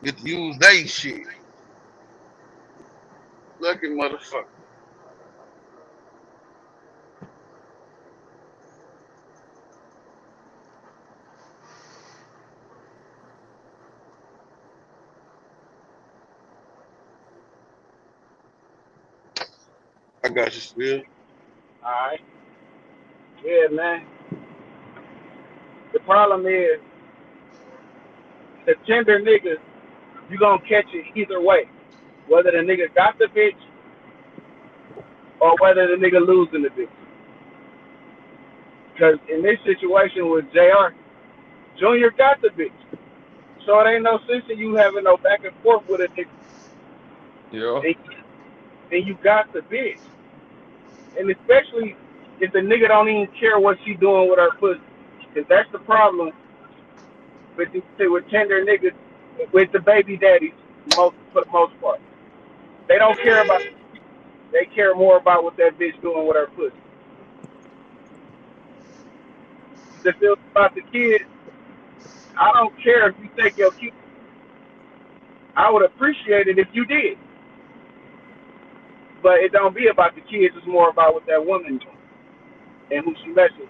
Get to use they shit. Lucky motherfucker. I got you still. Alright. Yeah, man. The problem is the tender niggas, you gonna catch it either way. Whether the nigga got the bitch or whether the nigga losing the bitch. Because in this situation with JR, Junior got the bitch. So it ain't no sense in you having no back and forth with a nigga. Yeah. And, and you got the bitch. And especially if the nigga don't even care what she doing with her pussy. Because that's the problem with tender niggas, with the baby daddies, for the most part. They don't care about, they care more about what that bitch doing with her pussy. If it's about the kid, I don't care if you take your kid. I would appreciate it if you did. But it don't be about the kids. It's more about what that woman doing and who she messing with.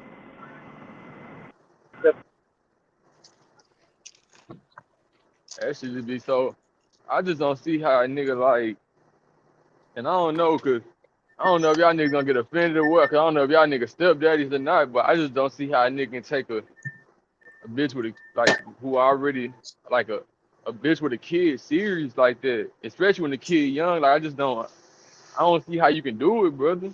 That should just be so. I just don't see how a nigga like, and I don't know, cause I don't know if y'all niggas gonna get offended or what. Cause I don't know if y'all niggas stepdaddies or not. But I just don't see how a nigga can take a bitch with a like who already like a bitch with a kid serious like that, especially when the kid young. Like I don't see how you can do it, brother.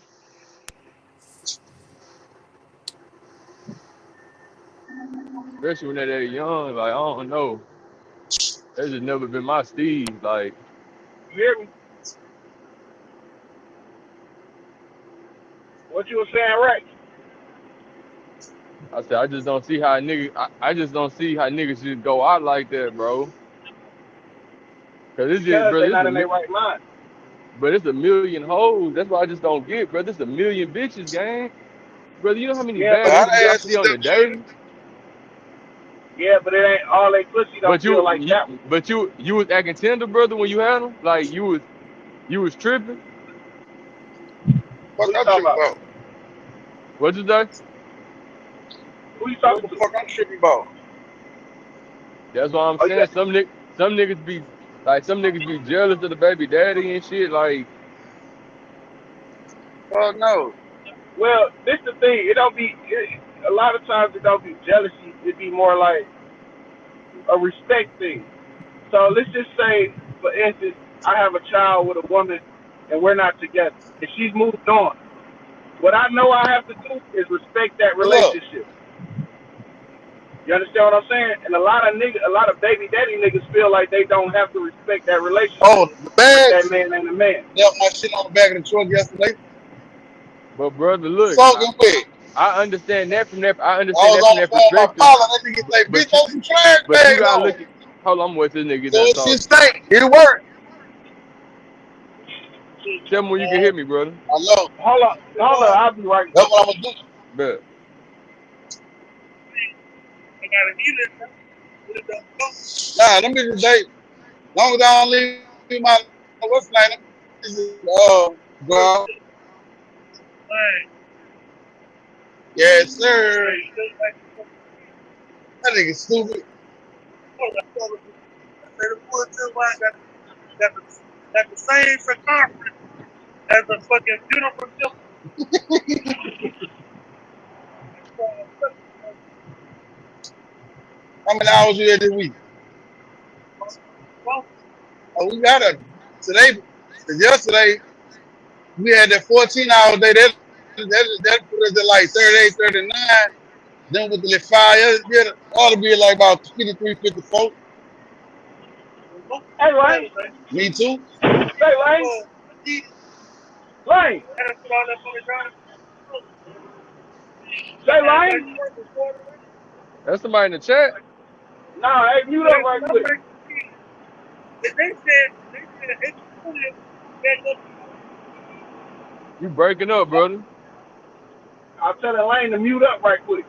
Especially when they're young. Like I don't know. That's just never been my steez. Like You hear me? What you were saying, right? I said, I just don't see how a nigga. I just don't see how niggas just go out like that, bro. Cause it's just, Because brother. they're not in their right mind. But it's a million hoes. That's why I just don't get, brother. It's a million bitches, gang. Brother, you know how many Yeah, But bad but how bitches they I ask a see on the stepchildren? daily? yeah, but it ain't all they pussy don't But feel like that one. you was acting tender, brother, when you had them. Like you was tripping. Fuck Who you I'm talking tripping about? about? What you say? Who you What talking the to? fuck I'm tripping about? That's what I'm Oh yeah, saying. Some niggas be like some niggas be jealous of the baby daddy and shit. Like Fuck no. well, this the thing. It don't be. A lot of times it don't be jealousy. It be more like a respect thing. So let's just say, for instance, I have a child with a woman, and we're not together, and she's moved on. What I know I have to do is respect that But look, relationship. You understand what I'm saying? And a lot of baby daddy niggas feel like they don't have to respect that relationship. oh, the If that bags man ain't a man. left my shit on the back of the truck yesterday. but brother, look, Soaking wet. I understand that from that. I I understand was that from on the that phone with my perspective. father. That nigga say, bitch, But you throw some trash but you bags gotta on. look at. Hold on, I'm waiting till this nigga get So done it shit talking. stink. It work. Tell me when you can hear me, brother. I know. Hold on, I'll be right That's with what I'm gonna do. But Nah, them bitches, they, long as I don't leave my, what's the name? Them bitches, girl. Yes, sir. That nigga stupid. How many hours you had this week? Oh, we got a, today, 'cause yesterday, we had that 14-hour day. That put us at like 38, 39. Then with the fire, yeah, ought to be like about 53, 54. you. Hey, Lane. Me too. Hey, Lane. Lane. Say, Lane. that's somebody in the chat. Nah, hey, mute up right quick. You breaking up, brother. I'm telling Lane to mute up right quick.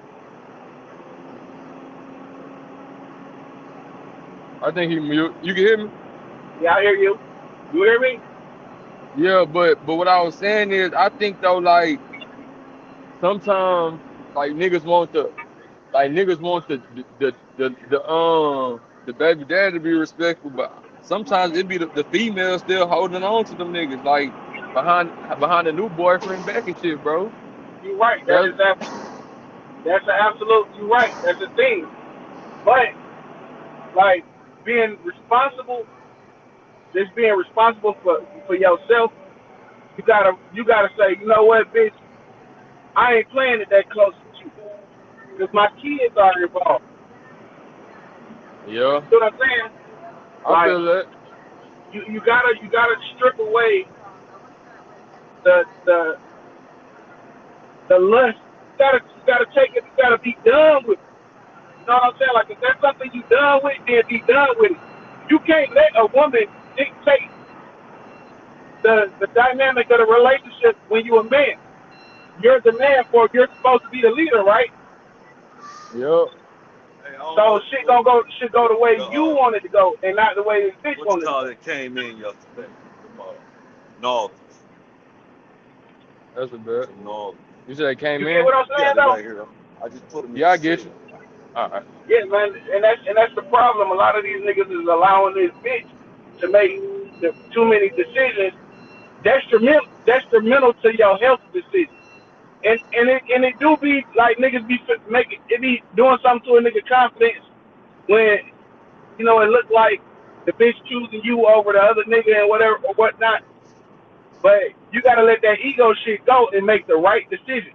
I think he mute. You can hear me? Yeah, I hear you. You hear me? Yeah, but what I was saying is, I think though, like sometimes, like niggas want the baby dad to be respectful, but sometimes it be the female still holding on to them niggas, like behind the new boyfriend back and shit, bro. You right. That's That's an absolute. You right. That's the thing. But like being responsible, just being responsible for yourself. You gotta say, you know what, bitch, I ain't playing it that close with you, because my kids are involved. yeah, You know what I'm saying? I Like feel that. you gotta strip away the the lust. You gotta take it. You gotta be done with it. You know what I'm saying? Like if that's something you done with, then be done with it. You can't let a woman dictate the dynamic of the relationship when you a man. You're the man, for you're supposed to be the leader, right? Yep. Hey, I don't So know shit go the way the you want it to go, and not the way the bitch what you wanted it to call go. it came in yesterday. Them Northers. That's a bet. Them Northers. You said it You came get in? what I'm Yeah, saying, they though? right here. I just put them in Yeah, the I get cell. you. All right. Yeah, man, and that's the problem. A lot of these niggas is allowing this bitch to make too many decisions detrimental to your health decisions. And it do be like niggas be making it be doing something to a nigga confidence when it look like the bitch choosing you over the other nigga and whatever or whatnot. But you gotta let that ego shit go and make the right decision.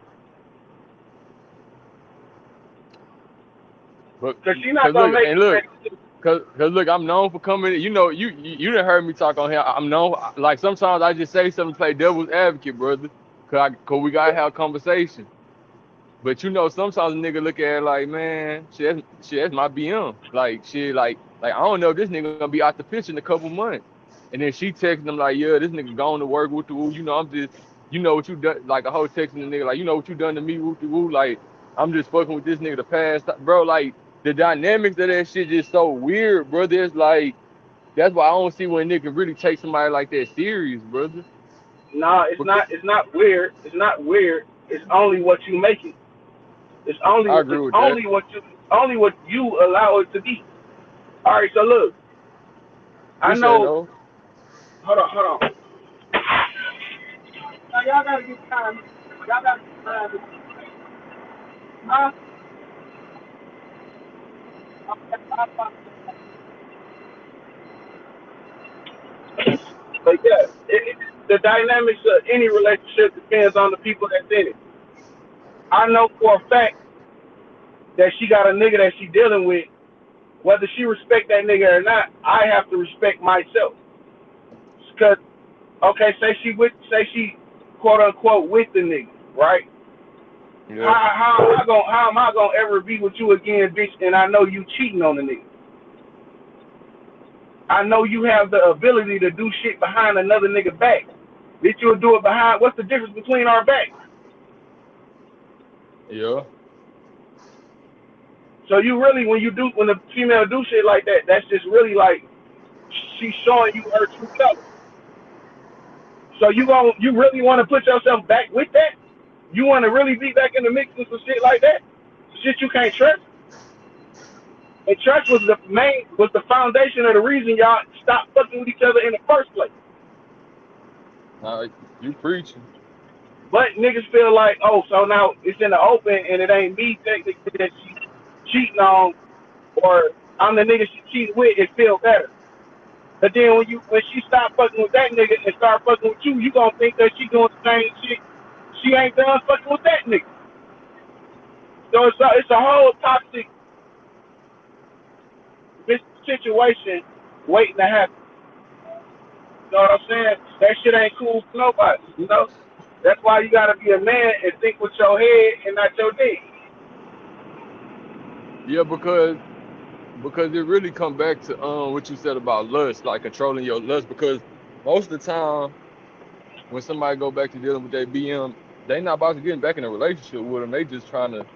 But Cause she not cause gonna look make and the look. right decision. Cause look, I'm known for coming. You done heard me talk on here. I'm known. Like sometimes I just say something to play devil's advocate, brother. Cause we gotta have a conversation. But sometimes a nigga look at it like, man, that's my BM. Like shit, like I don't know if this nigga gonna be out the picture in a couple months. And then she texting them like, yeah, this nigga going to work with the woo. I'm just, what you done. Like the whole texting the nigga like, what you done to me with the woo. Like I'm just fucking with this nigga the past, bro. Like the dynamics of that shit just so weird, brother. It's like that's why I don't see when nigga really take somebody like that serious, brother. No, it's Because not. It's not weird. It's not weird. It's only what you make it. It's only I it's agree with that. only what you allow it to be. All right. So look, I Appreciate it, know. though. Hold on. Now y'all gotta get time. Y'all gotta get time. Huh? But yeah, the dynamics of any relationship depends on the people that's in it. I know for a fact that she got a nigga that she dealing with. Whether she respect that nigga or not, I have to respect myself. Cause okay, say she quote unquote with the nigga, right? Yeah. How am I gonna ever be with you again, bitch? And I know you cheating on the nigga. I know you have the ability to do shit behind another nigga back. Bitch, you'll do it behind. What's the difference between our backs? Yeah. So you really, when the female do shit like that, that's just really like she's showing you her true colors. So you really want to put yourself back with that? You want to really be back in the mix with some shit like that? Shit you can't trust. And trust was the foundation of the reason y'all stopped fucking with each other in the first place. Nah, you preaching. But niggas feel like, oh, so now it's in the open and it ain't me technically that she cheating on, or I'm the nigga she cheated with. It feel better. But then when she stop fucking with that nigga and start fucking with you, you gonna think that she doing the same shit. She ain't done fucking with that nigga. So it's a whole toxic situation waiting to happen. You know what I'm saying? That shit ain't cool for nobody. That's why you gotta be a man and think with your head and not your dick. Yeah, because it really come back to what you said about lust, like controlling your lust. Because most of the time, when somebody go back to dealing with their BM, they not about to get back in a relationship with them. They just trying to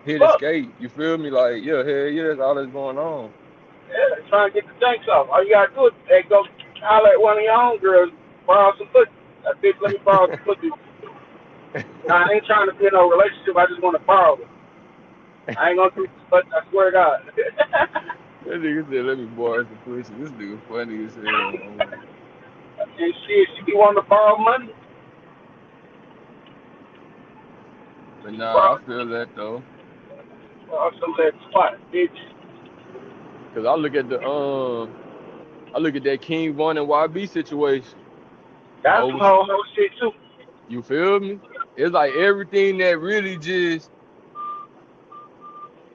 hit Fuck. escape. You feel me? Like, yeah, hell yeah, that's all that's going on. Yeah, trying to get the tanks off. All you gotta do is go holler at one of your own girls, borrow some pussy. That bitch, let me borrow some pussy. Nah, I ain't trying to be in no relationship. I just want to borrow it. I ain't gonna do this, but I swear to God. That nigga said, let me borrow some pussy. This nigga funny as hell. And shit, she be wanting to borrow money. But nah, I feel that though. Borrow some of that spot, bitch. Cause I look at that King Von and YB situation. That's some Over, whole shit too. you feel me? It's like everything that really just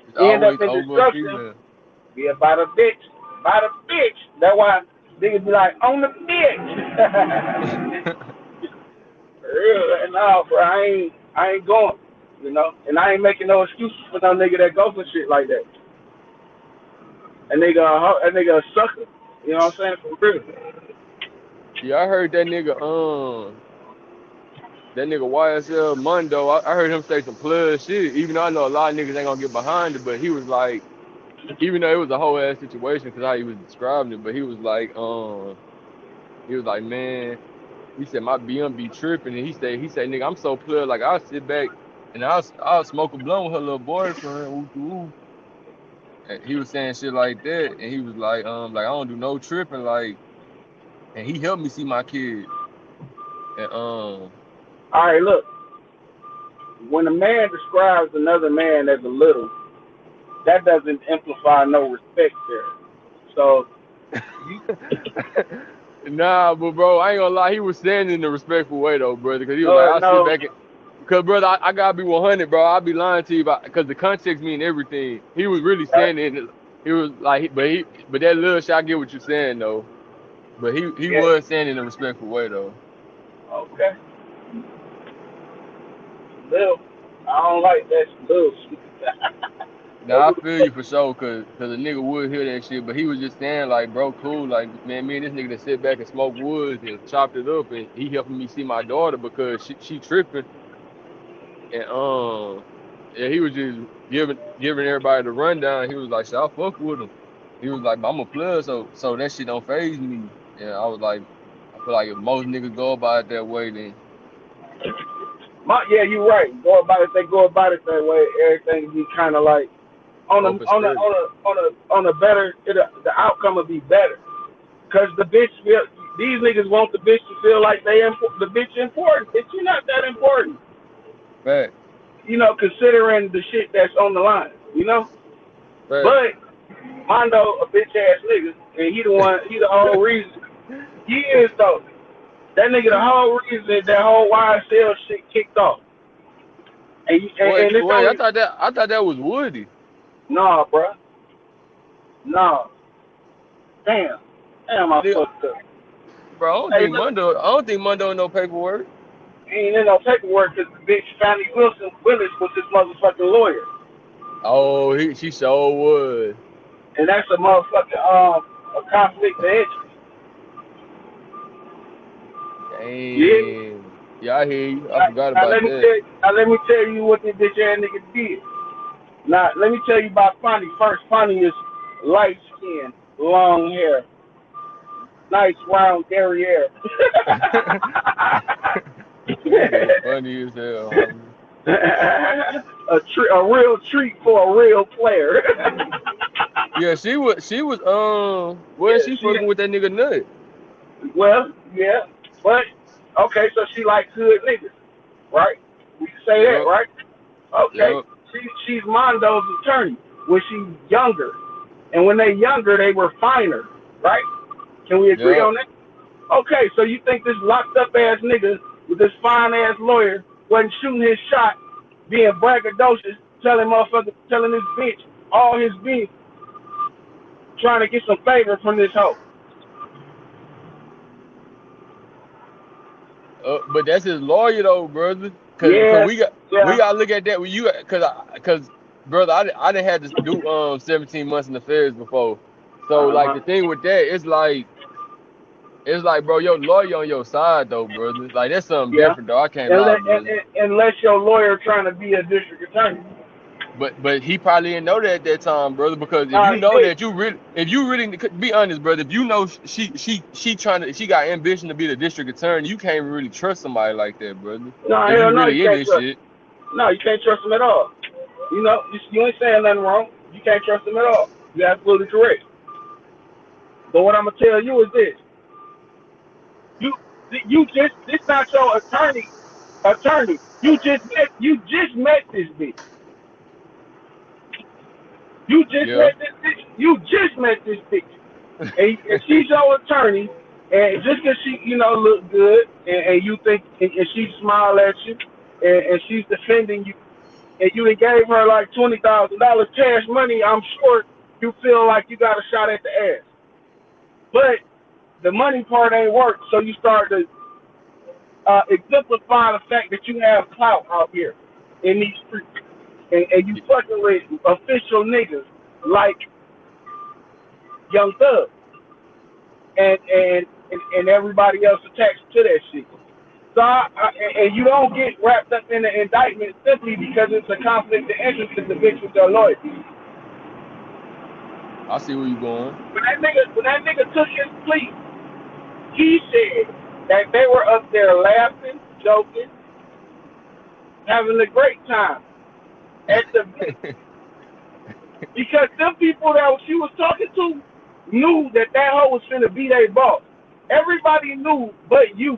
is You end up always in over a destruction. female. Be about a bitch. About a bitch. That's why niggas be like, on the bitch. Real, no, bro, I ain't going. You know? And I ain't making no excuses for no nigga that go for shit like that. A nigga a sucker. You know what I'm saying? For real. Yeah, I heard that nigga YSL Mondo. I heard him say some plug shit. Even though I know a lot of niggas ain't gonna get behind it, but he was like, even though it was a whole ass situation, because how he was describing it, but he was like, man, he said my BM be tripping, and he said, nigga, I'm so plugged, like I'll sit back and I'll smoke a blunt with her little boyfriend. Ooh, ooh. And he was saying shit like that, and he was like I don't do no tripping, like, and he helped me see my kid, and Alright, look. When a man describes another man as a little, that doesn't amplify no respect there. So you Nah, but bro, I ain't gonna lie. He was saying it in a respectful way though, brother. Because he was like, no I'll sit no back and, because brother, I gotta be 100, bro. I'll be lying to you about because the context mean everything. He was really right? saying it. He was like, but that little shit, I get what you're saying though. But he Yeah. was saying it in a respectful way though. Okay. Little. I don't like that little shit. That's Now I what the feel fuck. you for sure, cause a nigga would hear that shit, but he was just saying like, bro, cool, like man, me and this nigga that sit back and smoke woods and chopped it up, and he helping me see my daughter because she tripping. And yeah, he was just giving everybody the rundown. He was like, "Shit, I fuck with him." He was like, "I'm a plug, so that shit don't phase me." And I was like, I feel like if most niggas go about it that way, then Yeah, you're right. Go about it. They go about it that way. Everything be kind of like copacetic. on a better. The outcome will be better. Cause the bitch feel these niggas want the bitch to feel like the bitch important. Bitch, you're not that important. Fact, You know, considering the shit that's on the line. You know, fact. but Mondo a bitch ass nigga, and he the whole reason. He is though. That nigga the whole reason that whole YSL shit kicked off. And it's Wait, only I thought that was Woody, nah, bruh. Nah. Damn. Damn, I nigga, fucked up. bro. Hey, look, I don't think Mondo no paperwork. he ain't in no paperwork because the bitch Fannie Willis was his motherfucking lawyer. Oh, she sure was. And that's a motherfucking a conflict of interest. Yeah. Damn. Yeah, I hear you. I Now, forgot about that. let me tell you what this bitch ass nigga did. Now let me tell you about Fannie first. Fannie is light skin, long hair, nice round derriere. Nigga, funny as hell, homie. A real treat for a real player. Yeah, Yeah, wasn't she fucking with that nigga nut? well, yeah, but okay, so she likes good niggas, right? We can say that, Yep, right? Okay, yep, she's Mondo's attorney when she's younger, and when they younger, they were finer, right? Can we agree yep. on that? Okay, so you think this locked up ass nigga with this fine ass lawyer wasn't shooting his shot, being braggadocious, telling this bitch all his business, trying to get some favor from this hoe? But that's his lawyer though, brother. Cause Yeah, we yeah, gotta look at that when you cause brother, I didn't have to do 17 months in the feds before. So like uh-huh. the thing with that, it's like bro, your lawyer on your side though, brother. Like that's something Yeah. different though. I can't lie, brother. Unless your lawyer trying to be a district attorney. But he probably didn't know that at that time, brother. Because if Nah, you he know did. that if you really be honest, brother. If you know she got ambition to be the district attorney, you can't really trust somebody like that, brother. Nah, If you hell no, you really in can't this trust. shit, No, you can't trust him at all. You know, you ain't saying nothing wrong. You can't trust him at all. You're absolutely correct. But what I'm gonna tell you is this: you you just this not your attorney. You just met this bitch. yeah. You just met this bitch. And she's your attorney, and just because she, look good, and you think, and she smile at you, and she's defending you, and you done gave her like $20,000 cash money, I'm sure you feel like you got a shot at the ass. But the money part ain't work, so you start to exemplify the fact that you have clout out here in these streets, and you fucking with official niggas like Young Thug and everybody else attached to that shit. So and you don't get wrapped up in the indictment simply because it's a conflict of interest in the bitch with your lawyer. I see where you going. When that nigga took his plea, he said that they were up there laughing, joking, having a great time at the bench because them people that she was talking to knew that that hoe was finna be their boss. Everybody knew but you.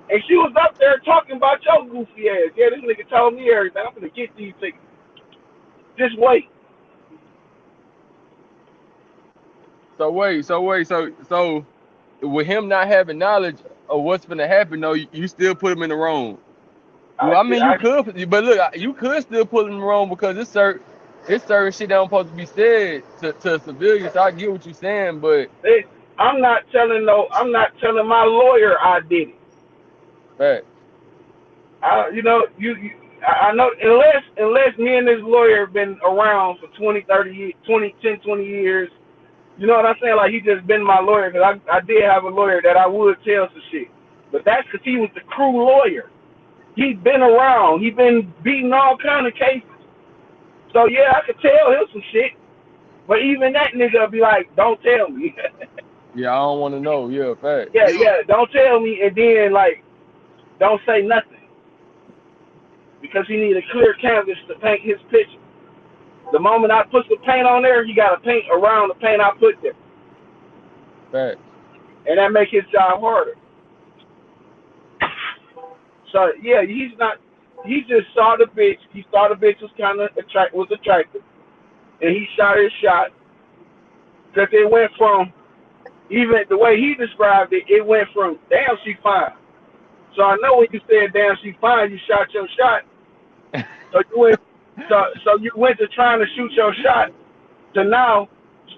And she was up there talking about your goofy ass. Yeah, this nigga told me everything. I'm gonna get these tickets. Just wait. So with him not having knowledge of what's gonna happen, though, you still put him in the wrong. I, Well, I mean, you I, could, but look, you could still put him wrong because it's certain shit that don't supposed to be said to civilians. So I get what you're saying, but it, I'm not telling my lawyer I did it. fact, I know unless me and this lawyer have been around for 20, 30 years, 20, 10, 20 years. You know what I'm saying? Like he just been my lawyer because I did have a lawyer that I would tell some shit, but that's because he was the crew lawyer. He been around. He been beating all kind of cases. So yeah, I could tell him some shit. But even that nigga be like, don't tell me. yeah, I don't want to know. Yeah, fact. Yeah, You yeah, don't tell me, and then like, don't say nothing because he need a clear canvas to paint his picture. The moment I put some paint on there, he got to paint around the paint I put there, Fact. and that make his job harder. So yeah, he's not. He just saw the bitch. He saw the bitch was attractive, and he shot his shot because it went from even the way he described it. It went from damn she fine. So I know when you said damn she fine, you shot your shot. So you went so you went to trying to shoot your shot to now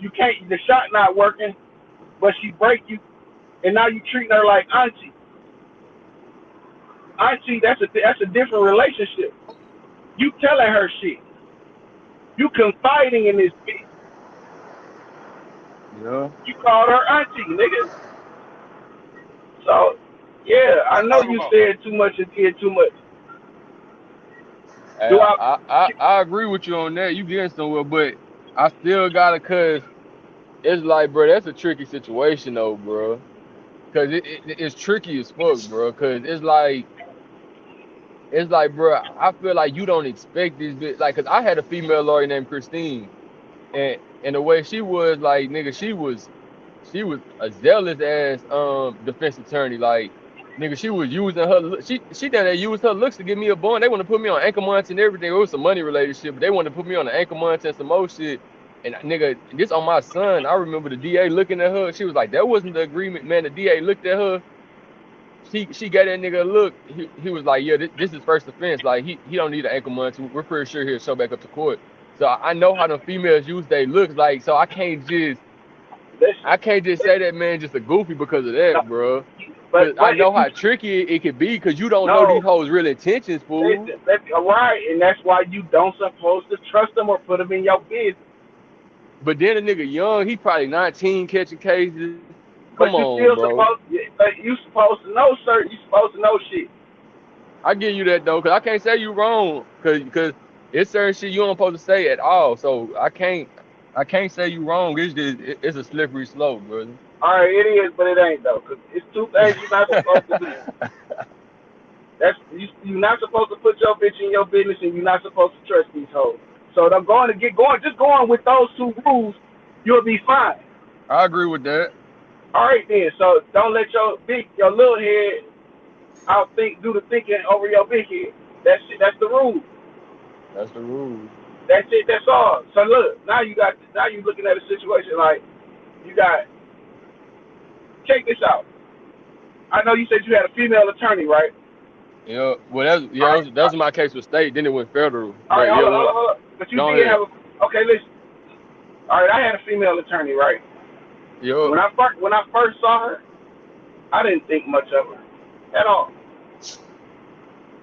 you can't the shot not working, but she break you, and now you treating her like auntie. Auntie, that's a different relationship. You telling her shit. You confiding in this bitch. Yeah. You called her auntie, nigga. So yeah, I know you said too much and did too much. Do I, I? I I I agree with you on that. You getting somewhere, but I still gotta, cause it's like, bro, that's a tricky situation though, bro. Cause it's tricky as fuck, bro. Cause it's like, bro, I feel like you don't expect this bit. Like, cause I had a female lawyer named Christine, and the way she was, like, nigga, she was a zealous ass defense attorney. Like, nigga, she was using she done that used her looks to get me a bond. They want to put me on anchor months and everything. It was some money related shit, but they want to put me on the anchor months and some more shit. And nigga, this on my son. I remember the DA looking at her. She was like, "That wasn't the agreement, man." The DA looked at her. She got that nigga a look. He was like, "Yeah, this is first offense. Like, he don't need an ankle monitor. We're pretty sure he'll show back up to court." So I know how the females use they looks like. So Listen, I can't just say that man just a goofy because of that, no, bro. Cause I but if know you how tricky it could be, cause you don't know these no, hoes' real intentions, fool. all right, and that's why you don't supposed to trust them or put them in your business. But then a nigga young, he probably 19 catching cases. Come But you on, still bro. supposed, but you supposed to know, sir. You supposed to know shit. I give you that though, cause I can't say you wrong, cause It's certain shit you don't supposed to say at all. So I can't say you wrong. It's just it's a slippery slope, brother. All right, it is, but it ain't though. 'Cause it's two things you're not supposed to do. That's you're not supposed to put your bitch in your business, and you're not supposed to trust these hoes. So I'm going to get going. Just going with those two rules, you'll be fine. I agree with that. All right then. So don't let your little head do the thinking over your big head. That's the rule. That's the rule. That's it. That's all. So look, now you looking at a situation like you got. Check this out. I know you said you had a female attorney, right? Yeah. Well, that's All yeah. right. That's my case with state. Then it went federal. All right. But yeah, Hold on. Hold what? on. Hold on. But you Go did ahead. have a. Okay, listen. All right. I had a female attorney, right? Yeah. When I first saw her, I didn't think much of her at all.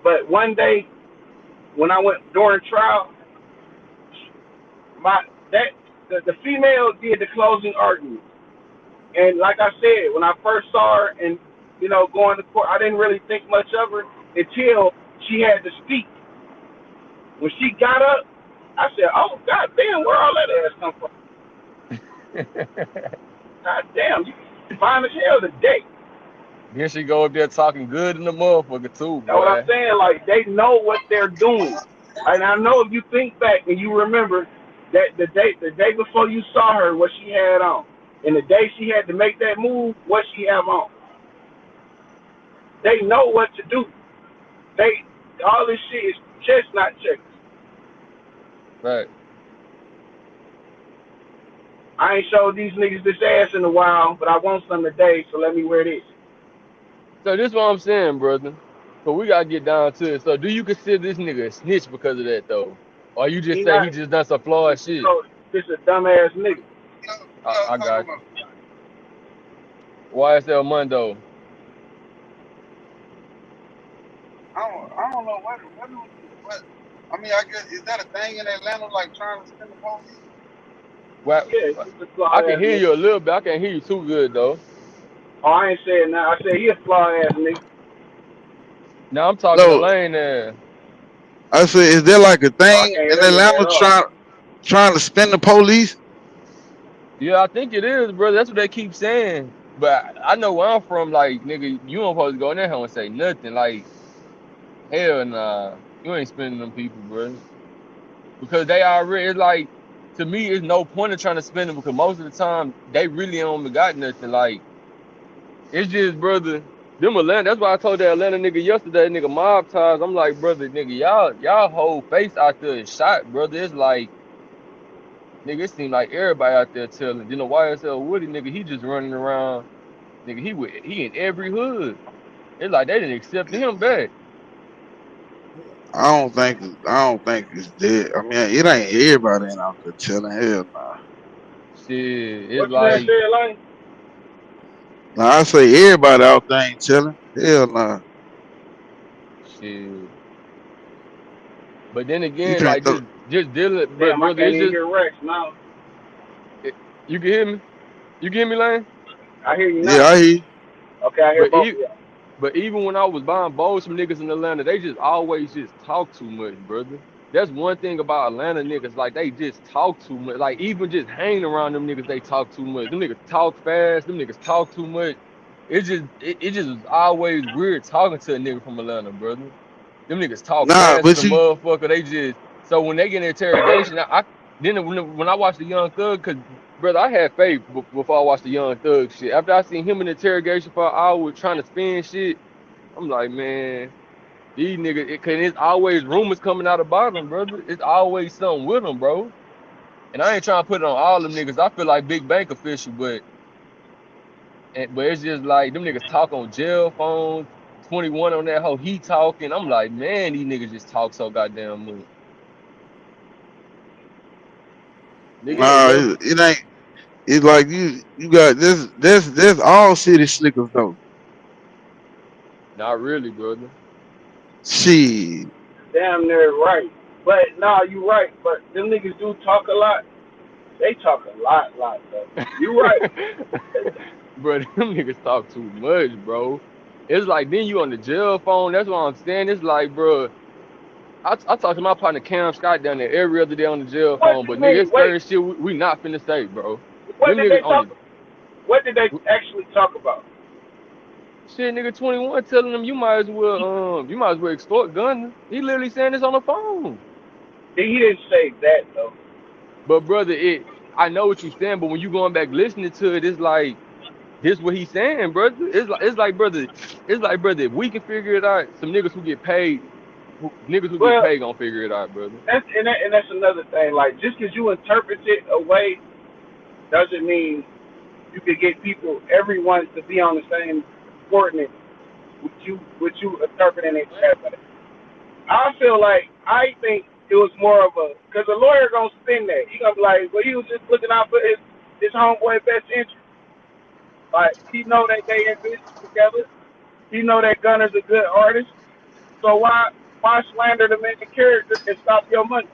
But one day when I went during trial, my that the female did the closing argument. And like I said, when I first saw her and going to court, I didn't really think much of her until she had to speak. When she got up, I said, "Oh God damn, where all that ass come from? God damn, you fine as hell today." Then she go up there talking good in the motherfucker too, That's what I'm boy. saying. Like they know what they're doing. And I know if you think back and you remember that the day before you saw her, what she had on, and the day she had to make that move, what she have on. They know what to do. They all this shit is chess, not checkers. Right. I ain't showed these niggas this ass in a while, but I want some today, so let me wear this. So this what I'm saying, brother. So we gotta get down to it. So do you consider this nigga a snitch because of that though? Or you just He say not, he just done some flawed shit? this a dumbass nigga. I Talk got about. you. YSL Mundo. I don't know what. I mean, I guess is that a thing in Atlanta, like trying to spin the police? What? Yeah, he's a I flawed can ass hear nigga. you a little bit. I can't hear you too good though. Oh, I ain't saying that. I said he a flawed ass nigga. Now I'm talking to No, Lane there. I said, is there like a Oh, I thing can't in hear that nigga Atlanta at all. trying to spin the police? Yeah, I think it is, brother. That's what they keep saying. But I know where I'm from, like, nigga, you don't supposed to go in there and say nothing. Like, hell nah. You ain't spending them people, bro. Because they already, it's like, to me, it's no point of trying to spend them because most of the time, they really don't got nothing. Like, it's just, brother, them Atlanta, that's why I told that Atlanta nigga yesterday, nigga, mob ties. I'm like, brother, nigga, y'all whole face out there is shot, brother. It's like, nigga, it seemed like everybody out there telling. Then the YSL Woody, nigga, he just running around. Nigga, he in every hood. It's like they didn't accept him back. I don't think it's dead. I mean, it ain't everybody ain't out there telling. Hell nah. Shit, it's What you had like said, Lane? Nah, I say everybody out there ain't telling. Hell nah. shit. But then You again, can't. like just dealing, but Damn, I brother, can't it's even just hear Rex now. you can hear me. You can hear me, Lane. I hear you Yeah, now. I hear you. Okay, I hear But both e of you. but even when I was buying bowls from niggas in Atlanta, they just always just talk too much, brother. That's one thing about Atlanta niggas, like they just talk too much. Like even just hanging around them niggas, they talk too much. Them niggas talk fast. Them niggas talk too much. It just was always weird talking to a nigga from Atlanta, brother. Them niggas talk Nah, fast as but a see, motherfucker. They just so when they get an interrogation, I then when I watched the Young Thug, cause brother, I had faith before I watched the Young Thug shit. After I seen him in interrogation for an hour trying to spin shit, I'm like, man, these niggas, cause it's always rumors coming out about them, brother. It's always something with them, bro. And I ain't trying to put it on all them niggas. I feel like Big Bank official, but it's just like them niggas talk on jail phones. 21 on that hoe, he talking. I'm like, man, these niggas just talk so goddamn much. Nigga ain't nah, never, it ain't. It's like you got this all city slickers though. not really, brother. Shit. Damn near right. But nah, you right. But them niggas do talk a lot. They talk a lot, though. You right. Bro, them niggas talk too much, bro. It's like then you on the jail phone. That's what I'm saying. It's like, bro. I talk to my partner Cam Scott down there every other day on the jail What phone, do you but nigga, mean? it's Wait, certain shit we not finna say, bro. what Them did they niggas talk? on What did they the actually talk about? shit, nigga 21 telling them you might as well extort guns. He literally saying this on the phone. He didn't say that though. But brother, I know what you saying, but when you going back listening to it, it's like this what he's saying, brother. It's like brother, if we can figure it out, some niggas who get paid, niggas who get Well, paid gonna figure it out, brother. that's another thing. Like just because you interpret it away doesn't mean you could get people, everyone, to be on the same coordinate with you interpreting it that way. I think it was more of a because the lawyer gonna spin that. He gonna be like, well, he was just looking out for his homeboy best interest. Like he know that they in business together. He know that Gunner's a good artist. So why slander the main character and stop your money?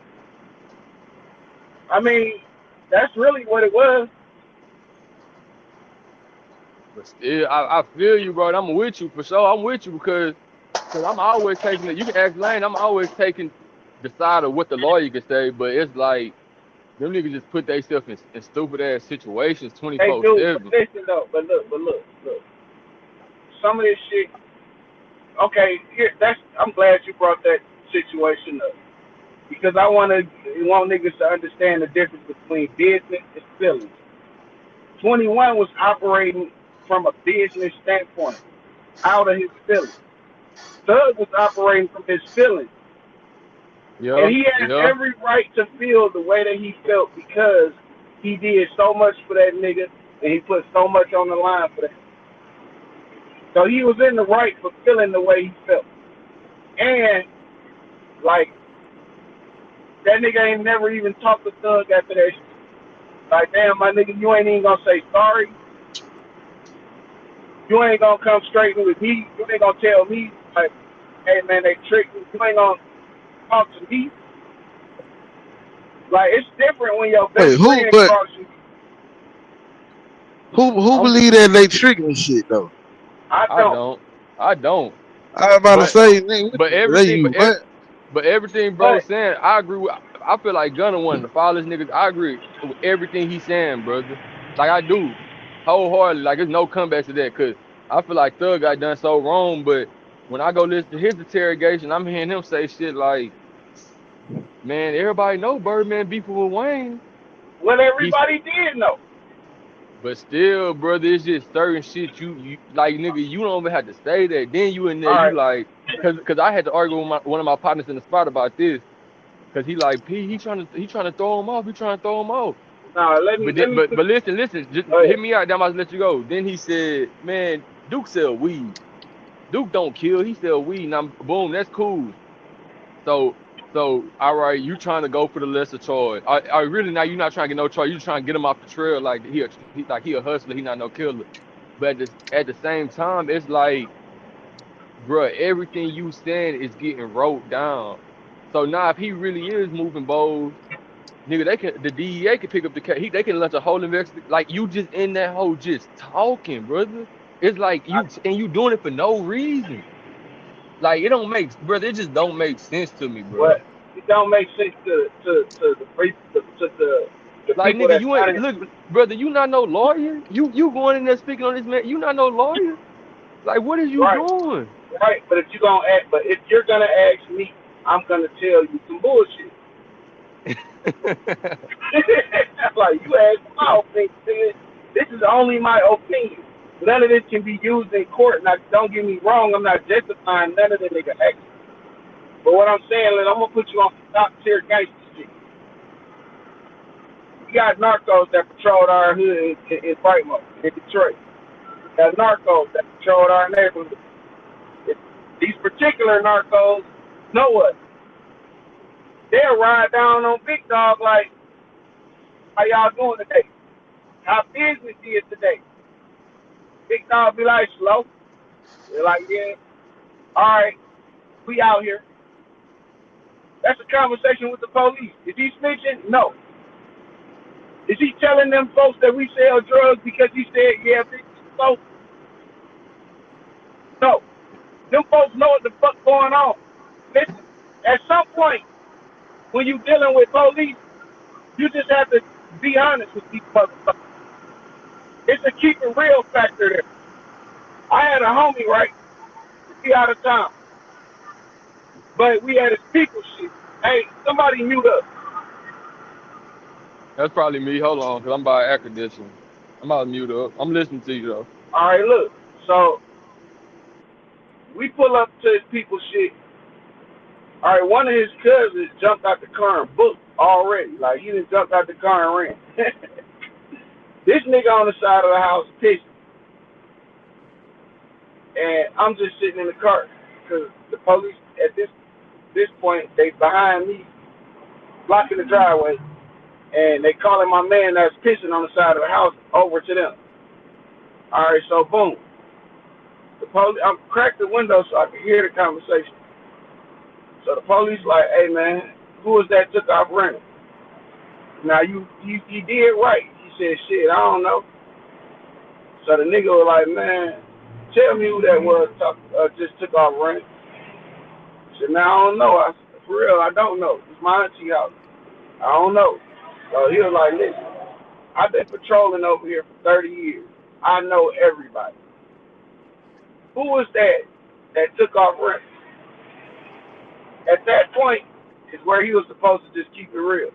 I mean, that's really what it was. But still, I feel you, bro. I'm with you for sure. I'm with you because I'm always taking it. You can ask Lane. I'm always taking the side of what the lawyer can say, but it's like them niggas just put themselves in stupid ass situations They do, but 24/7. listen though. But look. Some of this shit. Okay, here. I'm glad you brought that situation up because I want niggas to understand the difference between business and feelings. 21 was operating from a business standpoint, out of his feelings. Thug was operating from his feelings. And Yeah, he has yeah. every right to feel the way that he felt because he did so much for that nigga and he put so much on the line for that. So he was in the right for feeling the way he felt. And, like, that nigga ain't never even talked to Thug after that shit. Like, damn, my nigga, you ain't even gonna say sorry. You ain't gonna come straight with me. You ain't gonna tell me, like, hey, man, they tricked me. You ain't gonna talk to me. Like, it's different when your best Wait, who? friend But calls you. who I'm believe that they tricking shit though? I I don't. don't. I don't. I was about to I But don't. say, nigga, what but they everything you but what? but everything bro But saying, I agree with. I feel like Gunna one of the foulest niggas. I agree with everything he's saying, brother. Like I do, wholeheartedly. Like there's no comeback to that, cause I feel like Thug got done so wrong. But when I go listen to his interrogation, I'm hearing him say shit like, "Man, everybody know Birdman beefing with Wayne." what He's everybody did know. but still, brother, it's just certain shit you like, nigga. You don't even have to say that. Then you in there, All you right. like, cause I had to argue with one of my partners in the spot about this. Cause he like P, he trying to throw him off. He trying to throw him off. Now But let then, me put. but listen, just Go hit ahead. me out. Then I must let you go. Then he said, man, Duke sell weed. Duke don't kill. He sell weed. Now boom, that's cool. So all right, you trying to go for the lesser charge. I really now you not trying to get no charge. You trying to get him off the trail like he a hustler. He not no killer. But at the same time, it's like, bruh, everything you saying is getting wrote down. So now if he really is moving bowls. Nigga, the DEA can pick up the case. They can launch a whole investigation. Like you just in that hole just talking, brother. It's like you doing it for no reason. Like it don't make, brother. It just don't make sense to me, bro. What it don't make sense to the Like people nigga, that's you not ain't in. look, brother. You not no lawyer. You going in there speaking on this man. You not no lawyer. Like what is you Right, doing? right. But if you're gonna ask me, I'm gonna tell you some bullshit. Like you asked my opinion. This is only my opinion. None of this can be used in court. Now, don't get me wrong. I'm not justifying none of the nigga actions. But what I'm saying is, I'm gonna put you on some top tier gangster shit. We got narcos that patrolled our hood in Baltimore, in Detroit. We got narcos that patrolled our neighborhood. These particular narcos know us. They'll ride down on Big Dog like, how y'all doing today? How business is today? Big Dog be like, slow. They're like, yeah, all right, we out here. That's a conversation with the police. Is he snitching? No. Is he telling them folks that we sell drugs because he said, yeah, bitch, so? No. Them folks know what the fuck going on. Listen. At some point, when you dealing with police, you just have to be honest with these motherfuckers. It's a keep it real factor there. I had a homie, right? He out of town, but we had his people shit. Hey, somebody mute up. That's probably me. Hold on, cause I'm by air conditioning. I'm about to mute up. I'm listening to you though. All right, look. So we pull up to his people shit. All right, one of his cousins jumped out the car and booked already. Like he just jumped out the car and ran. This nigga on the side of the house pissed, and I'm just sitting in the car because the police at this point they behind me, blocking the driveway, and they calling my man that's pissing on the side of the house over to them. All right, so boom, the police. I'm cracked the window so I can hear the conversation. So the police like, hey man, who was that took off running? Now you did right. He said, shit, I don't know. So the nigga was like, man, tell me who that was just took off running. I said, man, I don't know. I said, for real, I don't know. It's my auntie house. I don't know. So he was like, listen, I've been patrolling over here for 30 years. I know everybody. Who was that took off running? At that point is where he was supposed to just keep it real.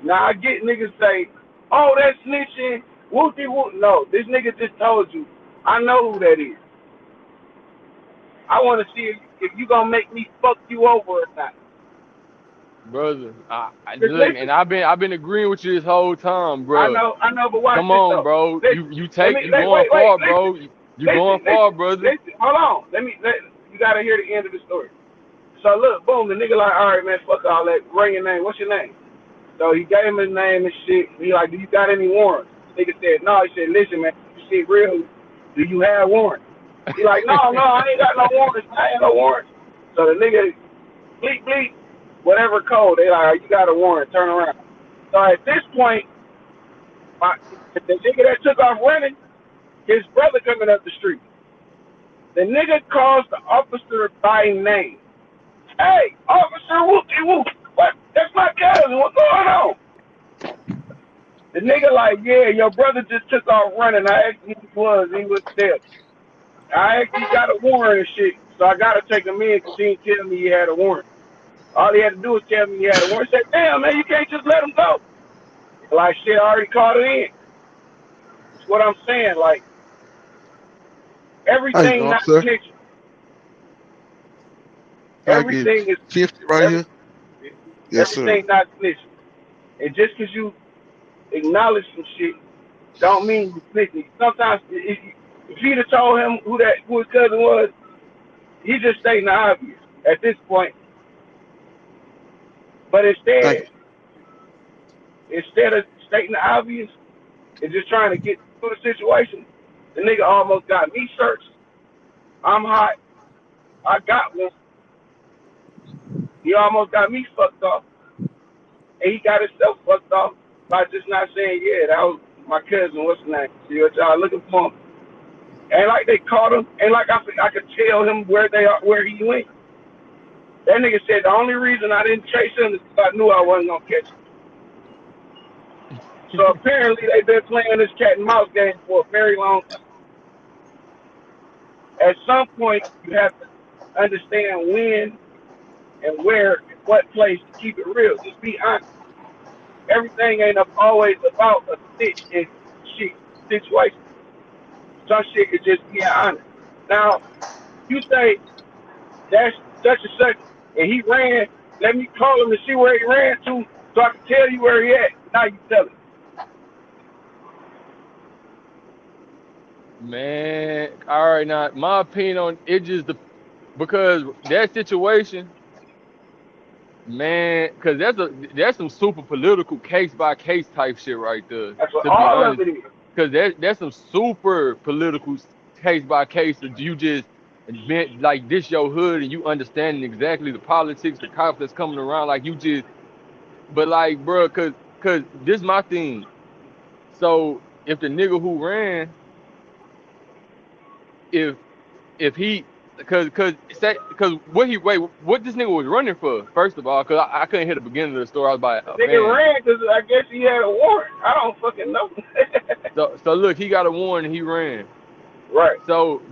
Now I get niggas say, oh, that's snitching, whoopty whoop. No, this nigga just told you, I know who that is. I want to see if you gonna make me fuck you over or not. Brother, look, Listen, and I've been agreeing with you this whole time, I bro. know, but watch Come this on, though. bro. Listen, You going wait, far, listen, bro. You going far, brother. Listen, hold on. You gotta hear the end of the story. So look, boom, the nigga like, all right, man, fuck all that. Bring your name. What's your name? So he gave him his name and shit. He like, do you got any warrants? The nigga said, no. He said, listen, man, this shit real. Do you have warrants? He like, no, I ain't got no warrants. I ain't no warrants. So the nigga, bleep, whatever code. They like, you got a warrant. Turn around. So at this point, the nigga that took off running, his brother coming up the street. The nigga calls the officer by name. Hey, officer, whoopty whoop. What? That's my cousin. What's going on? The nigga like, yeah, your brother just took off running. I asked him who he was there. I actually got a warrant and shit, so I gotta take him in because he didn't tell me he had a warrant. All he had to do was tell me he had a warrant. He said, damn, man, you can't just let him go. Like, shit, I already called it in. That's what I'm saying. Like, How you everything doing, not sir? snitching. Can I get Everything is 50 right every, here? Yes, sir. everything not snitching. And just because you acknowledge some shit, don't mean you snitching. Sometimes, if you'd have told him who his cousin was, he just stating the obvious at this point. But Thank instead of stating the obvious and just trying to get through the situation, the nigga almost got me searched. I'm hot. I got one. He almost got me fucked off. And he got himself fucked off by just not saying, yeah, that was my cousin. What's his name? See what y'all looking for him. Ain't like they caught him. Ain't like I could tell him where they are, where he went. That nigga said the only reason I didn't chase him is because I knew I wasn't gonna catch him. So apparently they've been playing this cat and mouse game for a very long time. At some point, you have to understand when and where and what place to keep it real. Just be honest. Everything ain't always about a stitch and shit situation. Some shit could just be honest. Now, you say that's such and such, and he ran. Let me call him and see where he ran to, so I can tell you where he at. Now you tell him. Man, all right, now my opinion on it just because that situation, man, because that's some super political case by case type shit right there. That's what To be all of honest, it is. because that's some super political case by case that you just been like this your hood and you understanding exactly the politics, the cops that's coming around, like you just. But like, bro, cause this my thing. So if the nigga who ran, if if he what this nigga was running for? First of all, cause I couldn't hear the beginning of the story. I was like, The oh, nigga man. ran because I guess he had a warrant. I don't fucking know. So look, he got a warrant and he ran. Right. So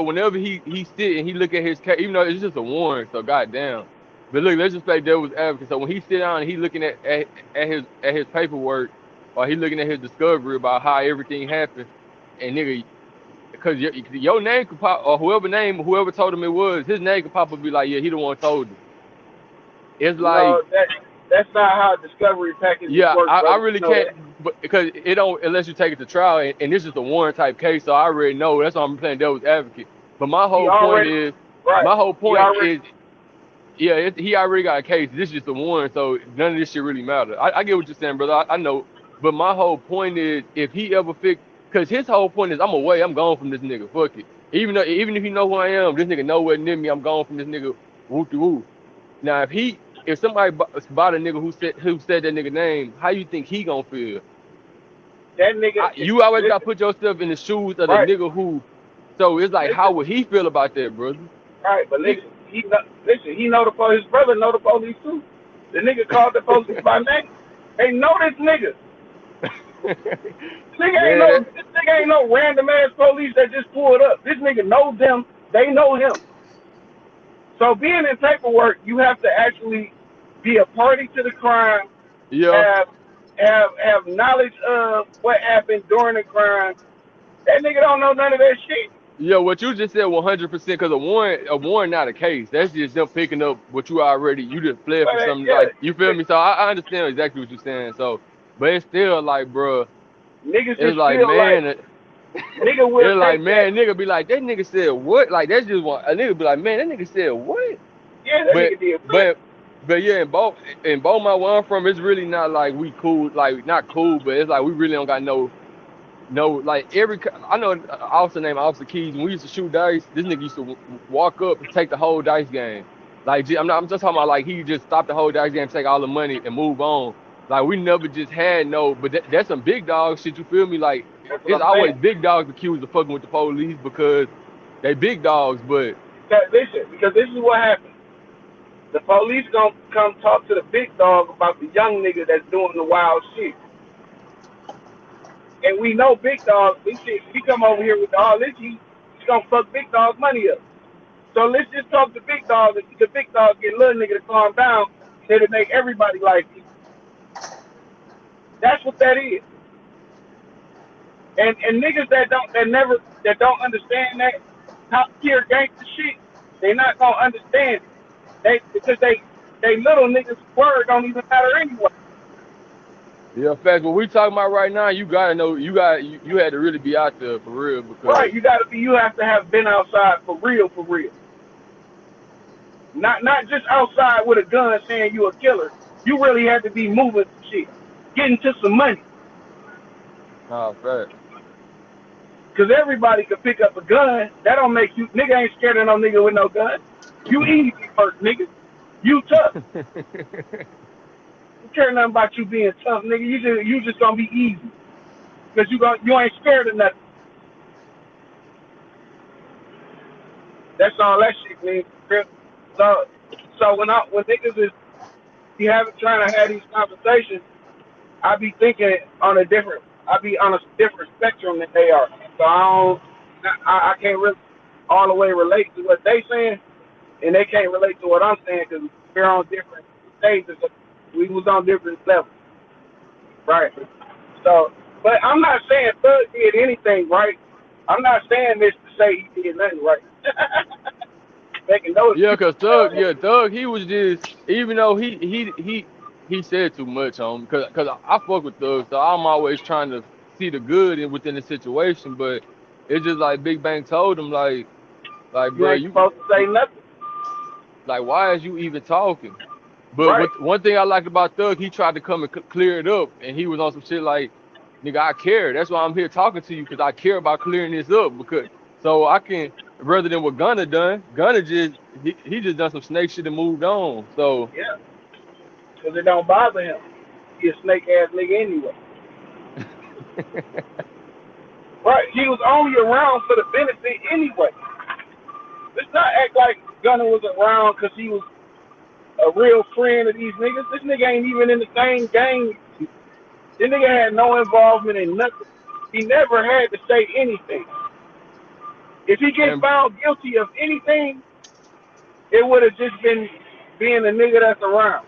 whenever he sit and he look at his case, even though it's just a warrant, so goddamn. But look, let's just play devil's advocate. So when he sit down and he looking at his paperwork, or he looking at his discovery about how everything happened, and nigga, because your name could pop, or whoever told him it was, his name could pop up and be like, yeah, he the one told him. It's like, No, that's not how discovery packages yeah, work, I brother. You really know that. can't, but because it don't unless you take it to trial, and this is a warrant type case, so I already know. That's why I'm playing devil's advocate. But He already right. my whole He point already is, yeah, he already got a case. This is just a warrant, so none of this shit really matter. I get what you're saying, brother. I know, but my whole point is, if he ever fix, because his whole point is, I'm away, I'm gone from this nigga. Fuck it. Even if you know who I am, this nigga nowhere near me. I'm gone from this nigga. Woo woo. Now, if somebody bought a nigga who said that nigga name, how you think he gonna feel? that nigga. You always gotta Listen, put yourself in the shoes of the right. nigga who. So it's like, how Listen, would he feel about that, brother? right. But Nigga. listen, listen. He know the police. His brother know the police too. The nigga called the police by name. They know this nigga. Man, This nigga ain't no random ass police that just pulled up. This nigga knows them. They know him. So being in paperwork, you have to actually be a party to the crime, yeah, have have knowledge of what happened during the crime. That nigga don't know none of that shit. yeah. What you just said, 100%, because a warrant not a case. That's just them picking up what you just fled But for something. yeah, Like, you feel me? So I understand exactly what you're saying. So, but it's still like, bro, niggas it's just like, feel like man, nigga will it's like, take that. man, nigga be like, that nigga said what? Like, that's just one. A nigga be like, man, that nigga said what? Yeah, that But nigga did what? but but yeah, in both my where I'm from, it's really not like we cool, like not cool, but it's like we really don't got no like I know an officer named Officer Keys. When we used to shoot dice, this nigga used to walk up and take the whole dice game. Like, I'm just talking about, like, he just stopped the whole dice game, take all the money and move on. Like, we never just had no, but that's some big dog shit. You feel me? Like, That's what it's I'm always saying. big dogs accused of fucking with the police because they big dogs. But Listen, because this is what happens. The police gonna come talk to the big dog about the young nigga that's doing the wild shit. And we know big dog, this shit, he come over here with all this he's gonna fuck big dog's money up. So let's just talk to big dog and the big dog get little nigga to calm down, it'll make everybody like it. That's what that is. And niggas that don't understand that top tier gangster shit, they not gonna understand it. Because they little niggas word don't even matter anyway. yeah, fact, what we talking about right now, you gotta know, you had to really be out there for real Right, because you have to have been outside for real, for real. Not just outside with a gun saying you a killer. You really had to be moving some shit, getting to some money. nah, fact. Cause everybody could pick up a gun. That don't make you nigga ain't scared of no nigga with no gun. You easy first, nigga. You tough. Don't care nothing about you being tough, nigga. You just gonna be easy. Cause you ain't scared of nothing. That's all that shit means. So when niggas is trying to have these conversations, I be thinking I be on a different spectrum than they are. So I can't really all the way relate to what they saying, and they can't relate to what I'm saying because we're on different stages. We was on different levels, right? So, but I'm not saying Thug did anything right. I'm not saying this to say he did nothing right. Making no Yeah, excuse. cause Thug, he was just, even though he said too much on, cause I fuck with Thug, so I'm always trying to see the good within the situation, but it's just like Big Bang told him, like, You bro, ain't supposed to say nothing, like, why is you even talking? But right? what one thing I liked about Thug, he tried to come and clear it up, and he was on some shit like, nigga, I care. That's why I'm here talking to you, cause I care about clearing this up, because so I can, rather than what Gunna done. Gunna just he just done some snake shit and moved on. So Yeah, because it don't bother him. He a snake ass nigga anyway. Right. He was only around for the benefit anyway. Let's not act like Gunna was around because he was a real friend of these niggas. This nigga ain't even in the same gang. This nigga had no involvement in nothing. He never had to say anything. If he gets And found guilty of anything, it would have just been being a nigga that's around.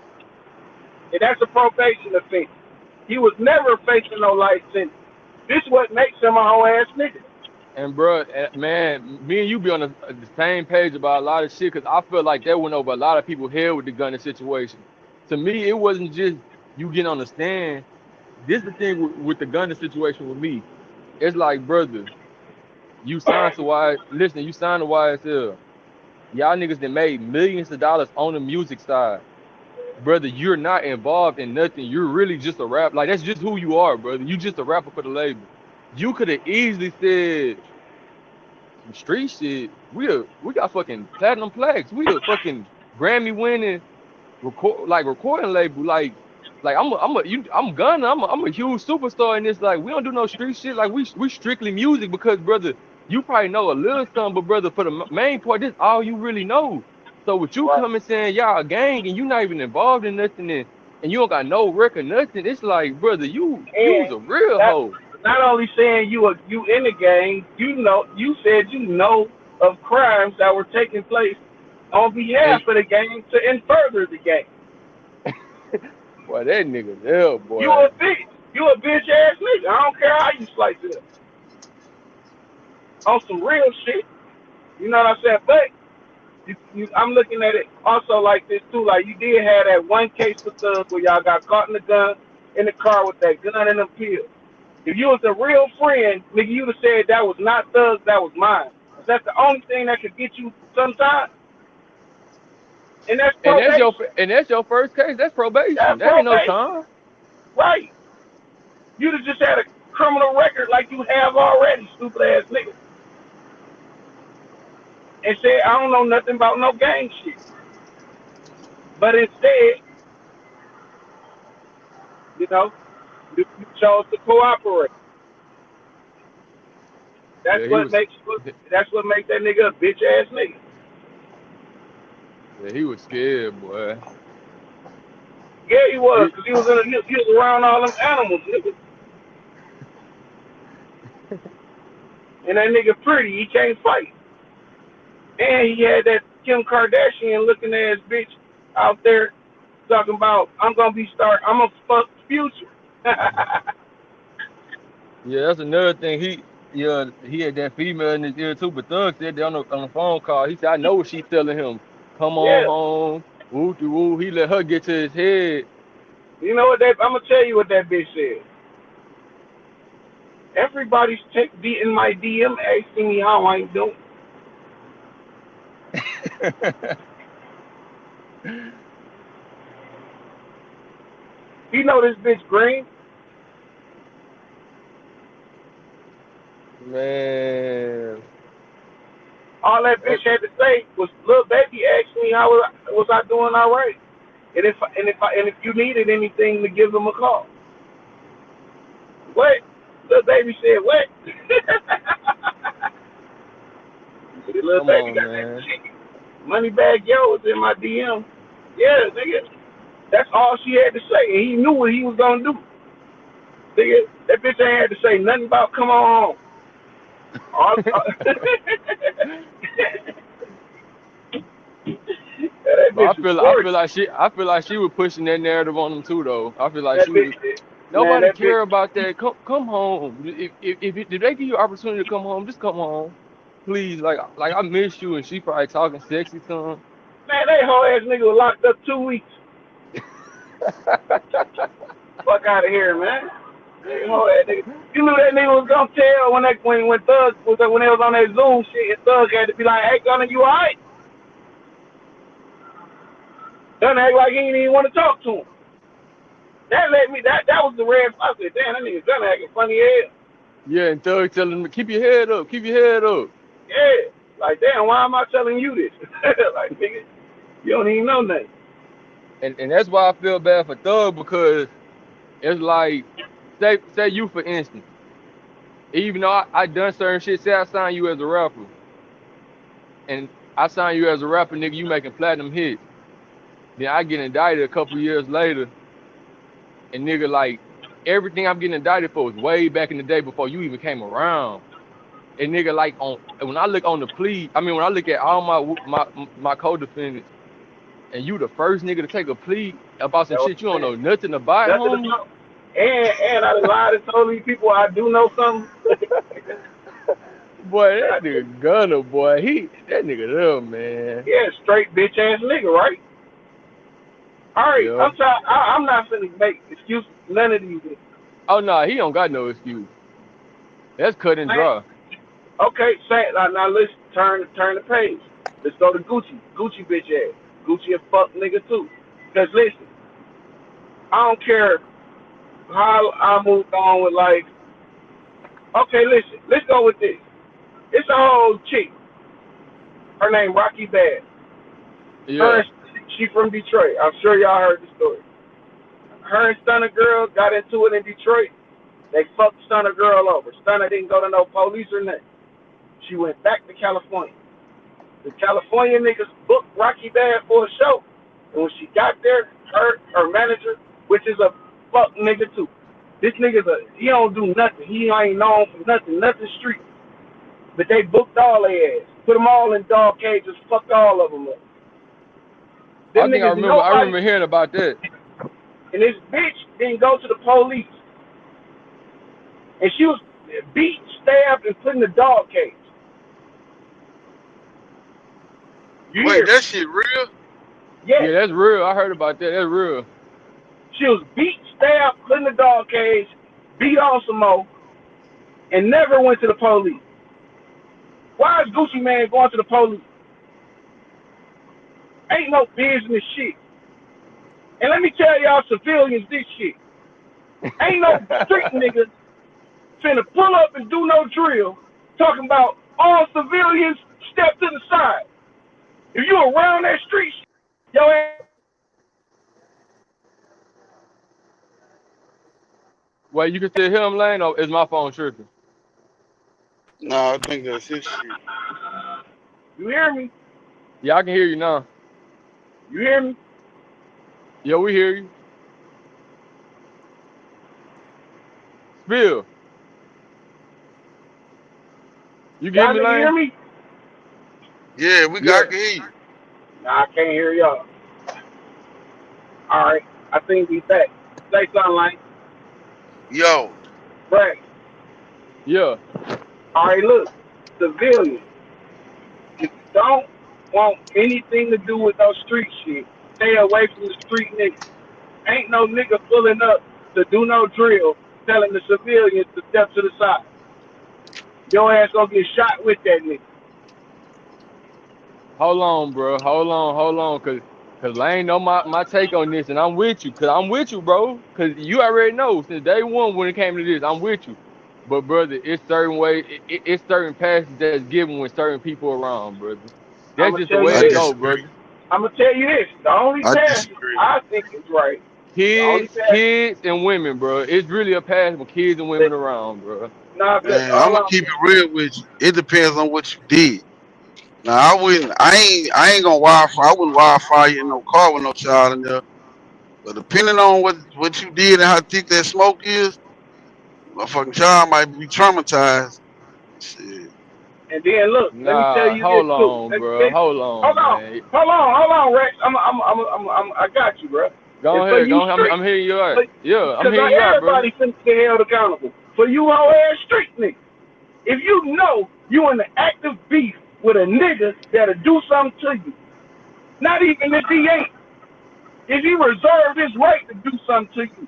And that's a probation offense. He was never facing no life sentence. This what makes him a whole ass nigga. and bro, man, me and you be on the same page about a lot of shit because I feel like that went over a lot of people's head with the gunner situation. To me, it wasn't just you getting on the stand. This is the thing with the gunner situation with me. It's like, brother, you signed to listen, you signed to YSL. Y'all niggas that made millions of dollars on the music side. Brother, you're not involved in nothing. You're really just a rap. Like that's just who you are, brother. You just a rapper for the label. You could have easily said some street shit. We got fucking platinum plaques. We a fucking Grammy winning recording label. Like I'm Gunna. I'm a huge superstar in this. Like we don't do no street shit. Like we strictly music because brother, you probably know a little something, but brother, for the main part, this all you really know. So with you Right. coming saying y'all a gang and you not even involved in nothing and you don't got no record, nothing, it's like, brother, you was And a real that hoe. not only saying you in the game, you said you know of crimes that were taking place on behalf And of the game to and further the game. boy, that nigga there, You boy. a bitch. You a bitch ass nigga. I don't care how you slice it up. On some real shit. You know what I'm saying? But I'm looking at it also like this too. Like you did have that one case with Thug where y'all got caught in the car with that gun and them pills. If you was a real friend, nigga, you'd have said that was not Thug, that was mine. That's the only thing that could get you sometimes, and that's probation. And that's your first case. That's probation. That's That ain't no probation, time. right? You'd have just had a criminal record like you have already, stupid ass nigga, and said I don't know nothing about no gang shit. But instead, you know, you chose to cooperate. That's Yeah, he what was. makes that's what makes that nigga a bitch ass nigga. Yeah, he was scared, boy. Yeah, he was, He, cause he was around all them animals, nigga. And that nigga pretty, he can't fight. And he had that Kim Kardashian looking ass bitch out there talking about I'm gonna fuck Future. yeah, that's another thing. He had that female in his ear too. But Thug said that on the phone call. He said, "I know what she's telling him. Come on Yeah, home, woo de woo." He let her get to his head. you know what I'm gonna tell you what that bitch said. Everybody's in my DM asking me how I'm doing. You know this bitch Green. Man, All that that, bitch had to say was, "Little baby asked me how was I doing all right, and if you needed anything to give them a call." What? Little baby said what? Little come baby on, got that man. shit. Money bag yo was in my DM. Yeah, nigga. That's all she had to say, and he knew what he was gonna do. Nigga, that bitch ain't had to say nothing about come on home. That But bitch was I gorgeous. feel like she was pushing that narrative on him too, though. I feel like That she was. bitch, man, Nobody that bitch. care about that. Come home. If they give you opportunity to come home, just come home, please. Like I miss you, and she probably talking sexy to him. Man, that whole ass nigga was locked up 2 weeks. Fuck out of here, man. That whole ass nigga. You knew that nigga was gonna tell when Thug was when they was on that Zoom shit, and Thug had to be like, "Hey, Gunna, you alright?" Gunna act like he didn't even want to talk to him. That was the red flag. I said, damn, that nigga Gunna acting funny as hell. Yeah, and Thug telling him to keep your head up, keep your head up. Yeah. Like, damn, why am I telling you this? Like, nigga, you don't even know nothing. And that's why I feel bad for Thug because it's like say you for instance, even though I done certain shit, say I signed you as a rapper, and I sign you as a rapper, nigga. You making platinum hits. Then I get indicted a couple years later, and nigga, like everything I'm getting indicted for was way back in the day before you even came around. And nigga, like on when I look on the plea, I mean when I look at all my co-defendants, and you the first nigga to take a plea about some That was shit you don't saying. know nothing about, Nothing homie. about. And I lied and told these people I do know something. Boy, that nigga Gunner, boy, that nigga there, man. Yeah, straight bitch ass nigga, right? All right, Yeah. I'm not finna make excuses for none of these niggas. Oh no, he don't got no excuse. That's cut and Man, dry. okay, say now let's turn the page. Let's go to Gucci. Gucci bitch ass. Gucci a fuck nigga too. Cause listen, I don't care how I moved on with life. Okay, listen, let's go with this. It's a whole chick. Her name Rocky Bad. Yeah. Her, she from Detroit. I'm sure y'all heard the story. Her and Stunner Girl got into it in Detroit. They fucked Stunner Girl over. Stunner didn't go to no police or nothing. She went back to California. The California niggas booked Rocky Bad for a show. And when she got there, her manager, which is a fuck nigga too. This he don't do nothing. He ain't known for nothing street. But they booked all their ass. Put them all in dog cages, fucked all of them up. I Them think I niggas, remember. I nobody, remember hearing about that. and this bitch didn't go to the police. And she was beat, stabbed, and put in the dog cage. You Wait, hear me? that shit real? Yeah, Yes. that's real. I heard about that. That's real. She was beat, stabbed, put in the dog cage, beat on some more, and never went to the police. Why is Gucci Man going to the police? Ain't no business shit. And let me tell y'all civilians this shit. Ain't no street niggas finna pull up and do no drill talking about all civilians step to the side. If you around that street shit, yo ass. Wait, you can still hear him, Lane, or is my phone tripping? Nah, I think that's his shit. You hear me? Yeah, I can hear you now. You hear me? Yeah, we hear you. Spill. You get Y'all me, nigga hear Lane? me? Yeah, I Yeah. can hear you. Nah, I can't hear y'all. All right, I think we back. Say something like, Yo, right. Yeah. All right, look, civilians, if you don't want anything to do with no street shit, stay away from the street niggas. Ain't no nigga pulling up to do no drill telling the civilians to step to the side. Your ass gonna get shot with that nigga. Hold on, bro. Hold on, cause Lane know my take on this, and I'm with you, cause I'm with you, bro. Cause you already know since day one when it came to this, I'm with you. But brother, it's certain way, it's certain passes that's given when certain people around, brother. I'm That's gonna just the tell you way I it this. go, disagree. brother. I'm gonna tell you this. The only I pass disagree. I think is right. The only Kids, pass kids, and women, bro. It's really a pass when kids and that women around, bro. nah, Man, I'm hold gonna on. keep it real with you. It depends on what you did. Now, I wouldn't. I ain't gonna wildfire. I wouldn't wildfire you in no car with no child in there. But depending on what you did and how thick that smoke is, my fucking child might be traumatized. Shit. And then look, let me tell Nah, you this hold too. on, bro. Hold Hold on, on, man. hold on, Rex. I got you, bro. And Go for ahead, you go ahead. street, I'm hearing you out. Yeah, I'm because hearing you out, brother. everybody finna get held accountable. For you whole ass street niggas, if you know you in the active beef with a nigga that'll do something to you, not even if he ain't, if he reserved his right to do something to you,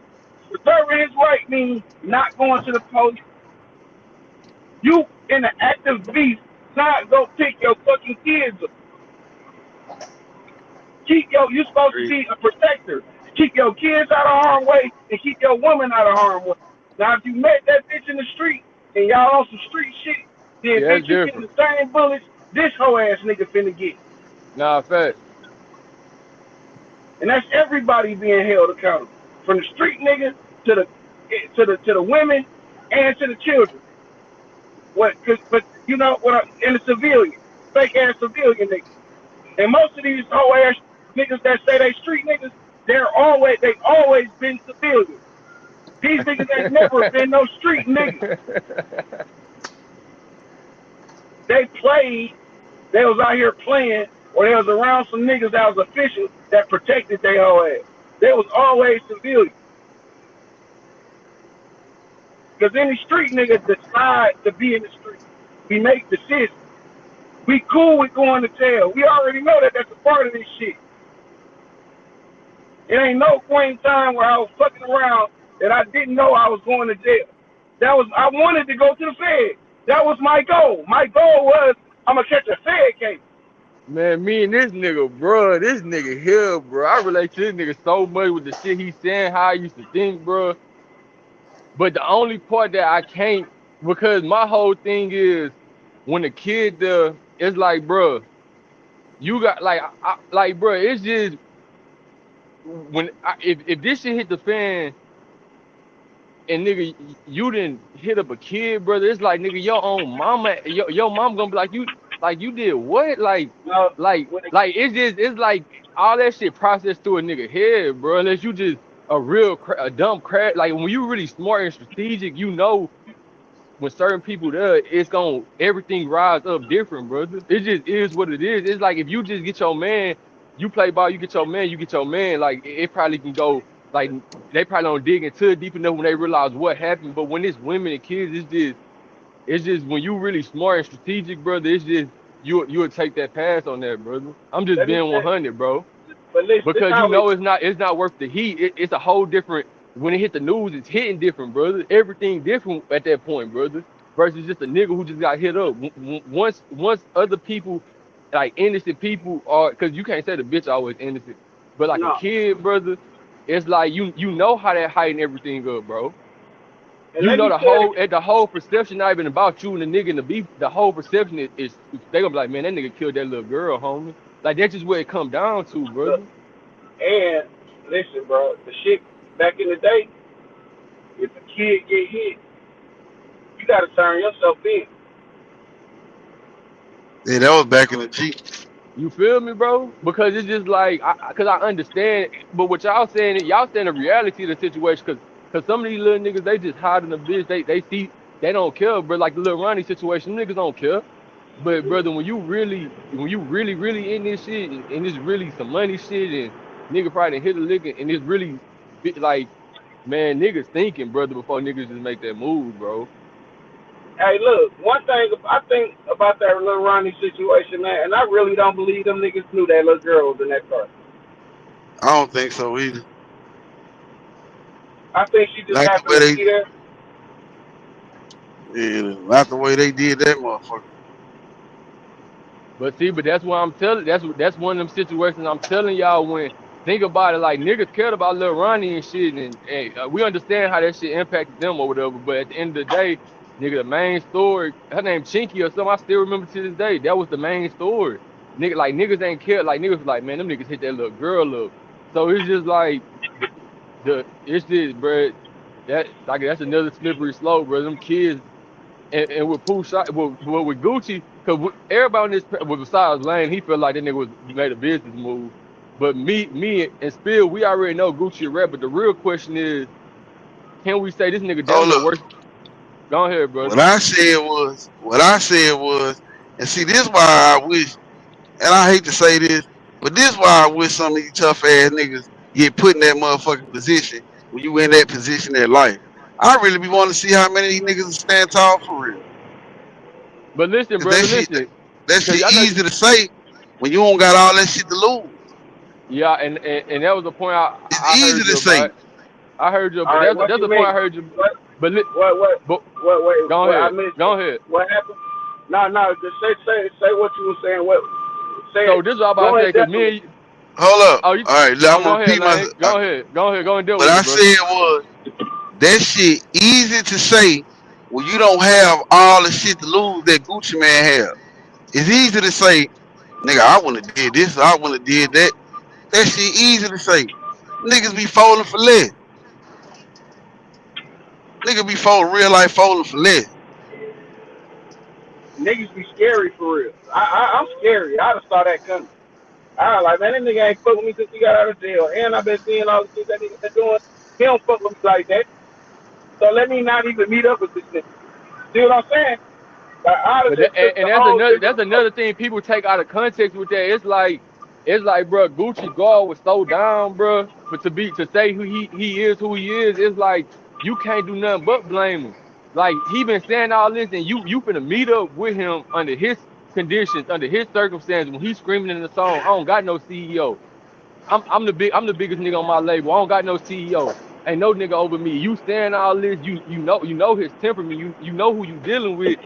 reserving his right means not going to the police. You in the active beef, not go pick your fucking kids up. You're supposed to Agree. be a protector. Keep your kids out of harm's way and keep your woman out of harm's way. Now, if you met that bitch in the street and y'all on some street shit, then Yeah, bitch, it's you getting different. the same bullets this hoe ass nigga finna get. Nah, fact. And that's everybody being held accountable, from the street nigga to the women and to the children. But you know what? And the civilian, fake ass civilian nigga. And most of these whole ass niggas that say they street niggas, they always been civilians. These niggas ain't never been no street niggas. They played, they was out here playing, or they was around some niggas that was official that protected their whole ass. They was always civilians. Because any street nigga decide to be in the street. We make decisions. We cool with going to jail. We already know that that's a part of this shit. It ain't no point in time where I was fucking around that I didn't know I was going to jail. I wanted to go to the Fed. That was my goal. My goal was I'm gonna catch a Fed case. Man, me and this nigga, bro, this nigga here, bro. I relate to this nigga so much with the shit he's saying, how I used to think, bro. But the only part that I can't, because my whole thing is when a kid does, it's like, bro, you got like, bro, it's just if this shit hit the fan and nigga, you didn't hit up a kid, brother. It's like nigga, your own mama, your mom gonna be like you did what? No, It's like all that shit processed through a nigga head, bro. Unless you just a dumb crap. Like when you really smart and strategic, you know when certain people there, it's gonna everything rise up different, brother. It just is what it is. It's like if you just get your man, you play ball, you get your man, you get your man. Like it probably can go like they probably don't dig into it deep enough when they realize what happened. But when it's women and kids, it's just when you really smart and strategic, brother. It's just you would take that pass on that, brother. I'm just let me being say, 100, bro. but listen, this Because you how we. know it's not worth the heat. It's a whole different when it hit the news, it's hitting different, brother. Everything different at that point, brother. Versus just a nigga who just got hit up. Once other people, like innocent people are, because you can't say the bitch always innocent, but like a No, kid, brother, it's like you know how that heighten everything up, bro. and You let know me say it again. the whole perception not even about you and the nigga and the beef. The whole perception is they gonna be like, man, that nigga killed that little girl, homie. Like that's just where it come down to, Look, brother. and listen, bro. The shit back in the day, if a kid get hit, you gotta turn yourself in. Yeah, that was back in the G. You feel me, bro? Because it's just like, cause I understand, but what y'all saying the reality of the situation, cause some of these little niggas they just hide in the bitch, they see they don't care, bro. Like the little Ronnie situation, them niggas don't care. But brother, when you really in this shit, and it's really some money shit, and nigga probably done hit a lick, and it's really like, man, niggas thinking, brother, before niggas just make that move, bro. Hey, look, one thing I think about that little Ronnie situation, man, and I really don't believe them niggas knew that little girl was in that car. I don't think so either. I think she just Not the happened way to be there. not the way they did that motherfucker. But see, but that's why I'm telling. That's one of them situations I'm telling y'all when think about it. Like niggas cared about Lil Ronnie and shit, and we understand how that shit impacted them or whatever. But at the end of the day, nigga, the main story, her name Chinky or something. I still remember to this day. That was the main story. Nigga, like niggas ain't care. Like niggas was like, man, them niggas hit that little girl up. So it's just like it's just, bro. That's another slippery slope, bro. Them kids and with Pooh shot with Gucci, because everybody on this was besides Lane, he felt like that nigga was made a business move. But me and Spill, we already know Gucci a rap. But the real question is, can we say this nigga damn Hold near up. worse? Go ahead, What brother. I said was, and see, this why I wish, and I hate to say this, but this why I wish some of these tough ass niggas get put in that motherfucking position when you in that position in life. I really be wanting to see how many of these niggas stand tall for real. But listen, Cause that brother, shit, listen, that because shit I know, easy to say when you don't got all that shit to lose. yeah, and that was the point It's I easy heard to you about. say. I heard you, All but right, that's what that's you the point mean? I heard you. What? But What? What? but What? go What? I ahead, missed go it. ahead. What happened? No, no. Just say what you were saying. What? Say it. So this is what I'm about Go to in say, cause depth with me it. and you, Hold up. oh you, All right, I'm oh gonna go ahead, repeat myself. Lane. Go and deal What with I it, brother. said was that shit easy to say when you don't have all the shit to lose that Gucci man have. It's easy to say, nigga, I wouldn't have did this, I wouldn't have did that. That shit easy to say. Niggas be folding for less. Niggas be folding real life folding for less. Niggas be scary for real. I'm scary. I'd have saw that coming. I was like, man, that nigga ain't fuck with me since he got out of jail. And I've been seeing all the shit that nigga been doing. He don't fuck with me like that. So let me not even meet up with this nigga. See what I'm saying? Like, I But just took the that's whole another different approach. thing people take out of context with that. It's like, bro, Gucci guard was so down, bro, but to say who he is, it's like you can't do nothing but blame him. Like he been saying all this, and you finna meet up with him under his conditions, under his circumstances, when he's screaming in the song, I don't got no CEO. I'm the biggest nigga on my label. I don't got no CEO. Ain't no nigga over me. You saying all this, you know his temperament. You know who you dealing with,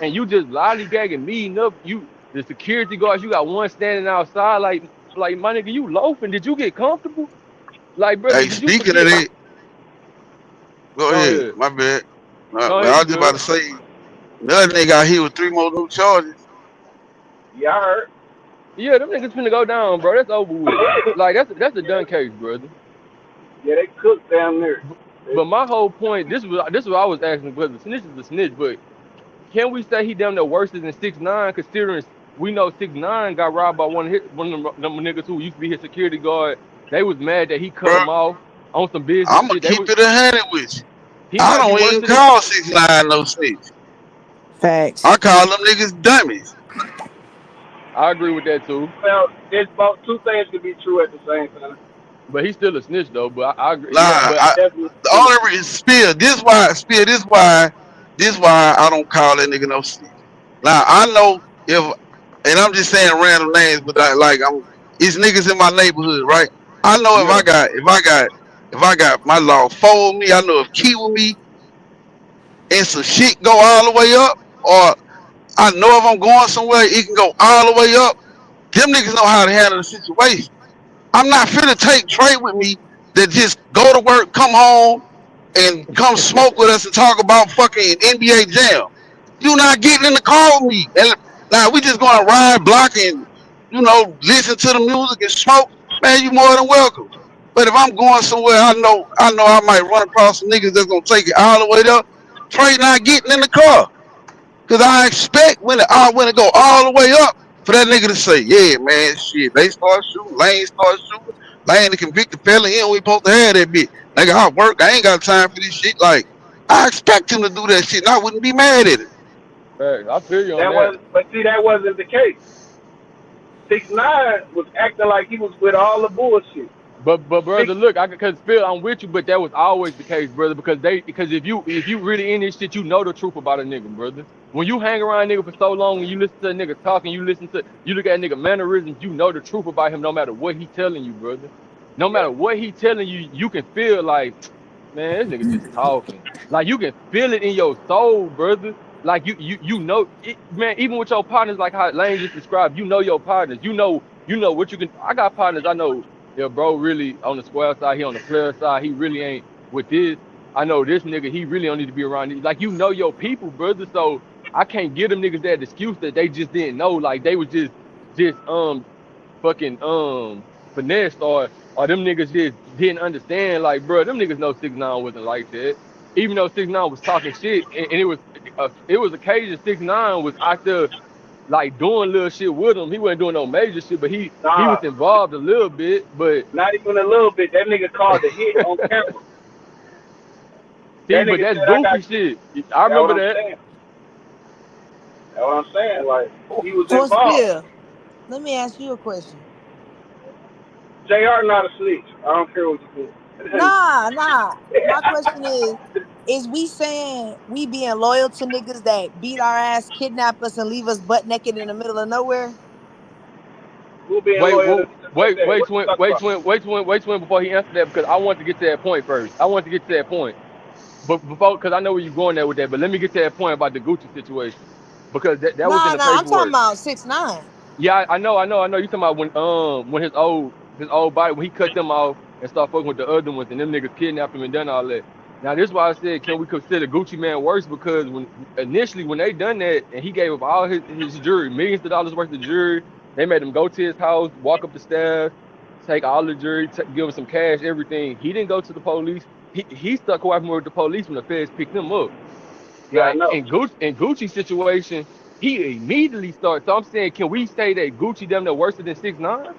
and you just lollygagging, meeting up. You the security guards, you got one standing outside, like my nigga, you loafing. Did you get comfortable? Like, brother, Hey, did you speaking of forget? that, go Go ahead. ahead. My bad. Go Man, ahead, I you was just about good. to say, another nigga out here with 3 more new charges. Yeah, I heard. Yeah, them niggas finna go down, bro. That's over with. Like that's a yeah, done case, brother. yeah, they cooked down there. But my whole point, this was I was asking, because the snitch is a snitch, but can we say he damn near worse than 6ix9ine, considering we know 6ix9ine got robbed by one of them niggas who used to be his security guard. They was mad that he cut Bro, him off on some business I'ma shit. They keep was it 100 with you. he I might be don't worse even than call 6ix9ine no snitch. Facts. I call them niggas dummies. I agree with that too. Well, there's both two things could be true at the same time. But he's still a snitch though. But I agree. Yeah, Nah, but Definitely the true. only reason this why I don't call that nigga no snitch. Now I know if, and I'm just saying random names, but it's niggas in my neighborhood, right? I know yeah, if I got my law for me, I know if Key with me and some shit go all the way up, or I know if I'm going somewhere, it can go all the way up. Them niggas know how to handle the situation. I'm not finna take Trey with me that just go to work, come home, and come smoke with us and talk about fucking NBA Jam. You not getting in the car with me. And now we just gonna ride, block, and listen to the music and smoke. Man, you more than welcome. But if I'm going somewhere, I know I might run across some niggas that's gonna take it all the way up. Trey not getting in the car. Cause I expect when it go all the way up for that nigga to say, yeah, man, shit, they start shooting, Lane start shooting, Lane the convicted felon, he only supposed to have that bitch. Nigga, I work, I ain't got time for this shit. Like, I expect him to do that shit, and I wouldn't be mad at it. right. I feel you on That that. was, but see, that wasn't the case. 6ix9ine was acting like he was with all the bullshit. But Six, brother, look, I cause Phil, I'm with you, but that was always the case, brother. Because if you really in this shit, you know the truth about a nigga, brother. When you hang around a nigga for so long, when you listen to a nigga talking, you look at a nigga mannerisms, you know the truth about him, no matter what he telling you, brother. No yeah. matter what he telling you, you can feel like, man, this nigga just talking. Like you can feel it in your soul, brother. Like you know it, man. Even with your partners, like how Lane just described, you know your partners. You know what you can. I got partners. I know. Yeah, bro, really on the square side, he on the player side, he really ain't with this. I know this nigga, he really don't need to be around these. Like you know your people, brother. So I can't give them niggas that excuse that they just didn't know. Like they was just fucking finessed, or them niggas just didn't understand. Like, bro, them niggas know 6ix9ine wasn't like that. Even though 6ix9ine was talking shit, and it was occasion 6ix9ine was out there like doing little shit with him. He wasn't doing no major shit, but he was Nah, involved a little bit. But not even a little bit. That nigga called the hit on camera. see, That but nigga that's said, I got, goofy shit. I that's what remember I'm that. saying. That's what I'm saying. Like, he was So, involved. Spill, let me ask you a question. JR not a snitch. I don't care what you do. Nah. My question is we saying we being loyal to niggas that beat our ass, kidnap us, and leave us butt naked in the middle of nowhere? Who being Wait, loyal to wait, niggas like wait, that? wait, What you twin, talking wait, about? twin, wait, twin, wait, twin, before he answered that, because I want to get to that point first. I want to get to that point. But before, because I know where you're going there with that, but let me get to that point about the Gucci situation. Because that was in the Nah. I'm talking paperwork. about 6ix9ine. Yeah, I know. You talking about when his old body when he cut them off and started fucking with the other ones and them niggas kidnapped him and done all that. Now this is why I said can we consider Gucci Man worse, because when they done that and he gave up all his jewelry, millions of dollars worth of jewelry, they made him go to his house, walk up the stairs, take all the jewelry, give him some cash, everything. He didn't go to the police. He stuck away from with the police when the feds picked him up. Yeah, I Like know. in Gucci situation, he immediately started. So I'm saying, can we say that Gucci them the worse than 6ix9ine?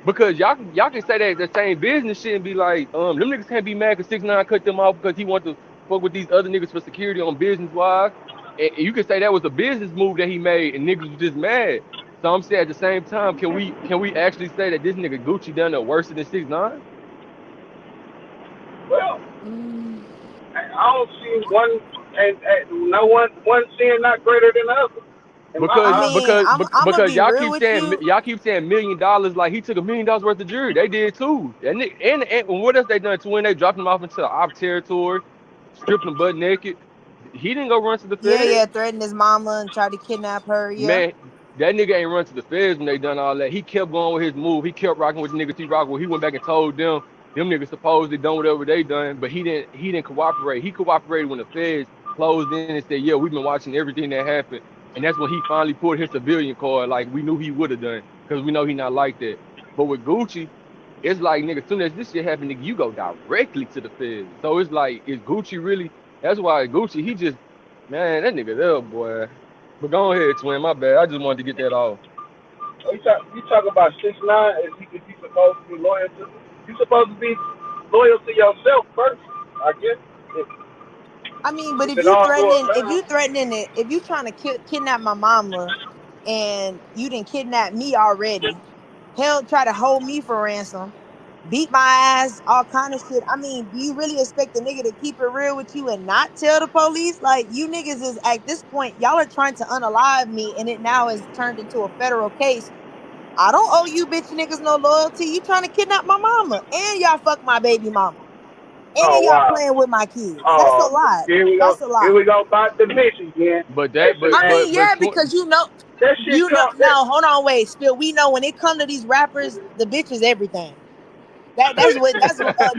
Because y'all can say that the same business shit and be like, them niggas can't be mad because 6ix9ine cut them off because he want to fuck with these other niggas for security on business wise. And you can say that was a business move that he made and niggas was just mad. So I'm saying at the same time, can we actually say that this nigga Gucci done it worse than 6ix9ine? Well, Mm. I don't see one, and no one sin not greater than the other. In my I Because eyes, mean, because I'm gonna because be real with you. y'all keep saying $1 million like he took $1 million worth of jewelry. They did too. And what else they done to when they dropped him off into our territory, stripped him butt naked. He didn't go run to the Yeah, feds. yeah, threatened his mama and tried to kidnap her. Yeah. Man, that nigga ain't run to the feds when they done all that. He kept going with his move. He kept rocking with the niggas he rocked with. He went back and told them niggas supposedly done whatever they done, but he didn't cooperate. He cooperated when the feds closed in and said, yeah, we've been watching everything that happened. And that's when he finally pulled his civilian card like we knew he would have done. Because we know he not like that. But with Gucci, it's like nigga, as soon as this shit happened, nigga, you go directly to the feds. So it's like, is Gucci really that's why Gucci, he just man, that nigga there, boy. But go ahead, twin. My bad. I just wanted to get that off. you talk about 6ix9ine. Is he supposed to be loyal to? You supposed to be loyal to yourself first, I guess. If, I mean, but if it all goes if you down, threatening it, if you trying to kidnap my mama, and you didn't kidnap me already, hell, try to hold me for ransom, beat my ass, all kind of shit. I mean, do you really expect the nigga to keep it real with you and not tell the police? Like, you niggas is at this point, y'all are trying to unalive me, and it now is turned into a federal case. I don't owe you bitch niggas no loyalty. You trying to kidnap my mama, and y'all fuck my baby mama, and oh y'all wow, playing with my kids. That's a oh lot. here we go, That's a here lot. we go about the bitch again. But that, Listen, but I man, mean, but but yeah, because twin, that shit you know. come that. Now, hold on, wait, Spill. We know when it come to these rappers, the bitch is everything. That's what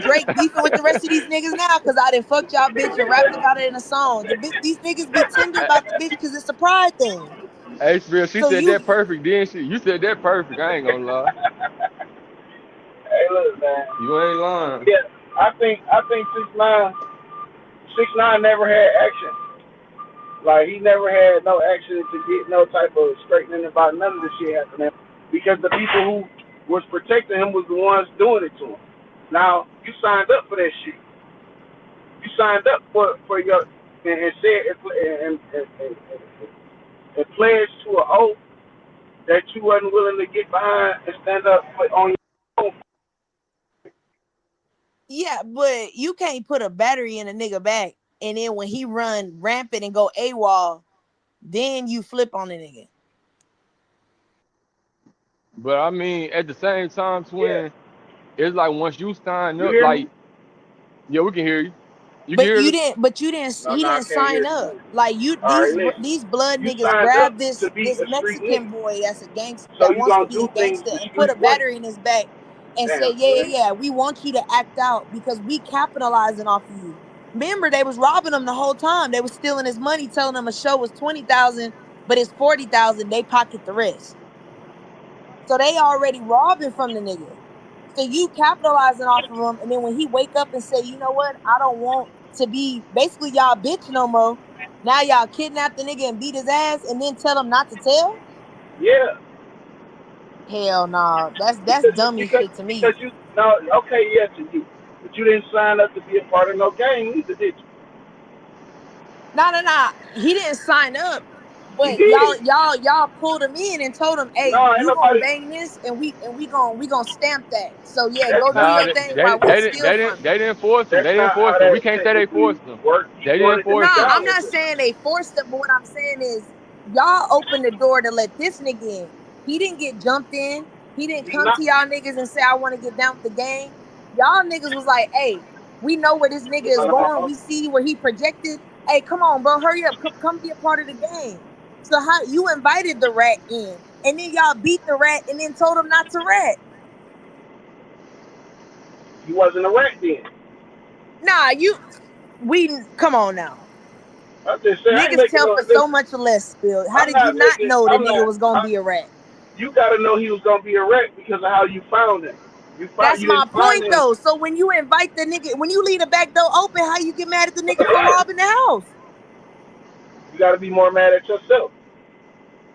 Drake beefing with the rest of these niggas now because I done fucked y'all bitch and rapped about it in a song. These niggas be tender about the bitch because it's a pride thing. hey, Spill, she So said you, that perfect, didn't she? You said that perfect. I ain't gonna lie. Hey, look, man. You ain't lying. Yeah, I think 6ix9ine never had action. Like he never had no action to get no type of straightening about none of this shit happening because the people who was protecting him was the ones doing it to him. Now you signed up for that shit. You signed up for your and said and pledged to an oath that you wasn't willing to get behind and stand up on your own. yeah, but you can't put a battery in a nigga back and then when he run rampant and go AWOL, then you flip on the nigga. But I mean, at the same time, Yeah, twin, it's like once you sign you up, hear me? like, yeah, we can hear you. You can But hear you me? didn't. But you didn't. No, He no, I didn't can't hear sign you. up. Like you, All right, listen. these blood You niggas signed up grabbed to this be this a street Mexican nigga, boy that's a gangster so that you wants to gonna be do a things gangster the and put street a way. battery in his back and say, Damn, yeah, yeah, Sway. yeah, we want you to act out because we capitalizing off of you. Remember, they was robbing him the whole time. They was stealing his money, telling him a show was 20,000, but it's 40,000. They pocket the rest. So they already robbing from the nigga. So you capitalizing off of him, and then when he wake up and say, you know what, I don't want to be basically y'all bitch no more. Now y'all kidnap the nigga and beat his ass, and then tell him not to tell. Yeah, Hell no, that's because dummy because shit to because me. you no okay yes to you, but you didn't sign up to be a part of no gang either, did you? No, no, no. He didn't sign up, You but did. y'all pulled him in and told him, "Hey, No, ain't you gonna nobody. bang this, and we gonna stamp that. So yeah, That's go do not Nah, your they, thing they, while we they didn't, steal they didn't, from they you." didn't force them. They that's didn't not force how them. We that can't say they technically forced them. works. He They didn't wanted to Nah, be force them. I'm down with not it. saying they forced it, but what I'm saying is y'all opened the door to let this nigga in. He didn't get jumped in. He didn't He's come not. to y'all niggas and say, I want to get down with the gang. Y'all niggas was like, hey, we know where this nigga is going. We see where he projected. Hey, come on, bro. Hurry up. Come be a part of the gang. So how you invited the rat in and then y'all beat the rat and then told him not to rat. He wasn't a rat then. Nah, we come on now. I'm just saying. I ain't Niggas making tell no. for so Listen, much less, Spill. How I'm did you not not making. know the I'm nigga not. was gonna be a rat? You got to know he was gonna be a rat because of how you found him. You find. That's You my didn't find point him. though. So when you invite the nigga, when you leave the back door open, how you get mad at the nigga for robbing the house? You got to be more mad at yourself.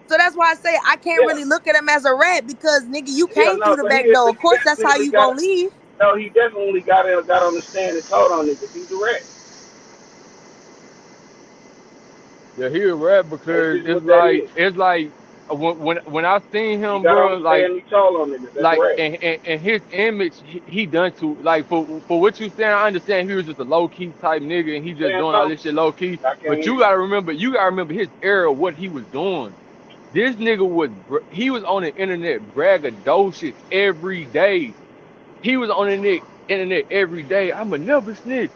So that's why I say I can't Yeah, really look at him as a rat because nigga, you yeah, came through no, the but back door. Of he course, that's how definitely you gonna got leave. no, he definitely got on the stand and told on niggas. He's a rat. Yeah, he a rap That's because just what that is. it's like when I seen He him, got on bro, the stand and he told on niggas. That's a rat. and his image he done to like for what you saying. I understand he was just a low key type nigga and he just Saying doing all something? this shit low key. I can't But hear you. you gotta remember his era, what he was doing. This nigga he was on the internet braggadocious every day. He was on the internet every day. I'm a never snitch.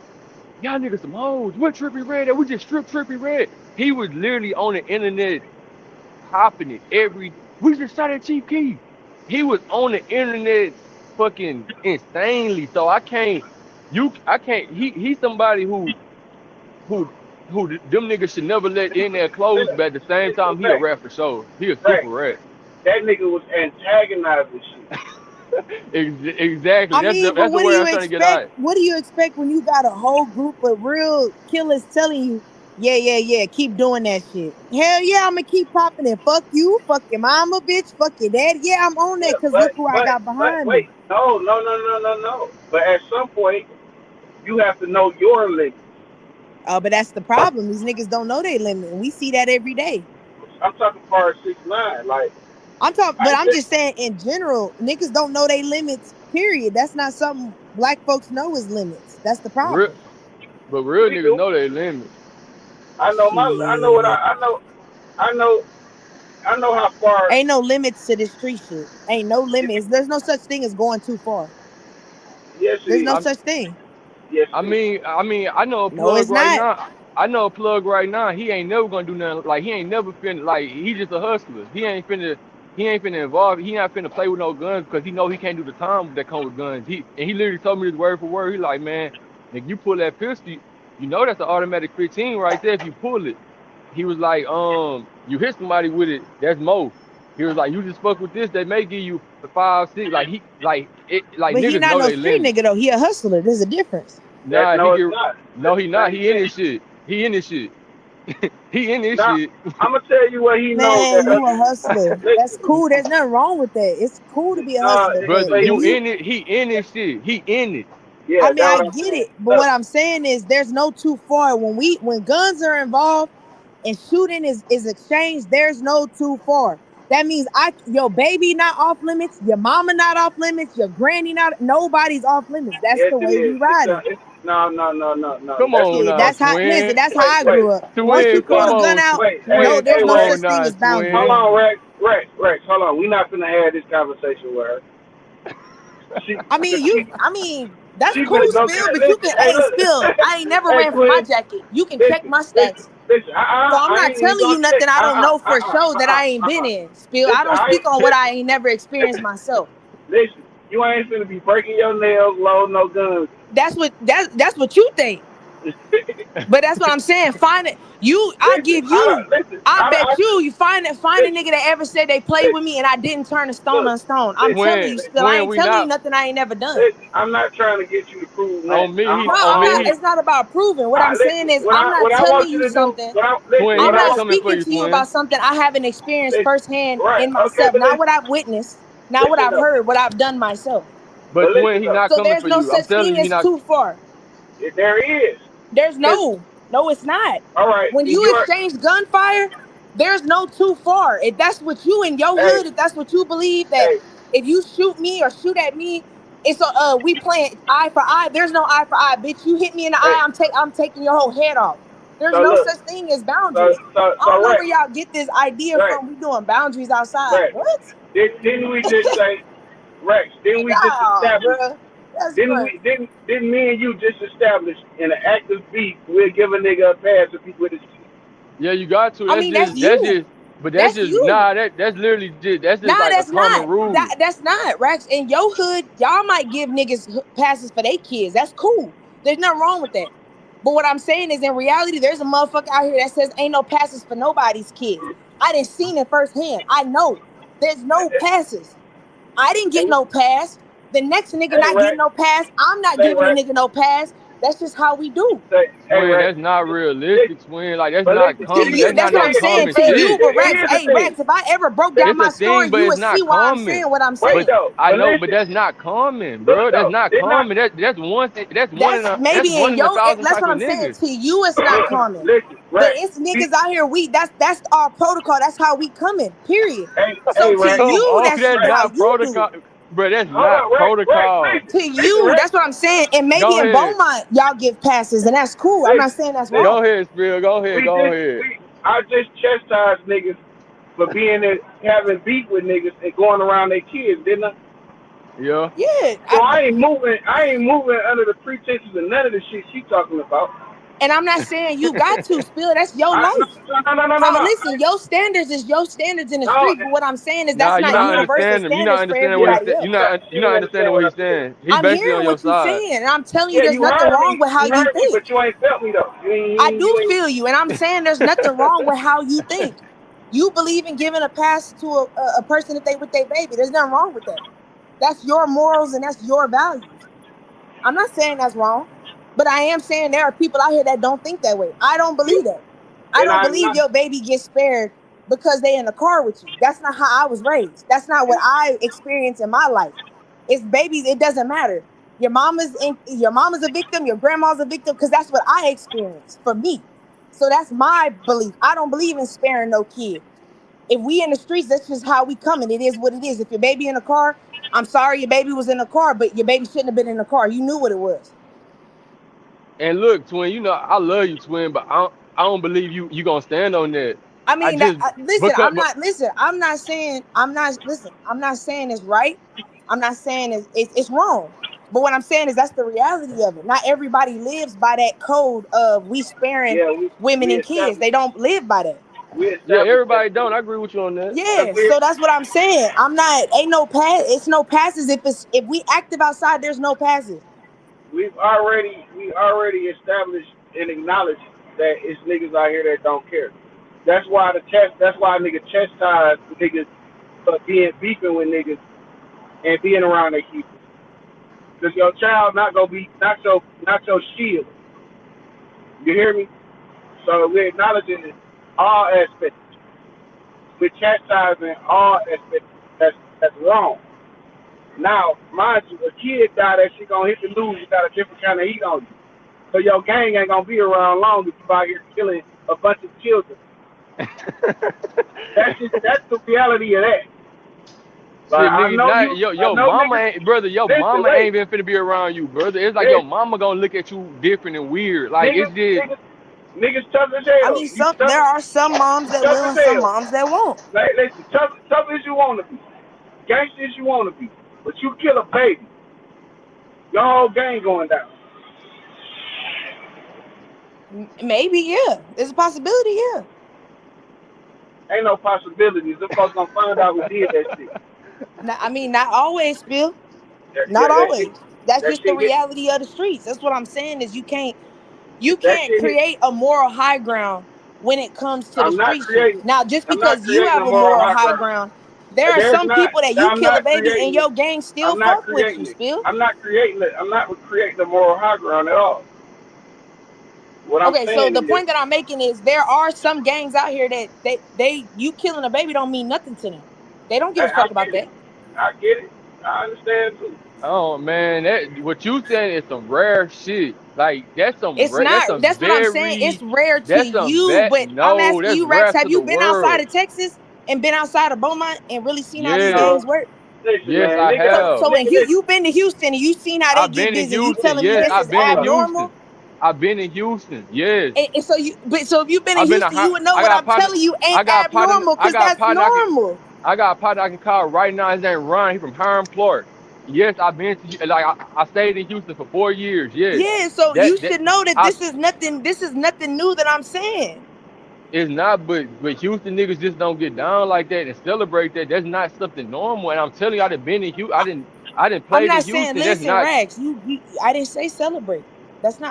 Y'all niggas some hoes. What Trippy Red at? We just strip Trippy Red. He was literally on the internet popping it every. We just shot at Chief Keef. He was on the internet fucking insanely. So I can't. I can't. He's somebody who them niggas should never let in their clothes. But at the same Listen, time, he a Ray, rat for sure. He a Ray, super rat. that nigga was antagonizing shit. Exactly. I mean, but That's the what do word you I'm trying to get expect? at. What do you expect when you got a whole group of real killers telling you, yeah, yeah, yeah, keep doing that shit. Hell yeah, I'm gonna keep popping it. Fuck you, fuck your mama, bitch, fuck your dad. Yeah, I'm on that Yeah, because look who I got but behind me. wait, no. But at some point, you have to know your limits. But that's the problem. These niggas don't know their limit, and we see that every day. I'm talking far as 6ix9ine. Like, But I I'm just just saying in general, niggas don't know their limits. Period. That's not something black folks know is limits. That's the Real, problem. but real we niggas do. know their limits. I know what Shit. I know. I know how far. Ain't no limits to this street shit. Ain't no limits. There's no such thing as going too far. Yes, it There's no is. I such thing. Yes, I it is. mean, I know a No, plug it's right not. now. I know a plug right now. He ain't never gonna do nothing. Like he ain't never finna. Like he just a hustler. He ain't finna. He ain't finna involve. He not finna play with no guns because he know he can't do the time that come with guns. He literally told me this word for word. He like, man, if you pull that pistol, you know that's an automatic 15 right there. If you pull it, he was like, you hit somebody with it, that's more. He was like, you just fuck with this, they may give you 5, 6. Like he, like it, like But he niggas not know no they street limit. nigga though. He a hustler. There's a difference. That Nah, he no, it's get. not. No, That's he the not. same He in thing. this shit. He in this shit. He in this Now, shit. I'm gonna tell you what he knows. Man, That you a hustler. That's listen, cool. There's nothing wrong with that. It's cool to be a hustler. But Brother, but he, when you you in it. He in this shit. He in it. I yeah, mean, that's I what I'm get saying. it, but Look, what I'm saying is there's no too far. When guns are involved and shooting is exchanged, there's no too far. That means your baby not off limits, your mama not off limits, your granny not nobody's off limits. That's yes, the it way we is. It's, ride it. no. Come That's on Shit, now, that's how listen, twin. that's how wait, I wait, grew up. Once Twin, you wait. pull come the gun on. out, Wait, no, there's hey, Come no Rex. such on thing now, as Hold boundaries. twin. on, Rex. Hold on. We're not gonna have this conversation with her. She, I cause mean, she, that's she cool, finna go get. Spill, but you Listen, can, hey, hey, look. Spill, I ain't never Hey, ran for my twin. jacket. You can check Listen, my listen, stats. listen. So I'm I not ain't even telling you gonna check. nothing I don't know for sure that I ain't been in. Spill, I Listen, don't I speak ain't on what I listen. ain't never experienced myself. Listen, you ain't finna be breaking your nails, loading no guns. That's what you think. But that's what I'm saying. Find it. Listen, I bet you find a listen, nigga that ever said they played with listen, me and I didn't turn a stone look, on stone. I'm listen, telling Twin, you, Spill, I twin, ain't we telling you not nothing I ain't never done. listen. I'm not trying to get you to prove on nothing. me. No, On I'm me. not. It's not about proving. What I'm saying Listen, is I'm not what I telling want you you to do, something. Twin, he I'm what I not not want, coming for speaking you, to you twin. about something I haven't experienced listen, firsthand right? in Okay, myself. but Not what I've witnessed, not what listen I've though, heard, what I've done myself. But twin, listen he though. not So coming there's for no you. I'm such telling thing you, he as not. too far. There is, There's cause no, it's not. all right, When in you your, exchange gunfire, there's no too far. If that's what you in your hey, hood, if that's what you believe that hey, if you shoot me or shoot at me, it's a we playing eye for eye. There's no eye for eye, bitch. You hit me in the hey. eye, I'm taking your whole head off. There's So no look, such thing as boundaries. I don't know Rex, where y'all get this idea Rex, from. We doing boundaries outside. Rex. What? Didn't we just say, Rex? Didn't we just Nah, establish? bruh. That's crazy. Didn't me and you just establish in an active beat we'll give a nigga a pass if he with his Yeah, you got to. I That's mean, that's just. That's you. just. But that's That's just. you. Nah. That's literally just. That's just Nah, like a that's common not. rule. That's not, Rex. In your hood, y'all might give niggas passes for their kids. That's cool. There's nothing wrong with that. But what I'm saying is, in reality, there's a motherfucker out here that says ain't no passes for nobody's kids. I didn't seen it firsthand. I know there's no passes. I didn't get And no pass. The next nigga hey not getting Rex, no pass. I'm not say giving a Rex, nigga no pass. That's just how we do. Say, hey, Twin, Rex, that's not listen, realistic, twin. Like that's but not listen, To common. you, That's see, that's not what no I'm see, saying common to but you. shit. But it Rex, is a hey thing. Rex, if I ever broke down It's my a thing, story, but you it's would see not why I'm common. saying what I'm Wait But saying. though, I but know, but listen, that's not common, look bro. That's though, not they're not. common. That's one thing. That's Maybe one in in a your, thousand that's type what of I'm saying. niggas. To you, it's not Look, common. listen, But Rex. it's See, niggas out here. That's our protocol. That's how we coming. Period. So hey, to Rex. Come you, on, that's that's just how not you do protocol, it. bro. That's Hold not on, Rex, protocol. listen, To listen, you, Rex. that's what I'm saying. And maybe Go in ahead, Beaumont, y'all give passes, and that's cool. I'm not Listen, saying that's listen. go wrong. ahead, Spill. Go ahead, go ahead. I just chastised niggas for being there, having beef with niggas and going around their kids, didn't I? Yeah, Yeah, So I ain't moving under the pretenses of none of the shit she talking about. and I'm not saying you got to spill. That's your No, life. no, no, no, no, How no. listen, your standards is your standards in the No, street. But what I'm saying is nah, that's you're not I'm not not. universal understanding. You're not standards for understanding what he's everybody saying. else. You're You not didn't understanding understand what what I he's said. saying. He I'm basically on hearing your what you're side. saying, and I'm telling you Yeah, there's you nothing heard wrong me. with how You you heard me, think. but you ain't felt me though. You ain't. You I ain't. You do ain't. feel you, and I'm saying there's nothing wrong with how you think. You believe in giving a pass to a person if they with their baby. There's nothing wrong with that. That's your morals and that's your values. I'm not saying that's wrong, but I am saying there are people out here that don't think that way. I don't believe that. I And don't I'm believe not. your baby gets spared because they in the car with you. That's not how I was raised. That's not what And, I experienced in my life. It's babies. It doesn't matter. Your mama's a victim. Your grandma's a victim because that's what I experienced for me. So that's my belief. I don't believe in sparing no kid. If we in the streets, that's just how we coming. It is what it is. If your baby in a car, I'm sorry your baby was in the car, but your baby shouldn't have been in the car. You knew what it was. And look, twin, I love you, twin, but I don't believe you gonna stand on that. I I mean, just listen, because but I'm not saying it's right. I'm not saying it's wrong. But what I'm saying is that's the reality of it. Not everybody lives by that code of we sparing yeah, women we and kids. They established don't live by that. we yeah, established that everybody don't. too. I agree with you on that. Cause Yeah, we so that's what I'm saying. I'm not ain't no pass. It's no passes. If we active outside, there's no passes. we already established and acknowledged that it's niggas out here that don't care. That's why niggas chastise niggas for being beefing with niggas and being around their people. Cause your child not gonna be not your shield. You hear me? So we're acknowledging all aspects. We're chastising all aspects that's wrong. Now, mind you, a kid die that she gonna hit the news, you got a different kind of heat on you. So your gang ain't gonna be around long if you out here killing a bunch of children. That's the reality of that. Like Shit, nigga, not I your know mama niggas. ain't brother. Your Listen, mama wait, ain't even finna be around you, brother. It's like your listen, mama gonna look at you different and weird. Like it's niggas, just niggas, niggas tough as I hell. mean, there are some moms You that tough will as and some hell. moms that won't. Like, listen, tough as you want to be, gangster as you want to be, but you kill a baby, your whole gang going down. Maybe, yeah. There's a possibility, yeah. Ain't no possibilities. Them folks gonna find out who did that shit. I mean, not always, Bill. Not That shit, always. That's that just the shit hit. reality of the streets. That's what I'm saying is you That can't shit hit. create a moral high ground when it comes to the I'm not street shit. creating. Now, just I'm not because you creating a have a moral moral high high ground. ground, there are There's some not. people that you I'm kill a not baby and creating it. your gang still I'm not fuck with you, creating it. Spill. I'm not creating it. I'm not creating a moral high ground at all. What I'm Okay, so saying the is, point that I'm making is there are some gangs out here that they you killing a baby don't mean nothing to them. They don't give a I fuck about get it. that. I get it. I understand too. oh man, that what you saying is some rare shit. Like It's that's not. some That's what I'm saying. It's very rare to that's some you, bad but I'm no, asking that's you, Rex. rare Have to the you been outside world. of Texas and been outside of Beaumont and really seen how these Yes, gangs No, work? listen, yes, man, I nigga, have. So in nigga, listen. you've been to Houston and you seen how they I've get been in busy. You Houston. telling me Yes, this Hey, I've is been hold in up. Houston. abnormal? I've been in Houston. Yes. And so if you've been in I've been a Houston, high, you would know I what got a I'm partner. telling you I ain't got a partner. abnormal I because got a that's partner. normal. I got a partner I can call right now. His name Ron. He from Hiram, Florida. Yes, I've been to like I stayed in Houston for 4 years. Yes, Yeah, so you that should know that I this is nothing new that I'm saying. it's not, but Houston niggas just don't get down like that and celebrate that. That's not something normal. And I'm telling you, I done been in Houston. I didn't I'm play in not saying, Houston. That's listen, not. Rags, I didn't say celebrate.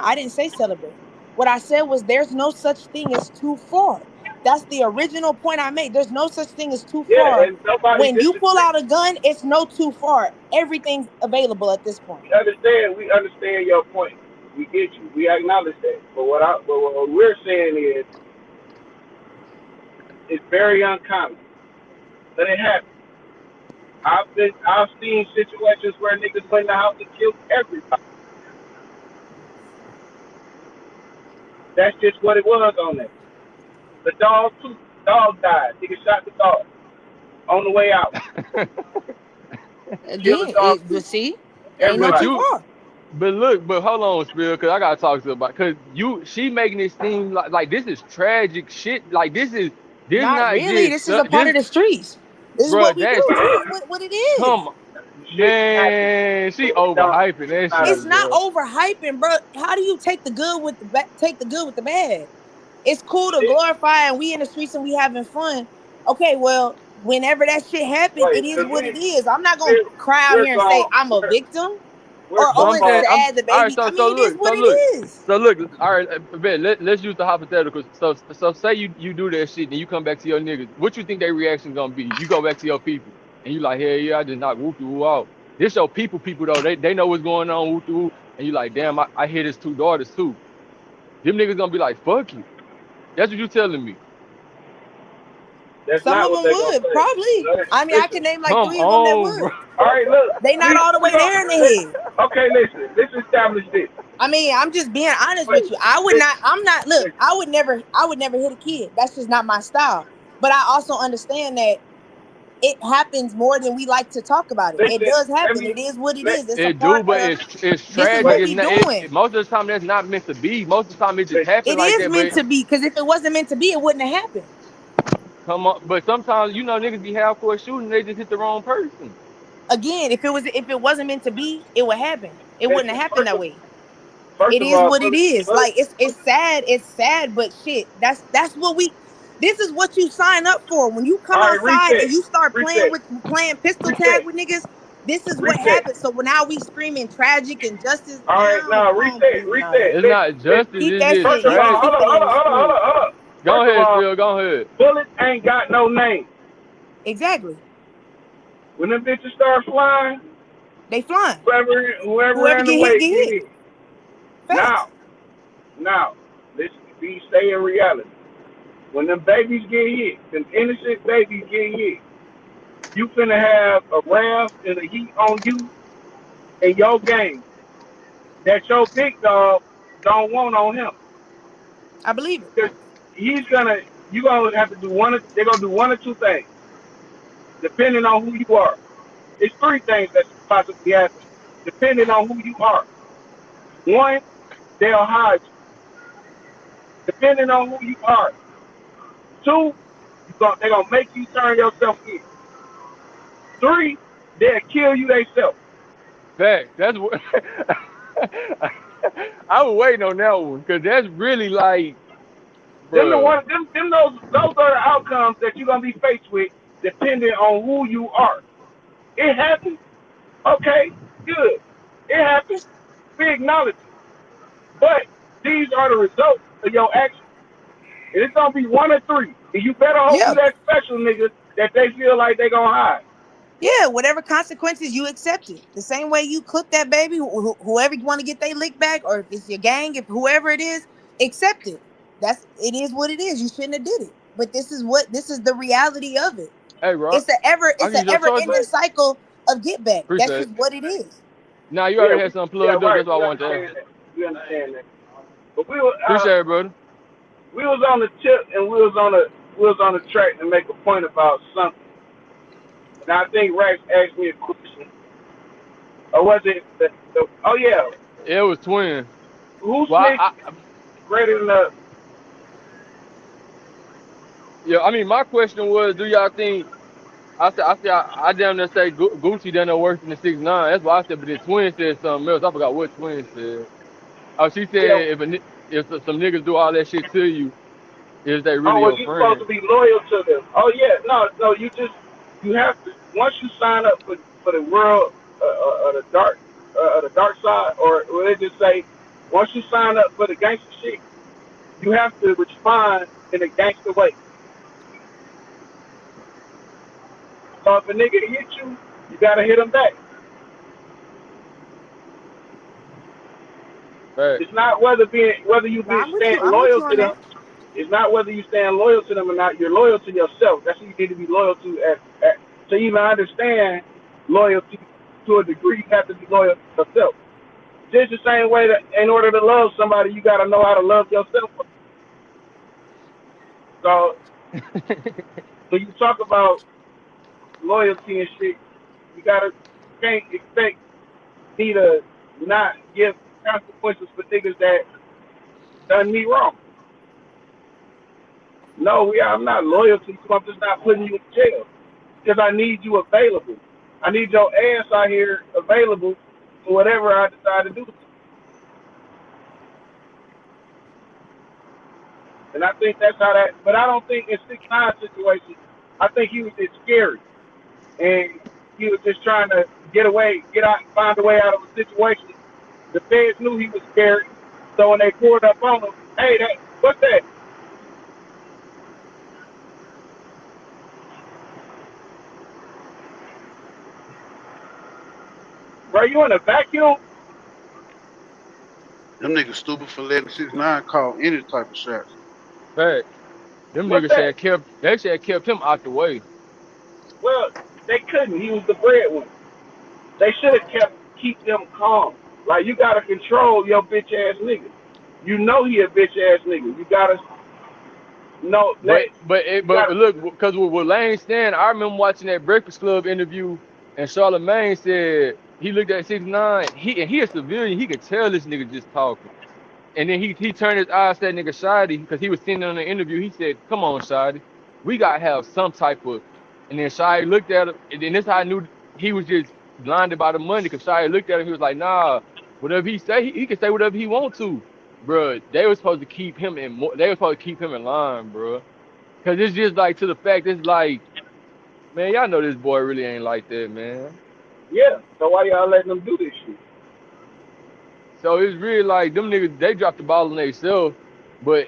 I didn't say celebrate. What I said was there's no such thing as too far. That's the original point I made. There's no such thing as too Yeah, far. and nobody When you pull disagrees. out a gun, it's no too far. Everything's available at this point. We understand your point. We get you. We acknowledge that. But what we're saying is, it's very uncommon. But it happens. I've seen situations where niggas went in the house and killed everybody. That's just what it was on there. The dog too. Dog died. Nigga shot the dog on the way out. Killed the Again, dog too. but see, ain't no but Everybody. too you, far. but look, but hold on, Spill, because I gotta talk to her about, because she making it seem like this is tragic shit. Like this Not not really. just This is a part this, of the streets. This is bro. what we do. That's This is what it is. come Shit happens. man, she It don't. overhyping that Not a, It's shit, not bro. overhyping, bro. How do you take the good with the take the good with the bad? It's cool to shit. glorify and we in the streets and we having fun. Okay, well, whenever that shit happened, Wait, it is cause what it is. I'm not gonna we're cry out we're here and say gone. I'm a victim We're or But oh I'm it's saying, gone. I'm sad the all right. baby. I So mean, it is look, what it is. all right. Bet, let's use the hypothetical. So say you do that shit and you come back to your niggas. What you think their reaction gonna be? You go back to your people and you like, hey, yeah, I just knocked woo out. This your people though. They know what's going on woo, and you like, damn, I hit his two daughters too. Them niggas gonna be like, fuck you. That's what you telling me. That's Some not of what them they gonna would say. probably. I mean, I Listen. can name like Come 3 of them that on, bro. would. All right, look. They not all the We way there in the head. okay, listen. Let's establish this. I mean, I'm just being honest Wait, with you. I would not. I'm not. Look, listen, I would never. I would never hit a kid. That's just not my style. But I also understand that it happens more than we like to talk about it. It listen. does Let happen. me It is what it let is. It's a It do, part but of. it's This is tragic. what wait. It's we not. doing. Most of the time that's not meant to be. Most of the time it just Listen. happen It like is that. meant But to be because if it wasn't meant to be, it wouldn't have happened. come on. But sometimes niggas be half court shooting. They just hit the wrong person. Again, if it wasn't meant to be, it would happen. It wouldn't have Listen. happened that way. First It of is all, what it is. Like it's sad. It's sad, but shit. That's what we. This is what you sign up for when you all come right. outside and Reset. you start Reset. playing pistol tag Reset. with niggas. This is what Reset. happens. So now we screaming tragic injustice. All right. Now, Now come on, reset. please, nah. Reset. It's Listen. not Listen. justice. Keep It's that just shit. First of You can all, tragic. keep hold it on. in Hold the on. Hold on. Hold spirit. on. Hold on. Go First of ahead, all, Phil. Go ahead. bullets ain't got no name. Exactly. When them bitches start flying, They flying. whoever Whoever ran get hit, away get get hit. hit. Facts. Now, let's stay in reality. When them babies get hit, them innocent babies get hit, you finna have a wrath and a heat on you and your game that your big dog don't want on him. I believe it. Because you gonna have to do they're gonna do one or two things, depending on who you are. It's three things that's possibly happening, depending on who you are. One, they'll hide you, depending on who you are. Two, they're gonna make you turn yourself in. Three, they'll kill you themselves. Fact. That's what I was waiting on that one because that's really like, Them the bruh. one them those are the outcomes that you're gonna be faced with depending on who you are. It happens. Okay, good. It happens. We acknowledge it. But these are the results of your actions. And it's gonna be one or three. And you better hope Yeah. you that special nigga that they feel like they gonna hide. Yeah, whatever consequences you accept it. The same way you cook that baby, whoever you want to get their lick back, or if it's your gang, if whoever it is, accept it. It is what it is. You shouldn't have did it. But this is the reality of it. Hey, bro. It's a ever I it's can a use your ever charger. ending cycle of get back. That's Appreciate just it. what it is. Nah, you Yeah, already had something yeah, plugged up. right. That's what I We wanted to ask. understand that. We understand that. But Appreciate it, brother. we was on the tip and we was on the track to make a point about something. And I think Rex asked me a question. Or was it oh yeah, It was twin. who Well, snitched greater than the yeah. I mean, my question was, do y'all think? I damn near say Gucci done no worse than the 6ix9ine. That's why I said, but the twin said something else. I forgot what twin said. Oh, she said yeah, if some niggas do all that shit to you, is they oh really well your you supposed friend? to be loyal to them. Oh yeah, no, you have to once you sign up for the world of the dark side, or let's just say once you sign up for the gangster shit, you have to respond in a gangster way. So if a nigga hit you, you gotta hit him back. Right. It's not whether you Nah, be staying I'm with loyal you on to them. that. It's not whether you stand loyal to them or not. You're loyal to yourself. That's what you need to be loyal to. To even understand loyalty to a degree, you have to be loyal to yourself. Just the same way that in order to love somebody, you got to know how to love yourself. So when you talk about loyalty and shit, can't expect me to not give consequences for niggas that done me wrong. No, I'm not loyal to you. I'm just not putting you in jail because I need you available. I need your ass out here available for whatever I decide to do. And I think that's how that. But I don't think in 6ix9ine situation, I think he was just scary and he was just trying to get out, find a way out of a situation. The feds knew he was scared, so when they pulled up on him, hey, what's that? Bro, you in a vacuum? Them niggas stupid for letting 6ix9ine call any type of shots. Right. Them What's niggas that? said kept him out the way. Well, they couldn't. He was the breadwinner. They should have keep them calm. Like you gotta control your bitch ass nigga. You know he a bitch ass nigga. You gotta know let you But gotta look, because with Lane Stan, I remember watching that Breakfast Club interview, and Charlamagne said he looked at 6ix9ine. He a civilian. He could tell this nigga just talking. And then he turned his eyes to that nigga Shadi because he was sitting on the interview. He said, "Come on, Shadi, we gotta have some type of." And then Shadi looked at him, and then this how I knew he was just blinded by the money because Shadi looked at him. He was like, "Nah, whatever he say, he can say whatever he want to, bro." They were supposed to keep him They were supposed to keep him in line, bro. Cause it's just like to the fact it's like, man, y'all know this boy really ain't like that, man. yeah. So why y'all letting them do this shit? So it's really like them niggas they dropped the ball on themselves, but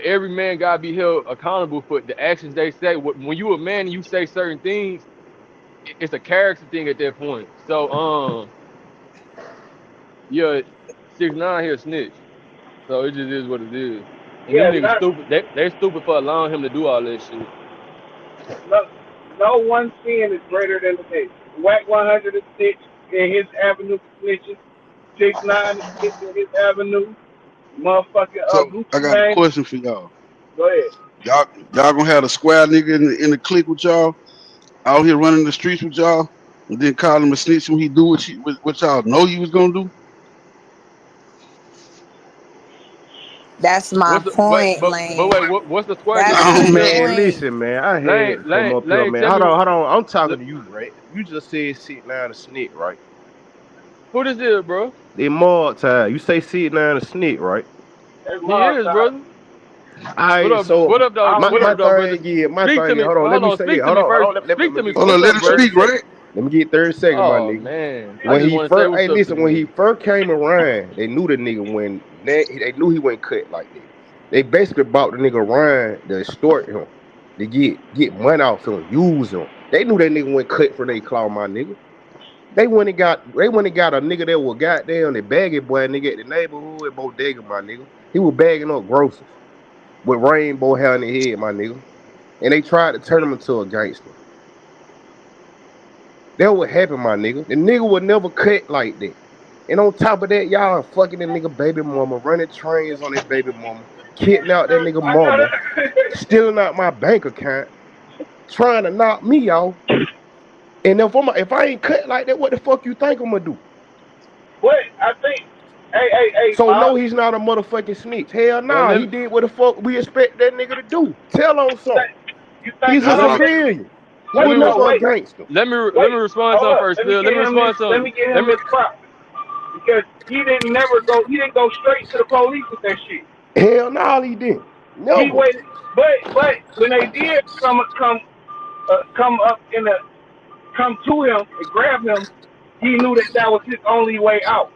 every man gotta be held accountable for the actions they say. When you a man and you say certain things, it's a character thing at that point. So yeah, 6ix9ine here snitch. So it just is what it is. And them Yeah, niggas stupid. They stupid for allowing him to do all that shit. no, no one sin is greater than the next. Whack 100 is snitch in his avenue for snitching. 6ix9ine is snitch in his avenue. Motherfucking So I Gucci got a Mane. question for y'all. Go ahead. Y'all gonna have a square nigga in the clique with y'all out here running the streets with y'all, and then call him a snitch when he do what y'all know he was gonna do. That's my What's the point, but wait, Lane. what's the square That's nigga my name, Lane? Man, point. listen, man. I Lane, had to come Lane, up here, Lane, man. tell me Hold on. I'm l- talking to you, right? You just said sit down and snitch, right? who this is, bro. They more time. You say sit down and snitch, right? That's He my is, time. brother. Alright, so What up, though? my, What my up, though, brother? thing is, Speak to me. hold on, let Hold me on. say this. Speak to me Hold first. on, let Speak to me me. get Hold What's on, this let up, him bro? 30 speak, seconds. right? Let me get 30 seconds, my Oh nigga. man, I When just he want to say first, what's hey, up to listen, the when he nigga. first came around, they knew the nigga they knew he went cut like that. They basically bought the nigga around to extort him, to get money off him, use him. They knew that nigga went cut for they claw, my nigga. They went and got a nigga that was goddamn the baggy boy nigga at the neighborhood bodega, my nigga. He was bagging up groceries with rainbow hair on his head, my nigga. And they tried to turn him into a gangster. That what happened, my nigga. The nigga would never cut like that. And on top of that, y'all fucking that nigga baby mama, running trains on that baby mama, kidnapping that nigga I know mama, that. stealing out my bank account, trying to knock me off. And if I ain't cut like that, what the fuck you think I'm gonna do? But I think, hey, So no, he's not a motherfucking snitch. Hell Well, nah, he did what the fuck we expect that nigga to do. Tell on something. you think, He's a That's hold on, right. civilian. He let wait, me was re- no, never a wait, gangster. let me wait, respond to hold him up. first, Phil. Let me respond to Let him. me get Let him me. his props because he didn't go straight to the police with that shit. Hell nah, he didn't. He Never. waited, but when they did come up in the come to him and grab him, he knew that that was his only way out.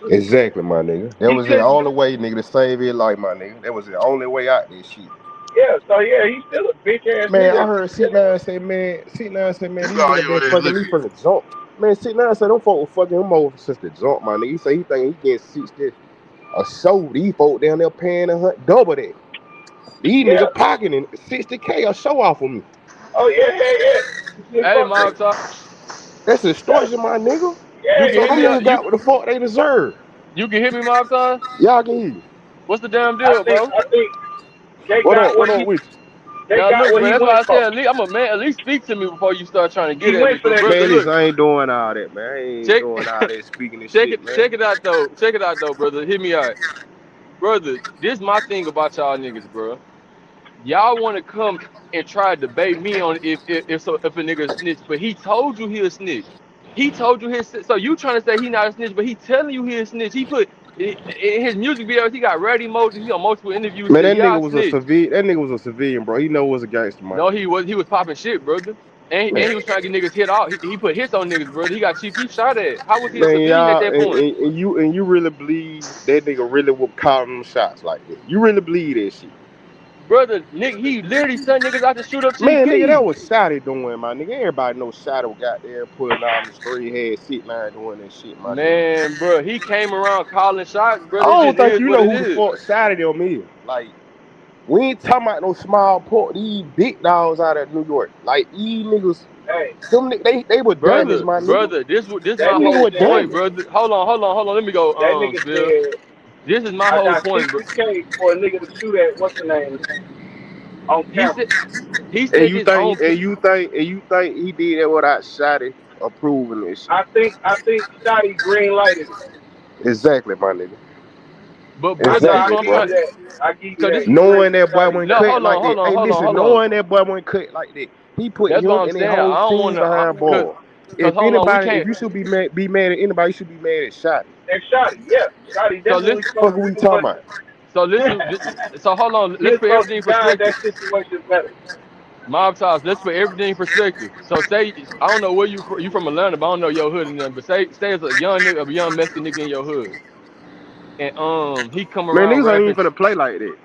Exactly, my nigga. That He was the couldn't, only way, nigga, to save his life, my nigga. That was the only way out this shit. yeah. So yeah, he's still a bitch ass Man, I nigga. heard C9 say, man, You these all niggas hear been what they fucking look me at. from the jump. man, sit down. Say them folk were fucking him over since the jump, my nigga. He say he think he getting 60 a show. These folk down there paying double that. These Yeah. nigga pocketing 60K a show off of me. Oh yeah, yeah. You Hey, fuck Mob that. Talk, That's extortion, my nigga. you Yeah, can So hit them me yeah. up. niggas got what the fuck they deserve. You can hit me, Mob Talk. Y'all can hear you. What's the damn deal, bro? I think they What got up? What what up with you? they Now got look, what bro. he That's why went I for. said at least I'm a man. At least speak to me before you start trying to He get at me. went for But that brother, Man, shit. look, listen, I ain't doing all that, man. I ain't check, doing all that speaking and check shit, it, man. check it out though. Check it out though, brother. Hit me out, brother. This my thing about y'all niggas, bro. Y'all want to come and try to debate me on if a nigga snitch, but he told you he a snitch. He told you so you trying to say he not a snitch, but he telling you he a snitch. He put in his music videos, he got red emojis, he on multiple interviews, Man, said, that yeah, I nigga was a snitch. civilian. That nigga was a civilian, bro. He know was a gangster, my No, nigga. he was popping shit, brother. And Man, he was trying to get niggas hit off. He put hits on niggas, brother. He got Chief Keef shot at. How was he a man, civilian at y'all, that point? and you really believe that nigga really would call them shots like that? You really believe that shit? Brother, nigga, he literally sent niggas out to shoot up Chief Man, nigga, Keef. that was Shotty doing, my nigga. Everybody knows Shotty got there pulling out the straight head sit line doing that shit, my nigga. Man, bro, he came around calling shots, I brother. It don't just think is you what know it who the is. fuck Shotty them is. Like, we ain't talking about no small port. These big dogs out of New York. Like, these niggas, Hey, they were damaged, Brother, my nigga. brother, this that my Them niggas whole were nigga point, said damaged. brother. Hold on. Let me go, that nigga Phil. said This is my I whole got point, bro. 60K for a nigga to shoot at what's the name on He camera. said he And said you his own. think, he did that without Shotty approving this shit. I think Scotty green lighted it. Exactly, my nigga. But brother, this I Exactly, what I'm give bro. you trying. that. I give you So that. this, He let Knowing that boy Scotty went no, green cut hold light. on, like hold that. on, Hey, hold on, listen, hold on. knowing that boy went cut like that, he put That's what him I'm and his saying. whole I don't team want to, behind cause, ball. cause If hold on, we anybody, if can't. you should be mad at anybody, you should be mad at Shotty. And Scotty, yeah, Scotty So definitely listen, Fuck supposed are to we do, talking but about? so listen. So hold on. he Let's was put supposed everything to in guide perspective. that situation better. Mob ties. Let's put everything in perspective. So say I don't know where you from Atlanta, but I don't know your hood and nothing. But say it's a young nigga, a young Mexican nigga in your hood, and he come Man, around niggas ain't even rapping. finna play like that.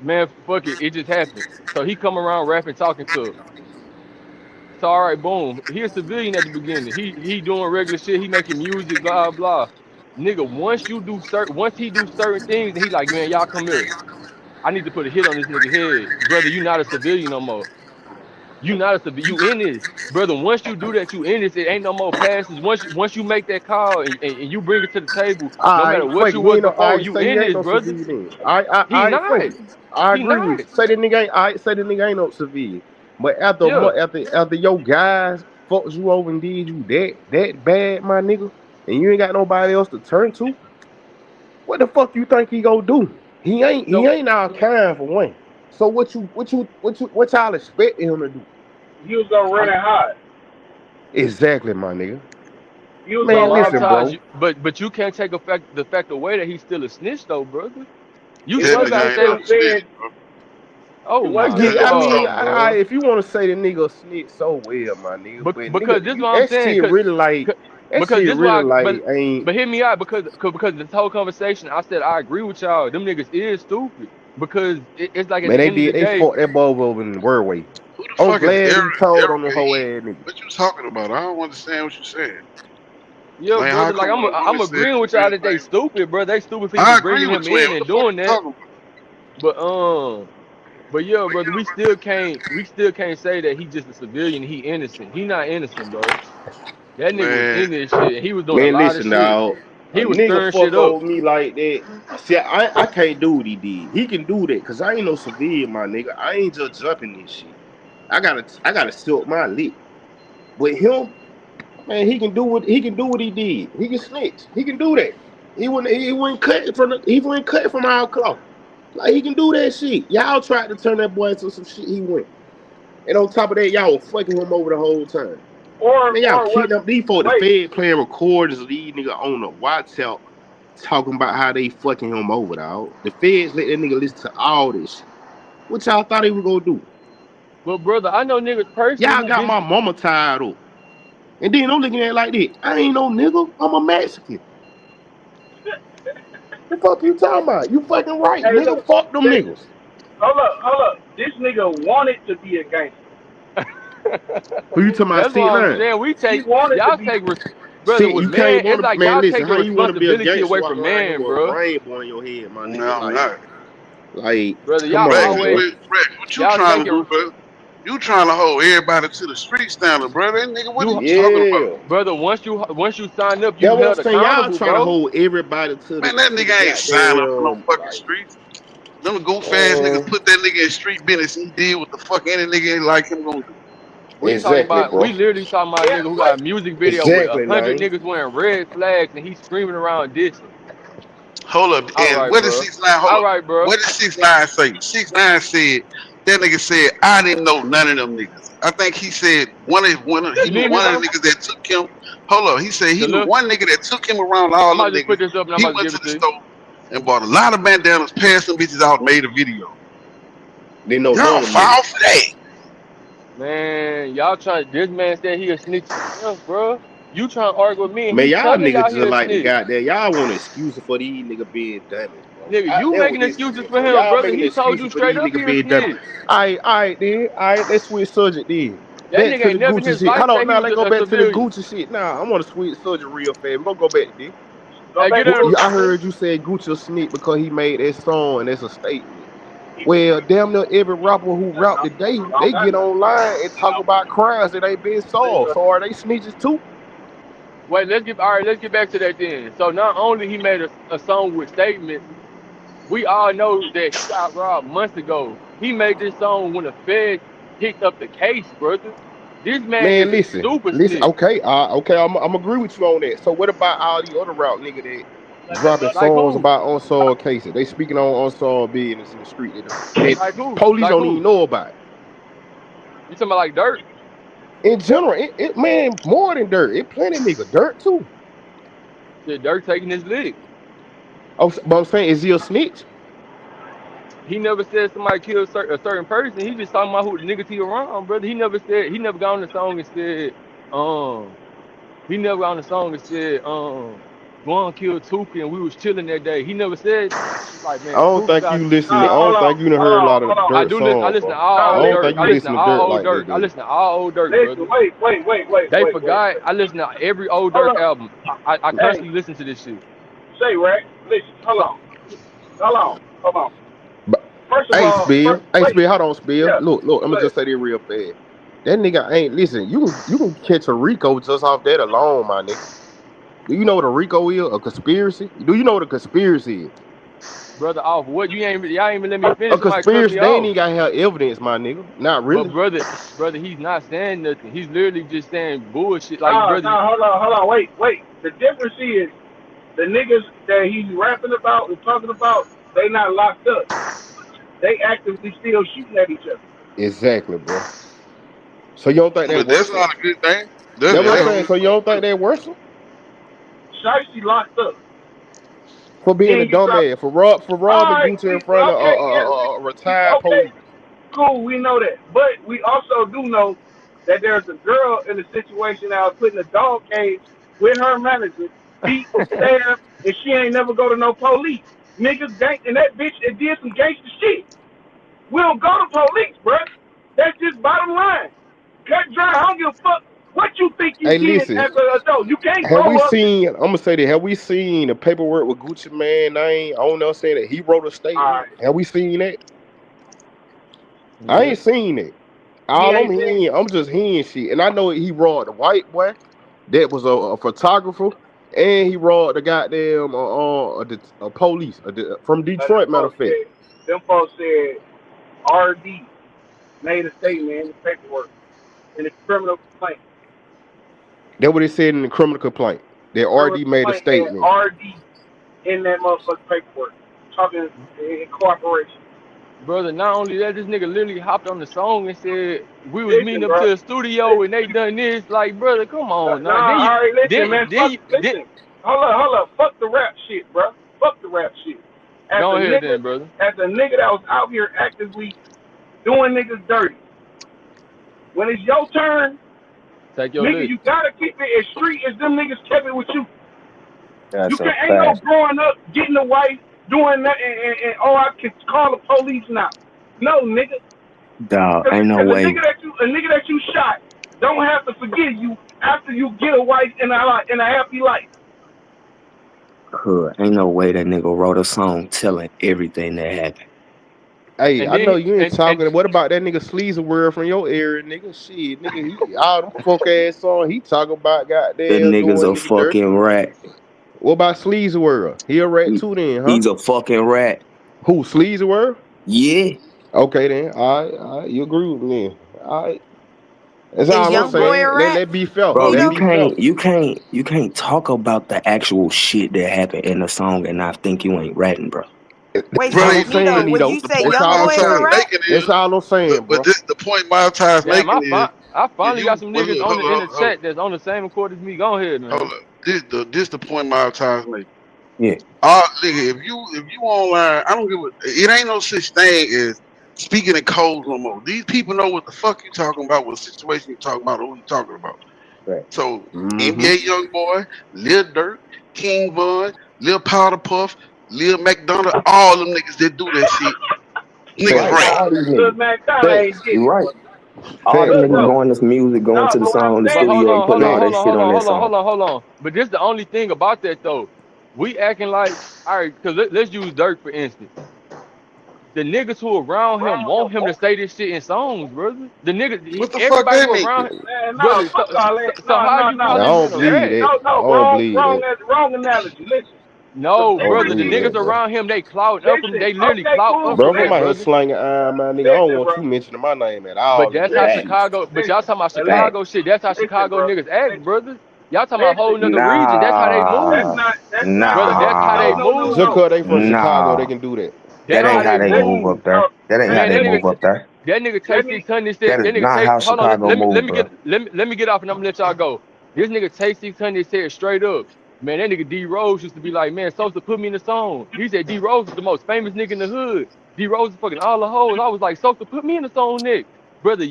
Man, fuck it, it just happened. So he come around rapping, talking to him. So all right, boom. He a civilian at the beginning. He doing regular shit. He making music, blah blah. Nigga, once he do certain things, and he like, man, y'all come here. I need to put a hit on this nigga head, brother. You not a civilian no more. You not a civilian. You in this, brother. Once you do that, you in this. It ain't no more passes. Once you make that call and you bring it to the table, no matter Alright, what fuck it. you We was ain't no. before, I you say he in ain't this, no brother. civilian. He Fuck not. it. I He agree with not. you. Say the nigga ain't. I say the nigga ain't no civilian. But Yeah. after your guys fucked you over and did you that bad, my nigga, and you ain't got nobody else to turn to, what the fuck you think he gonna do? He So ain't our kind for one. So what y'all expect him to do? He was gonna run I'm. and hide. Exactly, my nigga. He was But gonna Man, run mob and listen, hide. ties, bro. but you can't take the fact away that he's still a snitch though, brother. You It That still was. gotta It nigga ain't say, no still snitch, said. bro. oh It my wasn't That's Yeah, I real mean, talk. god, bro. if you want to say the nigga snitch so well, my nigga, but Because nigga, this is what I'm that saying, shit really because this is why, ain't. but hear me out, because this whole conversation, I said I agree with y'all. Them niggas is stupid because it's like at Man, the end of the they day, fought that ball over in the word way. Who the I'm fuck is glad he told on the Erica whole E? ass nigga. What you talking about? I don't understand what you saying. yeah, Like, how brother, like come when a woman I'm says agreeing with the y'all same that they thing? stupid, bro. They stupid for I even agree bringing with him Twin. in What and the fuck doing you that, talking about? but yeah, brother, we still can't say that he just a civilian. He innocent. He not innocent, bro. That nigga was Man, in this shit. And he was doing a Man, lot of listen shit. now, a He was nigga stirring shit fuck up. over me like that. See, I can't do what he did. He can do that because I ain't no civilian, my nigga. I ain't just jumping this shit. I gotta silk my lip. But him, man, he did. He can snitch. He can do that. He wouldn't cut from our cloth. Like he can do that shit. Y'all tried to turn that boy into some shit he went. And on top of that, y'all were fucking him over the whole time. Man, y'all Or what? kidnapped these for the Wait. Fed playing recordings of these niggas on the WhatsApp talking about how they fucking him over, dog. The Feds let that nigga listen to all this shit. What y'all thought he was gonna do? But brother, I know niggas personally Y'all who got been my mama tied up. And then I'm looking at it like this. I ain't no nigga. I'm a Mexican. The fuck you talking about? You fucking right, Hey, nigga. look. Fuck them They, niggas. hold up. This nigga wanted to be a gangster. Who you talking about that's why sitting I'm down? saying He wanted to y'all be. brother, Shit, with you man, can't it's want to, like man. y'all Listen, taking how you want to be a responsibility gangster away walking from around here man, with a bro. rainbow in your head, my No, nigga? I'm not. Brother, Come y'all on, Rex, bro. always what you y'all trying to taking do, bro? You trying to hold everybody to the street standard, bro? That nigga, what are you, you talking about? Yeah. brother. Once you sign up, That's you what I'm held saying. Y'all accountable, trying to bro. hold everybody Man, that to the nigga ain't signed up for no goddamn fucking like, streets. Them goof ass niggas man. put that nigga in street business. He did what the fuck any nigga ain't like him gonna do. Exactly, bro. We literally talking about a Yeah, nigga who what? got a music video with Exactly, 100 Lane. niggas wearing red flags and he's screaming around dissing. Hold up, All and right, what did bro. 6ix9ine? Hold All up, right, bro. what did 6ix9ine say? 6ix9ine said that nigga said I didn't know none of them niggas. I think he said he Good knew You nigga, ain't one of been, the bro. niggas that took him. Hold up, he said he knew Khalil, one nigga that took him around I all might them just niggas. put this up and I'm He about to went give to it the to you. store and bought a lot of bandanas, passed them bitches out, and made a video. They know none Y'all of them niggas. fall for that. Man, y'all trying, this man said he a snitch himself, bro. You trying to argue with me and Man, he y'all telling niggas y'all just he a like the snitch. goddamn. Y'all want excuses for these niggas being dummies, bro. Nigga, you That what making this excuses is, for bro. him, Y'all brother. making He told you excuses for straight these up he niggas a being dummies. snitch. Alright, then. Alright, let's switch subject then. That Back nigga to ain't the never in Gucci his shit. life Hold say on, he now was let's go a back to the civilian. Gucci shit. Now I want to switch subject real fast. We gonna go back to this. Go Hey, back get to that. what? I heard you say Gucci a snitch because he made that song and that's a statement. Well, damn near every rapper who rap today, I don't they got get nothing. online and talk about crimes that ain't been solved. So are they snitches too? Wait, let's get back to that then. So not only he made a song with statements, we all know that he got robbed months ago. He made this song when the Fed picked up the case, brother. This man Man, is a listen, super listen. snitch. Okay, I'm agree with you on that. So what about all the other rap nigga that dropping Like songs who? about unsolved cases? They speaking on unsolved business in the street that Like who? police Like don't who? even know about. You talking about like Dirt? In general, it man more than dirt. It plenty nigga dirt too. Shit, Dirt taking his lick. Oh, but I'm saying, is he a snitch? He never said somebody killed a certain person. He just talking about who the niggas he around, brother. He never got on the song and said, um, he never got on the song and said, Guan killed Tuka and we was chilling that day. He never said he's like, I man, don't Tuka think got you listen. I don't Hold on, think you done hold heard a on, lot of hold on. I dirt do listen. I songs, listen to bro. all I No, old don't dirt. think I you listen listen to to all dirt old like that, dirt. I then. listen to all old dirt, listen, brother. They wait. forgot. I listen to every old Hold Dirk up. album. I Hey, constantly listen to this shit. say, Rex, listen, So hold on. But First of hey, all, Spill. Hey, wait, Spill. Hold on, Spill. yeah, Look. I'm gonna wait. just say this real fast. That nigga ain't listen. You can catch a Rico just off that alone, my nigga. Do you know what a Rico is? A conspiracy? Do you know what a conspiracy is? brother, off what y'all ain't even let me A finish. Somebody cut conspiracy, me they ain't off. even gotta have evidence, my nigga. Not But really. brother, he's not saying nothing. He's literally just saying bullshit. Like brother, Hold on, wait. The difference is the niggas that he's rapping about and talking about, they not locked up. They actively still shooting at each other. Exactly, bro. So you don't think that But that's worse? not a good thing. That's what I'm Shiesty, saying. So you don't think that worse Shiesty locked up. for being a Then you drop. dumbass, for All robbing right, Gucci in front of a retired okay, police? cool. We know that, but we also do know that there's a girl in the situation that was put in a dog cage with her manager, beat, stabbed, and she ain't never go to no police. Niggas gang and that bitch it did some gangster shit. We don't go to police, bruh. That's just bottom line. Cut dry. I don't give a fuck what you think you Hey, did listen. as an adult. You can't Have we grow up. seen? I'm gonna say that. Have we seen the paperwork with Gucci Man name? I don't know. Saying that he wrote a All statement. right. Have we seen that? I yeah. ain't seen it. He All I'm ain't saying. hearing, I'm just hearing shit. And I know he robbed the white boy that was a photographer, and he robbed the goddamn police from Detroit. Matter of fact, Them folks said RD made a statement in the paperwork in the criminal complaint. that what it said in the criminal complaint. That Criminal RD made a complaint had statement. RD in that motherfucking paperwork, talking in cooperation. Brother, not only that, this nigga literally hopped on the song and said we was meeting Listen, up bro. to the studio and they done this. Like, brother, come on, nah. Nah, all right, listen, man. Then you, then, Listen. Hold up. Fuck the rap shit, bro. Fuck the rap shit. As go a ahead nigga, then, brother. that was out here actively doing niggas dirty. When it's your turn, Take your nigga, lick. you gotta keep it as street as them niggas kept it with you. You That's a can't ain't no fact. growing up, getting a wife, doing that, and oh, I can call the police now. No, nigga, Dog, because ain't no a way. nigga that you shot don't have to forgive you after you get a wife and a happy life. Ain't no way that nigga wrote a song telling everything that happened. Hey, And I know then you ain't and talking. What about that nigga Sleazy World from your area, nigga? Shit, nigga, he all them folk ass song he talking about The goddamn nigga's doing a nigga dirty. fucking rat. What about Sleazy World? He a rat He, too then, huh? he's a fucking rat. Who, Sleazy World? Yeah. Okay then. All right, you agree with me. All right. That's Is all I'm young boy saying. a rat? Let be fair. Bro, Let you be fair. can't talk about the actual shit that happened in the song and not think you ain't ratting, bro. Wait, That's Brother, all so I'm Nito, saying, would you Nito. the say point That's young all I'm boy is a Malta's saying. rat? making That's is, all I'm saying, but bro. this the point Malta's damn, making is, I if finally got you some well niggas look, on hold the on, in hold the on, hold on. chat that's on the same accord as me. Go ahead, Hold man. up. This the point Malta's making. Yeah. Nigga, if you online, I don't give a. It ain't no such thing as speaking in codes no more. These people know what the fuck you talking about, what situation you talking about, or who you talking about. Right. So Mm-hmm. NBA young boy, Lil Durk, King Von, Lil Powder Puff, Lil McDonough, all them niggas that do that shit, niggas Right. Facts. ran. All these Look, niggas. man, God ain't Facts. get You it. right. All them Facts, Look, niggas bro. look. going to music, going No, to the but what I'm song, the But saying, studio, and putting all that shit on their song. hold on. But this the only thing about that though. We acting like, all right, cause let's use Dirk for instance. The niggas who around him want him to say this shit in songs, brother. The niggas, What the fuck everybody they who mean? around, man, no, brother. fuck all that. So No, how no, you no. I calling him don't a believe rat? that. No, I no, don't wrong, believe wrong, that. wrong analogy. Listen, the No, I don't brother. The difference believe is, niggas that, bro. around him, they clout up from. listen, They literally okay, clout cool, up Bro, from if I'm that, out listen, here brother. slanging iron, man, nigga, I don't listen, want bro, you mentioning my name at all But in that's that how listen, Facts. shit. Chicago. But y'all listen, talking about listen, Facts. Chicago shit. That's how listen, Chicago bro, niggas act, listen, brother. Y'all talking about whole listen. nother region. That's how they That's Nah. move. not, that's not, Brother, that's how no, they Nah. no, no, Just move. no. cause they from Chicago, they Nah. can do that. That That's ain't how No, how they they move move. up there. That ain't how Man, they that listen, nigga, move up there. that nigga let Tasty me, Tunde said. That is That nigga not take. how Hold on, Chicago let move, me bro. get let me get off and I'm gonna let y'all go. This nigga Tasty Tunde said straight up. Man, that nigga D Rose used to be like, man, Sosa put me in the song. He said D Rose is the most famous nigga in the hood. D Rose is fucking all the hoes. I was like, Sosa put me in the song, Nick. Brother,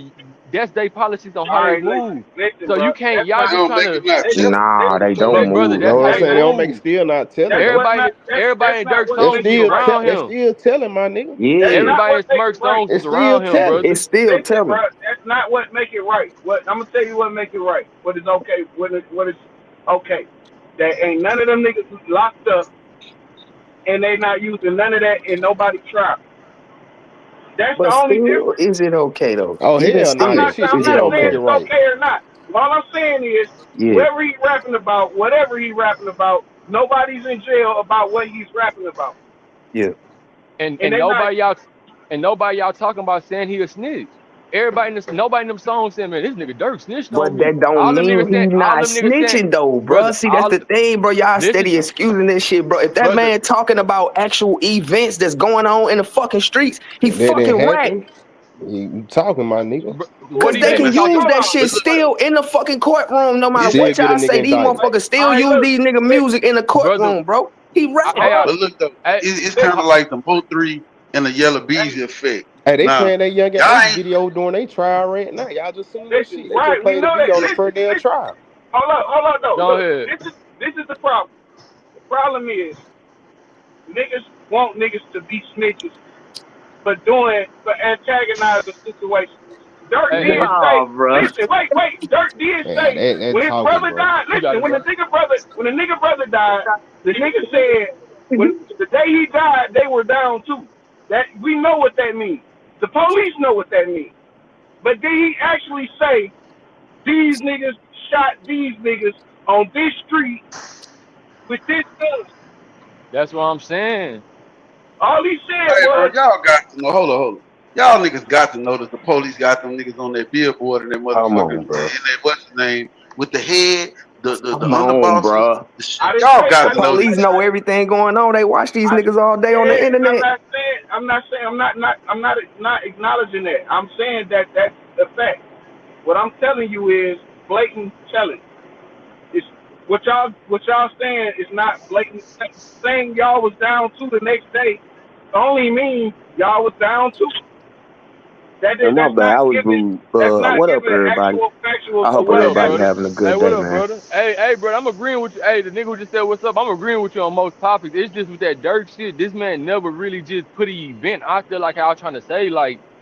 that's their policies on how all they right, move. listen, So bro. you can't. That's Y'all They not, just don't trying make it to, not listen, telling. Nah, listen, they don't brother. move. You know That's what listen. I'm how That's they saying? They don't make it move. still not telling, That's bro. what not, Everybody that's in not Dirk what They songs make was it still right. around they him. still telling, my nigga. That's Yeah. not Everybody what in make it Smirk right. songs It's was still around him, telling. brother. It's still Listen, telling. bro. That's not what make it right. What I'm gonna tell you what make it right. What is okay? What is okay? That ain't none of them niggas locked up, and they not using none of that, and nobody tried. That's the But only still, difference. is it okay though? Oh Even hell I'm nah, still, that not. shit I'm is it not still saying make okay? it it's right. okay or not. All I'm saying is Yeah. whoever he rapping about, whatever he rapping about, nobody's in jail about what he's rapping about, Yeah. and and and they not. nobody y'all talking about saying he a snitch. Everybody in this, nobody in them songs saying, man, this nigga Dirk snitched on But me. that don't mean he All not them niggas saying, snitching though, bro. brother, See, that's all the thing, bro. Y'all listen, steady excusing this shit, bro. If that brother, man talking about actual events that's going on in the fucking streets, he That didn't fucking right. happen. You talking, my nigga. what Cause they event Hey, he can man, talking? use hold that on. shit But look Wait, though, still in the fucking courtroom, no You matter it's still what get a y'all nigga say. These indicted. wait. motherfuckers All still right, use look. these nigga Listen, music in the Brother, courtroom, bro. He right. hold I, on. but look though, I, it's Listen. kind of like the Mo three and the Yellow Hey, Beezy effect. Hey, they Now, playing that Young y'all Ace ain't video during they trial right now. Y'all just seen that listen. shit. They just Right, we played the know that. video on the Listen, first day of listen. trial. Hold up, though. go Look, ahead. this is the problem. The problem is niggas want niggas to be snitches for antagonizing situations. Dirk Hey, did hey, say, Nah, bro. listen, wait. Dirk did Yeah, say that when his talking, brother bro. died. you got Listen, it, bro. when the nigga brother died, the nigga said when the day he died, they were down too. That we know what that means. The police know what that means. But did he actually say these niggas shot these niggas on this street with this gun? That's what I'm saying. All he said hey, bro, was, y'all got to know. Hold on. Y'all niggas got to know that the police got them niggas on their billboard and their Come motherfucking on, in bro. their what's the name with the head, the Come on, underbosses, bro. the shit. I didn't Y'all say, The got I to know didn't, this police shit. know everything going on. They watch these I, niggas all day on the yeah, internet. I'm not acknowledging that. I'm saying that that's the fact. What I'm telling you is blatant telling. It's what y'all saying is not blatant. Saying y'all was down two the next day only means y'all was down two. And my That's bad, I not was giving rude. that's not What up, giving an everybody? actual factual I to hope What what up, everybody happened. brother? having a Hey, good what day, up, man. brother? Hey, brother, I'm agreeing with you. Hey, the nigga who just said what's up, I'm agreeing with you on most topics. It's just with that Dirk shit, this man never really just put an event out there like I was trying to say. Like,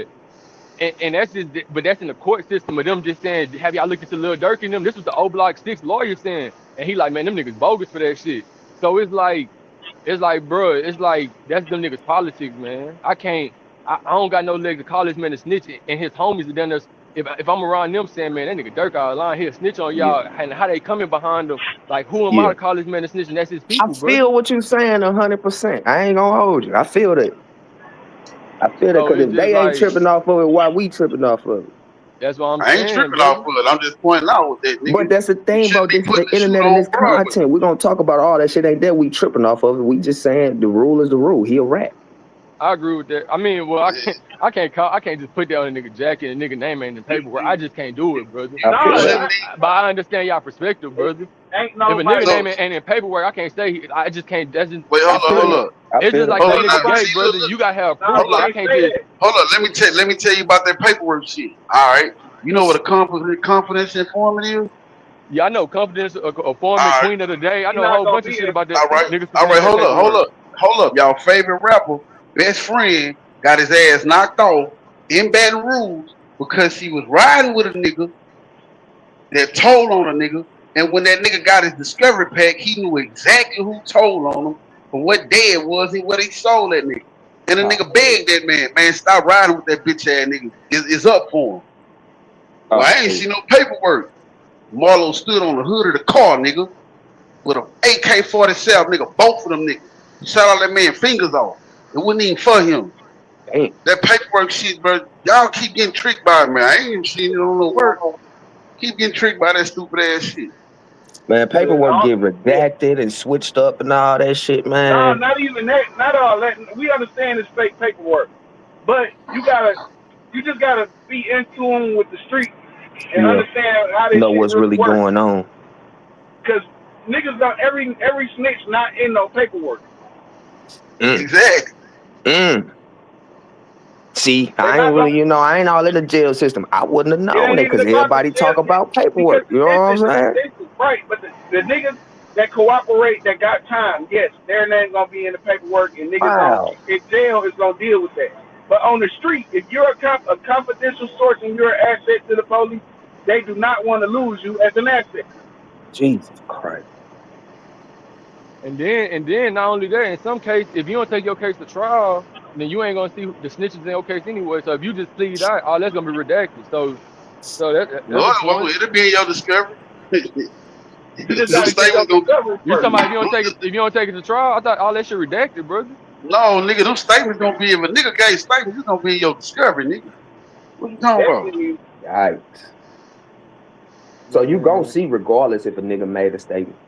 that. and that's just, but that's in the court system of them just saying, have y'all looked into Lil Durk and them? This was the O Block 6 lawyer saying, and he like, man, them niggas bogus for that shit. So it's like, bro, it's like that's them niggas politics, man. I don't got no legs to call this man a snitch, and his homies are done us. If I'm around them saying, man, that nigga Durk out of line, he'll snitch on Yeah, y'all, and how they coming behind him, like, who am I yeah. to call this man a snitch? And that's his I people, brother. feel what you're saying 100%. I ain't gonna hold you. I feel that. I feel that So because it's if just they ain't like, tripping off of it, why we tripping off of it? that's what I'm I ain't saying, tripping off brother. of it. I'm just pointing out with that But nigga. that's the You thing shouldn't about be this, putting the the shoe internet and on this Broadway. content. We're gonna talk about all that shit. Ain't that we tripping off of it? We just saying the rule is the rule. He a rat. I agree with that. I mean, well, I can't just put that on a nigga jacket and nigga name ain't in the You, paperwork. I just can't do it, brother. I No, feel you But that. shouldn't I, be. but I understand y'all perspective, it brother. ain't If a nigga nobody. name So ain't in paperwork, I can't say. I just can't. That's just, wait, I I feel feel hold you. that. up, I It's feel just that. like hold that up. Ain't Now, nigga now gay, nobody. see, brother. look, You gotta have No, proof. hold you Like up, I can't can't say just. that. hold up. Let me tell you about that paperwork shit. All right, you know what a confidence informant is? Yeah, I know confidence, a All foreman, right, queen of the day. I You're know a not whole gonna bunch be of in shit the. about that all right, niggas all submitting right. that paperwork. Hold up. Y'all favorite rapper, best friend, got his ass knocked off in Baton Rouge because he was riding with a nigga that told on a nigga. And when that nigga got his discovery pack, he knew exactly who told on him for what day it was and what he sold that nigga. And the Oh, nigga begged that man, stop riding with that bitch ass nigga. It's up for him. Well, I ain't oh, see no paperwork. Marlo stood on the hood of the car, nigga, with a AK-47, nigga, both of them niggas. Shot all that man fingers off. It wasn't even for him. damn. That paperwork shit, bro, y'all keep getting tricked by it, man. I ain't even seen it on no work. Keep getting tricked by that stupid ass shit. Man, paperwork All, get yeah. redacted and switched up and all that shit, No, man. not even that. Not all that. We understand it's fake paperwork, but you just gotta be in tune with the street and Yeah. understand how this Know shit what's really really works. going on. Cause niggas got every snitch not in no paperwork. Mm, Exactly. mm. See, They I ain't not really, gonna. I ain't all in the jail system. I wouldn't have It known ain't that even because about the everybody jail talk about because paperwork. You know what I'm saying? this is right. But the niggas that cooperate that got time, yes, their name's gonna be in the paperwork, and niggas gonna Wow. in jail is gonna deal with that. But on the street, if you're a confidential source and you're an asset to the police, they do not want to lose you as an asset. Jesus Christ. And then not only that, in some cases, if you don't take your case to trial, then you ain't gonna see the snitches in your case anyway. So if you just plead out, all that's gonna be redacted. So that's No, a well, point. it'll be in your discovery. You just Them got to get your statements gonna discovery You talking first. about if you don't take it to trial? I thought all that shit redacted, brother. no, nigga, them statements gonna be if a nigga gave statements, it's gonna be in your discovery, nigga. What you talking about? Definitely, Yikes. So you gonna Man, see regardless if a nigga made a statement.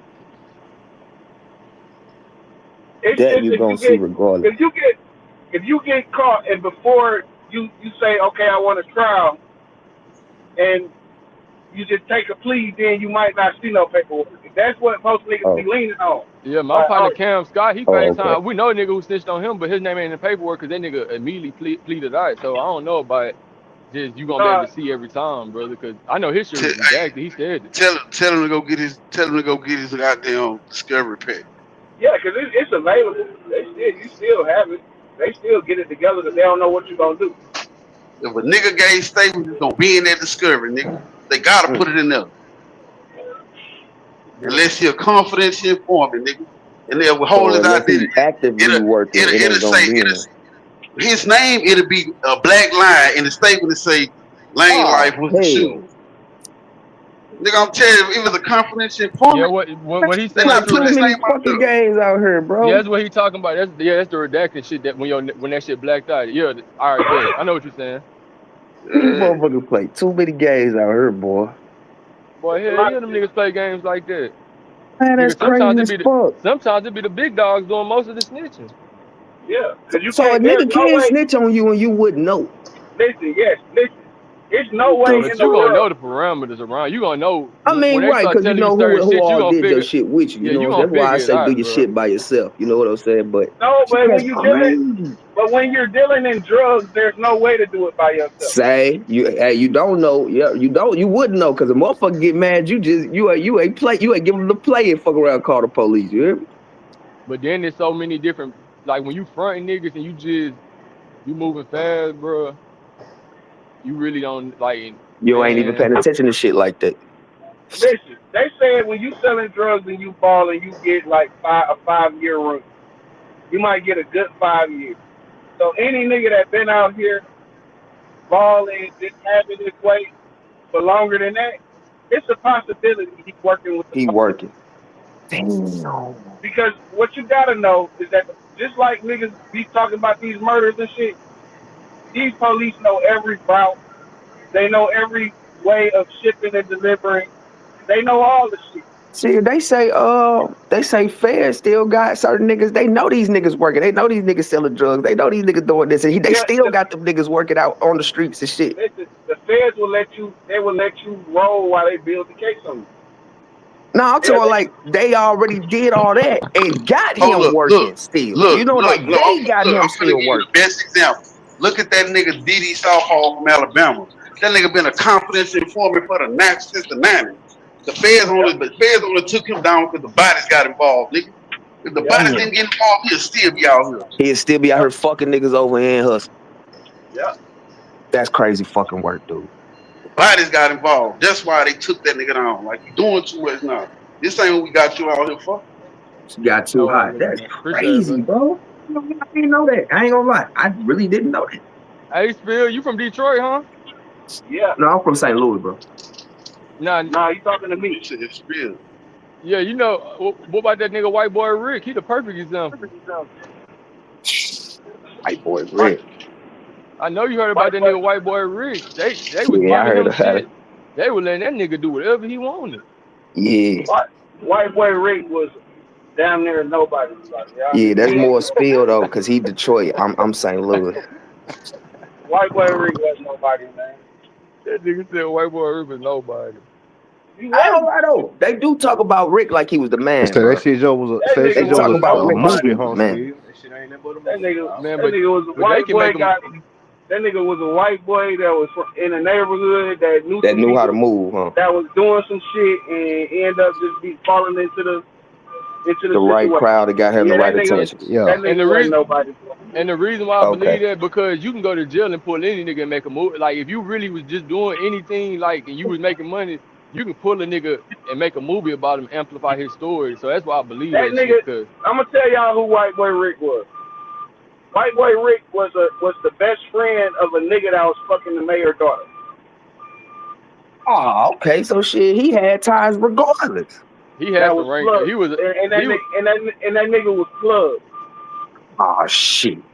it's That just you gonna see regardless. if you get if you get caught and before you say okay I want a trial and you just take a plea, then you might not see no paperwork. That's what most niggas be Oh, leaning on. yeah, my Like, partner oh, Cam Scott, he oh, okay. FaceTime. We know a nigga who snitched on him, but his name ain't in the paperwork because that nigga immediately pleaded out. So I don't know about just you gonna be able uh, to see every time, brother. Because I know his shit Hey, was redacted. He said it. tell him to go get his goddamn discovery pack. yeah, because it's available. You still have it. They still get it together because they don't know what you're gonna do. If a nigga gave statements, it's gonna be in that discovery, nigga. They gotta Mm. put it in there. Yeah. Unless he a confidential informant, nigga. And they'll withhold So his unless identity. he actively It'll working, it it'll ain't say gonna be in there. his name, it'll be a black line in the statement to say Lane Oh Life was the hell. shooter. Nigga, I'm telling you, if it was a confidential Yeah, informant, what he's they saying not There's too. putting too his That name many out fucking there. games out here, yeah, bro. that's what he talking about. That's the redacted shit that when that shit blacked out. Yeah, all right, bet. I know what you're saying. These Yeah. motherfuckers play too many games out here, boy. Boy, It's a hell lot of yeah, them shit. niggas play games like that. Man, that's Nigga, crazy as fuck. sometimes it be the big dogs doing most of the snitching. Yeah, because you So a can't. There's nigga no can way. snitch on you and you wouldn't know. Listen, yes, listen. There's no What way the But in the you gonna fuck? know world. the parameters around. You gonna know I when mean, they right, start because you telling you know certain who shit. You all gonna did your figure, shit with you. You yeah, you know, gonna that's why I figure it say do out, your bro. shit by yourself. You know what I'm saying? But No, shit, but that's crazy. when you're dealing in drugs, there's no way to do it by yourself. Say you don't know, yeah, you wouldn't know because a motherfucker get mad. You ain't give him the play and fuck around and call the police. You hear me? But then there's so many different, like when you fronting niggas and you moving fast, bro. you really don't like, You ain't even man. paying attention to shit like that. Listen, they said when you selling drugs and you balling, you get like a 5 year run. You might get a good 5 years. So any nigga that been out here balling, just having his way for longer than that, it's a possibility he's working with the He police. working. Damn. Because what you gotta know is that just like niggas be talking about these murders and shit, these police know every route. They know every way of shipping and delivering. They know all the shit. See, they say feds still got certain niggas. They know these niggas working. They know these niggas selling drugs. They know these niggas doing this, and they Yeah, still got them niggas working out on the streets and shit. the feds will let you. They will let you roll while they build the case on you. No, I'm They'll talking let like they already did all that and got Hold him up, look, working still. look, You know, look, like look. they got Look, him I'm gonna still give you working. the best example. Look at that nigga Didi Southall from Alabama. That nigga been a confidential informant for the since the 90s. Yep. The feds only took him down because the bodies got involved, nigga. If the Yep. bodies Damn. didn't get involved, he'll still be out here. He'll still be out Yep. here fucking niggas over and hustle. Yep. That's crazy fucking work, dude. The bodies got involved. That's why they took that nigga down. Like, you doing too much now. This ain't what we got you out here for. She got too Oh, hot. man. That's Appreciate it, crazy, bro. bro. I didn't know that. I ain't gonna lie. I really didn't know that. Hey, Spill, you from Detroit, huh? Yeah. No, I'm from St. Louis, bro. Nah, Nah, you talking to me? You said it's real. yeah, you know, what about that nigga white boy Rick? He the perfect example. White boy, White Rick. I know you heard about white that boy. nigga white boy Rick. They was Yeah, I giving heard him about shit. it. They were letting that nigga do whatever he wanted. Yeah. White boy Rick was damn near nobody. Like, yeah. Yeah, that's more spill though, cause he Detroit. I'm St. Louis. White boy Rick was nobody, man. That nigga said white boy Rick was nobody. He I ain't was. gonna lie though. They do talk about Rick like he was the man, So that bro. shit Joe was That They nigga Joe talk wasn't was about a Rick like movie, he nobody. was the huh, man. Steve? That shit ain't nothing but a That movie. nigga, Man, that nigga was a but they white can boy. make them. That nigga was a white boy that was in the neighborhood that knew That some knew how to people move, huh? that was doing some shit and end up just be falling into the The right situation. crowd that got him the Yeah, right attention. that Yeah. And nigga the wasn't reason nobody. and the reason why I Okay. believe that because you can go to jail and pull any nigga and make a move. Like if you really was just doing anything like and you was making money, you can pull a nigga and make a movie about him, amplify his story. So that's why I believe That that shit. nigga, Cause I'm gonna tell y'all who White Boy Rick was. White Boy Rick was the best friend of a nigga that was fucking the mayor's daughter. Oh, okay. So shit, he had ties regardless. he That had some was rank. plugged, He was and he was that nigga was plugged. Oh shit.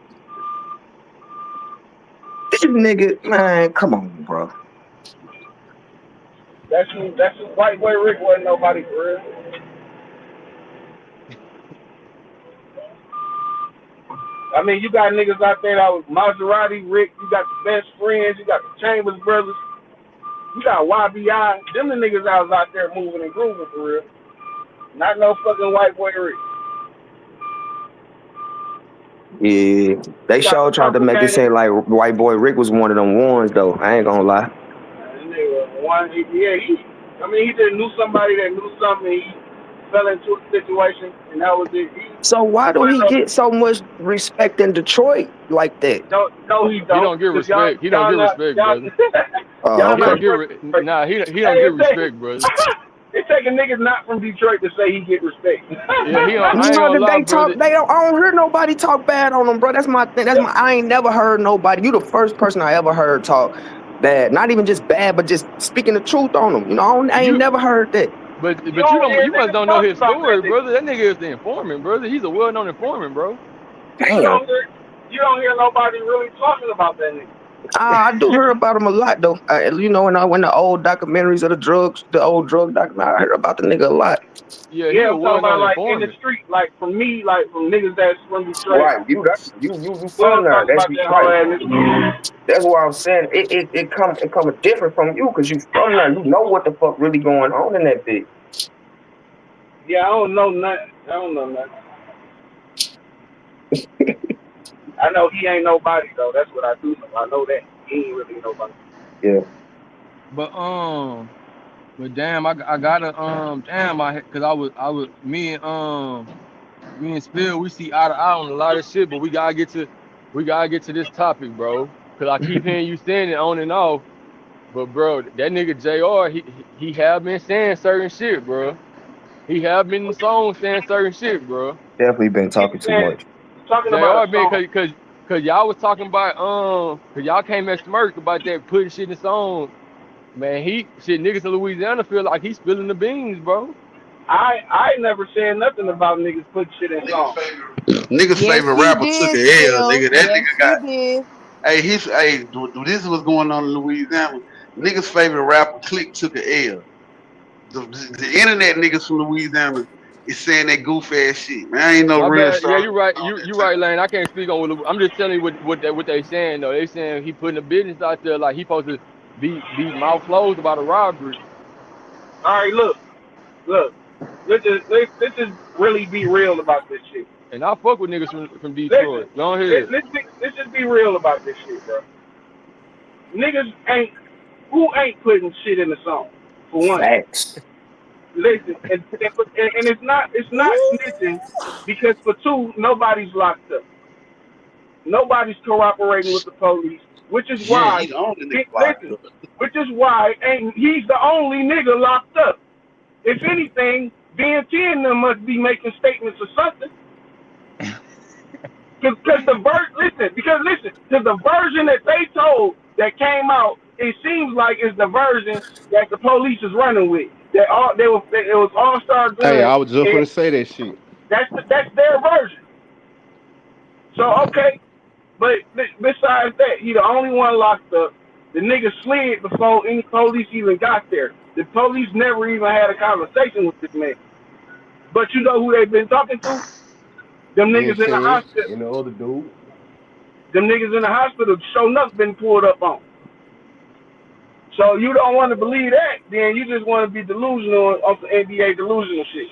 This nigga, man, come on, bro. That's who White Boy Rick wasn't nobody for real. I mean, you got niggas out there that was Maserati Rick. You got the best friends. You got the Chambers brothers. You got YBI. Them the niggas that was out there moving and grooving for real. Not no fucking White Boy Rick. Yeah. They You got the sure tried to Purple make it Gang. seem like white boy Rick was one of them ones though. I ain't gonna lie. I mean, he just knew somebody that knew something. He fell into a situation, and that was it. So why He do he wasn't get so much respect in Detroit like that? no, he he don't. don't get Cause y'all, respect. He don't y'all get not, respect, y'all, brother. Oh, y'all He not don't okay. get from Detroit. nah. He don't Hey, get respect, brother. it take a nigga not from Detroit to say he get respect. Yeah, he don't. I ain't No, gonna that lie, they brother. talk. I don't hear nobody talk bad on them, bro. That's my thing. That's Yep. my. I ain't never heard nobody. You the first person I ever heard talk bad. Not even just bad, but just speaking the truth on them. You know, I ain't You never heard that. but You but you don't don't. hear You must niggas don't know talking his about that story, nigga. brother. That nigga is the informant, brother. He's a well-known informant, bro. You Damn. don't hear you don't hear nobody really talking about that nigga. I do hear about him a lot though. You know, when the old documentaries of the drugs, the old drug documentary, I heard about the nigga a lot. Yeah, he Yeah, a I'm talking about well-known like in the informant. street, like from me, like from niggas that's from Detroit. Right. You We from don't there. talk That's about that whole right. ass. That's why I'm saying it come different from you because you from there. You know what the fuck really going on in that bitch. Yeah, I don't know nothing. I don't know nothing. I know he ain't nobody though. That's what I do know. I know that he ain't really nobody. Yeah. But but damn, I gotta damn, cause I was me and Spill, we see eye to eye on a lot of shit, but we gotta get to this topic, bro. Cause I keep hearing you saying it on and off. But bro, that nigga JR, he have been saying certain shit, bro. He have been in the song saying certain shit, bro. Definitely been Keep talking too saying, much. talking about a JR been song. cause y'all was talking about cause y'all came at Smirk about that putting shit in the song. Man, he shit niggas in Louisiana feel like he's spilling the beans, bro. I never said nothing about niggas putting shit in songs. Niggas Yes, favorite you rapper took did, an L, Spill. nigga. That Yes, nigga got. you did. Hey, this is what's going on in Louisiana. Niggas favorite rapper Click took an L. The internet niggas from Louisiana is saying that goof ass shit. Man, I ain't no My real bad. Yeah, soldier you're right. on You that you type. right, Lane. I can't speak on I'm just telling you what they saying though. They saying he putting the business out there like he supposed to be mouth closed about a robbery. All right, look. Let's just really be real about this shit. And I fuck with niggas from Listen, Detroit. Go let, ahead. let's be, let's just be real about this shit, bro. Niggas ain't who ain't putting shit in the song for one. Facts. Listen, and it's not snitching because for two nobody's locked up. Nobody's cooperating with the police, which is Yeah, why he the only nigga locked listen, up. which is why ain't he's the only nigga locked up. If anything, BNT and them must be making statements or something. Because the version that they told that came out, it seems like it's the version that the police is running with. It was All-Star Hey, Gun, I was just and gonna say that shit. that's their version. So okay, but besides that, he the only one locked up. The nigga slid before any police even got there. The police never even had a conversation with this man. But you know who they've been talking to? Them Ben niggas in the 10 hospital. and the other dude. Them niggas in the hospital show enough been pulled up on. So you don't want to believe that, then you just want to be delusional on the NBA delusional shit.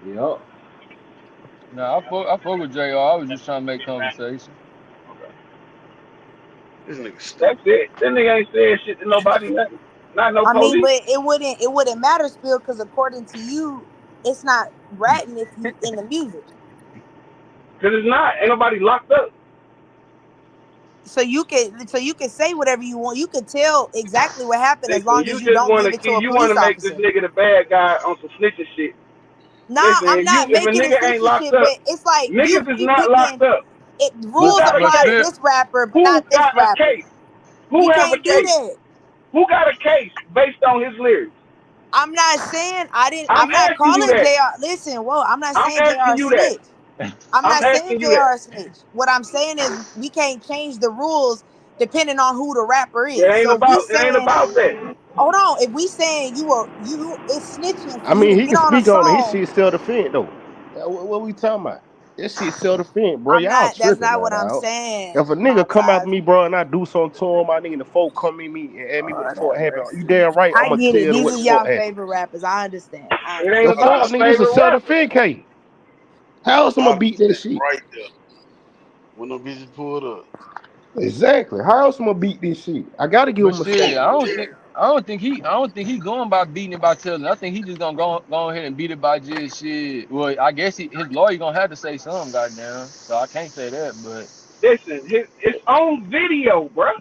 Yup. Nah, I fuck with JR. I was just trying to make conversation. This nigga That's stupid. it. That nigga ain't saying shit to nobody, nothing. Not no I mean, police. but it wouldn't matter, Spill, because according to you, it's not ratting if you in the music. Because it's not. Ain't nobody locked up. So you can say whatever you want. You can tell exactly what happened as Listen, long you as you just don't want give to it to a you want police to make this officer. nigga the bad guy on some snitching shit. Nah, Listen, I'm not if a making it nigga ain't snitchy locked shit, up, but it's like you niggas is you not locked picking up. it. Who Rules got a But apply to case? still, this rapper, but Who not this got a rapper. case? Who We have a can't do case? that. Who got a case based on his lyrics? I'm not saying I didn't. I'm I'm not asking you calling that. Jr. Listen, whoa. I'm not I'm saying asking Jr. you that. snitch. I'm I'm not saying asking you that. Jr. snitch. What I'm saying is we can't change the rules depending on who the rapper It is. ain't So if we about it ain't saying, about that. hold on, if we saying it's snitching for I you to mean, he get can on a speak on it. His song. shit self defense though. What we talking about? That shit self defense, bro. I'm Y'all not. That's tripping not now, what I'm dog. saying. If a nigga come after Montage. me, bro, and I do something to him, my nigga, and the folk come in me and ask me what the Lord fuck have happened. You mercy. damn right, I I'ma get tell it. you These what the is fuck y'all happened. favorite rappers. I understand. I It The ain't understand. about fuck, the nigga, it's a favorite self rapper. defense case. How else I'ma I'll beat be that that shit? right there when them bitches pulled up. Exactly. How else I'ma beat this shit? I gotta give but him a shit, song. I don't think he going by beating it by telling. I think he just gonna go ahead and beat it by just shit. Well, I guess his lawyer gonna have to say something, goddamn. So I can't say that, but Listen, it's on video, bruh.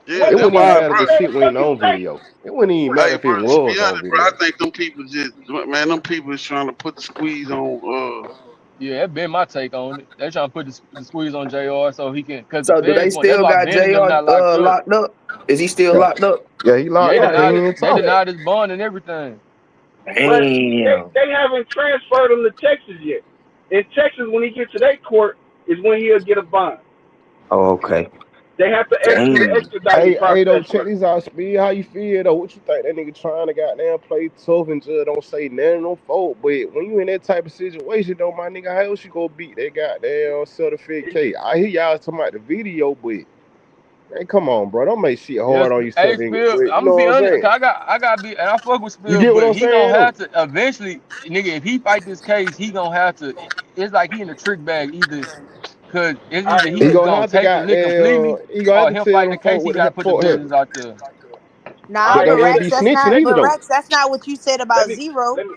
Yeah, It What that's wouldn't what even why, else matter if bro. the is there shit to wasn't fucking on say? video. It wouldn't even Hey, matter if it bro. To be was on honest, bro, I video. think them people just, man, them people is trying to put the squeeze on. yeah, that been my take on it. They trying to put the squeeze on JR so he can, cause the So do they feds want. That's still why got Ben and them JR not locked up. locked up? Is he still Yeah, locked up? yeah, he Yeah, locked they up, but he Yeah, denied it. ain't They talking. yeah. denied his bond and everything. But Damn. they haven't transferred him to Texas yet. In Texas, when he gets to that court, is when he'll get a bond. Oh, okay. They have to do the Damn. extraditing Hey, though, process check first. this out, Speed. How you feel though? What you think that nigga trying to goddamn play tough and just don't say nothing no fault? But when you in that type of situation, though, my nigga, how else you gonna beat that goddamn certificate? I hear y'all talking about the video, but man, come on, bro, don't make shit Yes, hard on hey yourself. Spill, But you I'm know gonna be what I'm honest, saying? cause I gotta be, and I fuck with You Spill, get what but I'm he saying gonna though? have to eventually, nigga. If he fight this case, he gonna have to. It's like he in a trick bag either, cause it's All either right, he He look. just gonna gonna have to take the lick completely, he gonna have or to him tell fighting them the case. folk He what gotta the put the fuck business happened. out there. All Nah, But right, but they let me won't ask be Rex, you. that's snitching not. either But though. Rex, that's not what you said Let about me Zero. let me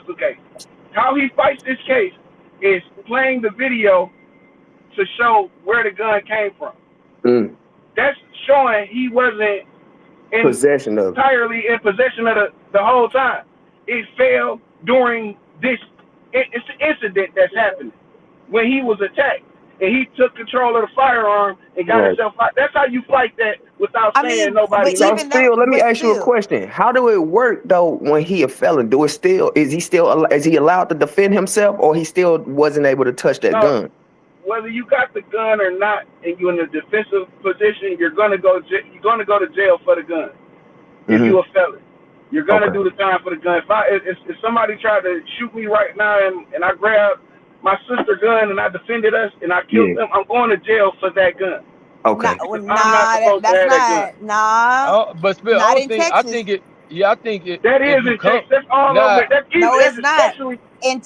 pistol case. How he fights this case is playing the video to show where the gun came from. Mm. That's showing he wasn't Possession of it. entirely in possession of the whole time. It failed during this incident that's happening when he was attacked. and he took control of the firearm and got Right. himself out. That's how you fight that without I saying mean, but nobody So name. even though, still, let me but ask you a still, question. How do it work though when he a felon? Do it still? Is he allowed to defend himself, or he still wasn't able to touch that No, gun? whether you got the gun or not, and you're in a defensive position, you're gonna go. You're gonna go to jail for the gun. If Mm-hmm. you a felon, you're gonna Okay. do the time for the gun. If somebody tried to shoot me right now and I grabbed my sister gun and I defended us and I killed Yeah. them, I'm going to jail for that gun nah, Okay. because I'm not nah, supposed to that's have that gun. not, nah, But still, not in Texas. I think That if is you in come, Texas. That's all over. nah, That's easy. No, That's it's not. especially.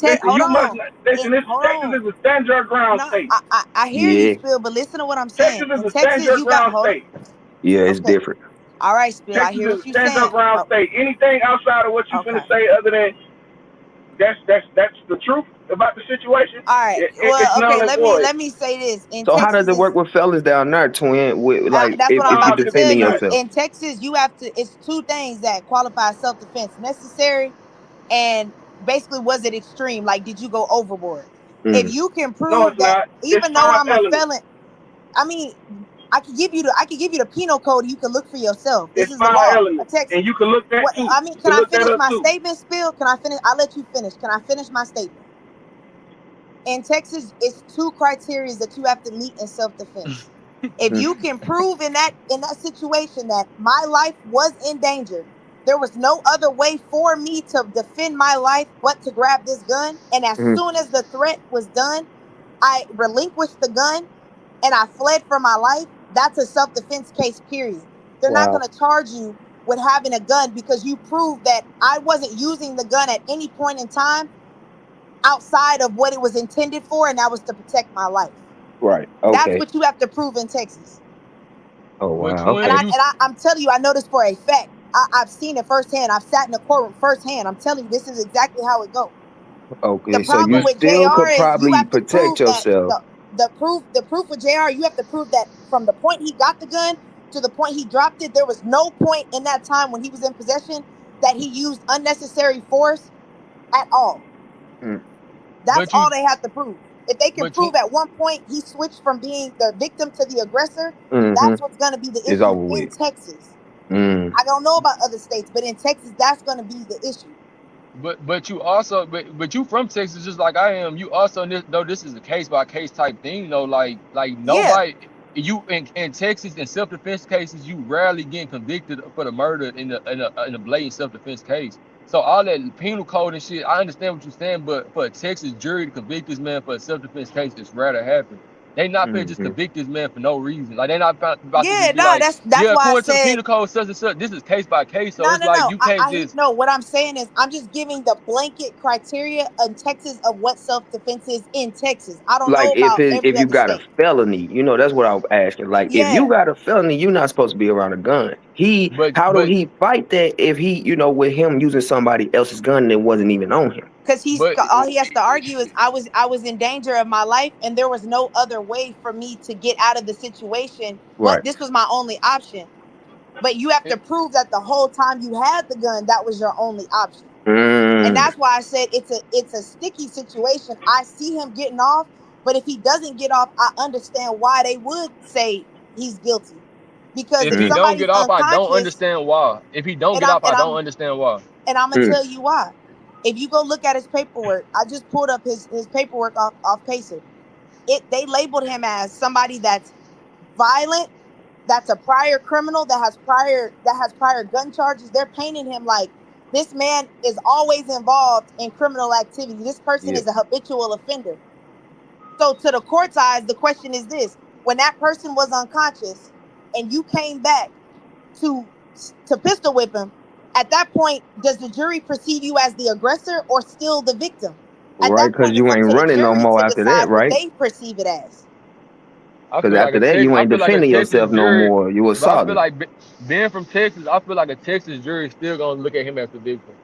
Listen, Hold you must on. not. Listen, this Hold Texas on. is a stand your ground No, state. I hear you, Yeah. Spill, but listen to what I'm saying. Texas is In a stand Texas, your you got, ground hold state. Yeah. It's okay. different. All right, Spill, I Texas hear is what a you're stand your saying. ground Oh, state. Anything outside of what you finna okay. say other than that's the truth about the situation, All right. it's Well, null okay, and let me void. let me say this. In So how does Texas it work is with fellas down there, twin? With like that's what I'm if you about to Because tell defending you. yourself? In Texas, you have to it's two things that qualify as self-defense: necessary and basically was it extreme? Like, did you go overboard? If Mm. you can no, prove it's that not. It's even though five I'm a elements. felon, I mean, I can give you the penal code. You can look for yourself. This It's is the five law of elements, and Texas. you can look that What too. I mean, You can can I look that finish up my too. statement, Spill? Can I finish? I'll let you finish. Can I finish my statement? In Texas, it's two criteria that you have to meet in self-defense. If Mm. you can prove in that situation that my life was in danger, there was no other way for me to defend my life but to grab this gun. And as Mm. soon as the threat was done, I relinquished the gun and I fled for my life. That's a self-defense case, period. They're not Wow. going to charge you with having a gun because you proved that I wasn't using the gun at any point in time outside of what it was intended for, and that was to protect my life. Right. That's Okay. what you have to prove in Texas. Oh but wow. And twin, Okay. I'm telling you, I know this for a fact. I've seen it firsthand. I've sat in the courtroom firsthand. I'm telling you, this is exactly how it goes. The Okay. So problem you but with still JR could is you probably have to protect prove that yourself. the proof with JR, you have to prove that from the point he got the gun to the point he dropped it, there was no point in that time when he was in possession that he used unnecessary force at all. Mm. That's but you all they have to prove. If they can but prove at one point he switched from being the victim to the aggressor, Mm-hmm. that's what's going to be the It's issue over in with. Texas. Mm. I don't know about other states, but in Texas, that's going to be the issue. But you also but you from Texas just like I am. You also know this is a case by case type thing. Though like Yeah, nobody you in Texas in self defense cases you rarely get convicted for the murder in a blatant self defense case. So all that penal code and shit, I understand what you're saying, but for a Texas jury to convict this man for a self defense case, it's rare to happen. They not finna just Mm-hmm. convict this man for no reason. Like they not about to yeah, just be no, like, that's yeah, why I according to the said penal code, such and such. This is case by case, so no, it's no, like no. you can't I just no. What I'm saying is, I'm just giving the blanket criteria in Texas of what self defense is in Texas. I don't Like know about if every you other got a state. felony, that's what I was asking. Like if you Yeah, got a felony, you're not supposed to be around a gun. but How do but he fight that if he, with him using somebody else's gun that wasn't even on him? because but all he has to argue is I was in danger of my life and there was no other way for me to get out of the situation, but Right. this was my only option. But you have to prove that the whole time you had the gun, that was your only option. And Mm. that's why I said it's a sticky situation. I see him getting off, but if he doesn't get off, I understand why they would say he's guilty. Because if if he Mm. don't somebody's get off, I don't unconscious, understand why. If he don't and get I'm off, and I don't I'm understand why. and I'm gonna Mm. tell you why. If you go look at his paperwork, I just pulled up his paperwork off Pacer. They labeled him as somebody that's violent, that's a prior criminal, that has prior gun charges. They're painting him like this man is always involved in criminal activity. This person Yeah. is a habitual offender. So to the court's eyes, the question is this: when that person was unconscious and you came back to to pistol whip him, at that point, does the jury perceive you as the aggressor or still the victim? At Right, that because point, it's you up ain't to the running no jury more to after that, decide what right? they perceive it as. Because after that, you I ain't feel like a defending Texas yourself no jury, more. You but I feel assaulting. like being from Texas, I feel like a Texas jury is still gonna look at him as the victim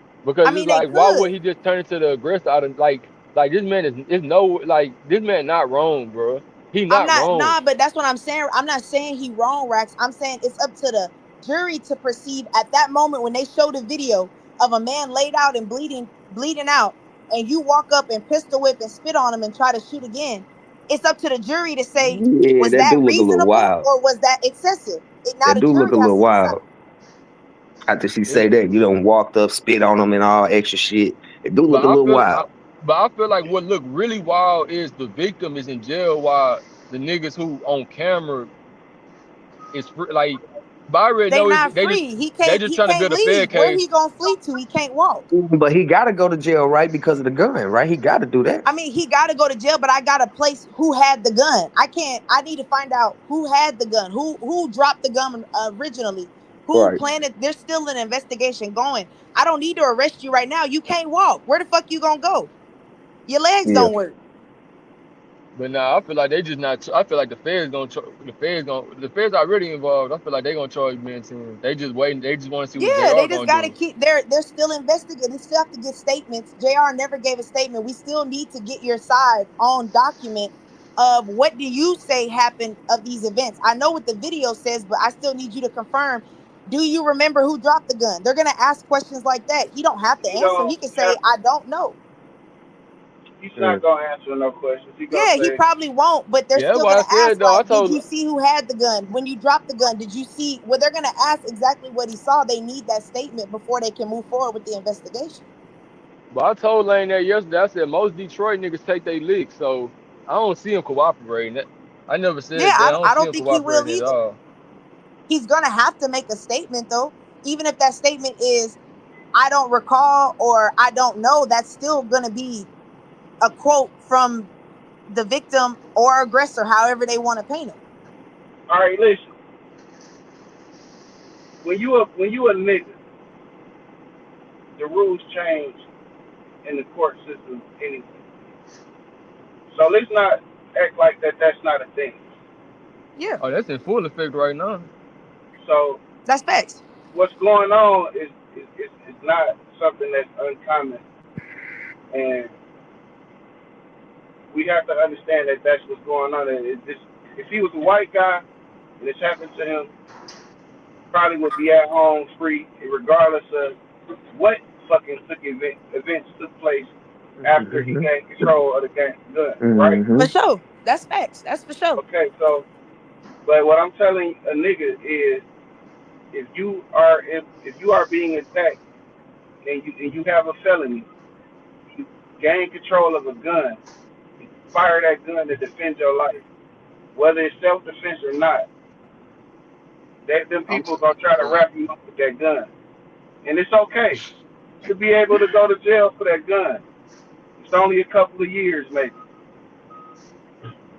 I because it's mean, they like, why would could. he just turn into the aggressor out of like this man is no like this man not wrong, bro. He I'm not not wrong. nah, but that's what I'm saying. I'm not saying he wrong, Rax. I'm saying it's up to the jury to perceive at that moment when they show the video of a man laid out and bleeding out, and you walk up and pistol whip and spit on him and try to shoot again. it's up to the jury to say, Yeah, was that that do look a little reasonable wild. or was that excessive? Now That the do look jury a has little to decide. wild. After she It, say that, you done walked up, spit on them, and all extra shit. It do look but a I little feel, wild. but I feel like what look really wild is the victim is in jail while the niggas who on camera is free. Like, but I already They know not they just free. they just He trying to can't build a fair leave. Where case. he gonna flee to? He can't walk. But he got to go to jail, right? Because of the gun, right? He got to do that. I mean, he got to go to jail, but I got to place who had the gun. I can't. I need to find out who had the gun, who dropped the gun originally, who Right. planted. There's still an investigation going. I don't need to arrest you right now. You can't walk. Where the fuck you gonna go? Your legs Yeah. don't work. But nah, I feel like they just not. I feel like the feds already involved. I feel like they gonna charge me and team. They just waiting. They just want to see what Yeah, JR they just gonna got to do. keep. They're still investigating. They still have to get statements. Jr. never gave a statement. We still need to get your side on document of what do you say happened of these events. I know what the video says, but I still need you to confirm. Do you remember who dropped the gun? They're gonna ask questions like that. He don't have to He answer. He don't can say, have to. "I don't know." He's not Mm. gonna answer no questions. He gonna Yeah, he say, probably won't, but they're Yeah, that's still why I gonna said ask, though. I like, did told, you see who had the gun? When you dropped the gun, did you see? Well, they're gonna ask exactly what he saw. They need that statement before they can move forward with the investigation. but I told Lane that yesterday. I said most Detroit niggas take they licks, so I don't see him cooperating. I never Yeah, said that. I don't I see don't him think he will cooperating at either. all. He's gonna have to make a statement though. Even if that statement is I don't recall or I don't know, that's still gonna be a quote from the victim or aggressor, however they want to paint him. all right, listen. When you a nigga, the rules change in the court system anyway. So let's not act like that's not a thing. Yeah, Oh, that's in full effect right now. So that's facts. what's going on is not something that's uncommon, and we have to understand that that's what's going on. And if he was a white guy and this happened to him, probably would be at home free, regardless of what fucking events took place after he Mm-hmm. gained control of the gun, right? Mm-hmm. For sure. That's facts. That's for sure. Okay, so but what I'm telling a nigga is if you are being attacked and you have a felony, you gain control of a gun, you fire that gun to defend your life, whether it's self defense or not. Them I'm people gonna try to uh, wrap you up with that gun, and it's okay to be able to go to jail for that gun. It's only a couple of years, maybe.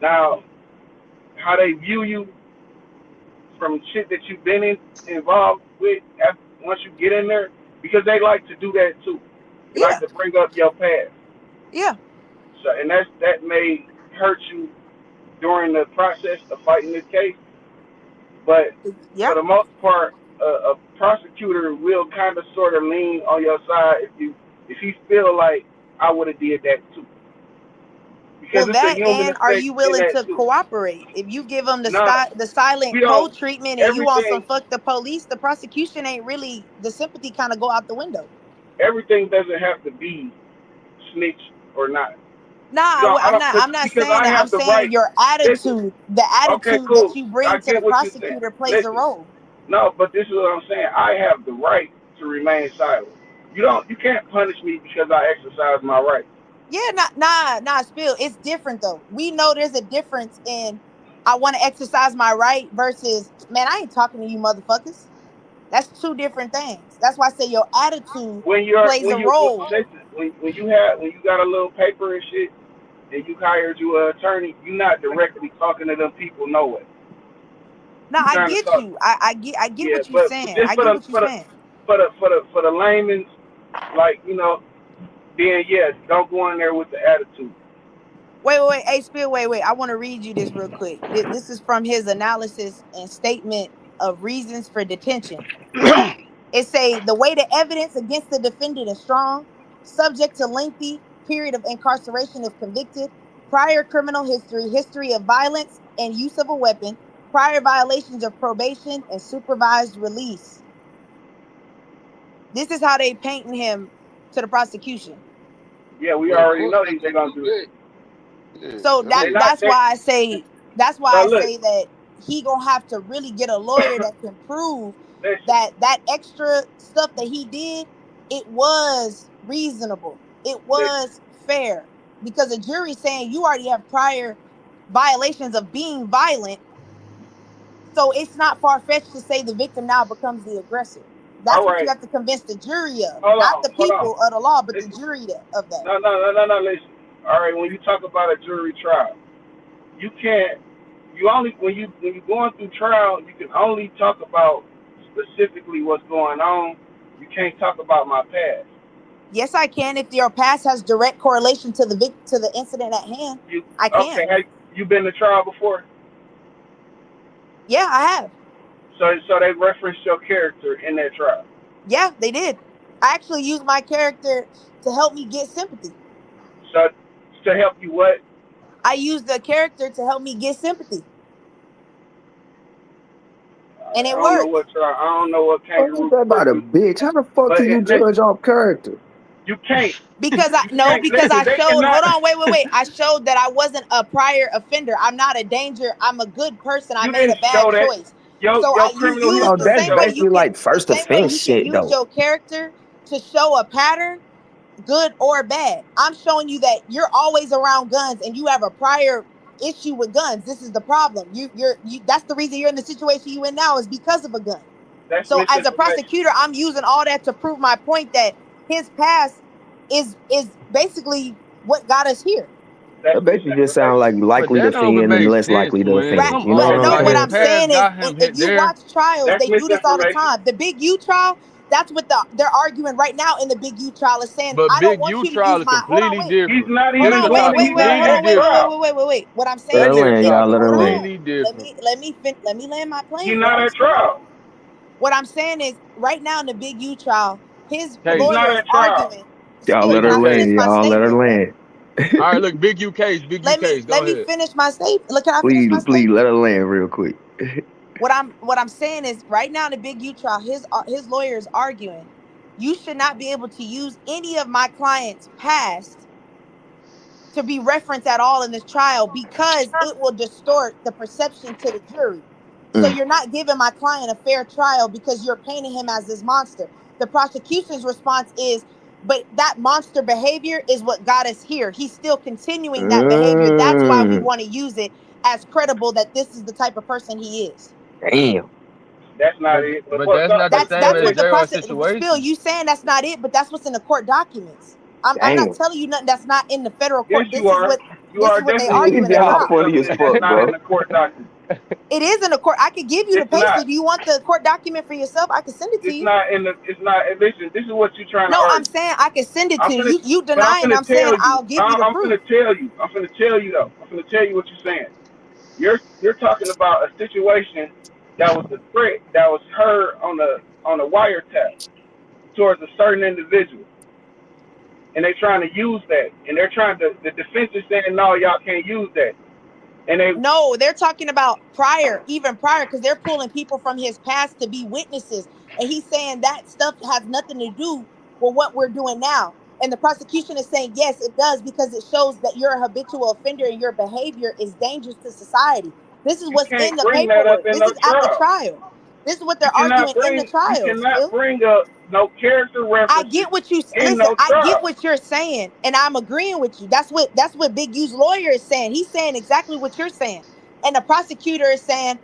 Now, how they view you from shit that you've been involved with once you get in there, because they like to do that too. They like Yeah. to bring up your past. Yeah. So, and that may hurt you during the process of fighting this case, but Yeah. for the most part, a prosecutor will kind of sort of lean on your side if he feel like I would have did that too, because Well, it's a that human and are effect you in willing that to too. cooperate? If you give them Now the we silent don't co-treatment and you want some everything fuck the police, the prosecution ain't really the sympathy kind of go out the window. everything doesn't have to be snitch or not. You Nah, know, I don't I'm not because saying I that. I'm have the saying right. your Listen, attitude, the okay, attitude that cool. you I bring to the get what you're saying. prosecutor plays a Listen, role. no, but this is what I'm saying. I have the right to remain silent. You can't punish me because I exercise my right. Yeah, spill. It's different though. We know there's a difference in I want to exercise my right versus man, I ain't talking to you motherfuckers. That's two different things. That's why I say your attitude When you're plays when a you role. listen when you got a little paper and shit and you hired you an attorney, you're not directly talking to them people no way. No, You're I trying to get talk. you. I get Yeah, what you're but saying. just I for get the what you're for the saying. for the layman's, like then yes, don't go in there with the attitude. Wait. Hey, Spill, wait. I want to read you this real quick. This is from his analysis and statement of reasons for detention. It say the way the evidence against the defendant is strong, subject to lengthy period of incarceration if convicted, prior criminal history, history of violence and use of a weapon, prior violations of probation and supervised release. This is how they painting him to the prosecution. Yeah, we well, of already course know they're they're gonna gonna do do that. that. Yeah, So that's They it. not that's they. why I say But look, that he gonna have to really get a lawyer that can prove listen. that that extra stuff that he did, it was reasonable, it Listen. was fair, because a jury saying you already have prior violations of being violent, so it's not far-fetched to say the victim now becomes the aggressor. All That's what you right. have to convince the jury of, Hold not on. the Hold on. people of the law, but the Listen. jury of that. No. Listen. All right. When you talk about a jury trial, you can't. You only when you going through trial, you can only talk about specifically what's going on. You can't talk about my past. Yes, I can. If your past has direct correlation to the incident at hand, You I okay? can. Hey, you been to trial before? Yeah, I have. So they referenced your character in that trial. Yeah, they did. I actually used my character to help me get sympathy. So to help you what? I used the character to help me get sympathy, and I it don't know worked. what trial. I don't know what What is kangaroo that about court a you. bitch? How the fuck But can you listen, judge off character? you can't. Because I You no, can't because listen. I They showed. cannot. Hold on, wait. I showed that I wasn't a prior offender. I'm not a danger. I'm a good person. I You made a didn't bad show that. choice. So Your you criminal use Oh, the history that's same way shows. you basically can like the first same way offense you can shit use though. your character to show a pattern, good or bad. I'm showing you that you're always around guns and you have a prior issue with guns. This is the problem. That's the reason you're in the situation you in now, is because of a gun. That's So as a misinformation. prosecutor, I'm using all that to prove my point that his past is basically what got us here. That's That basically just sound misinformation. like But likely to that don't even offend and make less sense, likely to twin. Right. offend. Come You know But what on, I'm no, like what his saying? I'm past saying is, got him if hit you there. watch trials, That's they do this all the misinformation. time. The Big U trial, that's what they're arguing right now in the Big U trial, is saying, But I don't Big want U you to trial use is my, hold on, completely wait. He's different. not Hold Big even U on, going. trial To, he's not hold in completely the on, different. trial. wait. What I'm Let saying her is, land, if y'all. Let her hold land. on, Completely different. let me land my He's plane, not at relax, hold on. trial. What I'm saying is, right now in the Big U trial, his He's Case. lawyer not is at trial. arguing. Y'all Still, Big let can U her I case. finish land. my Y'all let her statement? land. All right, look, Big U case. Big U case. Go Let me ahead. finish my statement. Look, can I finish my Please, statement? let her land real quick. What I'm saying is, right now in the Big U trial, his lawyer is arguing, you should not be able to use any of my clients' past to be referenced at all in this trial, because it will distort the perception to the jury. So Mm. you're not giving my client a fair trial because you're painting him as this monster. The prosecution's response is, but that monster behavior is what got us here. He's still continuing that behavior. That's why we Mm. want to use it as credible that this is the type of person he is. Damn. That's not But it. But but that's no, not the same That's as what the listen. JR process. Spill, situation. you saying that's not it, but that's what's in the court documents. I'm not Damn. telling you nothing that's not in the federal Yes, court. you are. You This are is what they definitely arguing Y'all about. referencing funny something as that's fuck, not in bro. the court document. It is in the court. I could give you the It's paper. not. Do you want the court document for yourself? I can send it to It's you. not in the. It's not. Listen. This is what you're trying to No, I'm argue. saying I can send it I'm to finna. you. You But I'm denying? finna I'm saying tell you. I'll give you the I'm finna proof. tell you. I'm finna tell you though. I'm finna tell you what you're saying. You're talking about a situation that was a threat that was heard on the wiretap towards a certain individual, and they're trying to use that, and they're trying to. The defense is saying no, y'all can't use that, and they. No, they're talking about prior, even prior, because they're pulling people from his past to be witnesses. And he's saying that stuff has nothing to do with what we're doing now. And the prosecution is saying, yes, it does, because it shows that you're a habitual offender and your behavior is dangerous to society. This is You what's can't in the bring that up paperwork. in This no is at the trial. trial. This is what You they're cannot arguing in the bring. You trials, cannot Phil. bring up no character I references get what you in listen. no I get trial. what you're saying, and I'm agreeing with you. That's what Big U's lawyer is saying. He's saying exactly what you're saying, and the prosecutor is saying,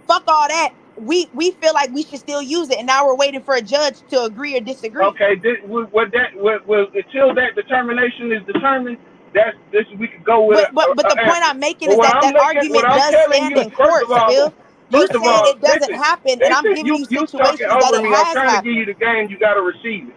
"Fuck all that. We feel like we should still use it, and now we're waiting for a judge to agree or disagree." Okay, until that determination is determined, that's this we could go with But a the point answer. I'm making But is what that I'm that looking, what argument I'm does telling stand you, in court, Phil. You first of saying all, it doesn't happen, and I'm giving you you talking situations that over it me. I'm has trying to give happened. you the game. You got to receive it.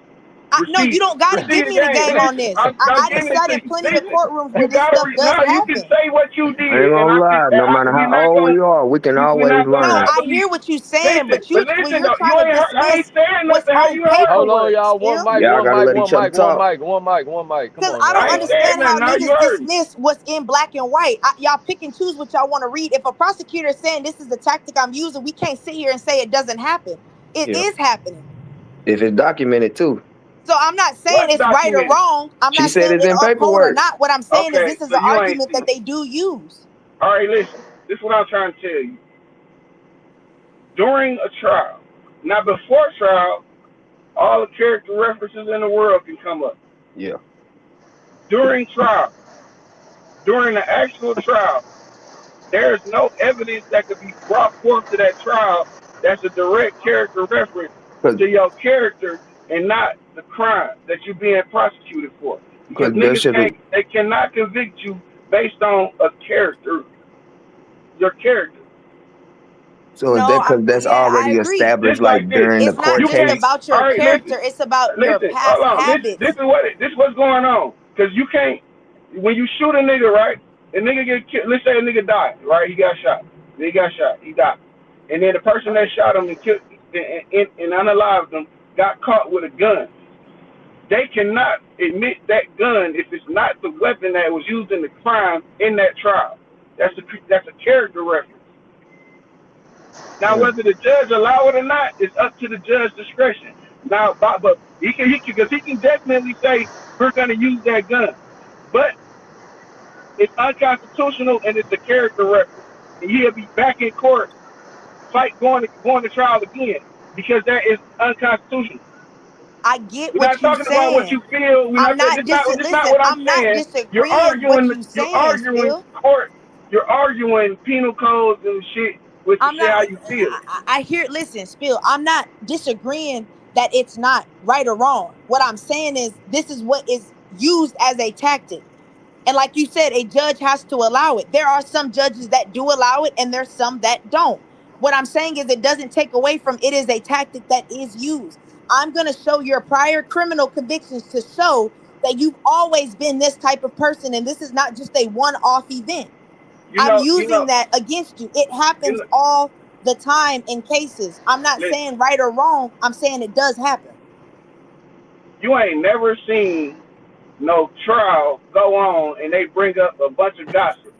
No, you Receive it. don't got to give Receive the me the game. game on Listen, this. I'm I done giving it sat to in you. plenty of Listen, courtrooms where you this gotta. stuff does Now you can happen. say what you I ain't did, and gonna lie. No matter we're how not old gonna. we are, we can We're always not gonna No, learn. have I to be. hear what you're saying, Listen, but but when listen you're though, you trying to ain't heard. I ain't dismiss saying what's nothing. How on you heard Hold me? on, paperwork, y'all. One still, mic, Y'all one gotta mic, let one each other mic, one talk. mic, one mic, one mic. Come because on I now, don't I ain't y'all. saying understand nothing. how Now you niggas heard me. dismiss what's in black and white. Y'all pick and choose what y'all want to read. If a prosecutor is saying this is the tactic I'm using, we can't sit here and say it doesn't happen. It Yeah. is happening. If it's documented too. So I'm not saying What it's right or documented? wrong. I'm She not said saying it's it in uphold or paperwork. not. What I'm saying is Okay, this is so an you ain't argument seen that it. they do use. All right, listen. This is what I'm trying to tell you. During a trial, now before trial, all the character references in the world can come up. Yeah. During trial, during the actual trial, there is no evidence that could be brought forth to that trial that's a direct character reference Cause, to your character and not the crime that you're being prosecuted for. Because 'cause there niggas should have. can't, they cannot convict you based on a character, your character. So is No, that because that's yeah, I already agree. established, Just like like this, during the It's not court you just can't. case? about All your right, listen, character, it's about your listen. Hold past on. This habits. is what this what's going on. Because you can't when you shoot a nigga, right? A nigga get killed. Let's say a nigga died, right? He got shot. He got shot. He died. And then the person that shot him and killed and unalived him got caught with a gun. They cannot admit that gun if it's not the weapon that was used in the crime in that trial. That's a character reference. Now, Yeah. whether the judge allow it or not is up to the judge's discretion. Now, but because he can definitely say we're going to use that gun, but it's unconstitutional and it's a character reference, and he'll be back in court, going to trial again because that is unconstitutional. I get We're what not you talking about what saying. you feel. We're I'm not. not This not listen, what I'm I'm not saying. You're disagreeing what arguing. you You're saying, arguing Spill. court. You're arguing penal codes and shit with the I'm shit not how you feel. I hear listen, Spill. I'm not disagreeing that it's not right or wrong. What I'm saying is this is what is used as a tactic. And like you said, a judge has to allow it. There are some judges that do allow it, and there's some that don't. What I'm saying is it doesn't take away from it is a tactic that is used. I'm going to show your prior criminal convictions to show that you've always been this type of person, and this is not just a one off event. You I'm know. You using know. that against you. It You happens know. all the time in cases. I'm not Listen. saying right or wrong, I'm saying it does happen. You ain't never seen no trial go on and they bring up a bunch of gossip.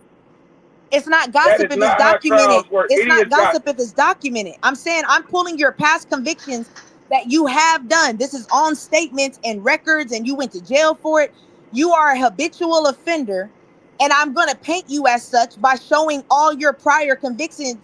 It's not That gossip is if it's not how trials documented. work. It's It is not gossip gossip. if it's documented. I'm saying I'm pulling your past convictions that you have done. This is on statements and records, and you went to jail for it. You are a habitual offender, and I'm going to paint you as such by showing all your prior convictions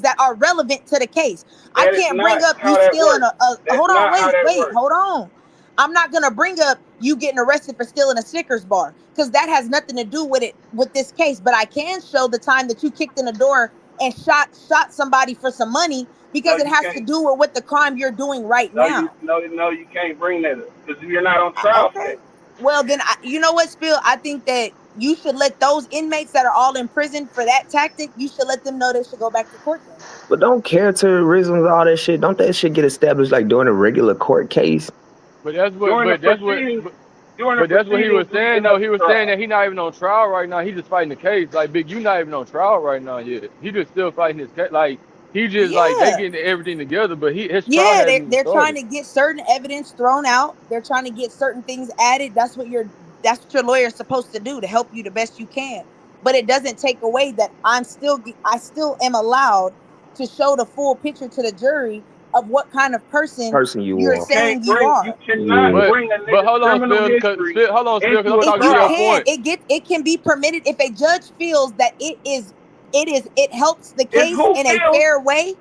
that are relevant to the case. I That is can't bring not up you how that stealing works. a That's hold on, not how that wait, works. hold on. I'm not gonna bring up you getting arrested for stealing a Snickers bar because that has nothing to do with it with this case. But I can show the time that you kicked in the door and shot somebody for some money No, because it you has to can't. do with what the crime you're doing right No, you now. no, you can't bring that up because you're not on trial for Okay. that. Well, then you know what, Spill? I think that you should let those inmates that are all in prison for that tactic. You should let them know they should go back to court then. But don't characterisms, all that shit. Don't that shit get established like during a regular court case? But that's what. During the But that's what. proceedings, But, during the but that's what he was proceedings saying leading though. up He to was saying trial. that he not even on trial right now. He just fighting the case. Like Big, you not even on trial right now yet. He just still fighting his case. Like he just like they Yeah. getting everything together, but his trial Yeah, hasn't even they're trying started. to get certain evidence thrown out. They're trying to get certain things added. That's what your lawyer's supposed to do to help you the best you can. But it doesn't take away that I still am allowed to show the full picture to the jury of what kind of person Person you you're You are. saying can't you bring. You are. cannot Yeah. But bring a but nigga's hold on, criminal Spill, cause history Spill, hold on, Spill, cause into I'm a talking to You your trial. can. point. It can be permitted if a judge feels that it helps the If case who in a feel, fair way.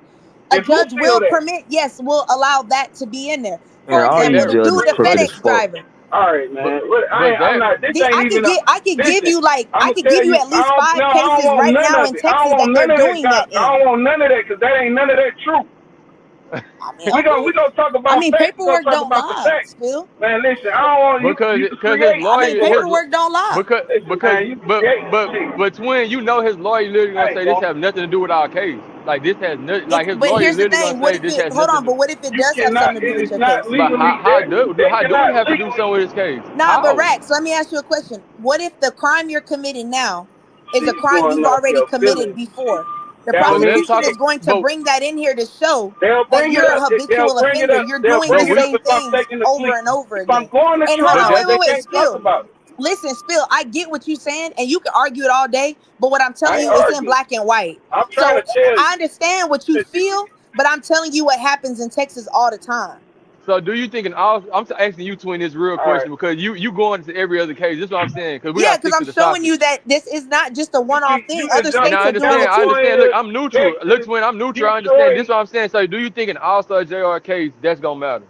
A if who judge feel will that, permit, yes, will allow that to be in there. And For all But example, these that the judges dude, the but crooked as FedEx fuck. driver. all right, but man. but I'm that not. This ain't even. I could give Listen, you like I'm I gonna could tell give you you. at least No, five I don't cases want right none now of in it. I don't Texas that want they're none of that. doing that I in. don't want none of that because that ain't none of that true. I mean, We okay. gonna talk I about mean, facts. We gonna paperwork talk don't about the lie, facts. still. Man, listen. I don't want you. because You can because his create I mean, lawyer shit. his paperwork don't lie. because Listen, because man. You create shit. but twin, you know his lawyer literally gonna Hey, say this boy. have nothing to do with our case. Like this has no, like his But lawyer here's the literally gonna thing: what say if this it? has Hold nothing on, to. but what if it You does have cannot. something to do It with is your not case? But legally. That they how do it cannot have to do legally. something with his case? Nah, but How? Rax, let me ask you a question. What if the crime you're committing now is a She's crime going you've off already your committed feelings. Shit. before? The That But don't let's mean prosecution talk. is shit. going to But bring that in here to show They'll that bring it you're a up. They'll habitual bring it offender. up. You're They'll doing bring the but it up we same if I'm things taking the over plea. and over If I'm again. going to And hold but on, trial, that's they wait, can't talk Spill. about it. Listen, Spill, I get what you're saying, and you can argue it all day, but what I'm I telling ain't you is in arguing. black and white. I'm trying So to tell you. I understand what you feel, but I'm telling you what happens in Texas all the time. So do you think I'm asking you, Twin, this real All right. question because you going into every other case. This is what I'm saying because we Yeah, gotta because stick I'm to the showing topic. you that this is not just a one-off thing. You can Other jump And states I are to doing understand. it I too. understand. Look, California, I'm neutral. Look, Texas, Twin, I'm neutral. I understand. This Detroit. is what I'm saying. So do you think an Allstar JR case that's gonna matter?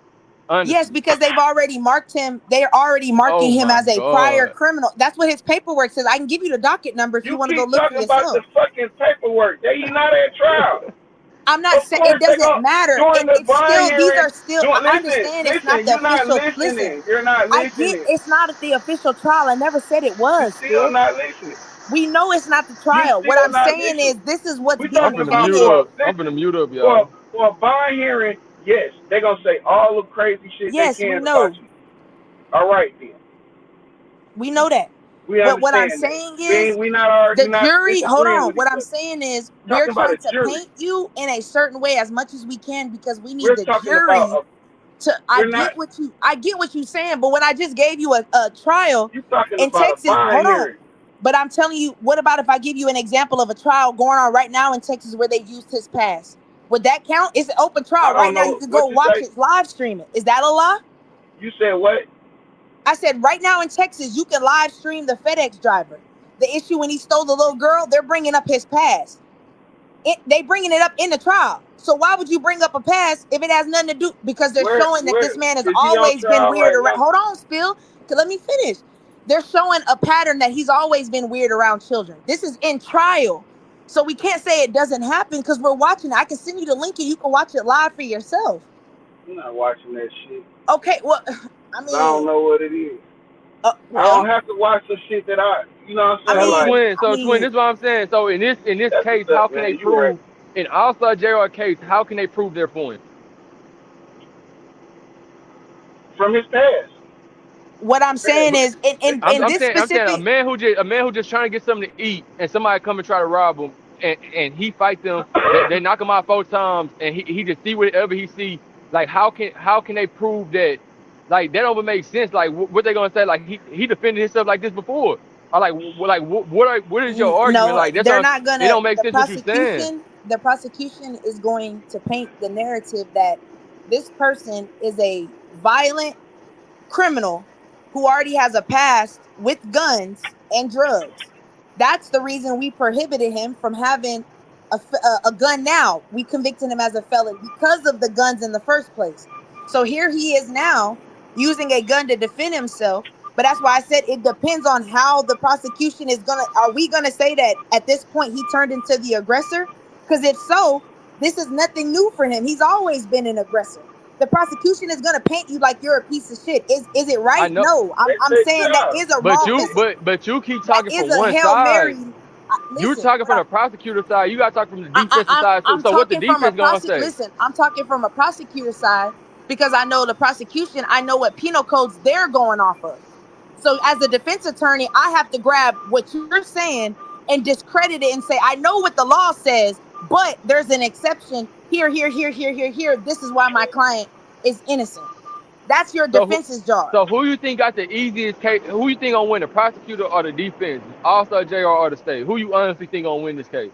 Yes, Honestly. because they've already marked him. They're already Oh marking him my as a prior God. criminal. That's what his paperwork says. I can give you the docket number if you You want to go keep look for talking about the yourself. fucking paperwork. They not at trial. I'm not Of saying it course they doesn't go matter. during the It's bond still, these hearing. are still, Doing I listen, understand it's not listen. the You're not official, listen, listening. You're not I get listening. it's not the official trial. I never said it You was, still Spill. not listening. We know it's not the You trial. What still I'm not saying listening. is this is what's We being I'm talking finna about mute painted. up. I'm finna listen mute up, y'all. for a bond hearing. Yes, they're gonna say all the crazy shit they Yes, we can about know. you. All right then, We know that. we But what I'm understand that. saying is We not arguing, the we not jury, hold disagreeing on. with What each I'm other. saying is We're we're talking about trying a to jury. paint you in a certain way as much as we can because we need We're the talking about jury to we're not. I get what you're saying, but when I just gave you a trial You talking in about a Texas, bond hold on. hearing? But I'm telling you, what about if I give you an example of a trial going on right now in Texas where they used his pass? Would that count? It's an open I trial right don't now. You know can go what you watch say. it, live stream it. Is that a lie? You said what? I said right now in Texas, you can live stream the FedEx driver. The issue when he stole the little girl, they're bringing up his past. They bringing it up in the trial. So why would you bring up a past if it has nothing to do? Because they're Where showing that where this man has is he on always been trial weird right around. now? Hold on, Spill. Let me finish. They're showing a pattern that he's always been weird around children. This is in trial. So we can't say it doesn't happen because we're watching it. I can send you the link and you can watch it live for yourself. I'm not watching that shit. Okay, well, I I don't mean, know what it is. I don't well, have to watch some shit that you know what I'm saying? Like, So twin, this is what I'm saying. So in this that's case, what's how up, can they man. You right. prove in Allstar JR case? How can they prove their point? From his past. what I'm saying is in I'm this saying a specific, man who just trying to get something to eat and somebody come and try to rob him and he fight them. They knock him out 4 times and he just see whatever he see. Like how can they prove that? Like that don't even make sense. Like what they gonna say? Like he defended himself like this before. Or what is your argument? no, Like that's they're all. not It gonna. don't make sense what you're saying. The prosecution is going to paint the narrative that this person is a violent criminal who already has a past with guns and drugs. That's the reason we prohibited him from having a gun now. We convicted him as a felon because of the guns in the first place. So here he is now using a gun to defend himself. But that's why I said it depends on how the prosecution is gonna. Are we gonna say that at this point he turned into the aggressor? Because if so, this is nothing new for him. He's always been an aggressor. The prosecution is gonna paint you like you're a piece of shit. Is it I right? know, No. I'm They saying that job. is a but wrong. you Listen, but you keep that talking is from a one Hail side. Mary. You Listen, talking from the prosecutor side. You gotta talk from the defensive side too. I'm So what the talking from a defense gonna say? Listen, I'm talking from a prosecutor side because I know the prosecution. I know what penal codes they're going off of. So as a defense attorney, I have to grab what you're saying and discredit it and say I know what the law says, but there's an exception here, here, here, here, here, here. This is why my client is innocent. That's your So who, defense's job. so who you think got the easiest case? Who you think gonna win, the prosecutor or the defense? All-Star JR or the state? Who you honestly think gonna win this case?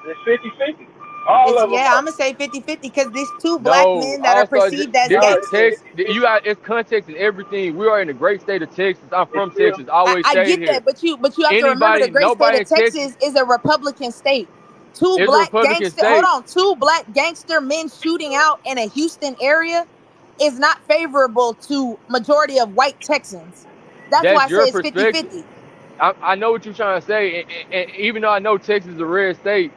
It's 50-50. All It's of them yeah, I'm are. gonna say 50-50 because these two black No, men that are All-Star. perceived as This No, is gangsters. text. You got it's context and everything. We are in the great state of Texas. I'm it's from still Texas. Always I stayed get here. that, but you have to remember the Anybody, great state nobody of in Texas Texas is a Republican state. Two is a black Republican gangster, hold state. on, two black gangster men shooting out in a Houston area is not favorable to majority of white Texans. That's why That's I say your it's perspective. 50-50. I know what you're trying to say, and even though I know Texas is a red state,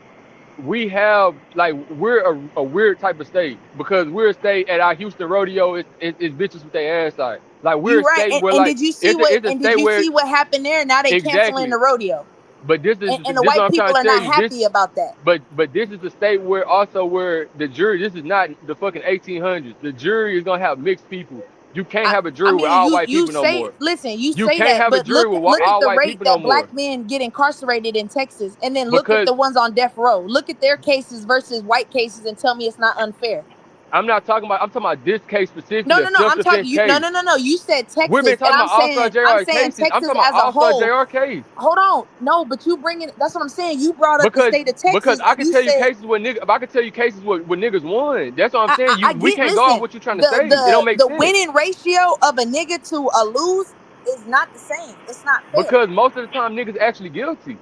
we have like we're a weird type of state because we're a state at our Houston rodeo. It's bitches with their ass out. Like we're You a right. state And, where and like did you see what it's a and did state you where see what happened there? Now they canceling exactly. the rodeo. But And the this is what white I'm trying people to are tell not you. This happy about that. but this is a state where also where the jury. This is not the fucking 1800s. The jury is gonna have mixed people. You can't have a I jury with mean, all you white you people no say more. listen, you You say can't that, have a but jury with look at all the white rate people no that black more men get incarcerated in Texas, and then look at because the ones on death row. Look at their cases versus white cases, and tell me it's not unfair. I'm not talking about. I'm talking about this case No, specifically, a no, no. I'm talking self-defense you. No, case. no, no, no. You said We've been Texas, and talking about All-Star I'm JR saying cases. I'm Texas talking about as a All-Star whole. JR case. Hold on, no, but you bringing. That's what I'm saying. You brought up the Because state of because Texas, I and can you tell you said cases where niggas. If I can tell you cases where niggas won, that's what I'm saying. I We get. can't go off Listen, what you're trying to the say. It don't make the sense. winning ratio of a nigga to a lose is not the same. It's not fair. Because most of the time niggas actually guilty.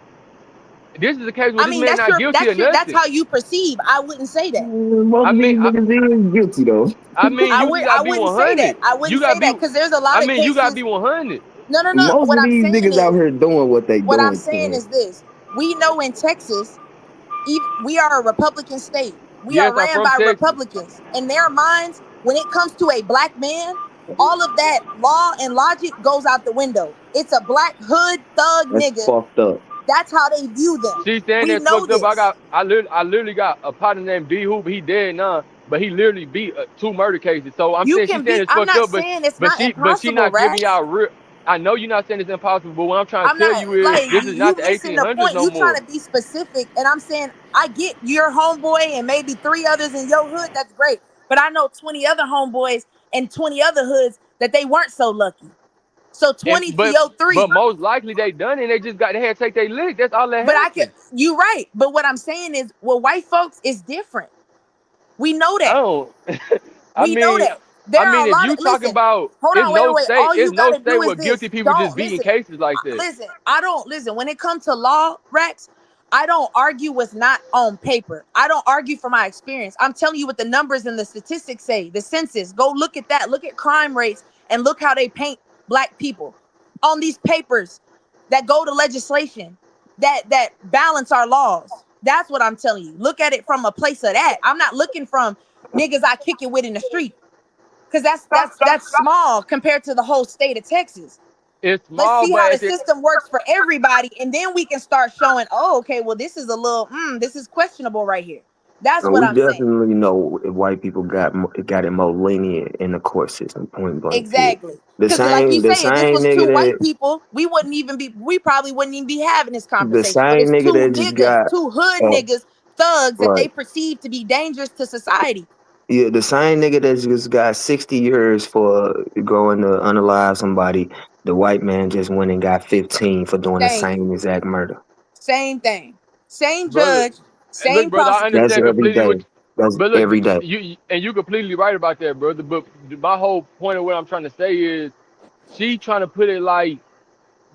This is a case where I this mean, man not guilty or that's nothing. how you perceive. I wouldn't say that. Most I of mean, these niggas is guilty though. you just I gotta be wouldn't say that. 100. I You wouldn't gotta say be. that because there's a I lot of mean, you gotta be cases. 100. No, no, no. Most What of I'm these saying niggas out is, here doing what they what I'm doing, saying man. is this: we know in Texas, we are a Republican state. We Yes, are I'm ran from by Texas. Republicans. In their minds, when it comes to a black man, all of that law and logic goes out the window. It's a black hood thug That's nigga. fucked up. That's how they view them. She's saying We that's know fucked up. this. I literally got a partner named D Hoop. He dead now, but he literally beat two murder cases. So I'm You saying she's can saying be. it's I'm fucked not up, saying it's not but she impossible, not giving Rax. y'all real. I know you're not saying it's impossible, but what I'm trying to I'm tell not you is like this is not you the missing the 1800s point. no You trying more. to be specific, and I'm saying I get your homeboy and maybe three others in your hood. That's great, but I know 20 other homeboys and 20 other hoods that they weren't so lucky. So And 20 to your but three. most likely they done it. And they had to take their lick. That's all that But I can. happened. You right. But what I'm saying is, well, white folks is different. We know I that. don't. I We know mean, that. There are a if lot of you talking listen. about Hold on, wait, wait, wait. All it's you no gotta state do is where this. guilty people just Don't beating listen. cases like that. Listen. I don't listen. When it comes to law, Rex, I don't argue what's not on paper. I don't argue from my experience. I'm telling you what the numbers and the statistics say. The census. Go look at that. Look at crime rates and look how they paint black people on these papers that go to legislation that balance our laws. That's what I'm telling you. Look at it from a place of that. I'm not looking from niggas I kick it with in the street because that's small compared to the whole state of Texas. It's Let's small, see but how the at the system works for everybody, and then we can start showing. Oh, okay. Well, this is a little. This is questionable right here. That's And what we I'm saying. definitely know if white people got it more lenient in the court system. Point blank. Period. Exactly. Because, like you The say, if this same was nigga two white that people, we wouldn't even be. We probably wouldn't even be having this the conversation. But same it's nigga two that just niggas, got two hood uh, niggas, thugs that right. they perceive to be dangerous to society. Yeah, the same nigga that just got 60 years for going to unalive somebody, the white man just went and got 15 for doing the Thank you. same exact murder. Same thing. Same brother, judge. look, Same brother, I prosecutor. That's understand every completely day. That's but look, every day. you completely right about that, brother. But my whole point of what I'm trying to say is she trying to put it like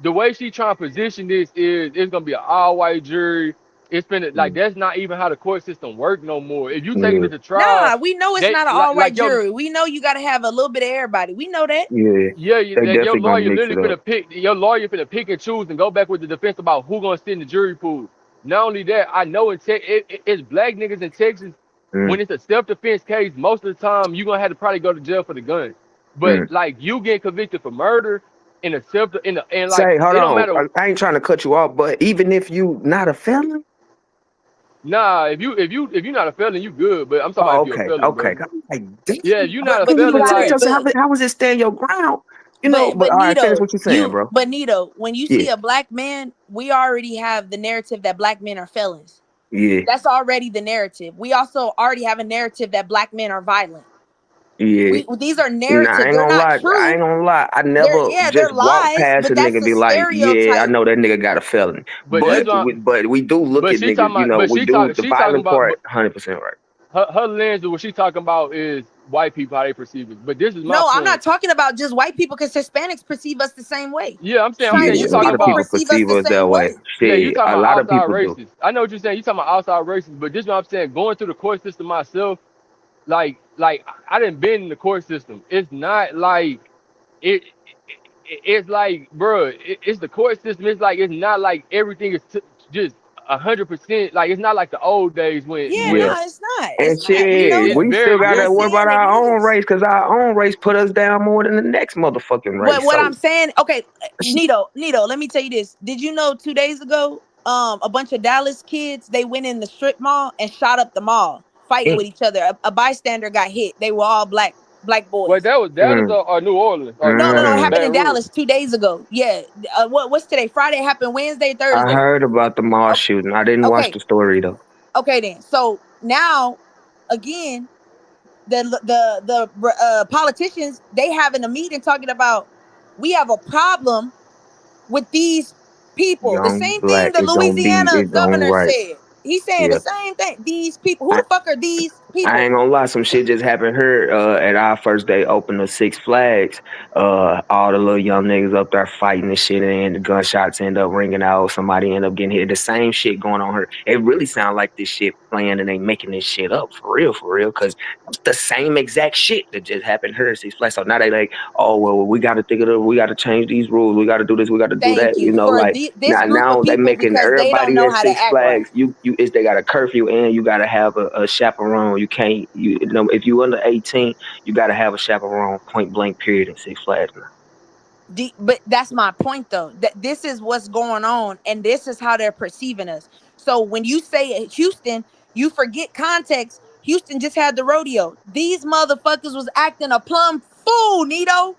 the way she trying to position this is it's gonna be an all white jury. It's been like Mm. that's not even how the court system work no more. If you taking Yeah, it to trial, Nah, we know it's they not an all white like yo jury. We know you got to have a little bit of everybody. We know that. yeah. yeah, They your definitely gonna lawyer mix literally it up. finna pick your lawyer finna pick and choose and go back with the defense about who gonna sit in the jury pool. Not only that, I know it's black niggas in Texas. When Mm, it's a self-defense case, most of the time you gonna have to probably go to jail for the gun. But mm. like you get convicted for murder in a self in a, and like Say, hold it don't on. matter. I ain't trying to cut you off, but even if you not a felon, Nah, if you're not a felon, you good. But I'm talking about oh, if you're a okay, felon, okay. brother. I'm like, damn, Yeah, if you're how not a But can you you felon, protect right. like yourself? How was it stand your ground? You know, but But all right, finish Nito, what you saying, bro. Nito, when you Yeah, see a black man, we already have the narrative that black men are felons. yeah, That's already the narrative. We also already have a narrative that black men are violent. yeah. We These are Nah, I narratives. ain't They're gonna not lie. I ain't true. gonna lie. I They're never yeah, they're just walk lies, past a but nigga that's and a be like, yeah, I stereotype. know that nigga got a felony. but that's what But we do look but at she niggas. talking You about know, but we do the she talking violent about part. but 100% right. her lens of what she talking about is white people how they perceive it. But this is my No, I'm point. not talking about just white people because Hispanics perceive us the same way. Yeah, I'm saying you Yeah, a Chinese talking lot of people people about perceive us perceive the us that same way. way. yeah, you Shit, talking a about lot of outside people do. racists. I know what you're saying. You talking about outside racists, but this is what I'm saying. Going through the court system myself, like I didn't been in the court system. It's not like it. It's like, bro, it's the court system. It's like it's not like everything is just 100%. Like it's not like the old days Yeah, when Yeah. no, it's not. And It's not. We know shit, it's that. we still very I'm gotta just worry different. about saying it our own is. race because our own race put us down more than the next motherfucking But race. what I'm So, saying, okay, Nito, let me tell you this. Did you know 2 days ago, a bunch of Dallas kids they went in the strip mall and shot up the mall, fighting mm, with each other. A bystander got hit. They were all black Wait, boys. that was Dallas mm, or New Orleans No, no, no. It mm. happened in Baton Rouge. Dallas 2 days ago. Yeah. What's today? Friday happened Wednesday, I Thursday. heard about the mall Okay, shooting. I didn't watch okay, the story though. okay. Then so now, again, the politicians, they having a meeting talking about we have a problem with these people. The Young same thing black, the it don't be, Louisiana it don't governor right. said. He's saying the Yeah. same thing. These people, who the fuck are these I people? ain't gonna lie, some shit just happened here at our first day open of Six Flags. All the little young niggas up there fighting and shit, and the gunshots end up ringing out. Somebody end up getting hit. The same shit going on here. It really sound like this shit playing and they making this shit up for real. Cause it's the same exact shit that just happened here at Six Flags. So now they like, oh well, we got to think of it. We got to change these rules. We got to do this. We got to do Thank that. You you know, for like this group of now they people making because they don't everybody know at how to Six act right. Flags. You is they got a curfew and you gotta have a chaperone. You can't you know if you under 18, you gotta have a chaperone. Point blank. Period. In Six Flags now. But that's my point though. That this is what's going on and this is how they're perceiving us. So when you say Houston, you forget context. Houston just had the rodeo. These motherfuckers was acting a plum fool, Nito.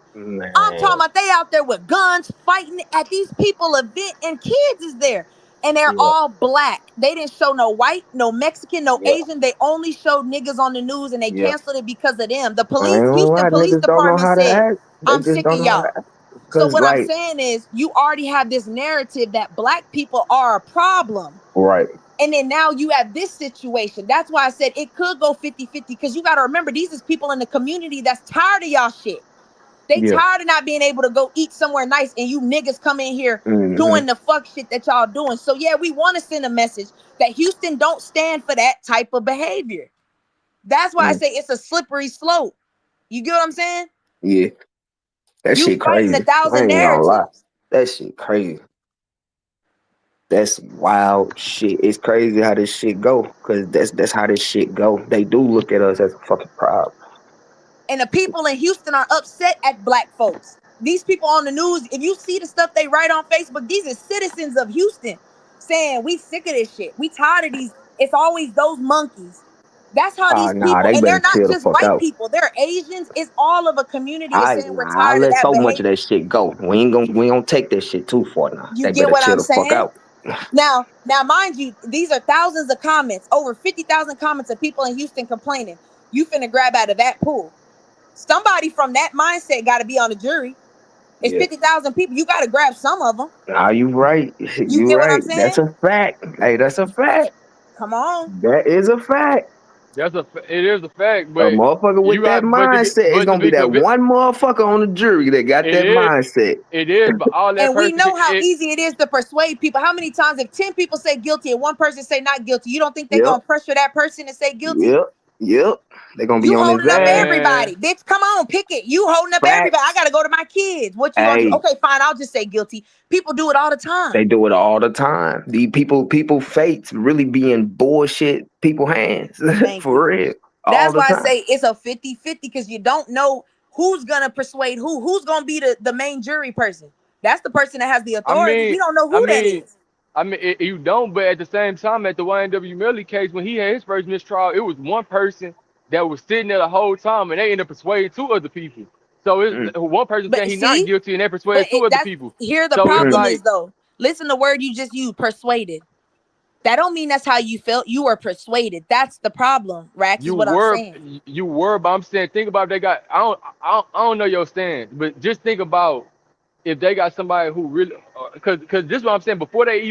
I'm talking Man, about they out there with guns fighting at these people event and kids is there. And they're yeah, all black. They didn't show no white, no Mexican, no yeah, Asian. They only showed niggas on the news and they yeah. canceled it because of them. The I ain't police, gonna Houston lie, Police niggas don't know Department how to said, act. They I'm just sick of don't know how to y'all. act. So Cause what I'm like, saying is you already have this narrative that black people are a problem. right, And then now you have this situation. That's why I said it could go 50-50 because you got to remember these is people in the community that's tired of y'all shit. They yeah, tired of not being able to go eat somewhere nice and you niggas come in here mm-hmm, doing the fuck shit that y'all doing. So yeah, we want to send a message that Houston don't stand for that type of behavior. That's why I mm, say it's a slippery slope. You get what I'm saying? yeah. That You shit fighting a crazy. I thousand ain't gonna lie. narratives. That shit crazy. That's wild shit. It's crazy how this shit go. Cause that's how this shit go. They do look at us as a fucking problem. And the people in Houston are upset at black folks. These people on the news, if you see the stuff they write on Facebook, these are citizens of Houston saying, we sick of this shit. We tired of these. It's always those monkeys. That's how these Nah, people, they and they're better not chill the just fuck white out. people, they're Asians. It's all of a community is saying we're I tired of let that so much of behavior. that shit go. We ain't gonna take that shit too far now. You They get better what chill I'm the fuck saying? out. Now, mind you, these are thousands of comments, over 50,000 comments of people in Houston complaining. You finna grab out of that pool. Somebody from that mindset got to be on the jury. It's Yeah. 50,000 people. You got to grab some of them. Nah, you right. You You get what I'm right. saying? That's a fact. Hey, that's a fact. Come on. That is a fact. it is a fact, A but motherfucker you with that got mindset is but to gonna be be that convinced, one motherfucker on the jury that got it that is mindset. but all that And we person know how it easy it is to persuade people. How many times, if 10 people say guilty and one person say not guilty, you don't think they're Yep. going to pressure that person to say guilty? Yep. Yep. They gonna be You on his holding up ass. man. everybody. Bitch, come on, pick it. You holding up everybody. I Facts. got to go to my kids. What you going to do? Hey, Okay, fine. I'll just say guilty. People do it all the they time. do it all the time. The people fates really be in bullshit people hands. Thank you. For real. All That's the why I time. say it's a 50-50 because you don't know who's going to persuade who. Who's going to be the main jury person. That's the person that has the I authority. We mean, don't know I who that mean, is. you don't. But at the same time, at the YNW Melly case, when he had his first mistrial, it was one person that was sitting there the whole time, and they ended up persuading two other people. So Mm, it's one person But saying he's not see, guilty, and they but persuaded two other that's people. here the So it's problem mm. is like though. Listen to the word you just used, persuaded. That don't mean that's how you felt. You were persuaded. That's the problem, Rack, is you what I'm were, saying. but I'm saying, think about if they got. I don't know your stand, but just think about if they got somebody who really, because this is what I'm saying. Before they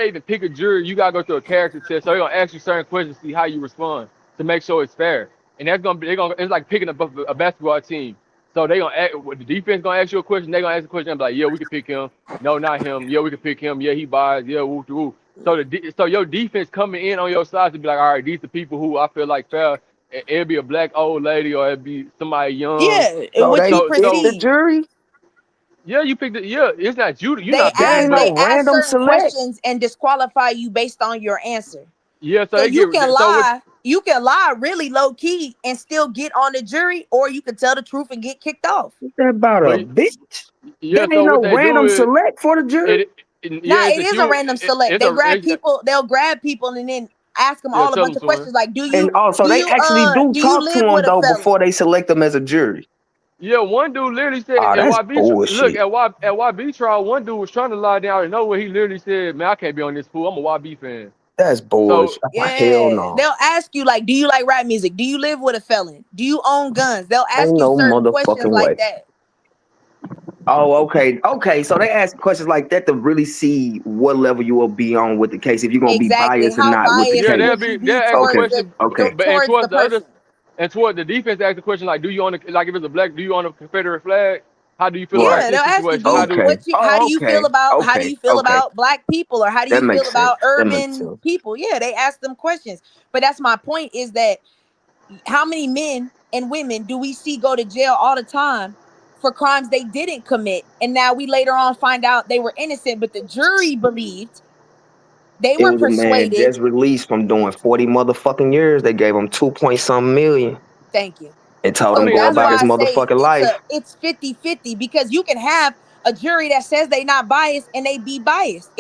even pick a jury, you gotta go through a character test. So they're gonna ask you certain questions, to see how you respond to make sure it's fair. And that's gonna be they're gonna it's like picking a basketball team. So they gonna ask, the defense gonna ask you a question. They gonna ask a question and be like, yeah, we can pick him. No, not him. Yeah, we can pick him. Yeah, he buys. Yeah, woo woo. So so your defense coming in on your side to be like, all right, these the people who I feel like fair. It'll be a black old lady or it'll be somebody young. Yeah, So what they you pick the So perceive. jury? yeah, you picked it. Yeah, it's not you. You're They not That picking, ask ain't but they no ask random certain select. questions and disqualify you based on your answer. yeah. So So they you get can so what? lie. You can lie really low key and still get on the jury, or you can tell the truth and get kicked off. What's that about a But bitch? yeah, That ain't so what no they do random is select for the jury. yeah, Nah, it's it a is a few. random select. It's They a grab people. They'll grab people and then ask them yeah. all a Tell bunch them, of Swin. questions like, do And you also, do they you actually do do you talk to live them with a though felon? before they select them as a jury. Yeah, one dude literally said Oh, at that's YB. Look bullshit. at YB trial. One dude was trying to lie down and nowhere. He literally said, "Man, I can't be on this pool. I'm a YB fan." That's So bullshit. Hell Yeah, no. they'll ask you like, "Do you like rap music? Do you live with a felon? Do you own guns?" They'll Ain't ask you no certain questions motherfucking like way. that. Oh, okay. Okay. So they ask questions like that to really see what level you will be on with the case, if you're gonna be Exactly. biased or How not with the biased yeah, case. will you they'll be ask the Okay. towards the question, Okay. but towards the person? and toward the defense ask the question like, do you own a, like if it's a black, do you own a Confederate flag? How do you feel about Right. Yeah, they'll this ask you, situation? do How you do Okay. how do Oh, you feel okay. about Okay. Okay. black people, or how do That you feel makes about sense. That makes urban sense. people? Yeah, they ask them questions. But that's my point, is that how many men and women do we see go to jail all the time for crimes they didn't commit, and now we later on find out they were innocent, but the jury believed, they It were was a man persuaded. just released from doing 40 motherfucking years. They gave him 2 point something million Thank you. and told I him So mean, go I that's about mean, why his I say motherfucking life. it's 50-50, because you can have a jury that says they not biased and they be biased.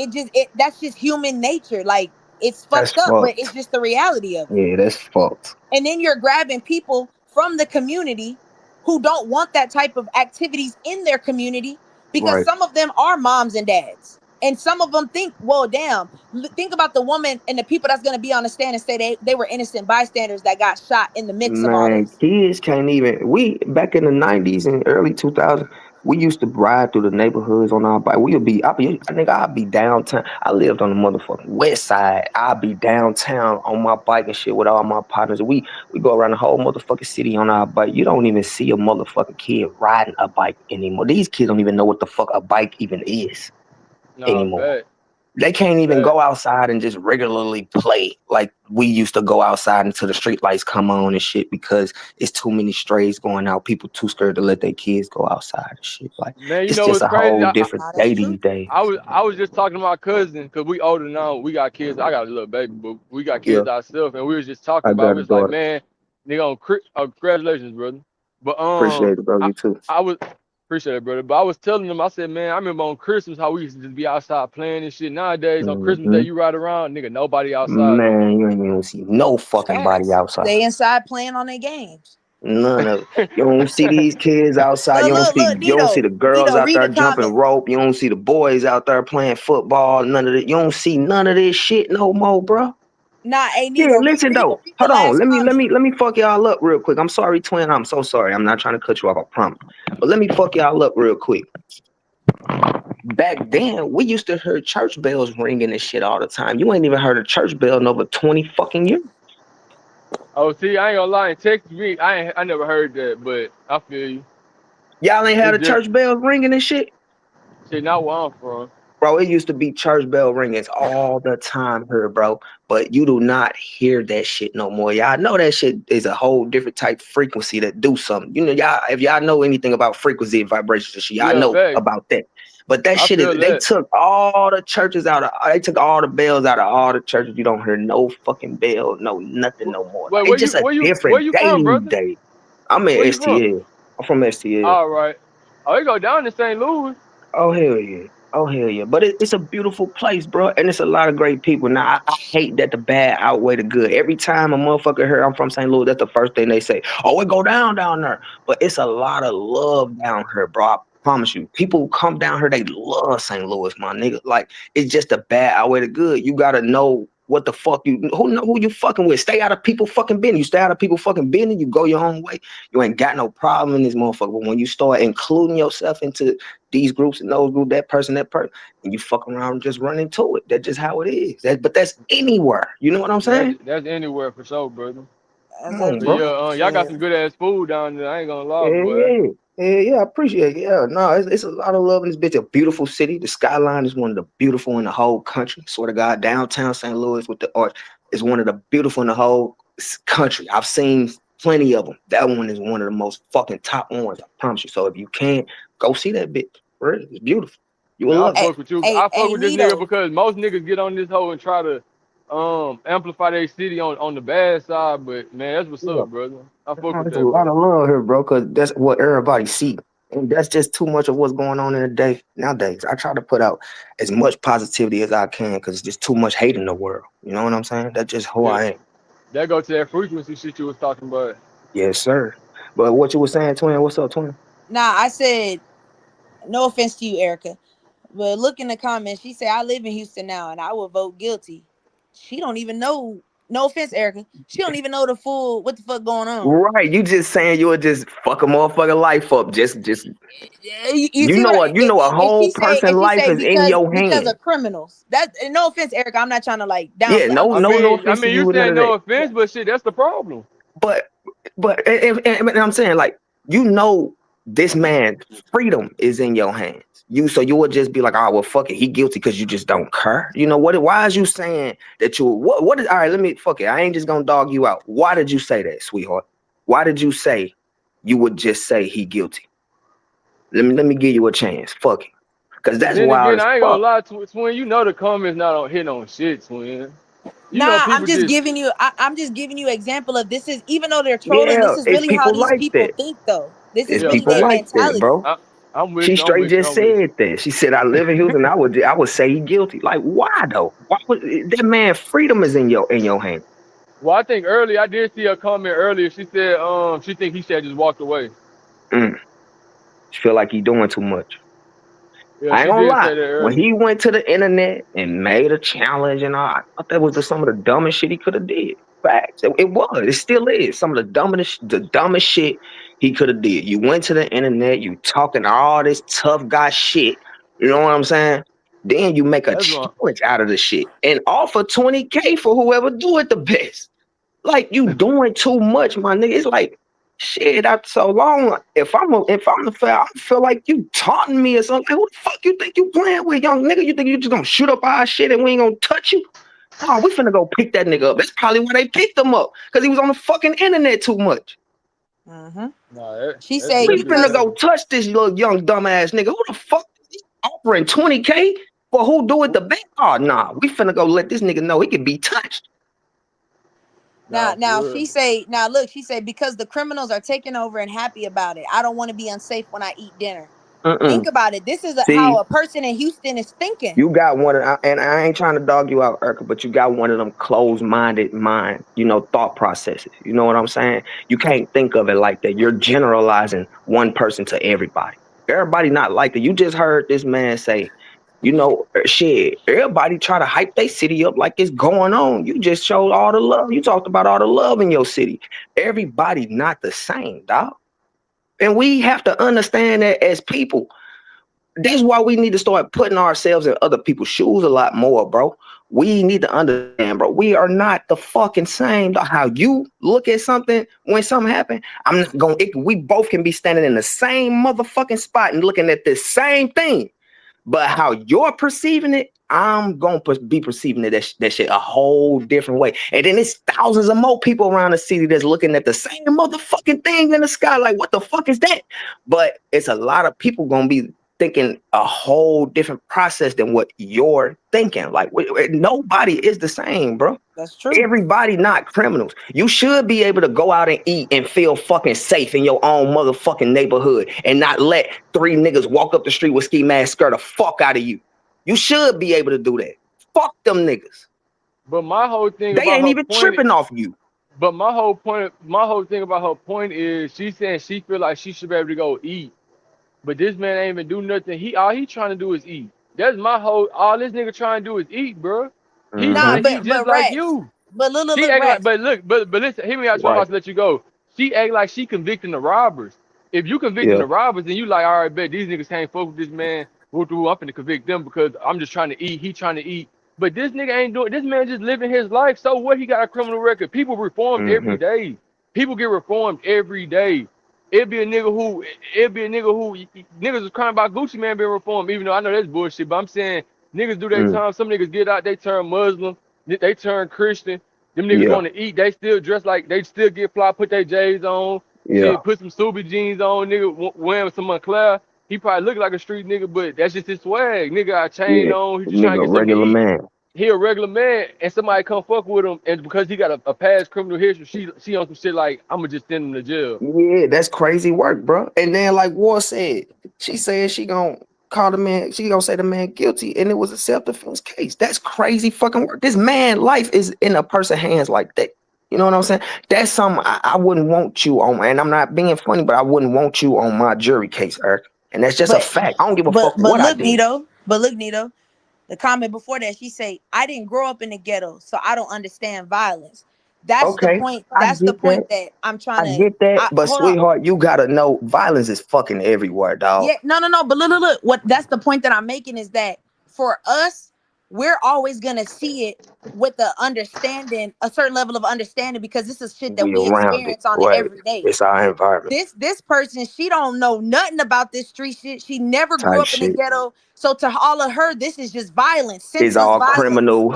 That's just human nature. Like, it's That's fucked up, but it's fucked. just the reality of it. Yeah, that's fucked. And then you're grabbing people from the community who don't want that type of activities in their community, because Right. some of them are moms and dads. And some of them think, well, damn, think about the woman and the people that's going to be on the stand and say they were innocent bystanders that got shot in the midst of all Man, this. kids can't even. We back in the 90s and early 2000s, we used to ride through the neighborhoods on our bike. I think I'd be downtown. I lived on the motherfucking west side. I'd be downtown on my bike and shit with all my partners. We go around the whole motherfucking city on our bike. You don't even see a motherfucking kid riding a bike anymore. These kids don't even know what the fuck a bike even is no, anymore. fact, They can't even fact. go outside and just regularly play like we used to go outside until the street lights come on and shit, because it's too many strays going out. People too scared to let their kids go outside and shit. Like, Man, you it's know just what's a crazy? whole different That's day true. these days. I was just talking to my cousin because we older now. We got kids. I got a little baby, but we got Yeah, kids ourselves, and we was just talking I about. got We a was like, daughter. man, nigga, congratulations, brother. But Appreciate it, bro. I You too. I was appreciate it, brother. But I was telling them, I said, man, I remember on Christmas how we used to just be outside playing and shit. Nowadays on Christmas Day, Hmm. you ride around, nigga, nobody outside no Man, more. you ain't even see no fucking body Facts. outside. They inside playing on their games. None of it. You don't see these kids outside. Look, look, look, You don't see Dito. the girls Dito, out read there the jumping comment. rope. You don't see the boys out there playing football. None of it. You don't see none of this shit no more, bro. Nah, hey Yeah, Nito, listen though. read the Hold on. last comment. Let me fuck y'all up real quick. I'm sorry, twin. I'm so sorry. I'm not trying to cut you off, I promise. But let me fuck y'all up real quick. Back then, we used to hear church bells ringing and shit all the time. You ain't even heard a church bell in over 20 fucking years. Oh, see, I ain't gonna lie. In Texas, I never heard that, but I feel you. Y'all ain't had It's a church different. bells ringing and shit. Shit, not where I'm from. Bro, it used to be church bell ringings all the time here, bro. But you do not hear that shit no more. Y'all know that shit is a whole different type of frequency that do something. You know, y'all, if y'all know anything about frequency and vibrations and shit, y'all Yeah, know fact. about that. But that I shit is, feel they that. took all the churches out of, they took all the bells out of all the churches. You don't hear no fucking bell, no nothing no more. Like, Wait, it's just a where different you day from, these brother? days. I'm in Where you from? STL. I'm from STL. All right. Oh, you go down to St. Louis. Oh hell yeah. Oh hell yeah. But it's a beautiful place, bro. And it's a lot of great people. Now I hate that the bad outweigh the good. Every time a motherfucker hear I'm from St. Louis, that's the first thing they say. Oh, it go down there. But it's a lot of love down here, bro. I promise you. People who come down here, they love St. Louis, my nigga. Like, it's just the bad outweigh the good. You gotta know what the fuck who you fucking with. Stay out of people fucking business. You stay out of people fucking business, you go your own way. You ain't got no problem in this motherfucker. But when you start including yourself into these groups and those groups, that person, and you fuck around and just run into it. That's just how it is. But that's anywhere. You know what I'm saying? That's anywhere for sure, brother. Come That's on, But bro. yeah, everywhere. y'all got Shit. some good ass food down there. I ain't gonna lie, Yeah, boy. yeah. Yeah, I appreciate it. Yeah, no, it's a lot of love in this bitch. A beautiful city. The skyline is one of the beautiful in the whole country. Swear to God, downtown St. Louis with the arch is one of the beautiful in the whole country. I've seen plenty of them. That one is one of the most fucking top ones. I promise you. So if you can, go see that bitch. For real. It's beautiful. You will Man, I love it. Hey, fuck with you. hey, I fuck hey, with this nigga Nito. because most niggas get on this hoe and try to amplify their city on the bad side. But man, that's what's Yeah. up, brother. I fuck No, with there's a that, lot bro. of love here, bro, because that's what everybody see. And that's just too much of what's going on in the day nowadays. I try to put out as much positivity as I can because there's just too much hate in the world. You know what I'm saying? That's just who Yeah, I am. that go to that frequency shit you was talking about. Yes, sir. But what you were saying, twin? What's up, twin? Nah, I said no offense to you, Erica, but look in the comments. She said I live in Houston now, and I would vote guilty. she don't even know. No offense, Erica. She don't even know the full what the fuck going on. Right, you just saying you would just fuck a motherfucking life up. Just You see what? you know a And whole and person's she life say is in your because hand. of criminals. That and no offense, Erica. I'm not trying to like Yeah, downplay. I'm no just no saying. I offense to mean, you you with none saying of no that. Yeah. offense, but shit, that's the problem. But and I'm saying like you know this man's freedom is in your hands. You would just be like, oh well, fuck it, he guilty because you just don't care. You know what? Why is you saying that you what is all right? Let me fuck it. I ain't just gonna dog you out. Why did you say that, sweetheart? Why did you say you would just say he guilty? Let me give you a chance. Fuck it, because But that's then wild again, as I ain't gonna fuck. lie, Twin. You know the comments not on hitting on shit, Twin. You know Nah, I'm people just just giving you. I'm just giving you example of this is even though they're trolling. Yeah, This is it's really how people these like people that. think, though. This is It's yeah, really people their facts. like that, mentality. bro. I'm with She you. I'm straight with you. just I'm with you. said that. She said, "I live in Houston. I would say he guilty." Like, why though? Why would that man? Freedom is in your hand. Well, I think earlier I did see a comment earlier. She said, she think he should have just walked away. Mm. She feel like he doing too much. Yeah, I ain't she gonna did lie. say that When earlier. he went to the internet and made a challenge and all, I thought that was some of the dumbest shit he could have did. Facts. It was. It still is. Some of the dumbest shit he could have did. You went to the internet, you talking all this tough guy shit. You know what I'm saying? Then you make a That's wrong. challenge out of the shit and offer 20K for whoever do it the best. Like you doing too much, my nigga. It's like shit after so long. If I'm the fair, I feel like you taunting me or something. Like, what the fuck you think you playing with, young nigga? You think you just gonna shoot up our shit and we ain't gonna touch you? No, we finna go pick that nigga up. That's probably why they picked him up. Cause he was on the fucking internet too much. Hmm. Nah, She that's say We definitely finna because go true. touch this little young dumbass nigga. Who the fuck is he offering 20K for who do it the best? Oh nah, we finna go let this nigga know he can be touched. Nah, now for real. she say now look she said because the criminals are taking over and happy about it. I don't want to be unsafe when I eat dinner. Think Mm-mm. about it. This is how See, a person in Houston is thinking. you got one of, and I ain't trying to dog you out, Erica, but you got one of them closed-minded mind, thought processes. You know what I'm saying? You can't think of it like that. You're generalizing one person to everybody. Everybody not like that. You just heard this man say, shit, everybody try to hype their city up like it's going on. You just showed all the love. You talked about all the love in your city. Everybody not the same, dog. And we have to understand that as people. That's why we need to start putting ourselves in other people's shoes a lot more, bro. We need to understand, bro. We are not the fucking same. How you look at something when something happened, I'm not going. We both can be standing in the same motherfucking spot and looking at the same thing. But how you're perceiving it, I'm gonna be perceiving it that shit a whole different way. And then it's thousands of more people around the city that's looking at the same motherfucking thing in the sky. Like, what the fuck is that? But it's a lot of people gonna be thinking a whole different process than what you're thinking. Like, nobody is the same, bro. That's true. Everybody not criminals. You should be able to go out and eat and feel fucking safe in your own motherfucking neighborhood and not let three niggas walk up the street with ski mask scare the fuck out of you. You should be able to do that. Fuck them niggas. But my whole thing They about ain't her even point, tripping off you. but my whole thing about her point is she's saying she feel like she should be able to go eat. But this man ain't even do nothing. All he trying to do is eat. That's my whole. All this nigga trying to do is eat, bro. He Nah, trying Mm-hmm. to eat just but like Rex. you. But She look, act like, Rex. but look, but listen. Hear me out. I'm Right. about to let you go. She act like she convicting the robbers. If you convicting Yeah. the robbers, then you like, all right, bet these niggas can't fuck with this man. I'm finna convict them because I'm just trying to eat. He trying to eat. But this nigga ain't doing. This man just living his life. So what? He got a criminal record. People reformed Mm-hmm. every day. People get reformed every day. It'd be a nigga who, niggas was crying about Gucci Man being reformed, even though I know that's bullshit. But I'm saying niggas do their Mm. time. Some niggas get out, they turn Muslim, they turn Christian. Them niggas Yeah. want to eat, they still dress like they still get fly, put their J's on, Yeah. shit, put some Subi jeans on, nigga wearing some Moncler. He probably look like a street nigga, but that's just his swag. Nigga got a chain Yeah. on, he just trying Nigga, to get something to regular eat. man. He a regular man, and somebody come fuck with him, and because he got a past criminal history, she on some shit like I'ma just send him to jail. Yeah, that's crazy work, bro. And then, like War said, she said she gonna call the man, she gonna say the man guilty, and it was a self-defense case. That's crazy fucking work. This man life is in a person's hands like that. You know what I'm saying? That's something I wouldn't want you on, and I'm not being funny, but I wouldn't want you on my jury case, Eric. And that's just a But fact. I don't give a but fuck but what I look, did. Nito. But look, Nito. The comment before that, she say, "I didn't grow up in the ghetto, so I don't understand violence." That's the Okay, point. I That's the get that. point that I'm trying I to. get that. I But hold on. sweetheart, you gotta know violence is fucking everywhere, dog. Yeah, no, no, no. But look. What that's the point that I'm making is that for us, we're always gonna see it with the understanding, a certain level of understanding, because this is shit that We we around it. experience on the Right. everyday. It's our environment This person, she don't know nothing about this street shit. She never grew type up in the shit. ghetto. So to all of her, this is just violence, It's senseless all violence. criminal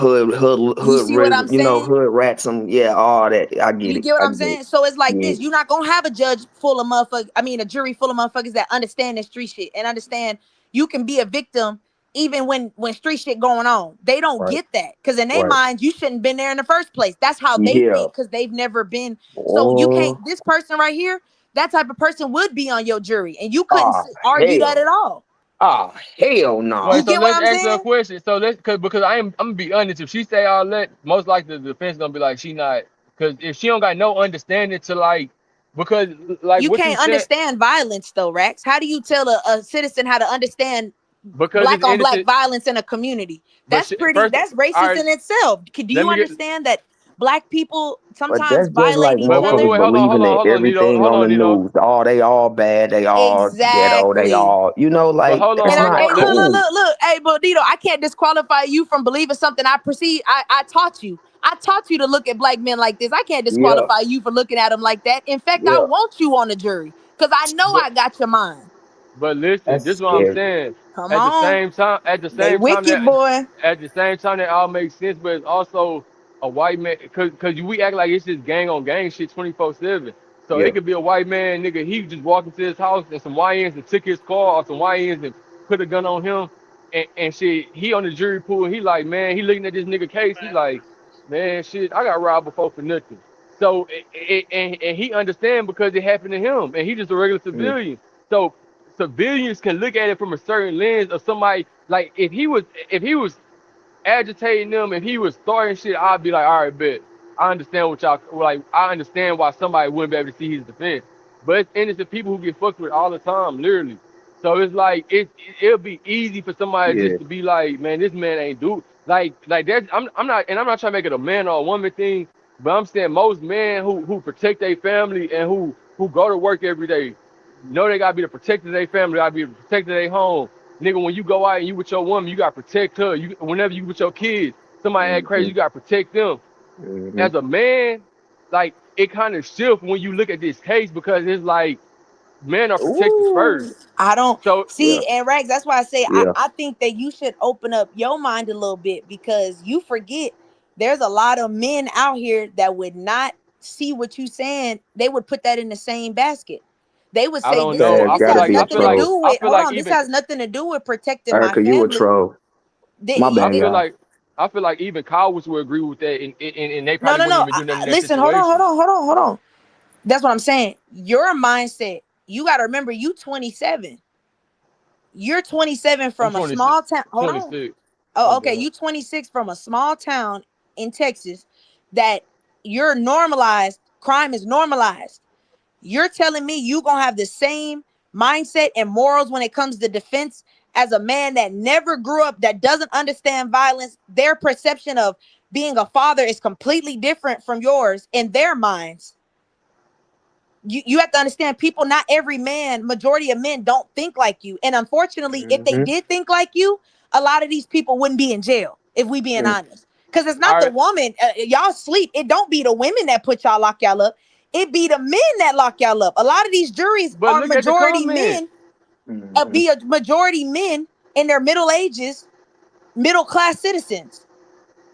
You see what I'm saying? hood ransom. Yeah, all that. I get You it. get what I I'm get it. saying? So it's like Yeah. this. You're not gonna have a judge full of motherfuckers. I mean, a jury full of motherfuckers that understand the street shit and understand you can be a victim even when street shit going on. They don't Right. get that because in their Right. minds you shouldn't been there in the first place. That's how they Yeah. think because they've never been. So you Oh. can't. This person right here, that type of person would be on your jury, and you couldn't Ah, argue that hell. at all. Ah, hell You Wait, no. so get what let's I'm ask her a saying? question. So let's, cause because I'm gonna be honest. If she say all that, most likely the defense gonna be like she not. Cause if she don't got no understanding to like, because like You what you can't said, understand violence though, Rex. How do you tell a citizen how to understand because black it's on black innocent. violence in a community? But That's she, pretty, first, that's all racist right, in itself. Do let you me get. understand that black people But sometimes that's just like violate each But other? motherfuckers believing in hold on, Nito, everything hold on the on, Nito. news. Oh, they all bad. They all ghetto. They Exactly. all, But like that's And I, not hey, cool. hey, Bonito, I can't disqualify you from believing something I perceive. I taught you. I taught you to look at black men like this. I can't Yeah. disqualify you for looking at them like that. In fact, I Yeah. want you on the jury because I know but I got your mind. But listen, That's this is what I'm scary. saying. Come on. At the They same time wicked, that, boy. all makes sense, but it's also a white man, cause we act like it's just gang on gang shit 24/7. So Yeah. it could be a white man, nigga. He just walked into his house and some YNs and took his car, or some YNs and put a gun on him, and shit. He on the jury pool. And he like, man, he looking at this nigga case. He like, man, shit, I got robbed before for nothing. So and he understand because it happened to him, and he just a regular Mm. civilian. So civilians can look at it from a certain lens of somebody like if he was agitating them, if he was starting shit, I'd be like, all right, bet. I understand what y'all like. I understand why somebody wouldn't be able to see his defense. But it's innocent people who get fucked with all the time, literally. So it's like it'll be easy for somebody Yeah. just to be like, man, this man ain't do like that. I'm not trying to make it a man or a woman thing, but I'm saying most men who protect their family and who go to work every day know they gotta be the protector of their family, gotta be the protector of their home. Nigga, when you go out and you with your woman, you gotta protect her. You whenever you with your kids, somebody act crazy, Mm-hmm. you gotta protect them. Mm-hmm. As a man, like it kind of shifts when you look at this case because it's like men are protected first. Ooh, I don't So Yeah. see, and Rags, that's why I say Yeah. I think that you should open up your mind a little bit because you forget there's a lot of men out here that would not see what you saying. They would put that in the same basket. They would I say don't this know. Man, this gotta has be a nothing to troll. do I with feel hold like on, this even has nothing to do with protecting my Erica, you a family. troll. My I bad, They, feel y'all. like I feel like even cowards would agree with that, and they no, probably no, wouldn't no. even do nothing in that Listen, situation. hold on. That's what I'm saying. Your mindset, you got to remember you 27. You're 27 I'm from a 26, small town. Hold on. 26. My Oh, okay. bad. You 26 from a small town in Texas that you're normalized. Crime is normalized. You're telling me you gonna have the same mindset and morals when it comes to defense as a man that never grew up, that doesn't understand violence. Their perception of being a father is completely different from yours in their minds. You have to understand people, not every man, majority of men don't think like you. And unfortunately, if they Mm-hmm. did think like you, a lot of these people wouldn't be in jail, if we being Mm. honest. Because it's not All the right, woman, y'all sleep. It don't be the women that put y'all, lock y'all up. It be the men that lock y'all up. A lot of these juries but are look at the majority comment. men, Mm-hmm. be a majority men in their middle ages, middle class citizens.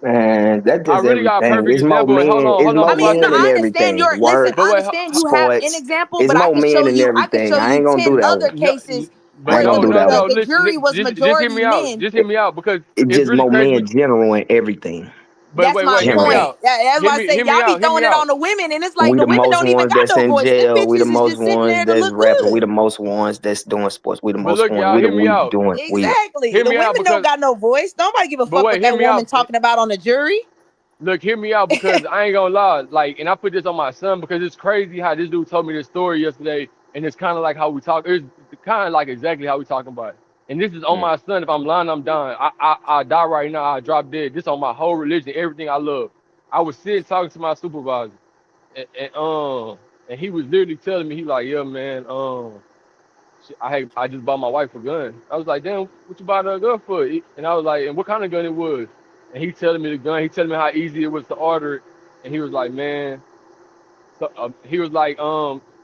Man, that's I just really got a everything. perfect example. Wait, It's hold on, I more before I mean, no, say men this. and I understand everything. your listen. Work, But I wait, understand you have an poets. example, It's but I more could men show and you. I could everything. show I you ain't gonna do 10 that other one. no, cases I but ain't where gonna do that the one. the listen, jury was just hear majority me out. men. Just hear me out because It's it's just really more crazy. men general in everything. But That's my hear me General. point. out. That's why I say Hear me y'all be out. Hear me throwing it out. on the women, and it's like We the the women most don't even ones got that's no in voice. Them jail. We the bitches is most just sitting ones there to that's look rapping. We good. the most ones that's doing sports. We the But most look, ones. y'all, hear me We out. doing we. Exactly. Hear The me out women don't because, got no voice. Nobody give a but fuck wait, what hear that me woman out. talking about on the jury. Look, hear me out because I ain't gonna lie. Like, and I put this on my son because it's crazy how this dude told me this story yesterday, and it's kind of like how we talk. It's kind of like exactly how we talking about it. And this is on my son. If I'm lying, I'm dying. I die right now. I drop dead. This on my whole religion, everything I love. I was sitting talking to my supervisor, and he was literally telling me, he like, yeah, man, I just bought my wife a gun. I was like, damn, what you bought her a gun for? And I was like, and what kind of gun it was? And he telling me the gun. He telling me how easy it was to order it. And he was like, man, he was like,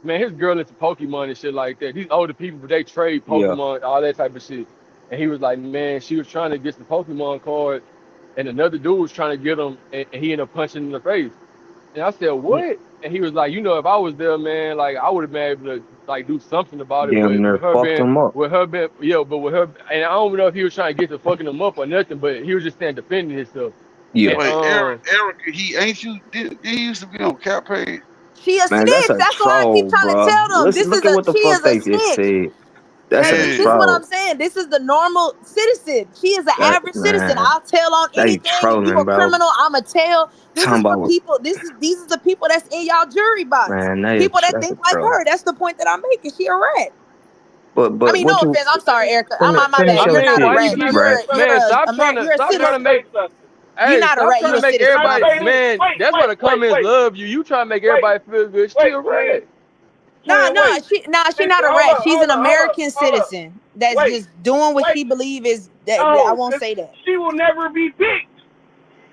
man, his girl into Pokemon and shit like that. These older people, they trade Yeah. Pokemon, all that type of shit. And he was like, man, she was trying to get the Pokemon card, and another dude was trying to get him, and he ended up punching him in the face. And I said, what? And he was like, you know, if I was there, man, like I would have been able to like do something about it. Damn But near fucked him up. but with her, and I don't know if he was trying to get to fucking him up or nothing, but he was just saying defending himself. Yeah. And Wait, Erica, did he used to be on Cap Page? She a Man, that's snitch. a That's why I keep troll, trying to bro. tell them. Listen, look at what the She fuck is a they just snitch. said. That's a This Man, is what I'm troll. saying. This is the normal citizen. She is an That average citizen. man, I'll tell on they anything. If you trolling, a bro. criminal, I'ma tell. This Talking is for about people. These are the people that's in y'all jury box. man, People that that's a think like troll. her. That's the point that I'm making. She a rat. I But mean, no what you offense. I'm sorry, Erica. My finish I bad. your You're mean, not a why shit, you rat. keep, bro. man? Stop trying to, You're a stop Can trying I to citizen. make. say something? You're Hey, not a stop rat. trying You to a make citizen. Can I My everybody, bad. say this? man. Wait, That's why wait, the wait, comments wait, love you. You try to make wait, everybody feel good. She wait, a twin, rat. Nah, twin, wait. she's Listen, not a rat. She's an American hold up. citizen that's Wait, just doing what wait. she believes is that I No, won't because say that. she will never be picked.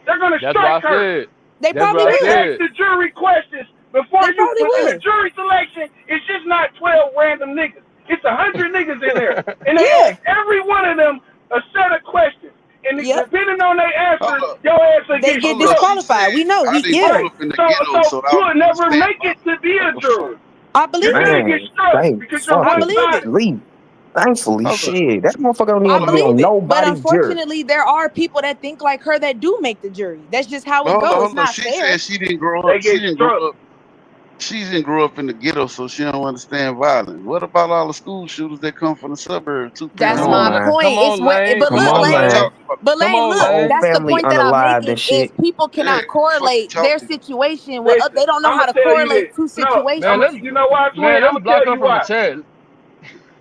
They're gonna That's strike why I her. said. They That's probably what I They would. ask said. the jury questions before They you probably put in the would. jury selection. It's just not 12 random niggas. It's 100 niggas in there, and they Yeah. ask every one of them a set of questions. And Yep. depending on their hold answers, up, your ass will They get get hold up. struck. She said disqualified. We know. I didn't Yeah. grow Right. up in the So ghetto, so I you don't will never understand make it to be what a the fuck. juror. I You're believe it. gonna get Man, struck thank because you're I one fucking believe it. sided. sleep. Thankfully, Hold up. shit. That motherfucker don't even I have to be Hold up. on believe it. But nobody's jury. unfortunately, there are people that think like her that do make the jury. That's just how But it hold up, goes. It's hold up. not She said fair. she didn't grow up. They get struck. She didn't grow up in the ghetto, so she don't understand violence. What about all the school shooters that come from the suburbs too? That's Come President on, my Biden. man. Come point. It's on, what. Lane. But Come Come look, Fuck on, on, you Lane. man. talking Lane. about? But Come Lane, on, look. Whole Lane. That's the family point that I'm unalived making. and Is shit. people Yeah, cannot fuck you correlate their talking. situation with. Listen, They don't know I'm how gonna to tell you correlate this. two No, Man, situations. let's you know why, twin? I'm man, let's gonna tell block her you from the why. chat.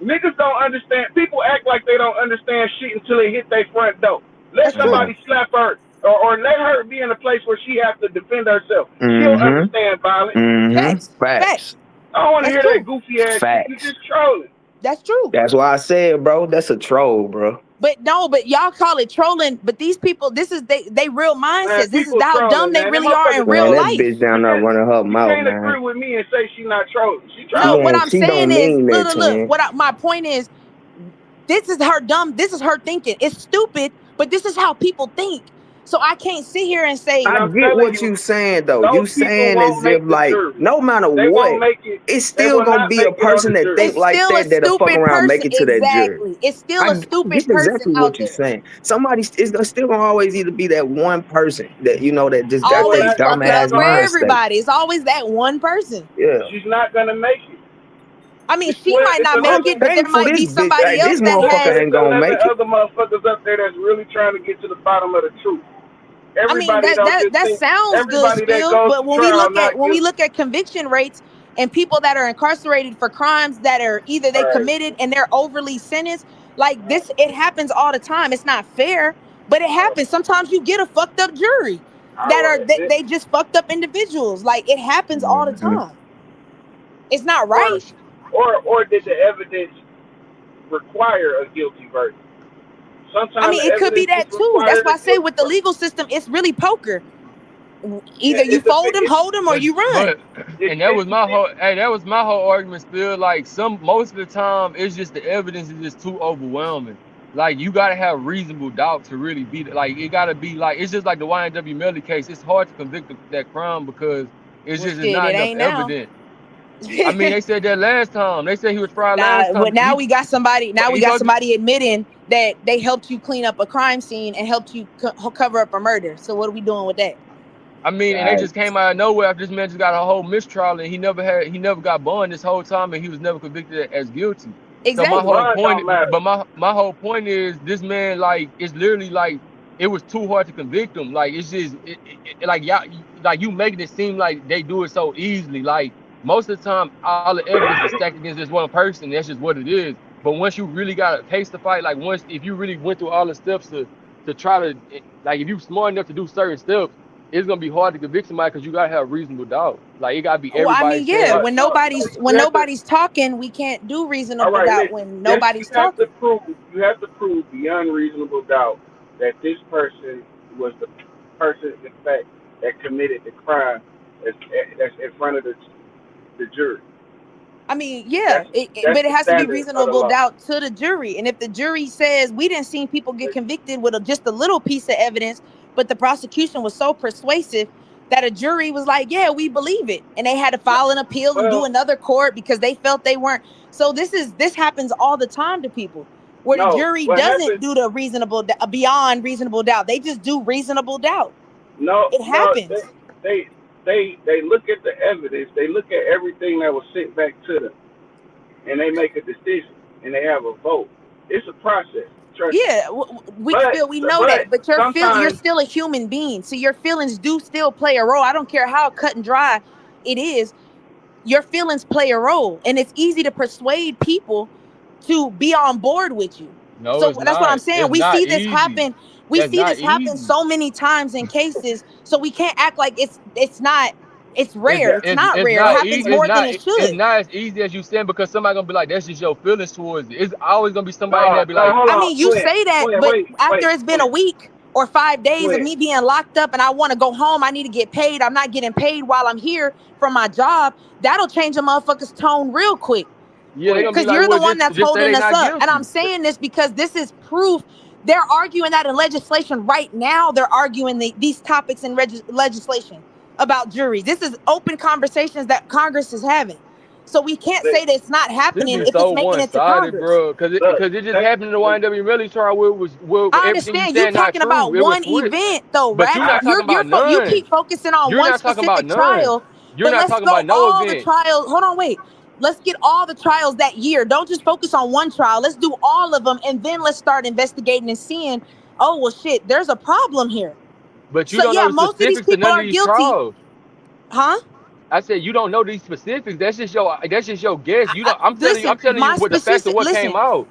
Niggas don't understand. People act like they don't understand shit until they hit their front door. Let That's true. Man. somebody slap her, or let her be in a place where she has to defend herself. She'll Mm-hmm. understand violence. Mm-hmm. Facts. Facts. Facts. I don't want to That's hear that true. goofy ass shit. You Facts. just trolling. That's true. That's why I said, bro, that's a troll, bro. But no, but y'all call it trolling. But these people, this is they real Man, mindsets. This is people how dumb trolling, they man. Them really are in motherfuckers real Man, that trolling. bitch life. down You there can't, running her you mouth, can't man. agree with me and say she not trolling. She No, what trolling. Man, I'm she don't saying is, mean that, look. twin. My point is, this is her dumb. This is her thinking. It's stupid, but this is how people think. So I can't sit here and And I say, I'm get telling what you, you saying though. You those people saying won't as if make the like jury. no matter They what, won't make it. it's They still will gonna not be a make it on person the that jury. think it's like still a that'll fuck stupid around, make person. it to that jury. Exactly. It's still I a stupid get person exactly out what you're there. saying. Somebody is there's still gonna always either be that one person that that just They got will that Always not. dumb fuck it She's ass up for not. mind state. everybody. It's always that one person. Yeah. She's not gonna make it. I mean, It's she might It's not make I'm it, 11. but there thankful might this be bitch somebody else this that motherfucker has. ain't It's gonna 11 make it. other motherfuckers up there that's really trying to get to the bottom of the truth. I mean, Everybody that don't that just that think. sounds good Everybody that still, goes but to trial not when we guilty. look at conviction rates and people that are incarcerated for crimes that are either they All right. committed and they're overly sentenced, like this, it happens all the time. It's not fair, but it happens. Sometimes you get a fucked up jury All that are right. they just fucked up individuals. Like it happens all the Mm-hmm. time. It's not Or, right. or did the evidence require a guilty verdict? I Sometimes mean, the it could be evidence just that too. That's requires why I a say guilty with the verdict. legal system, it's really poker. Yeah, Either you fold them, hold them, or you run. But and that was my whole hey, that was my whole argument still. Like most of the time it's just the evidence is just too overwhelming. Like you gotta have reasonable doubt to really be like it gotta be like it's just like the YNW Melly case. It's hard to convict that crime because Well, it's shit, not it enough ain't now. evidence. I mean they said that last time. They said he was fried last Now, time. now we got somebody. Now we He got supposed to, somebody admitting that they helped you clean up a crime scene and helped you cover up a murder. So what are we doing with that? I mean, and they Right. just came out of nowhere after this man just got a whole mistrial and he never got bond this whole time and he was never convicted as guilty. So my The Exactly. whole bond point, don't matter. but my whole point is this man like it's literally like it was too hard to convict him. Like it's just like y'all like you making it seem like they do it so easily. Like most of the time, all the evidence is stacked against this one person. That's just what it is. But once you really got a case to fight, like once if you really went through all the steps to try to like if you smart enough to do certain steps, it's gonna be hard to convict somebody because you gotta have reasonable doubt. Like it gotta be Well, I everybody mean, yeah, saying, when No, nobody's you when have to. nobody's talking, we can't do All reasonable right, doubt listen. when Yes, you nobody's have to talking. prove. You have to prove beyond reasonable doubt that this person was the person, in fact, that committed the crime that's in front of the jury. I mean, That's yeah, that's but it the has to be standard of the reasonable law. doubt to the jury. And if the jury says we didn't see people get convicted with just a little piece of evidence, but the prosecution was so persuasive that a jury was like, yeah, we believe it. And they had to No, file an appeal and do well, another court because they felt they weren't. So this happens all the time to people where the no. jury What doesn't happened? do the beyond reasonable doubt. They just do reasonable doubt. No, It no. happens. They they look at the evidence. They look at everything that was sent back to them, and they make a decision, and they have a vote. It's a process. Trust me. Yeah, But we know but that, but you're sometimes still a human being, so your feelings do still play a role. I don't care how cut and dry it is. Your feelings play a role, and it's easy to persuade people to be on board with you. no, So it's that's what I'm not. saying. It's We not see this easy. happen. We That's see not this happen easy. so many times in cases. So we can't act like it's not. It's rare. It's not It's rare. It not happens easy. It's more than not it it's should. not as easy as you saying because somebody gonna be like that's just your feelings towards it. It's always gonna be somebody in no there be no like, hold I on, mean, you twin, say that, twin, but after wait, it's been a twin, week or 5 days of twin. me being locked up and I want to go home, I need to get paid. I'm not getting paid while I'm here from my job. That'll change a motherfucker's tone real quick yeah, they're Twin. gonna be because like, you're the well, one that's just say holding they us not up. And I'm guilty. saying this because this is proof. They're arguing that in legislation right now. They're arguing these topics in legislation about juries. This is open conversations that Congress is having. So we can't They, say that it's not This happening be if it's so making one it to sided, Congress. bro. Cause look, it just take, happened in the YNW Melly trial where it was where I everything you understand you saying not talking true. about It was one switched. event though, But you're Rax. not talking about You none. keep focusing on You're one not talking about specific none. trial, You're but not let's talking go about no all the event. trials. Hold on, wait. Let's get all the trials that year. Don't just focus on one trial. Let's do all of them, and then let's start investigating and seeing. Oh well, shit. There's a problem here. But you So don't know yeah, the most of these specifics to people none of are these guilty, trials. huh? I said you don't know these specifics. That's just your guess. You don't I'm Listen, telling you my what the facts of specific. what came Listen, out.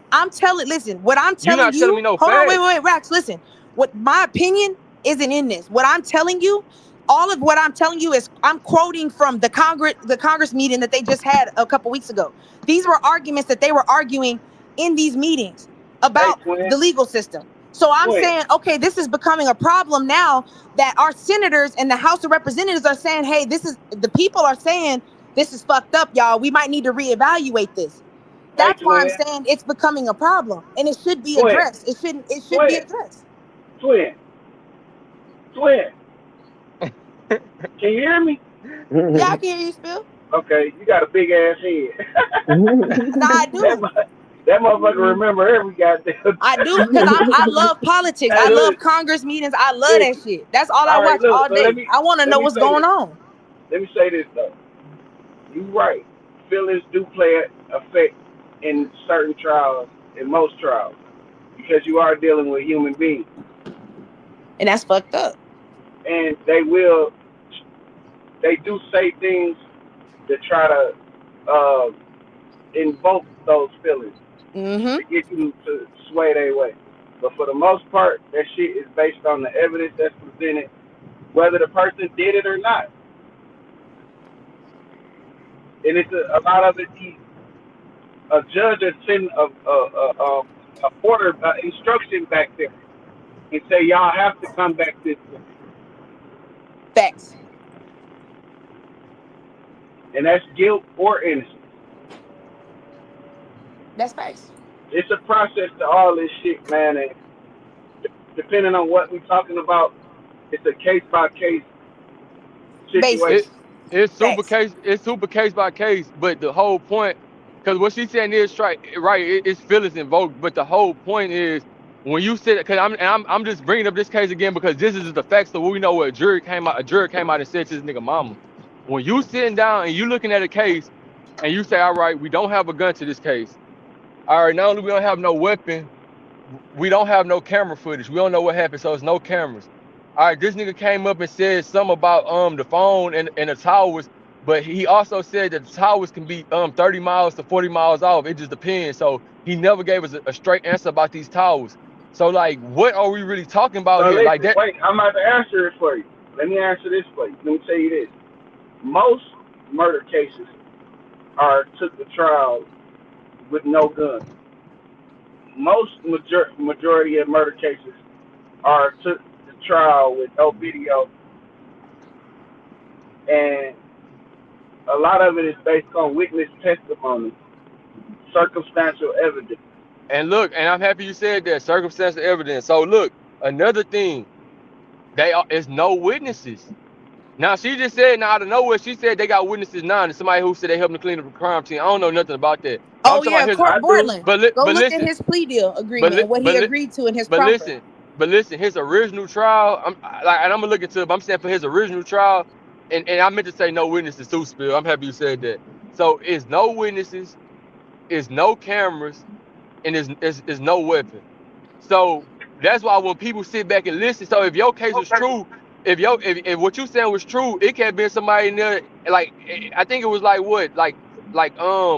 listen. What I'm You're telling not telling you. me no Hold on, facts. wait, Rax. Listen. What my opinion isn't in this. What I'm telling you, all of what I'm telling you is I'm quoting from the Congress meeting that they just had a couple weeks ago. These were arguments that they were arguing in these meetings hey, about twin, the legal system. So I'm twin. saying, okay, this is becoming a problem now that our senators and the House of Representatives are saying, hey, this is the people are saying this is fucked up, y'all. We might need to reevaluate this. Hey, That's why I'm twin, saying it's becoming a problem and it should be twin, addressed. It should be twin, addressed. twin, twin. Can you hear me? Yeah, I can hear you, Spill. Okay, you got a big ass head. Nah, I that, do. that motherfucker remember every goddamn. I do because I love politics. Hey, I look, love Congress meetings. I love that listen. shit. That's all I All right, watch look, all but day. I want to let know me what's say going this. on. Let me say this though. You right. Feelings do play an effect in certain trials, in most trials, because you are dealing with human beings, And that's fucked up. and they do say things to try to uh, invoke those feelings Mm-hmm. to get you to sway their way. But for the most part, that shit is based on the evidence that's presented, whether the person did it or not. And it's a lot of it. A judge will send a order, instruction back there and say y'all have to come back this way, Facts. and that's guilt or innocence. That's facts. It's a process to all this shit, man, and depending on what we're talking about, it's a case by case It Basis. situation. Facts. it's super case by case, but the whole point, because what she's saying is right, it's feelings invoked, but the whole point is when you sit, because I'm just bringing up this case again because this is the facts that we know what a jury came out and said to this nigga mama. When you sitting down and you looking at a case and you say, all right, we don't have a gun to this case. All right, not only we don't have no weapon, we don't have no camera footage. We don't know what happened, so it's no cameras. All right, this nigga came up and said something about the phone and the towers But he also said that the towers can be 30 miles to 40 miles off. It just depends. So he never gave us a straight answer about these towers. So like, what are we really talking about So here? Like listen, that. wait, I'm about to answer it for you. Let me answer this for you. Let me tell you this. Most murder cases are took to trial with no gun. Most majority of murder cases are took to trial with no video, and a lot of it is based on witness testimony, circumstantial evidence. And look, and I'm happy you said that circumstantial evidence. So look, another thing, is no witnesses. Now she just said, now out of nowhere, she said they got witnesses now, and somebody who said they helped them clean up the crime scene. I don't know nothing about that, but I'm Oh talking about yeah, his. I do. Bortland. Go But look at listen, his plea deal but agreement li, and what he but li, agreed to in his but proffer. listen, but listen, his original trial. And I'm gonna look into it. But I'm saying for his original trial, and I meant to say no witnesses too. Spill. I'm happy you said that. So it's no witnesses, it's no cameras, and it's no weapon. So that's why when people sit back and listen, so if your case was true, if what you saying was true, it can have been somebody in there. Like I think it was like what,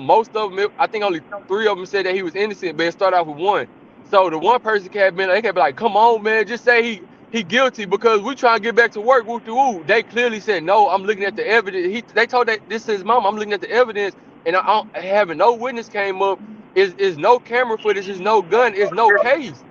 most of them. I think only three of them said that he was innocent, but it started off with one. So the one person can have been, they can be like, come on, man, just say he guilty because we trying to get back to work. Woo woo. They clearly said no. I'm looking at the evidence. They told that this is his mom. I'm looking at the evidence, and having no witness came up. Is no camera footage. Is no gun. Is no case.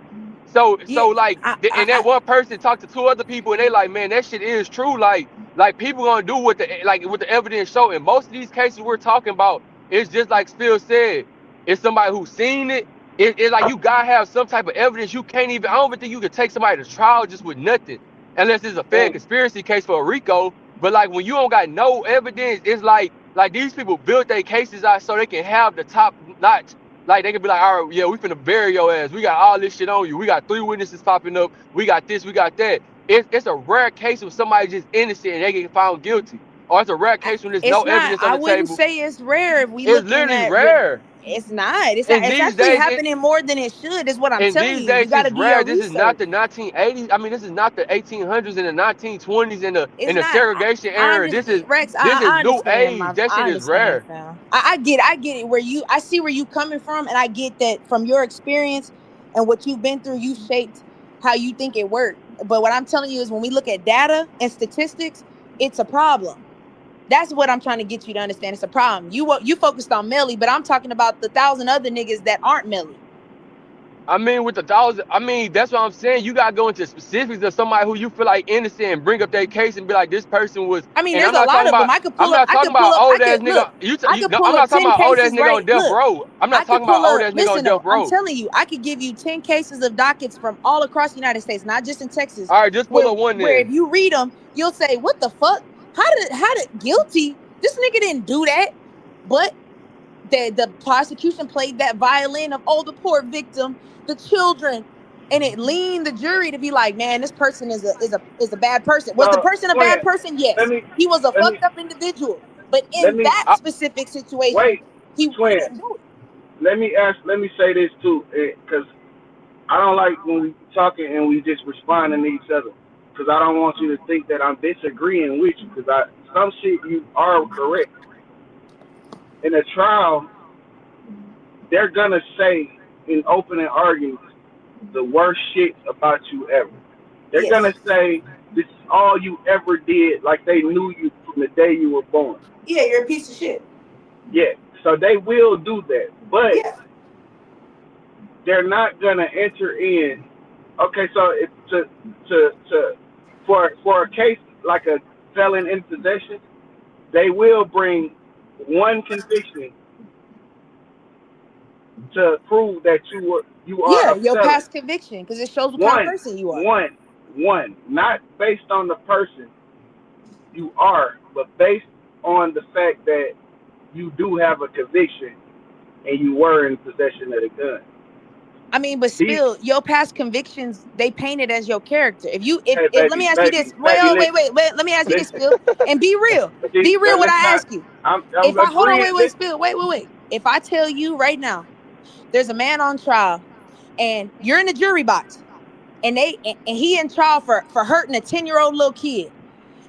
So Yeah, like, and that one person talked to two other people, and they like, man, that shit is true. Like people gonna do what the evidence show. In most of these cases we're talking about, it's just like Spill said, it's somebody who's seen it. It's like you gotta have some type of evidence. You can't even. I don't even think you could take somebody to trial just with nothing, unless it's a fair Mm. conspiracy case for a RICO. But like when you don't got no evidence, it's like these people built their cases out so they can have the top notch. Like they could be like, all right, yeah, we finna bury your ass. We got all this shit on you. We got three witnesses popping up. We got this, we got that. It's a rare case when somebody just innocent and they get found guilty. Or it's a rare case when there's no it's not. evidence on I the wouldn't table. say it's rare if we It's looking literally at. rare. It's not. It's not. And It's these actually days, happening more than it should. Is what I'm and telling these you. You days got to it's do rare. your This is not research. the 1980s. I mean, this is not the 1800s and the 1920s and the It's in the not. segregation I era. understand, Rex. This is I new understand. age. That I shit is understand, rare. fam. I get it. Where you, I see where you coming from, and I get that from your experience and what you've been through. You shaped how you think it worked. But what I'm telling you is, when we look at data and statistics, it's a problem. That's what I'm trying to get you to understand. It's a problem. You focused on Melly, but I'm talking about the thousand other niggas that aren't Melly. I mean, with the thousand, I mean, that's what I'm saying. You gotta go into specifics of somebody who you feel like innocent and bring up their case and be like, this person was. I mean, And there's a lot of them. I could I'm pull up. not talking about I old ass could nigga. look. I could No, pull I'm up not talking 10 about old ass cases, nigga right? on death Look, row. I'm I not could talking about pull old up. ass nigga on Listen, death though, I'm row. telling you, I could give you 10 cases of dockets from all across the United States, not just in Texas, All right, just pull where up one where if then. you read them, you'll say, "What the fuck? How did guilty? This nigga didn't do that." But the prosecution played that violin of, oh, the poor victim, the children, and it leaned the jury to be like, man, this person is a bad person. Was the So, person a bad twin, person? let Yes, me he was a let me fucked up individual, but let in me that I, specific situation, wait, he twin. didn't do it. Let me say this too, because I don't like when we talking and we just responding to each other. Because I don't want you to think that I'm disagreeing with you. Because some shit you are correct. In a trial, they're gonna say in opening arguments the worst shit about you ever. They're gonna Yes, say this is all you ever did, like they knew you from the day you were born. yeah, you're a piece of shit. Yeah, so they will do that, but Yeah, they're not gonna enter in. Okay, so if to for a case like a felon in possession, they will bring one conviction to prove that you are yeah, a your felon. past conviction, because it shows what kind of One, person you are. one, one. Not based on the person you are, but based on the fact that you do have a conviction and you were in possession of the gun. I mean, but These, still, your past convictions, they paint it as your character. If you, hey if let me ask you this. baby, Well, wait. Let me ask you this, listen. Spill, and be real. See, Be real. What let's I not. ask you. I'm If I hold on, agreeing. wait, Spill, wait. If I tell you right now, there's a man on trial, and you're in the jury box, and he in trial for hurting a 10-year-old little kid,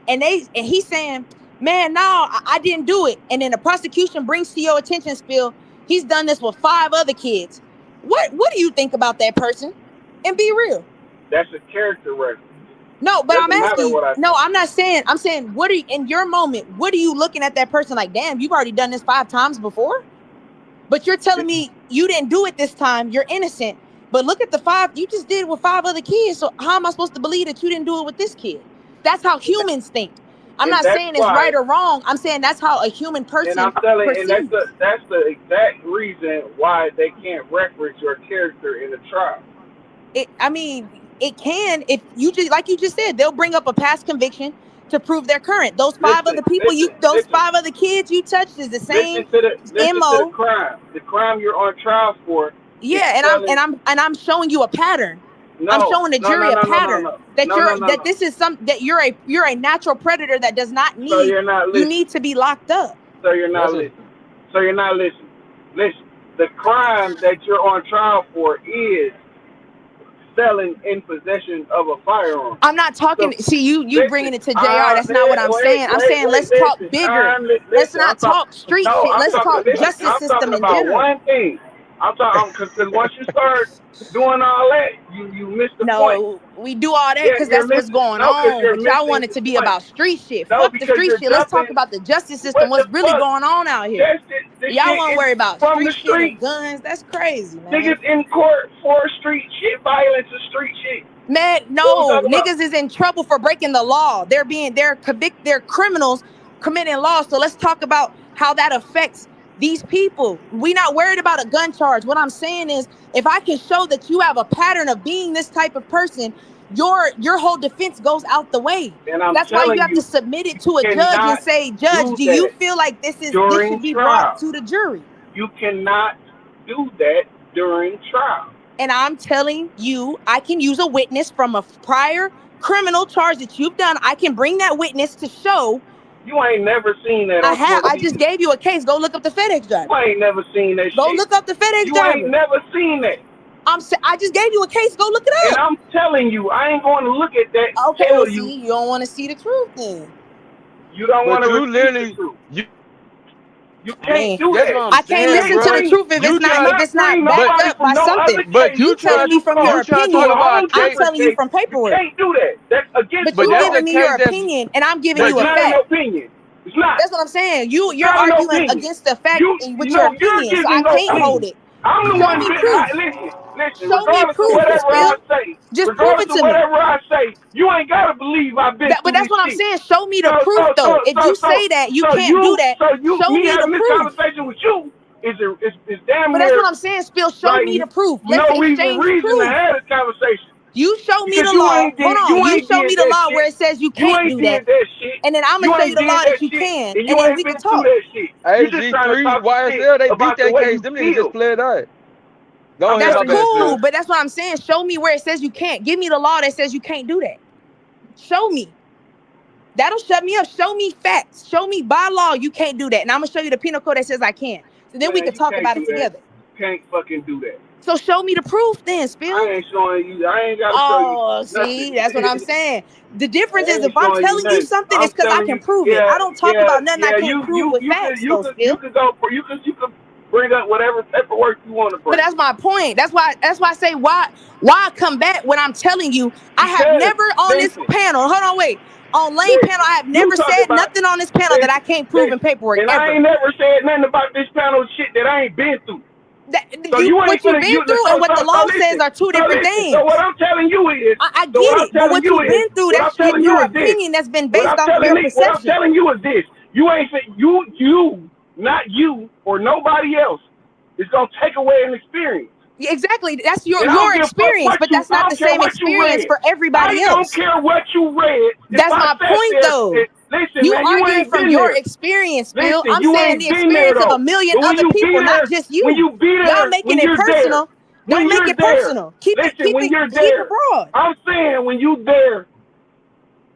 and he's saying, Man, no, I didn't do it. And then the prosecution brings to your attention, Spill, he's done this with 5 other kids. What do you think about that person? And be real. That's a character reference. No, but I'm Doesn't matter asking you. what I No, think. I'm not saying. I'm saying, what are you, in your moment? What are you looking at that person like? Damn, you've already done this 5 times before. But you're telling me you didn't do it this time. You're innocent. But look at the 5 you just did with 5 other kids. So how am I supposed to believe that you didn't do it with this kid? That's how humans think. I'm And not that's saying it's why. right or wrong. I'm saying that's how a human And person I'm telling, and perceives. that's the exact reason why they can't reference your character in the trial. I mean, it can, if you just, like you just said, they'll bring up a past conviction to prove they're current. Those 5 Listen, other people those 5 other kids you touched is the listen same to the MO. crime. The crime you're on trial for is Yeah, and selling. I'm showing you a pattern. I'm No, showing the no, no, jury a no, no, no, pattern no, that no, no, no, that no. this is that you're a natural predator that does not So need, you're not you listening. need to be locked up. So you're not That's a listening. So you're not listening. Listen, the crime that you're on trial for is selling in possession of a firearm. I'm not talking. So See, you listen, bringing it to JR. That's not what I'm saying. I'm saying let's talk listen. bigger. Let's Listen. not talk street No, shit. I'm Let's talking. talk Listen, justice I'm system talking in about general. one thing. I'm talking because once you start doing all that, you miss the point. No, we do all that Yeah, because you're that's what's missing. going No, because on. you're But y'all missing want it the to be point. about street shit. No, Fuck the because street you're shit. Let's talk jumping. about the justice system. What the What's really fuck? going on out here? That's it. The Y'all shit want to is worry about from street the shit and street. guns. That's crazy, man. Niggas in court for street shit, violence and street shit. Man, What we no, talking about? niggas is in trouble for breaking the law. They're criminals committing law. So let's talk about how that affects these people. We not worried about a gun charge. What I'm saying is, if I can show that you have a pattern of being this type of person, your whole defense goes out the way. And I'm That's why you telling have to you, submit it you to a judge and cannot say, Judge, do do you that feel like this during should be brought trial. to the jury? You cannot do that during trial. And I'm telling you, I can use a witness from a prior criminal charge that you've done. I can bring that witness to show. You ain't never seen that I on have. I just 12 TV. gave you a case. Go look up the FedEx You driver. ain't never seen that Go shit. look up the FedEx You ain't driver. never seen that. I just gave you a case. Go look it And up. I'm telling you, I ain't going to look at that and Okay, well, tell you see, you don't want to see the truth then. you don't want but to you receive the literally truth. you You I can't mean, do that's what that. I'm I can't You saying, listen can't to the bro. bring truth you You try if cannot it's not bring backed but nobody up from by no other something. but case You you because telling try me from your you trying to talk to a opinion. about a whole I'm case, different telling you case. from You paperwork. can't do that. That's against But the but you that's law. a giving me your case that's opinion, and I'm giving That's you a but not an fact. opinion. It's not. That's what I'm saying. It's You're not an arguing opinion. against the fact You with your know you're opinion, so I giving can't hold opinion. it. I'm the Show one me that proof. listen, Show me regardless of proof, whatever I Spill. say, Just prove it to me. you ain't gotta believe I've been But through that's this what I'm shit. saying. Show me the So proof, so so though. If so you so say that you so can't do that, show me me the having this proof. conversation with you is damn But that's what near I'm saying, Spill. Show like me the proof. Let's no even exchange reason to proof. have this conversation. You show me Because the law. Hold on. you You ain't show me did the that law where shit. it says you You can't ain't do that. did that shit. And then I'm going You to show you ain't the did law that that you shit. can. And And you then ain't we can been through talk. that shit. You just trying to AG3 talk some shit YSL they beat about the that way case. you Them niggas just feel. played out. Go I'm ahead, That's my telling you, bad, cool. Phil. But that's what I'm saying. Show me where it says you can't. Give me the law that says you can't do that. Show me. That'll shut me up. Show me facts. Show me by law you can't do that. And I'm going to show you the penal code that says I can. So then we man, can you talk can't about do it that. together. You can't fucking do that. So show me the proof then, I Spill. ain't showing you. I ain't got to show you Oh, nothing. see, that's what I'm saying. The difference I is ain't if I'm showing you telling you nothing. something, it's I'm because I telling can you, prove it. yeah, I don't talk yeah, about nothing I yeah. can't prove with facts, though, You Spill. could go for you could bring up whatever paperwork you want to But bring that's my point. That's why I say why combat when I'm telling you I have because never on this listen, panel. Hold on, wait. On Lane panel, listen. I have You never talk said about nothing on this panel that I listen, can't prove in listen, paperwork and I ever. ain't never said nothing about this panel shit that I ain't been through. So you ain't What you've finna been through and what the law says listen. are two So different listen. So what things. I'm telling you is I get it, but what you've been through, what I'm that's telling you your is this. opinion that's been What based I'm off of telling your me, what I'm perception. telling you is this. You ain't you, not you or nobody else is gonna take away an experience. Yeah, exactly. That's And I your don't give a fuck experience, but that's I not the don't care same what you experience read. for everybody I don't else. care what you read. If That's I my sat point, there though. listen, You man, you arguing ain't from been your there. experience, Bill. Listen, I'm you saying ain't the been there experience of a though. million But when other you be people, not there, just you. Y'all making when it you're there, personal. Don't make it personal. Keep it, listen, keep when it, you're keep it there, broad. I'm saying when you there,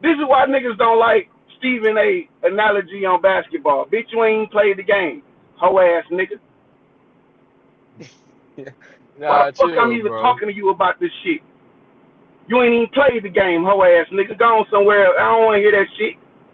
this is why niggas don't like Stephen A. analogy on basketball. Bitch, you ain't played the game. Hoe ass nigga. Why Nah, the fuck I'm chill, even bro. talking to you about this shit? You ain't even played the game, hoe ass nigga. Go on somewhere else. I don't want to hear that shit.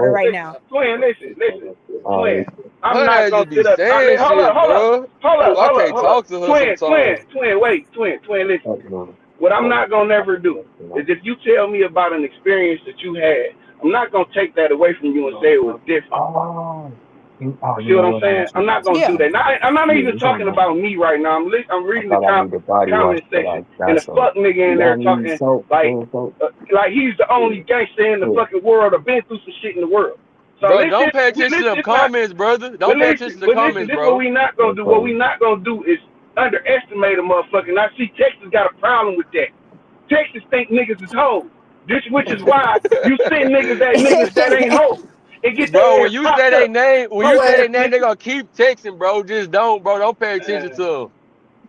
about it what? right now. Twin, listen, Oh, twin. I'm Her not ass gonna just be sit up. saying shit, bro. That's why I can't Hold up. talk to her Twin, sometimes. wait, twin, listen. What I'm not gonna never do is if you tell me about an experience that you had, I'm not gonna take that away from you and say it was different. oh, Oh, You you see know what I'm what? saying? I'm not gonna Yeah. do that. Now, I'm not Yeah, even you talking talking about? about me right now. I'm I reading the thought I need the body wash, comment but I section, and got the some. fuck nigga You in there got any talking soap? like Hand soap? like he's the Yeah, only gangster in the yeah. fucking world or been through some shit in the world. So Bro, let's don't just pay attention to them this not. comments, brother. But Don't pay listen, attention to the comments, this is what bro. we not gonna That's do. What we crazy. not gonna do is underestimate a motherfucker. And I see Texas got a problem with that. Texas think niggas is hoes. Which is why you send niggas that ain't hoes and get Bro, their when ass you say popped they up. name, when you Hoe say ass they name, they niggas. gonna keep texting, bro. Just don't, bro. Don't pay attention to them.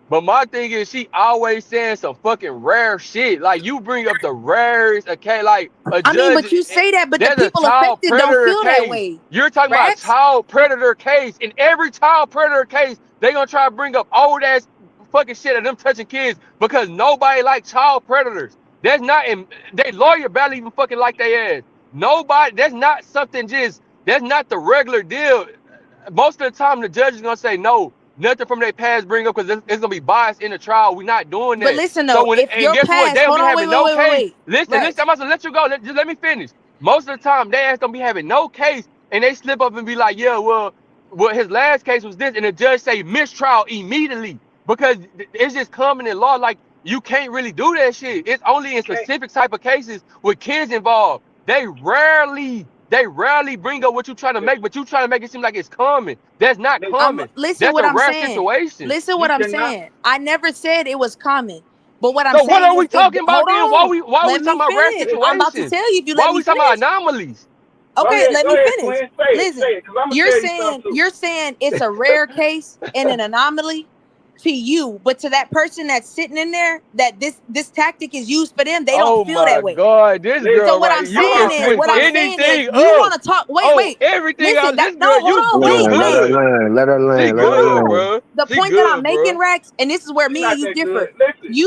But my thing is, she always saying some fucking rare shit. Like you bring up the rarest, okay? Like a I mean, judge, but you say that, but the there's a people child affected don't predator feel that case. way. You're talking about Rax? child predator case. In every child predator case, they gonna try to bring up old ass fucking shit of them touching kids because nobody like child predators. That's not, they lawyer barely even fucking like they ass. Nobody. That's not something just. That's not the regular deal. Most of the time the judge is gonna say no, nothing from their past bring up because it's gonna be biased in the trial. We're not doing But that. listen So though, when if and your guess what? They past, don't hold be on, having no case. wait. Listen. Rex. I'm about to let you go. Just let me finish. Most of the time they ass don't be having no case, and they slip up and be like, yeah, well, his last case was this, and the judge say mistrial immediately because it's just common in law. Like you can't really do that shit. It's only in Can't specific type of cases with kids involved. They rarely bring up what you trying to make, but you trying to make it seem like it's common. That's not I'm common. listen That's what a I'm rare saying. situation. Listen you what I'm cannot saying. I never said it was common. But what I'm So what saying are is we if talking about hold then? Why on, we let me talking about rare finish. I'm about to situations? tell you if you Why let are me we talking about finish. anomalies? Okay, let go me ahead, finish. Twin. Listen, Say it, cause I'm gonna tell you something too. you're saying it's a rare case and an anomaly to you, but to that person that's sitting in there, that this tactic is used for them, they don't Oh feel my that way. God, this Listen, So girl what right, I'm you saying can hold on, is, hey switch what I'm Twin. saying is, anything you up. want to talk. Oh, Wait. everything Listen, out. that This no, girl, hold you on, you wait, Let her wait. good. learn. Let her She learn. Let Hold her good, on. learn. bro. The She point that I'm good, making, bro. Rex, and this is where She me not and you that good. differ. Listen,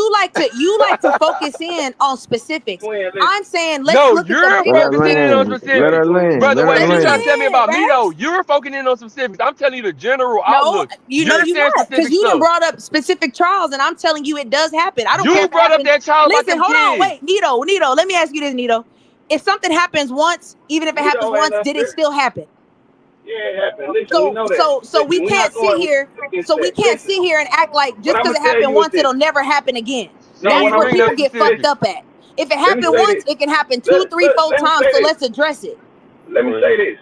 You like to focus in on specifics. Twin. Listen. I'm saying let's No, look at the you're Let bigger her focusing in on picture. learn. Let Hey, specifics. her Twin. learn. Brother, Let what her are Let you me trying to learn. tell me land, about me though? Rex. You're focusing in on specifics. I'm telling you the general No, outlook. you know You're you saying not, because specific you done stuff. brought up specific trials, and I'm telling you it does happen. I don't care You if it brought up happened. that child about Listen, them hold on, kids. wait, Nito. Let me ask you this, Nito. If something happens once, even if it happens Nito ain't once, up did it there. still happen? Yeah, it happened. Listen, we So know that. so so we Listen, we're can't not sit going here. against So we that. can't Listen, sit here and act like what just I'm because gonna it tell happened you is once, this. it'll never happen again. No, She That's what ain't I'm where gonna bring no people say. get fucked specifics. up at. If it Let me happened say once, this. it can happen two, three, four Let me times. say So this. let's address it. Let me Go ahead. say this.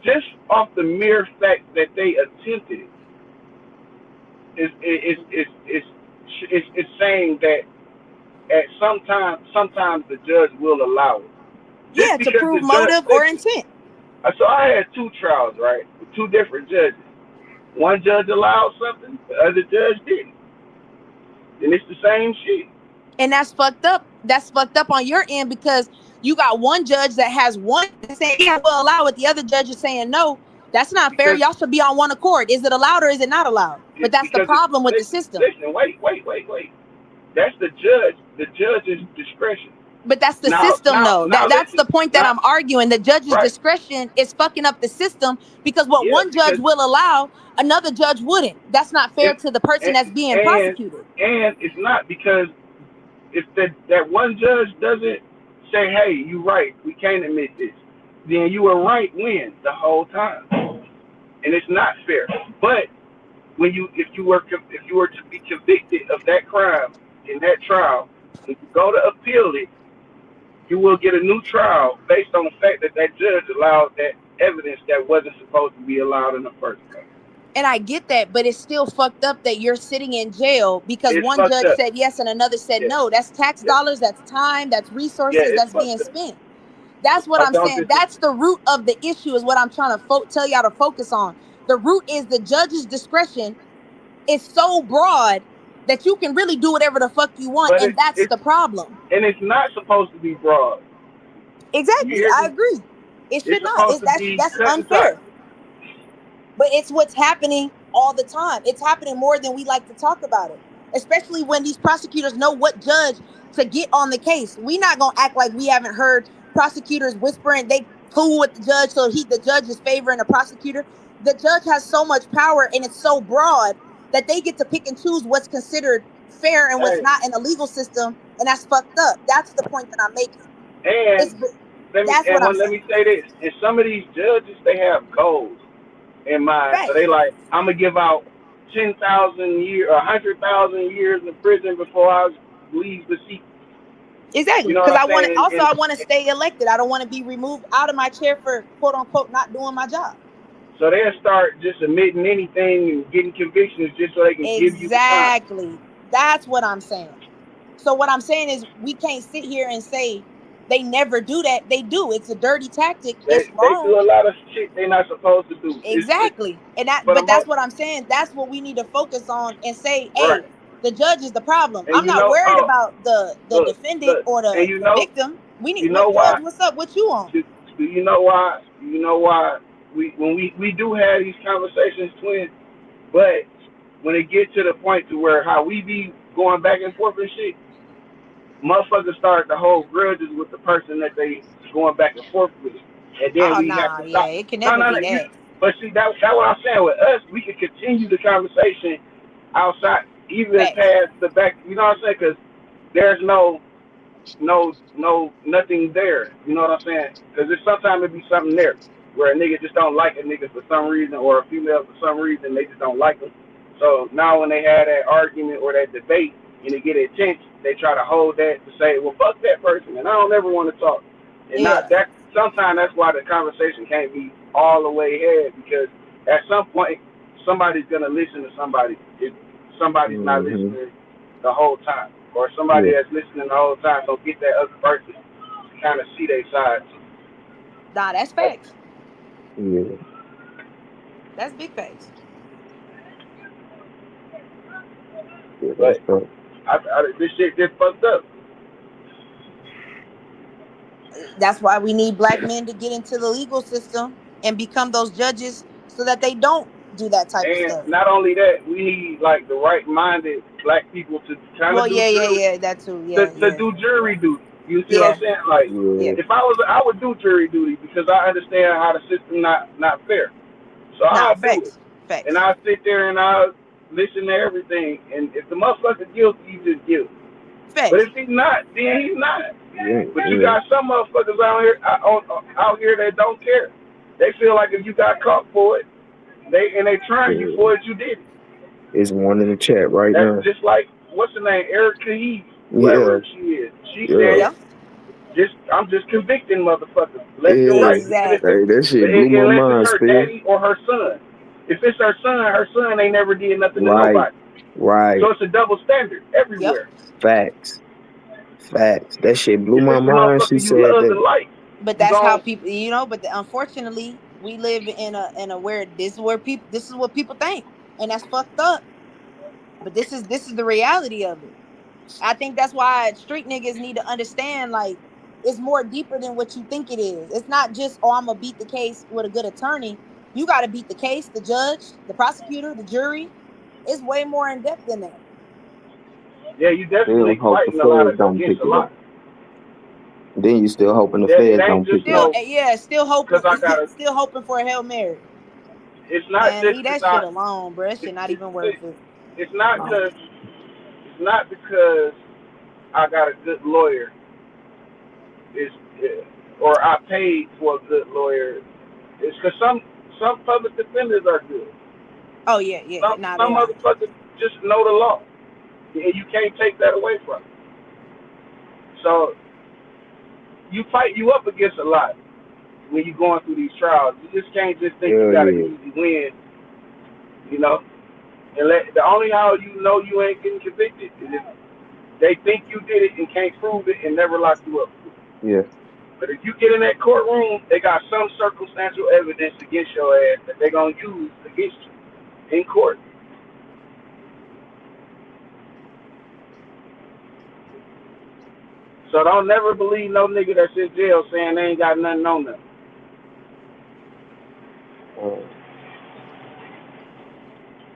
Just off the mere fact that they attempted is saying that at sometimes the judge will allow it. Just Yeah, to because prove the judge, motive or listen. intent. So I had two trials, right, with two different judges. One judge allowed something, the other judge didn't. And it's the same shit. And that's fucked up. That's fucked up on your end, because you got one judge that has one saying, yeah, we'll allow it. The other judge is saying no. That's not fair. Because Y'all should be on one accord. Is it allowed or is it not allowed? But that's the because it's, problem with the system. listen, wait. That's the judge's discretion. But that's the Now, system, now, though. now, That's listen. the point that Now, I'm arguing. The judge's right? discretion is fucking up the system, because what Yeah, one judge because will allow, another judge wouldn't. That's not fair it's to the person and that's being and, prosecuted. and it's not, because if that one judge doesn't say, "Hey, you right, we can't admit this," then you were right win the whole time, and it's not fair. But when if you were to be convicted of that crime in that trial, if you go to appeal it, you will get a new trial based on the fact that that judge allowed that evidence that wasn't supposed to be allowed in the first place. And I get that, but it's still fucked up that you're sitting in jail because It's one fucked judge up. said yes and another said Yeah, no. That's tax yeah, dollars, that's time, that's yeah. resources It's that's being fucked up. spent. That's what I I'm don't saying. disagree. That's the root of the issue, is what I'm trying to tell y'all to focus on. The root is the judge's discretion is so broad that you can really do whatever the fuck you want, But and that's it's the problem. and it's not supposed to be broad. You Exactly, hear I me? agree. It It's should not. supposed to be That's cut and dry. unfair. But it's what's happening all the time. It's happening more than we like to talk about it, especially when these prosecutors know what judge to get on the case. We not gonna act like we haven't heard prosecutors whispering they cool with the judge, so the judge is favoring a prosecutor. The judge has so much power, and it's so broad that they get to pick and choose what's considered fair and what's Hey, not in the legal system, and that's fucked up. That's the point that I'm making. and It's let me that's what I'm let saying. me say this. And some of these judges, they have goals. in mind. So Facts. they like, I'm gonna give out 10,000 years, 100,000 years in prison before I leave the seat. You Exactly. know what Because I'm I want to saying? also I want to stay elected. I don't want to be removed out of my chair for quote unquote not doing my job. So they'll start just admitting anything and getting convictions just so they can give you the time. Exactly. That's what I'm saying. So what I'm saying is we can't sit here and say they never do that. They do. It's a dirty tactic. It's They do wrong. a lot of shit they're not supposed to do. It's Exactly. And that for the but that's most what I'm saying. That's what we need to focus on and say, right. hey, the judge is the problem. And I'm you not know, worried oh, about the look, defendant look, or and the victim. We need you what know judge, why? what's up? What you on? Do you know why? You know why we do have these conversations, twin. But when it gets to the point to where how we be going back and forth and shit, motherfuckers start to hold grudges with the person that they going back and forth with, and then Oh we have nah, to yeah, stop. it can No, never no, be no. that. But see, that what I'm saying with us, we can continue the conversation outside, even Facts. past the back. You know what I'm saying? Because there's no, nothing there. You know what I'm saying? Because sometimes it be something there where a nigga just don't like a nigga for some reason, or a female for some reason they just don't like them. So now when they have that argument or that debate and they get intense, they try to hold that to say, well, fuck that person, and I don't ever want to talk. And not Yeah. that sometimes that's why the conversation can't be all the way ahead, because at some point somebody's gonna listen to somebody if somebody's not Mm-hmm. listening the whole time, or somebody Yeah. that's listening the whole time don't get that other person to kind of see their side. Nah, that's facts. Yeah. That's big facts. Yeah. But That's tough. this shit just fucked up. That's why we need black men to get into the legal system and become those judges so that they don't do that type of And stuff. not only that, we need like the right-minded black people to kind Well, of do yeah, yeah, jury yeah, that too. to, Yeah, to yeah, do jury duty. You see what yeah, I'm saying? Like, yeah. Yeah. if I would do jury duty because I understand how the system not fair. So Nah, I'll do it, facts, and facts, I'll sit there and I'll listen to everything. And if the motherfucker's guilty, he's just guilty. But facts. if he's not, then he's not. Yeah. But you Yeah. got some motherfuckers out here that don't care. They feel like if you got caught for it, they trying you Yeah. for it, you did it. It's one in the chat right That's now. just like what's her name, Erica Heath, Yeah. whoever she is. She Yeah. said, Yeah, I'm just convicting motherfuckers left and Yeah. right, even if exactly. Hey, that shit blew my unless it's mind, her Spill. daddy or her son. If it's her son ain't never did nothing to Right. nobody. Right. So it's a double standard Yep. everywhere. Facts. Facts. That shit blew If my it's the mind. She motherfucker you said love that. and like, But you that's how gon' people, But unfortunately, we live in a where this is where people this is what people think, and that's fucked up. But this is the reality of it. I think that's why street niggas need to understand, like, it's more deeper than what you think it is. It's not just, oh, I'm gonna beat the case with a good attorney. You got to beat the case, the judge, the prosecutor, the jury. It's way more in depth than that. yeah, you Still definitely hope the fighting a lot feds don't against pick a it up. lot. Then you still hoping the Yeah, it feds ain't don't pick just it Still, up. no yeah, still hoping, because I got to. still hoping for a Hail Mary. It's not Man, just leave because that shit alone, bro. That shit not even worth it. it's not No. because it's not because I got a good lawyer. It's or I paid for a good lawyer. It's because some public defenders are good. Oh yeah, yeah, yeah. Nah, they Some are. motherfuckers just know the law, and you can't take that away from them. So you up against a lot when you going through these trials. You just can't just think you Hell got an yeah. easy win, you know. And the only how you know you ain't getting convicted is if they think you did it and can't prove it and never lock you up. Yeah. But if you get in that courtroom, they got some circumstantial evidence against your ass that they're gonna use against you in court. So don't never believe no nigga that's in jail saying they ain't got nothing on them. Uh,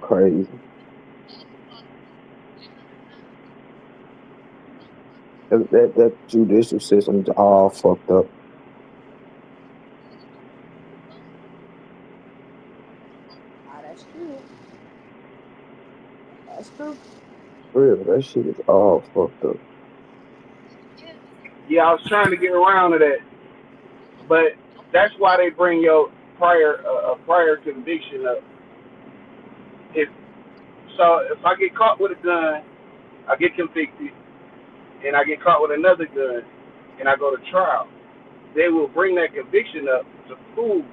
crazy. That judicial system's all fucked up. Ah, that's true. That's true. For real, that shit is all fucked up. Yeah, I was trying to get around to that, but that's why they bring a prior conviction of if so if I get caught with a gun, I get convicted, and I get caught with another gun, and I go to trial. They will bring that conviction up to prove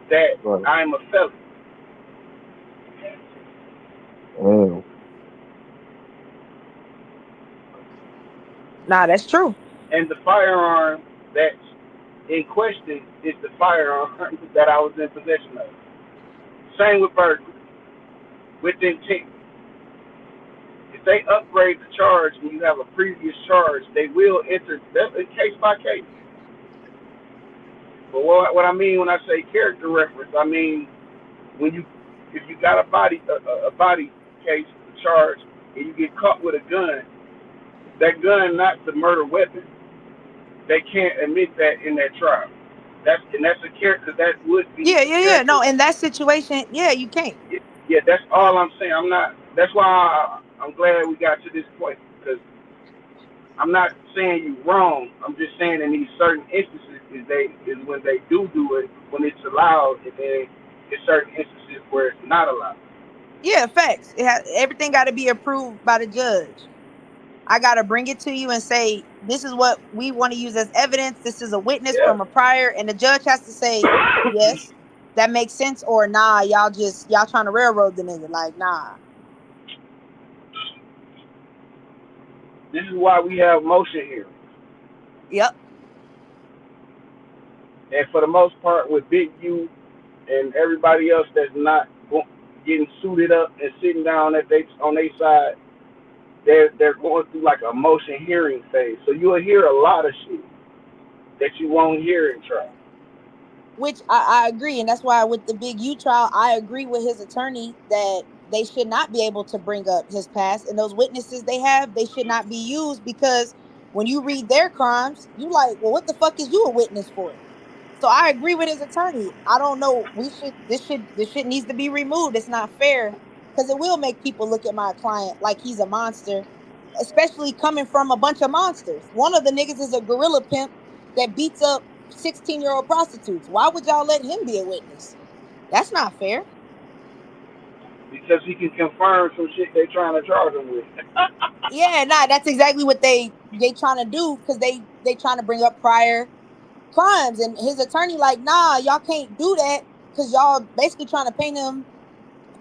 that Right. I am a felon. Damn. Nah, that's true. And the firearm that's in question is the firearm that I was in possession of. Same with burglary. With intent. If they upgrade the charge and you have a previous charge, they will enter that case by case. But what I mean when I say character reference, I mean when you if you got a body case charge and you get caught with a gun, that gun not the murder weapon. They can't admit that in that trial. That's a character that would be Yeah, a yeah, yeah. character. No, in that situation, yeah, you can't. Yeah, that's all I'm saying. I'm not. That's why I'm glad we got to this point because I'm not saying you wrong. I'm just saying in these certain instances is when they do it when it's allowed, and then in certain instances where it's not allowed. Yeah, facts. Everything got to be approved by the judge. I got to bring it to you and say, this is what we want to use as evidence. This is a witness Yeah. from a prior. And the judge has to say, yes, that makes sense. Or nah, y'all trying to railroad the nigga. Like, nah. This is why we have motion here, Yep. and for the most part, with Big U and everybody else that's not getting suited up and sitting down at they on their side, they're going through like a motion hearing phase. So you'll hear a lot of shit that you won't hear in trial. Which I agree. And that's why with the Big U trial, I agree with his attorney that they should not be able to bring up his past. And those witnesses they have, they should not be used because when you read their crimes, you like, well, what the fuck is you a witness for? So I agree with his attorney. I don't know. This shit needs to be removed. It's not fair because it will make people look at my client like he's a monster, especially coming from a bunch of monsters. One of the niggas is a gorilla pimp that beats up 16-year-old prostitutes. Why would y'all let him be a witness? That's not fair. Because he can confirm some shit they trying to charge him with. Yeah, nah, that's exactly what they trying to do because they trying to bring up prior crimes, and his attorney like, nah, y'all can't do that because y'all basically trying to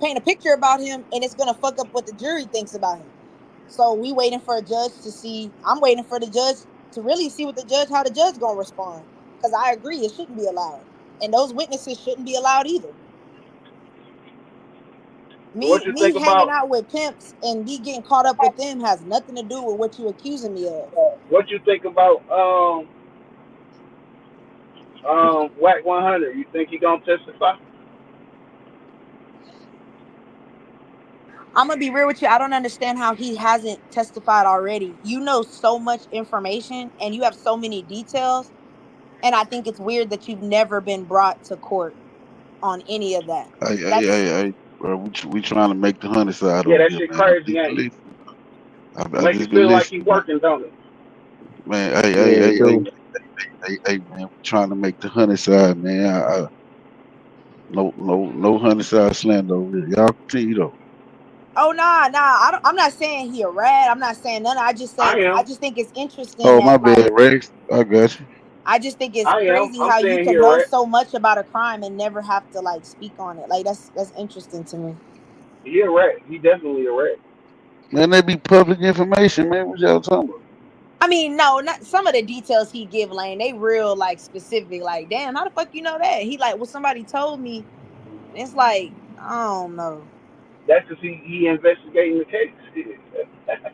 paint a picture about him, and it's gonna fuck up what the jury thinks about him. So we waiting for a judge to see. I'm waiting for the judge to really see how the judge gonna respond. Because I agree, it shouldn't be allowed, and those witnesses shouldn't be allowed either. So Me what you me think hanging about out with pimps and me getting caught up with them has nothing to do with what you accusing me of. what you think about Whack 100? You think he gonna testify? I'm gonna be real with you. I don't understand how he hasn't testified already. You know so much information and you have so many details, and I think it's weird that you've never been brought to court on any of that. That's Hey, bro, we trying to make the honey side Yeah, over that here, shit man. I crazy, just ain't been it? listening. I Make you just been feel like he listening, man. working, don't it? Man, Yeah, dude. man. We trying to make the honey side, man. No honey side slander over here. Y'all continue though. oh nah. I'm not saying he a rat. I'm not saying none. I I am. just think it's interesting Oh, my that bad, like Rex. I got you. I just think it's I am. crazy I'm how you saying can here, know right? so much about a crime and never have to like speak on it. Like that's interesting to me. He a rat. He definitely a rat. Man, that be public information, man. What y'all talking about? I mean, no, not some of the details he give, Lane. They real like specific. Like, damn, how the fuck you know that? He like, well, somebody told me. And it's like, I don't know. That's because he investigating the case.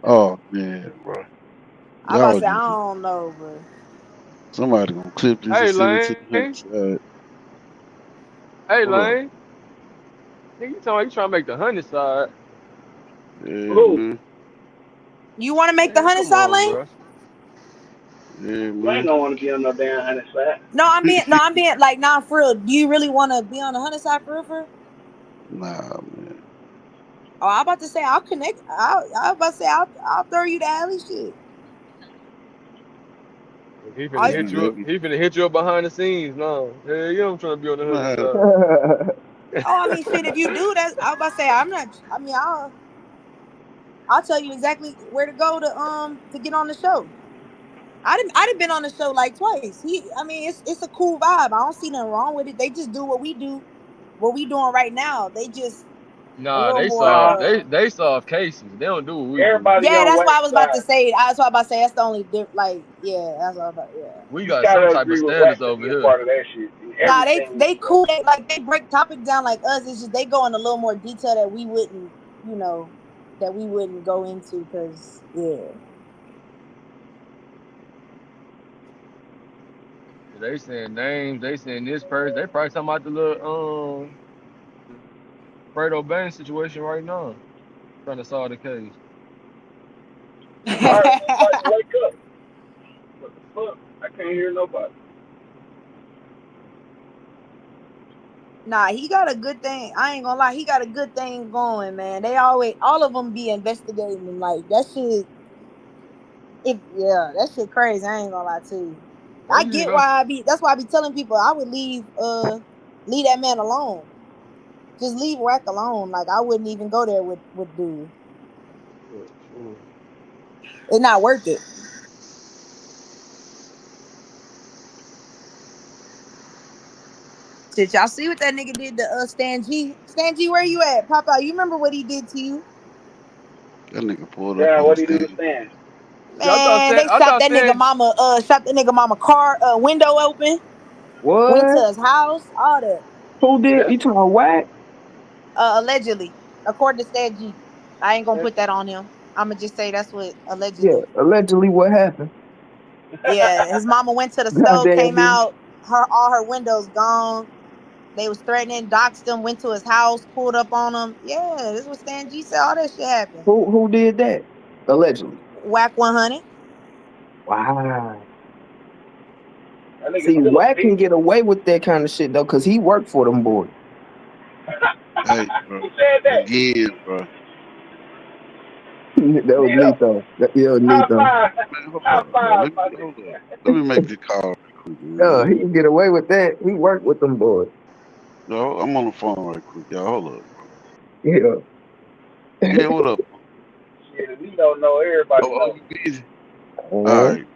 Oh man, bro. I about to Y'all say, I just don't know, bro. somebody gonna clip this and Hey send it to Lane, the honey side. hey What up? Lane, nigga, you talking like you trying to make the honey side? Yeah, Who? man. You want to make the Man, honey come side, on, Lane? bro. Yeah, Lane man. don't want to be on no damn honey side. No, I'm being like, nah, for real. Do you really want to be on the honey side for real? For real? Nah, man. Oh, I'm about to say, I'll connect. I about to say, I'll throw you the alley shit. He finna I, hit These you up. niggas, He finna hit you up behind the scenes now. Hell yeah, I'm trying to be on the husband man, side. oh, I mean, shit. If you do that, I was about to say I'm not. I mean, I'll tell you exactly where to go to get on the show. I didn't been on the show like twice. I mean, it's a cool vibe. I don't see nothing wrong with it. They just do what we do, what we doing right now. They just a Nah, little they more. solve Nah, they solve cases. They don't do what we do. everybody Yeah, on that's what Wax I was about to side. say. That's what I was about to say. That's the only like. Yeah, that's what I was about. Yeah. We You got some gotta type of agree with Wax standards to over be a here. part of that shit. Nah, Everything, they bro. cool. They like they break topics down like us. It's just they go in a little more detail that we wouldn't, you know, that we wouldn't go into because yeah. They saying names. They saying this person. They probably talking about the little Fredo Bang situation right now. Trying to solve the case. All right, everybody wake up. What the fuck? I can't hear nobody. Nah, he got a good thing. I ain't gonna lie, he got a good thing going, man. They always, all of them be investigating and like that shit. If yeah, that shit crazy. I ain't gonna lie to you. They I need to get go. why I be. That's why I be telling people I would leave that man alone. Just leave Wack alone. Like I wouldn't even go there with dude. Sure. It's not worth it. Did y'all see what that nigga did to Stan G? Stan G, where you at? Pop out. You remember what he did to you? that nigga pulled up Yeah, on the what he do to stand. Stan? Yeah, I thought Man, Stan. they I shot thought that nigga Stan. mama. Shot that nigga mama car window open. Went to What? his house. All that. Who did? That's You talking about Wack? Allegedly, according to Stan G. I ain't gonna that's. put that on him. I'm gonna just say that's what Yeah, allegedly. allegedly what happened. Yeah, his mama went to the stove, Goddamn came bitch. out, all her windows gone. They was threatening, doxed him, went to his house, pulled up on him. Yeah, this was Stan G said all that shit happened. Who did that? Allegedly. Whack 100. Wow. That nigga See, still a Wack can bitch. get away with that kind of shit though, cause he worked for them boys. Hey, bro, Who said that? again, bro. That was Nito. Nito. That was High Nito. five. Man, hold High up, bro. five, my Hold up. nigga. Let me make this call right quick, Yeah, man. he can get away with that. He worked with them boys. Yo, I'm on the phone right quick, y'all. Hold up. Yeah. Yeah, what up? Shit, we don't know. Everybody Oh, know. you busy? All Uh-huh. right.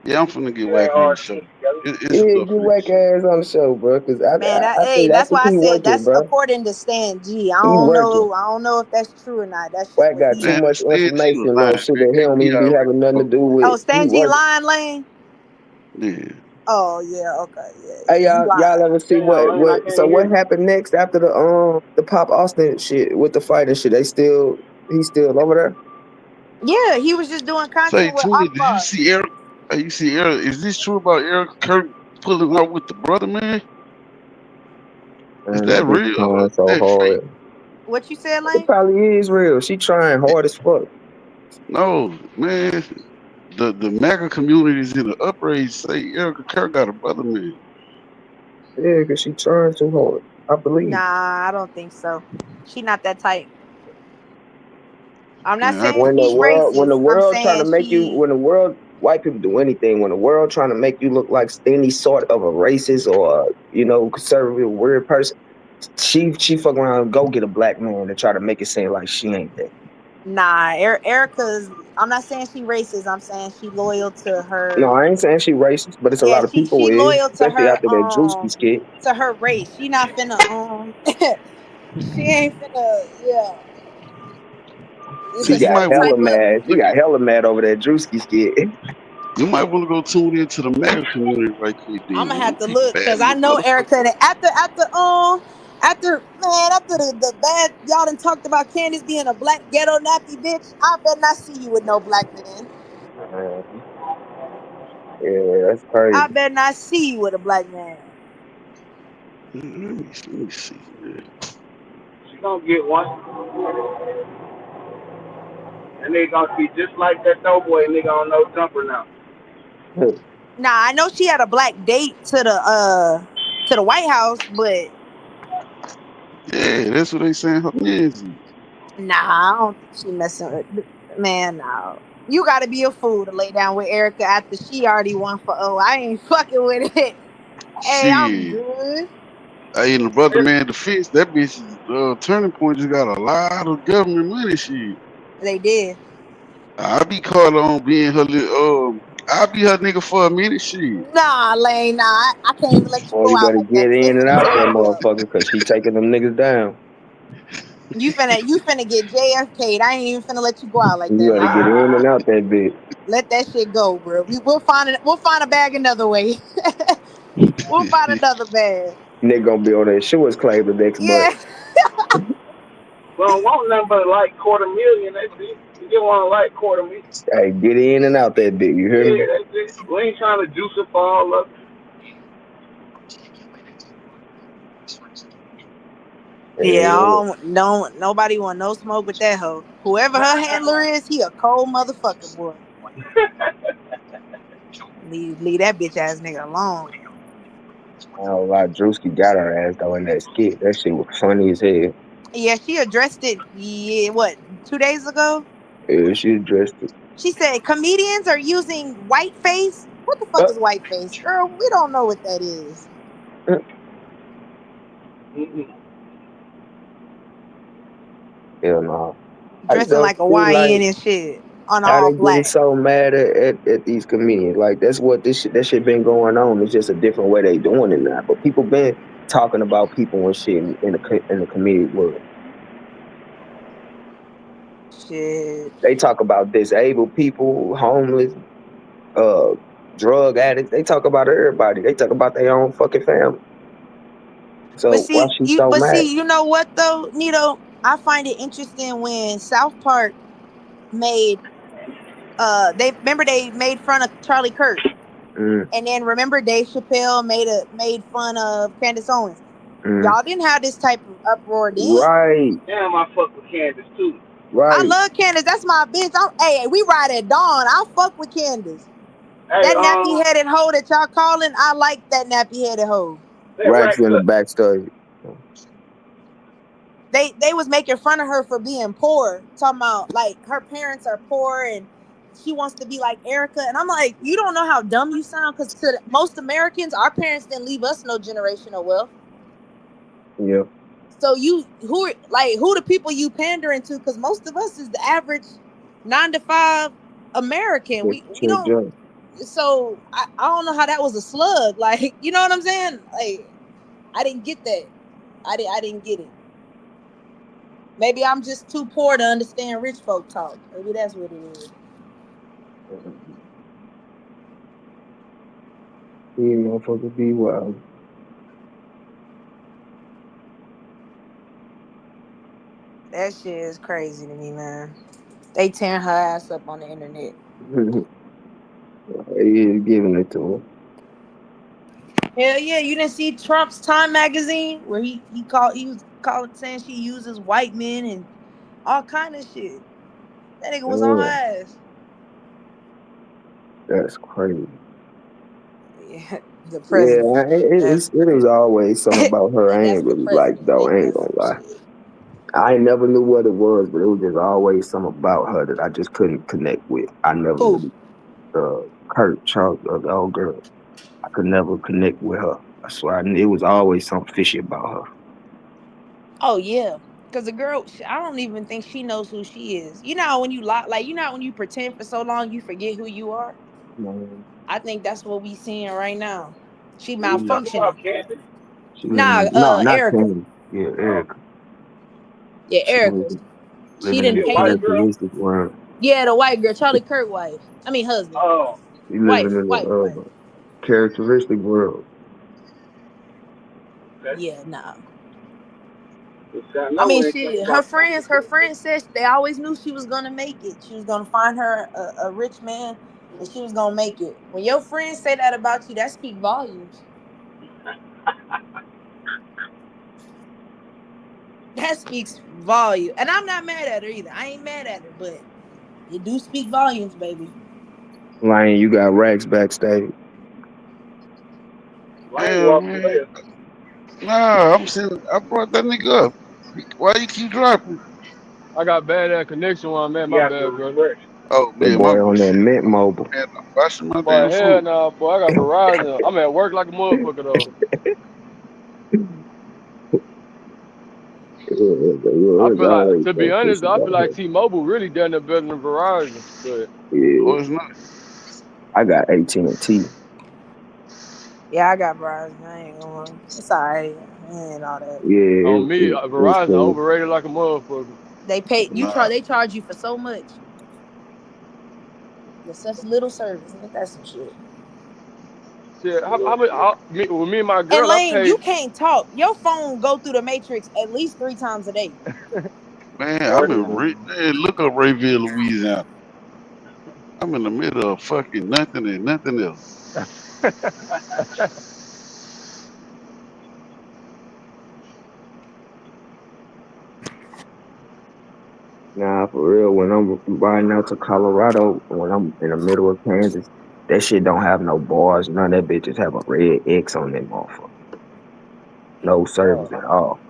Yeah, I'm finna get It ain't Wack on the hard to show. put together. It's a Yeah, good get friend Wack show. ass on the show, bro. Cause Man, I hey, think that's why I he said working, that's bro. according to Stan G. He working. I don't know if that's true or not. That's just Wack what got he too Man, said. much Stan G was information on lying, shit man. that he don't He even be already having nothing to told. do with. Oh, He Stan G working. lying lane. Yeah. Oh yeah, okay, yeah, Hey yeah. He y'all lying. ever see Damn, man, I what can't so hear what you. happened next after the Pop Austin shit with the fight and shit? He's still over there? Yeah, he was just doing Say, content with Tuna, did you Akbar. see Eric? You see Eric? Is this true about Eric Kirk pulling out with the brother, man? Is Man, that that bitch real or trying is so that fake? hard. What you said, It Lane? probably is real. She trying hard as fuck. No, man. The MAGA community is in the uprage. Say Eric Kirk got a brother, man. Yeah, cause she trying too hard. I believe. Nah, I don't think so. She not that type. I'm not Man, I saying think she's she. When the racist. I'm world trying to saying make you, she. when the world, white people do anything, when the world trying to make you look like any sort of a racist or conservative weird person, she fuck around and go get a black man to try to make it seem like she ain't that. Nah, Erica's. I'm not saying she racist. I'm saying she loyal to No, her. I ain't saying she racist, but it's a Yeah, lot of people she is, loyal especially after that Drewski skit. to her race. She not finna she ain't finna yeah. See, She It's you got might certain want hella type to of mad. She look got at. hella mad over that Drewski skit. You might want to go tune into the MAGA community right quick, then, I'm gonna man. have Them to people look bad because in I the know motherfucker. Erica after the bad y'all done talked about Candace being a black ghetto nappy bitch. I better not see you with no black man. Man, yeah, that's I crazy. better not see you with a black man. Let me see. Man. She gonna get one. And they gonna be just like that doughboy nigga on No Jumper now. Nah, I know she had a black date to the White House, but Yeah, that's what they saying. Her mans is. nah, I don't think she messing with man. No. You gotta be a fool to lay down with Erica after she already won for O. I ain't fucking with it. Hey, I'm Shit. good. Hey, in the brother man defense, that bitch's turning point just got a lot of government money. Shit. They did. I be caught on being her little, I be her nigga for a minute. Shit. Nah, Lane, nah. I can't even let you Boy, go you out better like that. get Stay in and your out that tail up. motherfucker, cause she taking them niggas down. You finna get JFK'd. I ain't even finna let you go out like You that, better Lane. get in and out that bitch. Let that shit go, bro. We'll find a bag another way. We'll find another bag. Nigga gonna be on that insurance claim the next month. Yeah. We don't want nothing but like $250,000. That's it. We just want like $250,000. Hey, get in and out that bitch. You hear me? Yeah, that's it. We ain't trying to juice up all of it. Yeah, Yeah. nobody want no smoke with that hoe. Whoever her handler is, he a cold motherfucker, boy. Leave that bitch ass nigga alone. I don't know why Drewski got her ass though in that skit. That shit was funny as hell. Yeah, she addressed it. Yeah, what 2 days ago? Yeah, she dressed it. She said comedians are using whiteface. What the fuck Uh, is whiteface, girl? We don't know what that is. uh, Mm-mm. hell no. I just Dressing don't like a see like YN and shit on how all they getting black. so mad at these comedians. Like that's what this shit that shit been going on. It's just a different way they doing it now. But people been talking about people and shit in the comedic world. Shit. They talk about disabled people, homeless, uh, drug addicts. They talk about everybody. They talk about their own fucking family. So why she so mad? You know what though, Nito? I find it interesting when South Park made they made fun of Charlie Kirk. Mm, And then remember Dave Chappelle made fun of Candace Owens. mm. Y'all didn't have this type of uproar then. Right, Damn, I fuck with Candace too. I right. love Candace. That's my bitch. Hey, we ride at dawn. I fuck with Candace. Hey, That nappy headed hoe that y'all calling, I like that nappy headed hoe. that Racks racks in the up. backstory. They was making fun of her for being poor, talking about like her parents are poor and she wants to be like Erica. And I'm like, you don't know how dumb you sound because to most Americans, our parents didn't leave us no generational wealth. Yeah, So who the people you pandering to? Because most of us is the average 9 to 5 American. We chill, don't. Joe. So I don't know how that was a slug. Like you know what I'm saying? Like I didn't get that. I didn't get it. Maybe I'm just too poor to understand rich folk talk. Maybe that's what it is. You motherfucker be wild. That shit is crazy to me, man. They tearing her ass up on the internet. He is giving it to him. Hell yeah, you didn't see Trump's Time magazine where he was calling saying she uses white men and all kind of shit. That nigga was on her Yeah, ass. that's crazy. Yeah, the Yeah, president. That's it was crazy. always something about her. I That's ain't the really like president. though. Ain't I ain't that gonna some lie. shit? I never knew what it was, but it was just always something about her that I just couldn't connect with. I never Who? really, Kurt Charles, the old girl. I could never connect with her. I swear, it was always something fishy about her. Oh yeah, because the girl, I don't even think she knows who she is. You know how when you lie, like you know how when you pretend for so long you forget who you are. Man, I think that's what we seeing right now. She Are you she, talking about malfunctioning. Candace? she living Nah, in no, not Erica. Candy. Yeah, Oh, Erica. Yeah, She Erica. She living in she didn't the a painted. white girl? characteristic world. Yeah, the white girl, Charlie Kirk wife. I mean husband, Oh, She living wife, in wife, the wife. characteristic world. okay. Yeah, nah. I I know mean, we ain't talking shit. about Candace. Her friend said they always knew she was gonna make it. She was gonna find her a rich man, and she was gonna make it. When your friends say that about you, that speaks volumes. That speaks volume, and I'm not mad at her either. I ain't mad at her, but it do speak volumes, baby. Lion, you got racks backstage. Lane Hell walked man. away. Nah, I'm saying I brought that nigga up. Why you keep dropping? I got bad ass connection where I'm at. He My has to bad, brother. refresh. Oh That man, my boy on that shit. Mint Mobile. Man, I'm washing my Boy, damn hell food. no, boy. I got Verizon. I'm at work like a motherfucker though. I Yeah, feel I like, always to be think this honest, I feel about like her. T-Mobile really done it better than Verizon. But Yeah, Oh, it's not. I got AT&T. Yeah, I got Verizon. I ain't gonna lie. It's alright. Ain't all that. Yeah, on me, it's Verizon cool. overrated like a motherfucker. They pay you Nah, charge. They charge you for so much. For such little service. Ain't that some shit? Shit, Real shit. with me and my And girl, I Lane, you paid. can't talk. Your phone go through the matrix at least 3 times a day. man, More I'm than in that. man, look up Rayville, Louisiana. I'm in the middle of fucking nothing and nothing else. Nah, for real. When I'm riding out to Colorado, when I'm in the middle of Kansas, that shit don't have no bars. None of that bitches have a red X on that motherfucker. No uh, service at all.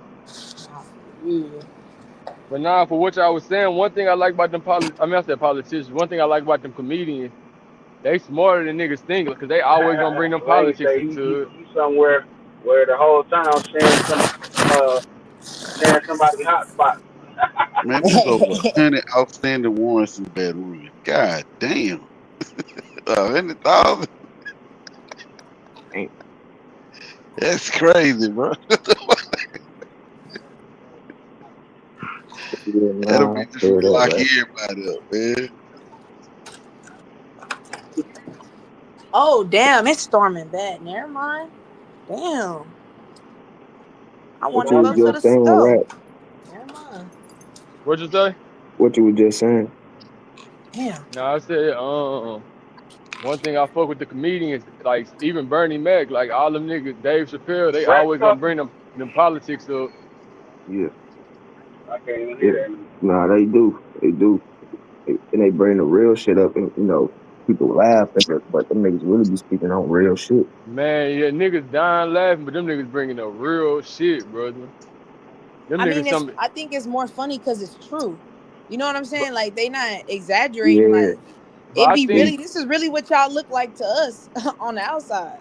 Yeah. but nah, for what y'all was saying, one thing I like about them I said politicians. One thing I like about them comedians, they smarter than niggas think, because they always gonna bring them Lane politics say into it. he somewhere where the whole town sharing somebody hot spot. Man, there's over 100 outstanding warrants in Baton Rouge. God damn. 100,000? Ain't That's crazy, bro. yeah, That'll nah, be I just feel that, lock right? everybody up, man. Oh damn, it's storming bad. Never mind. Damn. I What want you to What was go happened? to just the saying, store. right? Never mind. What you say? What you was just saying? Damn. No, I said, one thing I fuck with the comedians, like even Bernie Mac, like all them niggas, Dave Chappelle, they Rap always gonna talking? bring them politics up. Yeah, I can't even yeah. hear that. Nah, they do. They do. And they bring the real shit up, and people laugh at it, but them niggas really be speaking on real shit. Man, yeah, niggas dying laughing, but them niggas bringing up real shit, brother. Them I niggas mean, it's. some, I think it's more funny because it's true. You know what I'm but, saying? Like they not exaggerating. Yeah, Like but it I be think, really. This is really what y'all look like to us on the outside.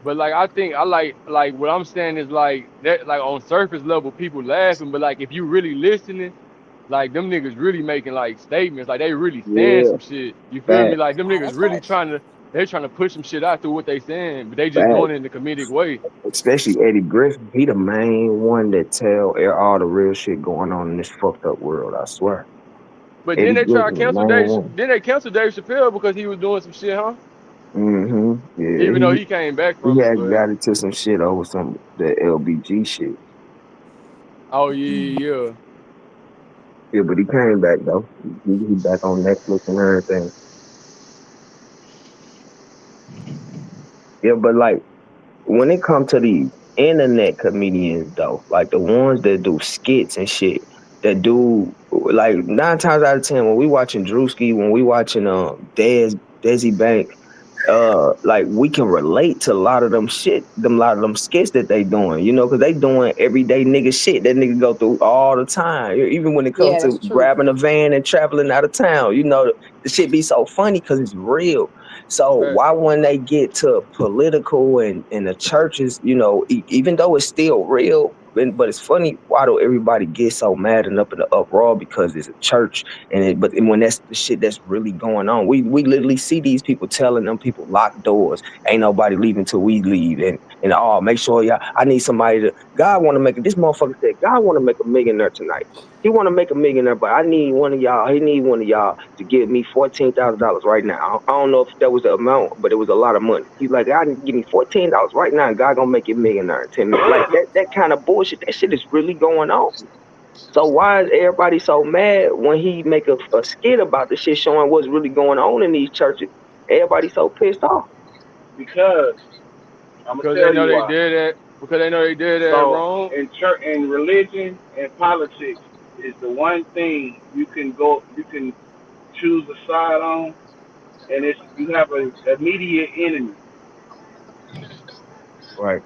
but like I think I like what I'm saying is like that, like on surface level people laughing, but like if you really listening, like them niggas really making like statements, like they really saying yeah. some shit. You feel me? Fact, Like them Nah, niggas that's really facts. trying to push some shit out through what they saying, but they just fact. doing it in a comedic way. Especially Eddie Griffin, he the main one that tell all the real shit going on in this fucked up world. I swear, But then Eddie they try to Griffin, the cancel main Dave. one. Then they canceled Dave Chappelle because he was doing some shit, huh? Yeah, Even though he came back he from it, had but got into some shit over some the LBG shit. oh yeah, yeah. Yeah, but he came back though. He back on Netflix and everything. Yeah, but like when it comes to these internet comedians though, like the ones that do skits and shit, that do like 9 times out of 10 when we watching Drewski, when we watching Desi Bank, like we can relate to a lot of them shit, them lot of them skits that they doing, because they doing everyday nigga shit that nigga go through all the time. Even when it comes Yeah, to that's true. grabbing a van and traveling out of town, the shit be so funny because it's real. So Fact. why when they get to political and the churches, even though it's still real, but it's funny, why do everybody get so mad and up in the uproar because it's a church but when that's the shit that's really going on, we literally see these people telling them people lock doors, ain't nobody leaving till we leave, and oh, make sure y'all, I need somebody to, God want to make it. This motherfucker said God want to make a millionaire tonight. He want to make a millionaire, but I need one of y'all. He need one of y'all to give me $14,000 right now. I don't know if that was the amount, but it was a lot of money. He's like, I need to give me $14 right now, and God gonna make you a millionaire in 10 minutes. Like that kind of bullshit. That shit is really going on. So why is everybody so mad when he make a skit about the shit showing what's really going on in these churches? Everybody so pissed off. Because I'm gonna Because they tell know you they why. did that. Because they know they did that So wrong. in church, in religion and politics is the one thing you can choose a side on, and it's you have a immediate enemy. Right.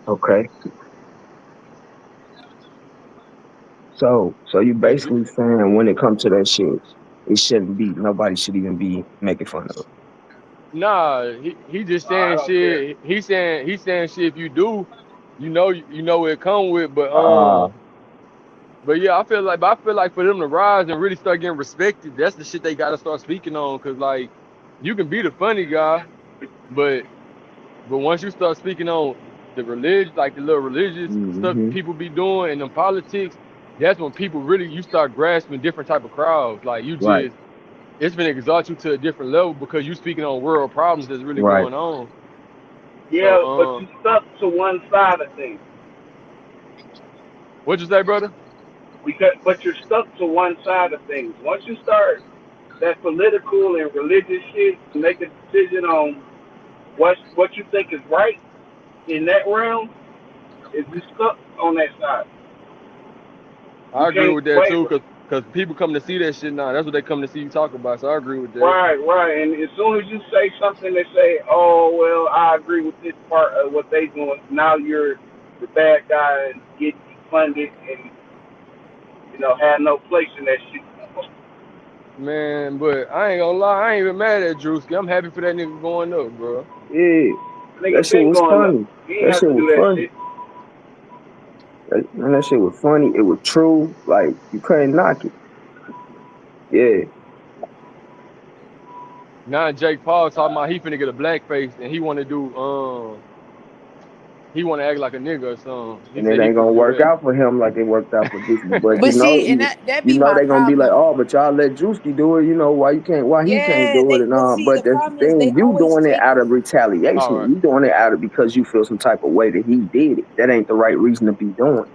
Okay. So you basically saying when it comes to that shit, it shouldn't be nobody should even be making fun of. Nah, he just I saying don't care. shit. He saying shit. If you do, you know what it come with. Uh But yeah, I feel like for them to rise and really start getting respected, that's the shit they gotta start speaking on. Cause like, you can be the funny guy, but once you start speaking on the religion, like the little religious stuff hmm people be doing and the politics, that's when people really you start grasping different type of crowds. Like right, it's been exalt you to a different level because you speaking on world problems that's really right. going on. Yeah, but So you stuck to one side of things. what you say, brother? But you're stuck to one side of things. Once you start that political and religious shit, to make a decision on what you think is right in that realm, is you stuck on that side. You I agree can't with that too, waver. cause people come to see that shit now. That's what they come to see you talk about. So I agree with that. Right, right. And as soon as you say something that say, "Oh well, I agree with this part of what they doing," now you're the bad guy and get funded and have no place in that shit. Man, but I ain't gonna lie, I ain't even mad at Drewski. I'm happy for that nigga going up, bro. Yeah, that Nigga shit been was going up. funny. He ain't That have shit to was do that funny. shit. That shit was funny. It was true. Like you couldn't knock it. Yeah, Now Jake Paul talking about he finna get a blackface and he wanna act like a nigga or something. He and it said he ain't finna gonna do work that. out for him like it worked out for Drewski. But But see, and that you be know my they gonna be like, problem. oh, but y'all let Drewski do it. You know why he can't Yeah, do it they and but all. see But the that's the problem is they thing. You always doing it take out of it. All retaliation. right. You doing it out of because you feel some type of way that he did it. That ain't the right reason to be doing it.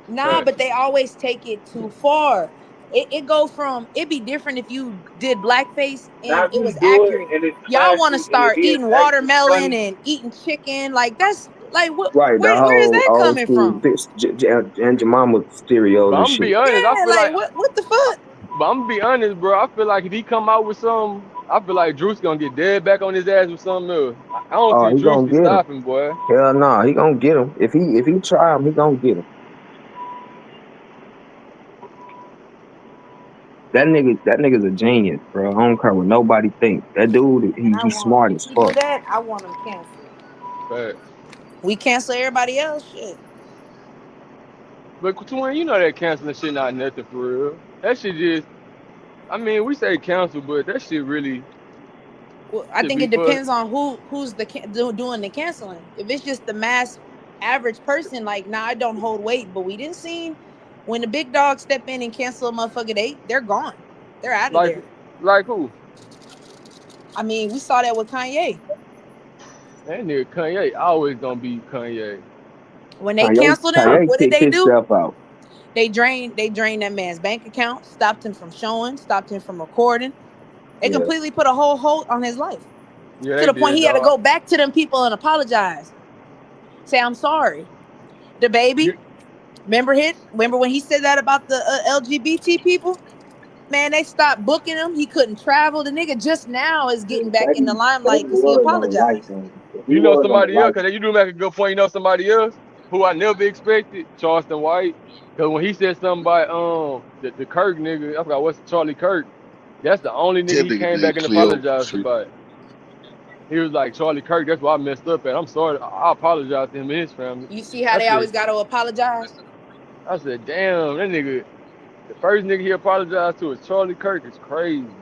Nah, Fact. but they always take it too far. It go from it'd be different if you did blackface Now and if it you was do it accurate. and it's Y'all want to classy and it start is eating actually watermelon funny, and eating chicken, like that's like what? Right, the Where is whole that old coming school from? bitch and your mama But stereos and I'm gonna shit. be honest, I Yeah, feel like like what the fuck? but I'm gonna be honest, bro. I feel like if he come out with something, I feel like Drew's gonna get dead back on his ass with something else. I don't Oh, see he gonna Drewski get him. stopping, boy. Hell no, he gonna get him. If he try him, he gonna get him. That nigga's a genius, bro. I don't care what nobody think. That dude, And I he's want smart if as he do fuck. that, I want him canceled. Fact. We cancel everybody else, shit. But Twin, you know that canceling shit not nothing for real. That shit just, I mean, we say cancel, but that shit really Well, I should think be it for. depends on who's doing the canceling. If it's just the mass average person, like nah, I don't hold weight. But we didn't see when the big dogs step in and cancel a motherfucker, they're gone. They're out of Like, there. like who? I mean, we saw that with Kanye. That nigga Kanye always gonna be Kanye. When they Kanye, canceled him, Kanye what did kicked they do? himself out. They drained that man's bank account, stopped him from showing, stopped him from recording. They Yeah, completely put a whole hold on his life Yeah, to they the point did, he had to dog. go back to them people and apologize. Say I'm sorry. The You, baby, remember when he said that about the LGBT people? Man, they stopped booking him. He couldn't travel. The nigga just now is getting back in the but he limelight because he was on the right apologized. thing. He you know was on the somebody else, right. cause you do make a good point. You know somebody else who I never expected, Charleston White. Cause when he said something about the Kirk nigga, I forgot what's Charlie Kirk. That's the only nigga That he nigga came name back and Cleo. apologized about. He was like Charlie Kirk. That's what I messed up at. I'm sorry. I apologize to him and his family. You see how I they said, always got to apologize? damn, that nigga. The first nigga he apologized to is Charlie Kirk. It's crazy.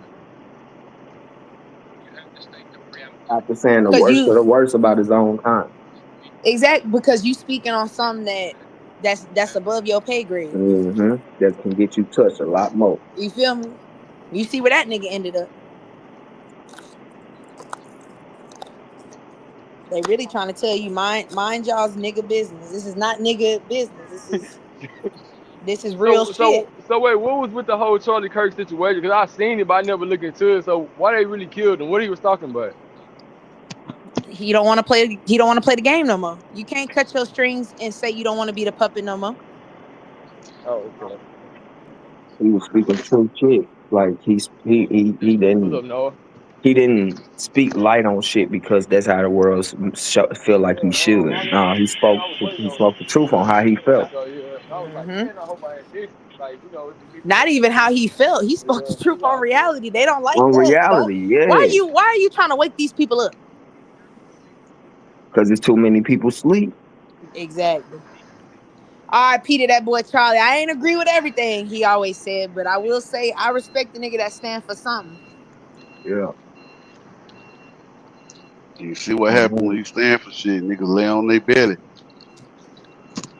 After saying the Because worst of you the worst about his own kind. exact because you speaking on something that's above your pay grade. That can get you touched a lot more. You feel me? You see where that nigga ended up. They really trying to tell you mind y'all's nigga business. This is not nigga business. This is real shit. So wait, what was with the whole Charlie Kirk situation? Cause I seen it, but I never looked into it. So why they really killed him? What he was talking about? He don't want to play. He don't want to play the game no more. You can't cut your strings and say you don't want to be the puppet no more. Oh, okay. He was speaking true shit. Like he What's didn't up, Noah? speak light on shit because that's how the world feel like he should. No, he spoke the truth on how he felt. So yeah, I was like, Hmm. man, I hope I had this. Like, what the nigga Not want. even how he felt. He spoke the Yeah, truth he on out there. reality. They don't like On that. Don't. reality, yeah. Why are you trying to wake these people up? Because there's too many people sleep. Exactly. R.I.P. to that boy Charlie. I ain't agree with everything he always said, but I will say I respect the nigga that stand for something. Yeah. You see what happened when Mhm. you stand for shit, niggas lay on their belly.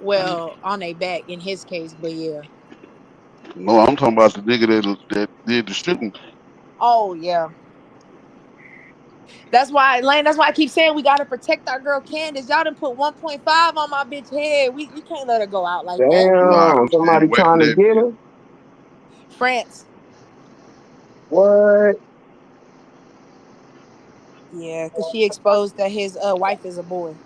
Well, on their back in his case, but yeah. No, I'm talking about the nigga that did the shooting. Oh yeah. That's why, Lane. That's why I keep saying we gotta protect our girl Candace. Y'all done put 1.5 on my bitch head. We can't let her go out like that. Nah, Damn, I'm still somebody waiting for trying to that get bill. her? France. What? Yeah, because she exposed that his wife is a boy.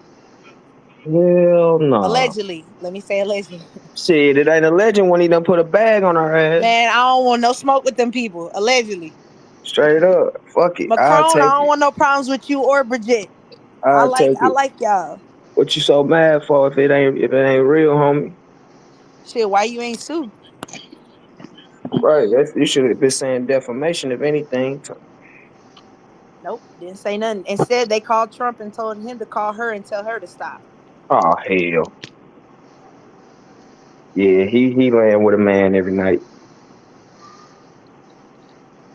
Hell no. Allegedly. Let me say allegedly. Shit, it ain't a legend when he done put a bag on her ass. Man, I don't want no smoke with them people. Allegedly. Straight up. Fuck it. I'll Macron, I take don't it. want no problems with you or Bridget. I I'll like take I it. like y'all. What you so mad for if it ain't real, homie? Shit, why you ain't sue? Right. You should have been saying defamation if anything. Nope, didn't say nothing. Instead, they called Trump and told him to call her and tell her to stop. Oh hell. Yeah, he laying with a man every night.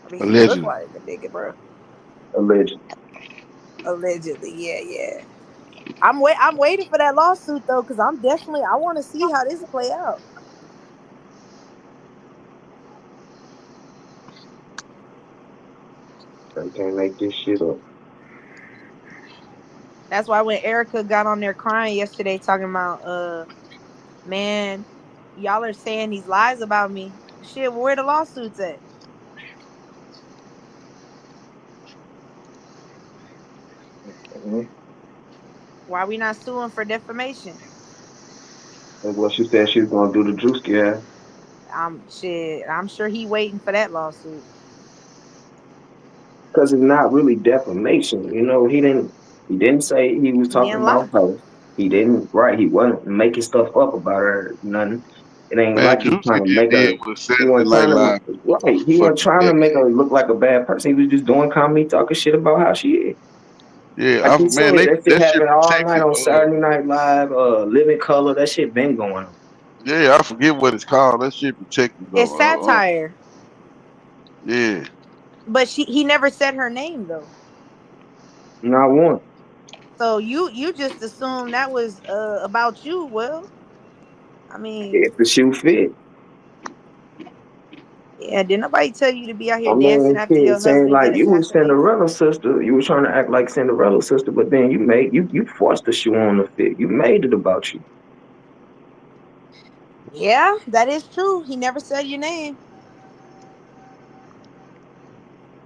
I mean, he looked Allegedly. like a nigga, bro. Alleged. Allegedly, yeah, yeah. I'm waiting for that lawsuit though, because I want to see how this play out. They can't make this shit up. That's why when Erica got on there crying yesterday, talking about, man, y'all are saying these lies about me. Shit, where the lawsuits at? Mhm. Why we not suing for defamation? That's what she said she was gonna do the juice yeah. I'm sure he waiting for that lawsuit. Because it's not really defamation. He didn't say he was He talking didn't lie. about her. He didn't right, he wasn't making stuff up about her, nothing. It ain't Man, like he's Juicy trying to he make did her was he Saturday wasn't Night trying Live to right. He wasn't fucking trying to make ex. her look like a bad person. He was just doing comedy, talking shit about how she is. Yeah, Like he said, man, that shit that shit happened all night protected. on Saturday Night Live, Living Color. That shit been going on. Yeah, I forget what it's called. That shit protected It's though. satire, Yeah, but he never said her name though. Not one. So you just assume that was about you. Well, I mean, If the shoe fit. yeah, did nobody tell you to be out I here dancing mean, after shit, your saying husband get like you was assassinated? Cinderella sister, you was trying to act like Cinderella sister, but then you forced the shoe on the fit. You made it about you. Yeah, that is true. He never said your name.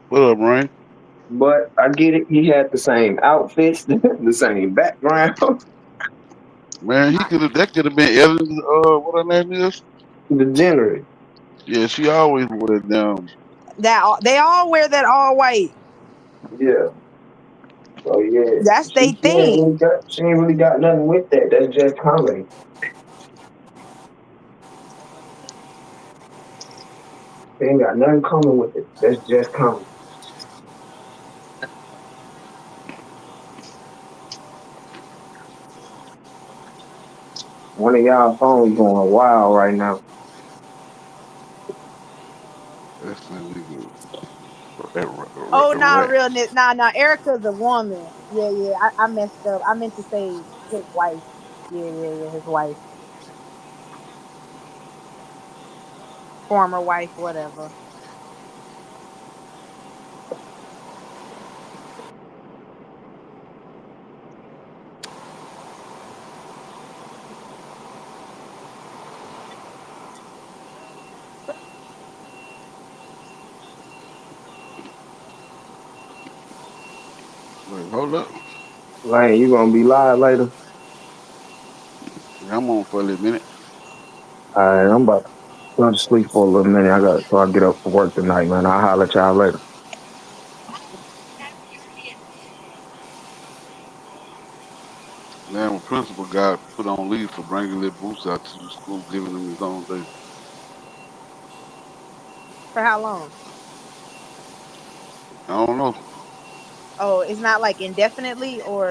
what up, Rain? But I get it. He had the same outfits, the same background. Man, he I, could have. That could have been Ellen. What her name is? Degenerate. Yeah, she always wore that down. they all wear that all white. Yeah. So yeah, That's she, they she ain't really thing. got she ain't really got nothing with that. That's just comedy. They ain't got nothing coming with it. That's just comedy. One of y'all phones going wild right now. That's that nigga. That Oh, nah, rat. realness. Nah. Erica's a woman. Yeah, yeah. I messed up. I meant to say his wife. Yeah. His wife, former wife, whatever. Wait, hold up. Lane, you gonna be live later? Yeah, I'm on for a little minute. Alright, I'm about to go to sleep for a little minute. I get up for work tonight, man. I'll holler at y'all later. Man, my principal got put on leave for bringing little Boots out to the school, giving him his own day. For how long? I don't know. Oh, it's not like indefinitely or